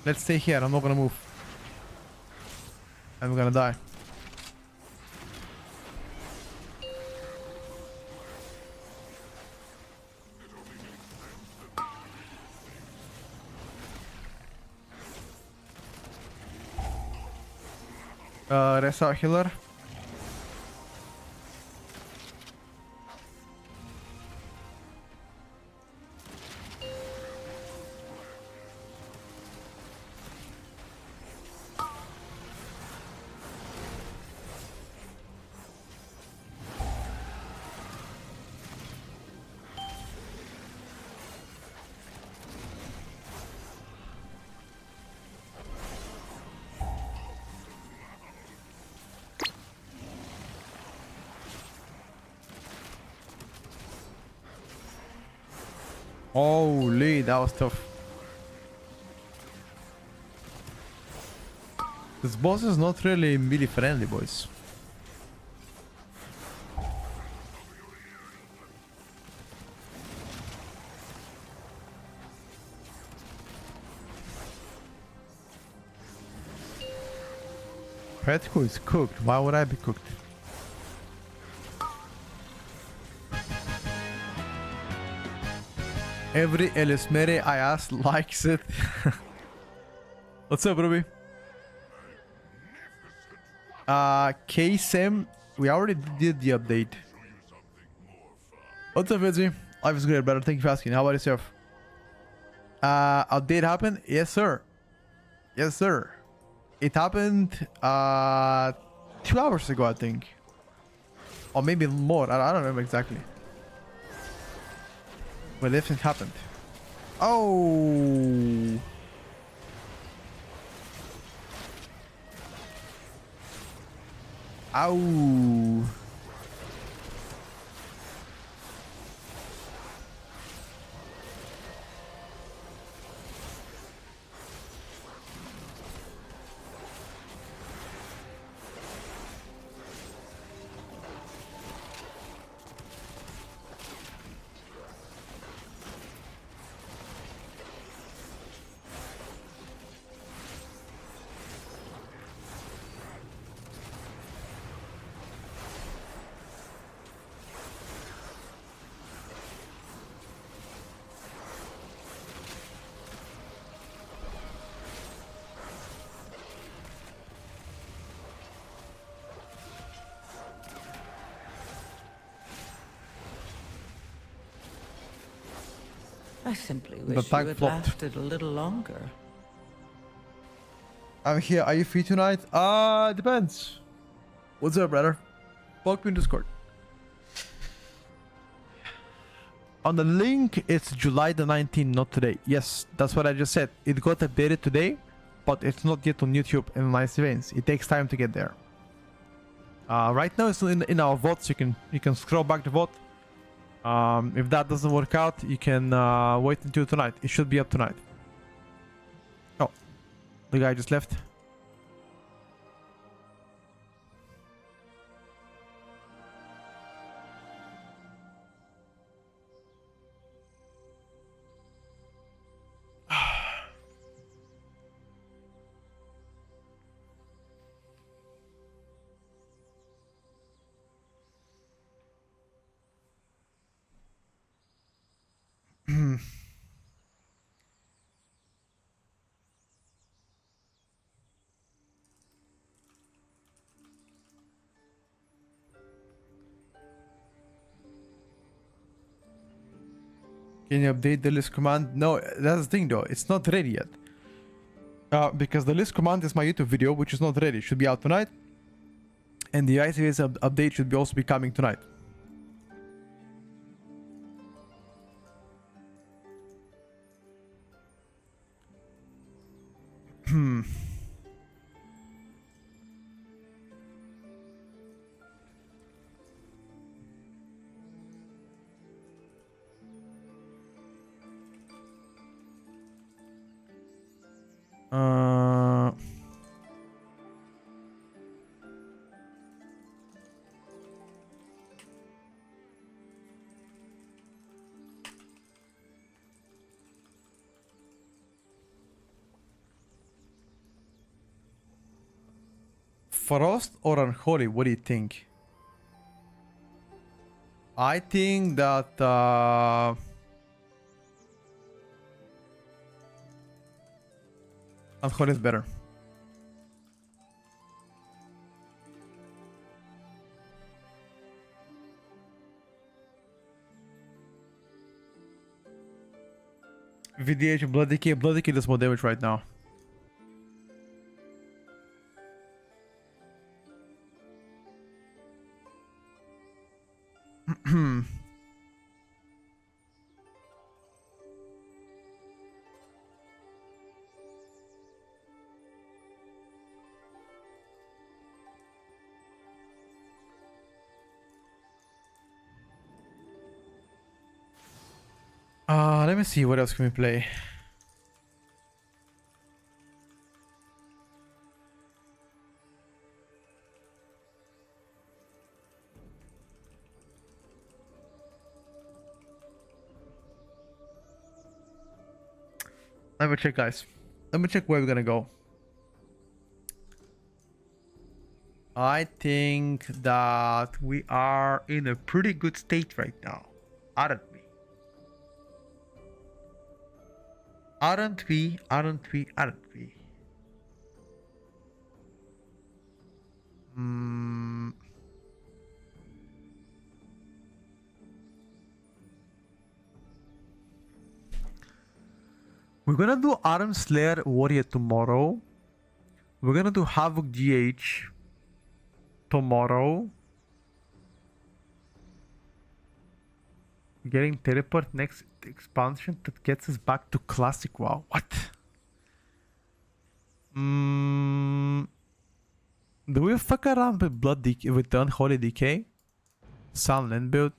let's stay here. I'm not gonna move. I'm gonna die. Rest our healer. Holy, that was tough. This boss is not really melee friendly, boys. Petco is cooked. Why would I be cooked? Every Elismere I ask likes it. What's up, Ruby? KSM, we already did the update. What's up, Fitzy? Life is great, brother. Thank you for asking. How about yourself? Update happened? Yes, sir. Yes, sir. It happened 2 hours ago, I think. Or maybe more. I don't remember exactly. But it happened. Oh. Ow. I simply The wish pack you had flopped. lasted a little longer. I'm here. Are you free tonight? Depends. What's up, brother? Welcome to Discord. On the link, it's July the 19th, not today. Yes, that's what I just said. It got updated today, but it's not yet on YouTube and nice events. It takes time to get there. Right now, it's in our votes. You can scroll back the vote. If that doesn't work out, you can wait until tonight. It should be up tonight. Oh, the guy just left. Can you update the list command? No, that's the thing though. It's not ready yet. Because the list command is my YouTube video, which is not ready. It should be out tonight. And the ICS update should also be coming tonight. Frost or Unholy? What do you think? I think that Unholy is better. VDH Blood Decay. Blood Decay does more damage right now. Let me see, what else can we play? Let me check, guys. Let me check where we're gonna go. I think that we are in a pretty good state right now, aren't we? Aren't we? Aren't we? Aren't we? We're gonna do Arm Slayer Warrior tomorrow. We're gonna do Havoc GH tomorrow. Getting teleport next expansion that gets us back to classic WoW. What? Do we fuck around with Blood Decay, with the Unholy Decay? Sunland build?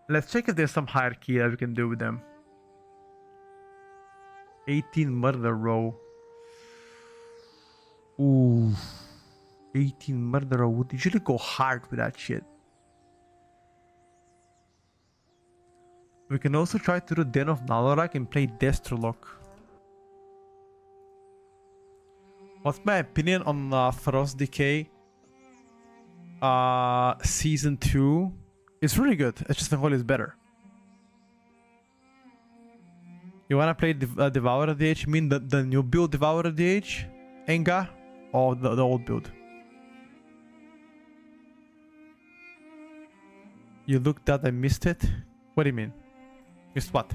Let's check if there's some hierarchy that we can do with them. 18 murder row. Ooh. 18 murder row would usually go hard with that shit. We can also try to do Den of Nalorak and play Destrolok. What's my opinion on Frost Decay? Season 2? It's really good. It's just the whole is better. You wanna play Devourer DH? You mean the new build Devourer DH? Enga? Or the old build? You looked at, I missed it? What do you mean? Missed what?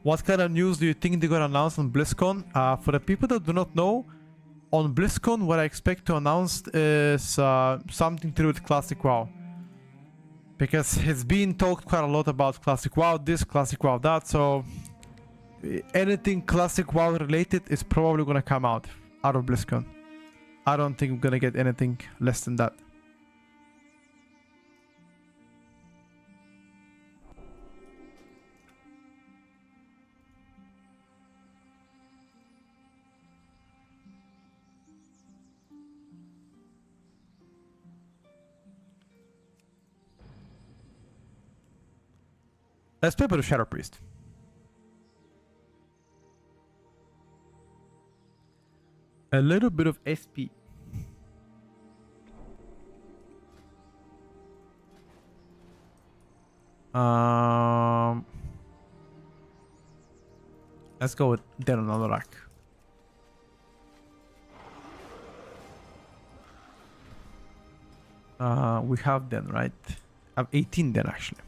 What kind of news do you think they're gonna announce on BlizzCon? For the people that do not know, on BlizzCon, what I expect to announce is something to do with Classic WoW. Because it's been talked quite a lot about Classic WoW this, Classic WoW that, so anything Classic WoW related is probably gonna come out of BlizzCon. I don't think we're gonna get anything less than that. Let's play with the Shadow Priest. A little bit of SP. Let's go with Den of Nalorak. We have Den, right? I have 18 Den actually.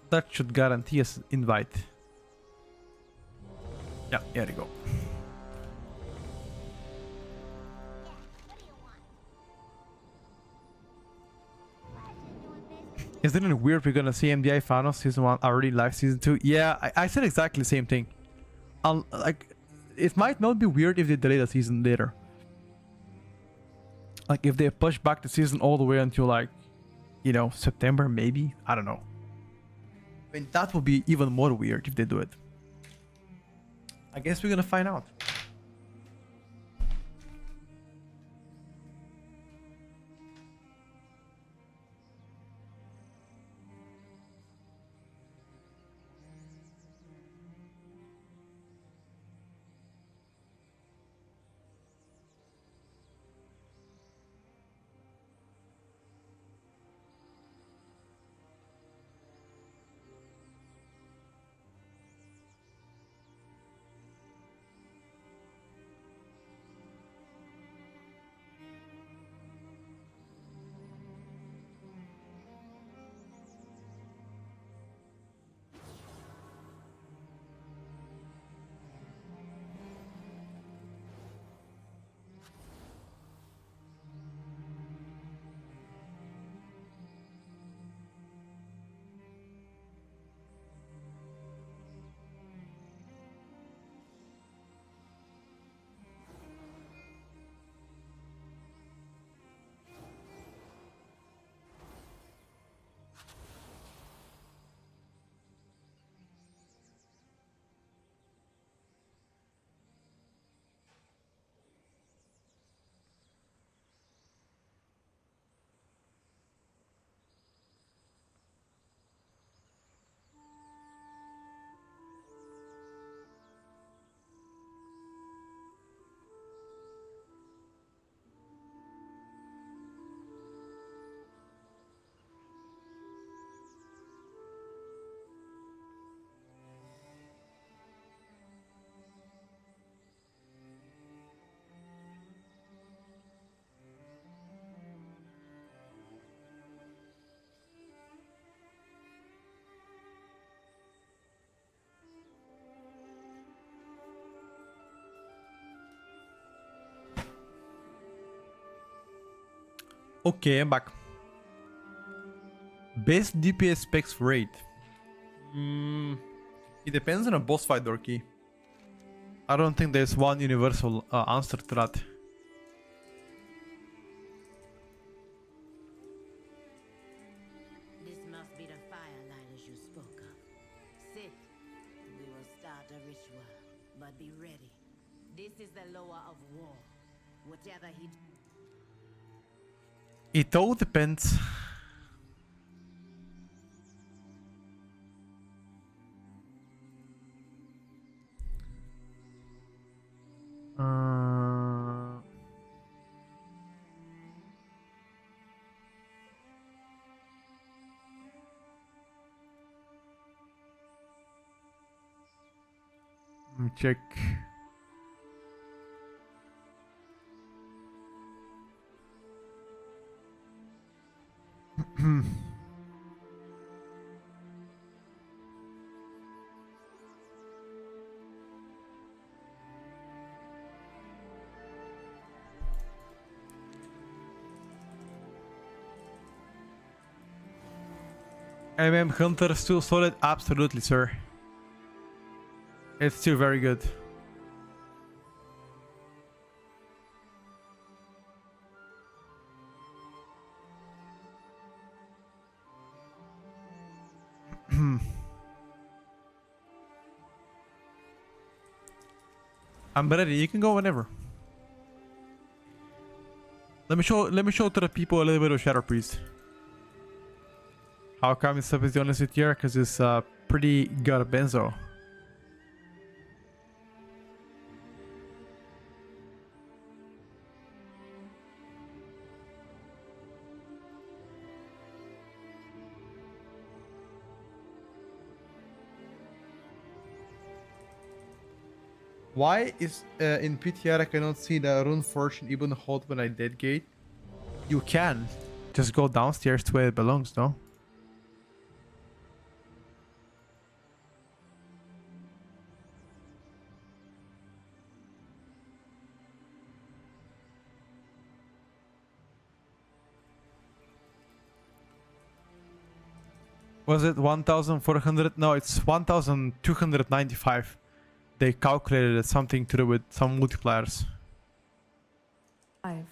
That should guarantee us invite. Yeah, here we go. Isn't it weird we're gonna see MDI Finals Season 1 already live Season 2? Yeah, I said exactly the same thing. Like, it might not be weird if they delay the season later. Like, if they push back the season all the way until, like, you know, September, maybe? I don't know. I mean, that would be even more weird if they do it. I guess we're gonna find out. Okay, I'm back. Best DPS specs for raid. It depends on a boss fight, Dorky. I don't think there's one universal answer to that. This must be the firelighters you spoke of. Sit. We will start a ritual, but be ready. This is the lower of war. Whatever he... It all depends. Let me check. Hunter still solid? Absolutely, sir. It's still very good. I'm ready. You can go whenever. Let me show to the people a little bit of Shadow Priest. How come it's the only sit here? Because it's pretty garbenzo. Why is in PTR I cannot see the rune fortune even hold when I dead gate? You can. Just go downstairs to where it belongs, no? Was it 1,400? No, it's 1,295. They calculated it something to do with some multipliers. 5,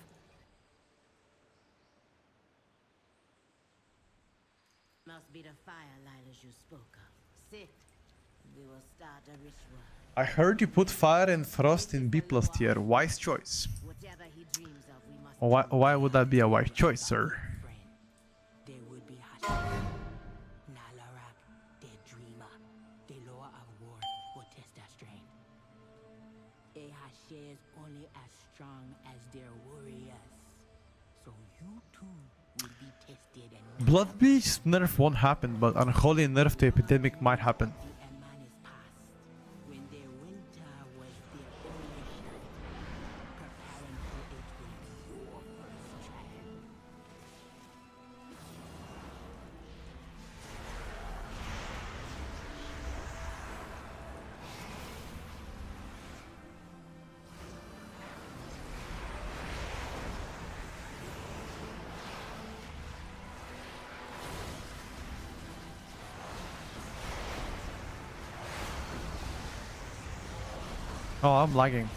Must be the fire liners you spoke of. Sit. We will start a ritual. I heard you put fire and frost in B+ tier. Wise choice. Whatever he dreams of, we must Why would that be a wise choice, sir? There would be Hashem, Nalarak, the dreamer, the lower of war, or test that strain. A Hashem is only as strong as their warriors. So you too will be tested and Blood Beast nerf won't happen, but Unholy nerf to Epidemic might happen. the Eman is past. When their winter was their only shirt, preparing for it will be your first trial. Oh, I'm lagging.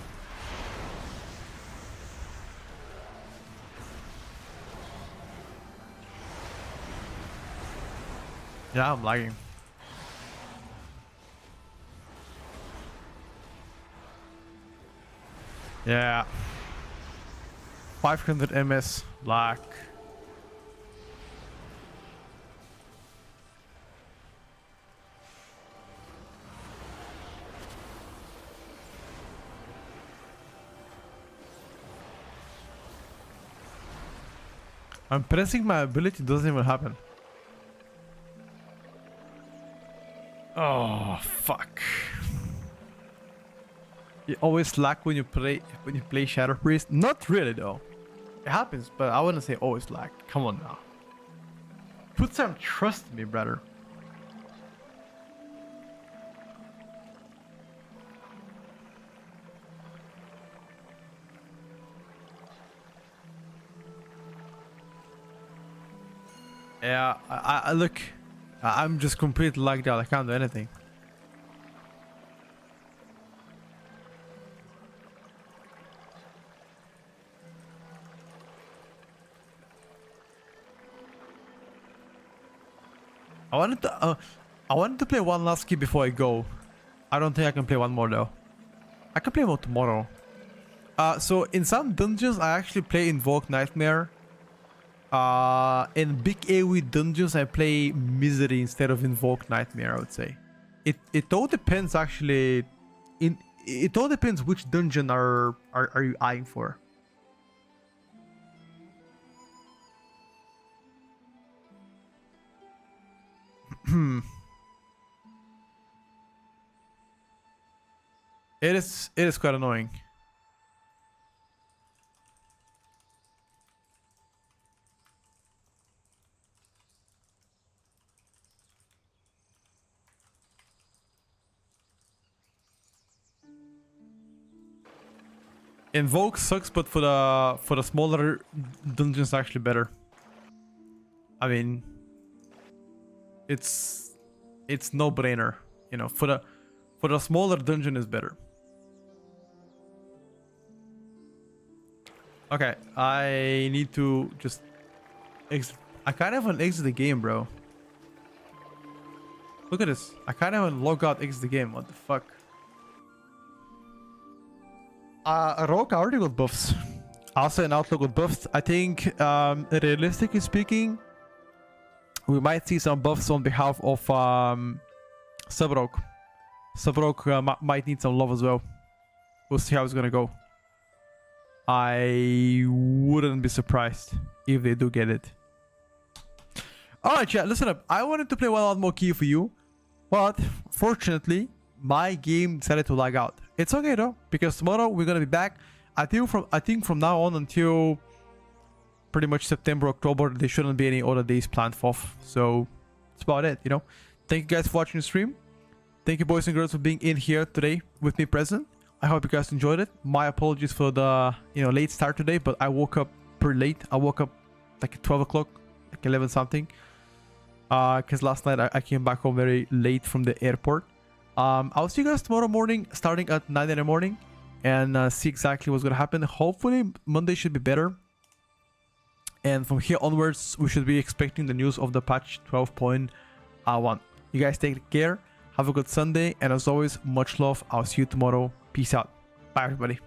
Yeah, I'm lagging. Yeah. 500 MS lag. I'm pressing my ability, doesn't even happen. Oh fuck. You always lag when you play Shadow Priest? Not really though. It happens, but I wouldn't say always lag. Come on now. Put some trust in me, brother. Yeah, I look, I'm just completely lagged out. I can't do anything. I wanted to play one last key before I go. I don't think I can play one more though. I can play more tomorrow. So in some dungeons I actually play Invoke Nightmare. In big AoE dungeons I play Misery instead of Invoke Nightmare, I would say. It all depends actually. It all depends which dungeon are you eyeing for. It is quite annoying. Invoke sucks, but for the smaller dungeons actually better. I mean, it's no brainer, you know. For the smaller dungeon is better. Okay, I need to just exit. I can't even exit the game, bro. Look at this. I can't even log out, exit the game. What the fuck? Rogue already got buffs. Also an Outlook with buffs. I think, realistically speaking, we might see some buffs on behalf of Sub-Rogue. Sub-Rogue might need some love as well. We'll see how it's gonna go. I wouldn't be surprised if they do get it. Alright, chat, listen up. I wanted to play one lot more key for you, but fortunately, my game decided to lag out. It's okay though, because tomorrow we're gonna be back. I think from now on until pretty much September, October, there shouldn't be any other days planned off. So that's about it, you know. Thank you guys for watching the stream. Thank you boys and girls for being in here today with me present. I hope you guys enjoyed it. My apologies for the late start today, but I woke up pretty late. I woke up like at 12 o'clock, like 11 something. because last night I came back home very late from the airport. I'll see you guys tomorrow morning starting at 9 in the morning and see exactly what's gonna happen. Hopefully Monday should be better, and from here onwards we should be expecting the news of the patch 12.1. You guys take care, have a good Sunday, and as always, much love. I'll see you tomorrow. Peace out. Bye everybody.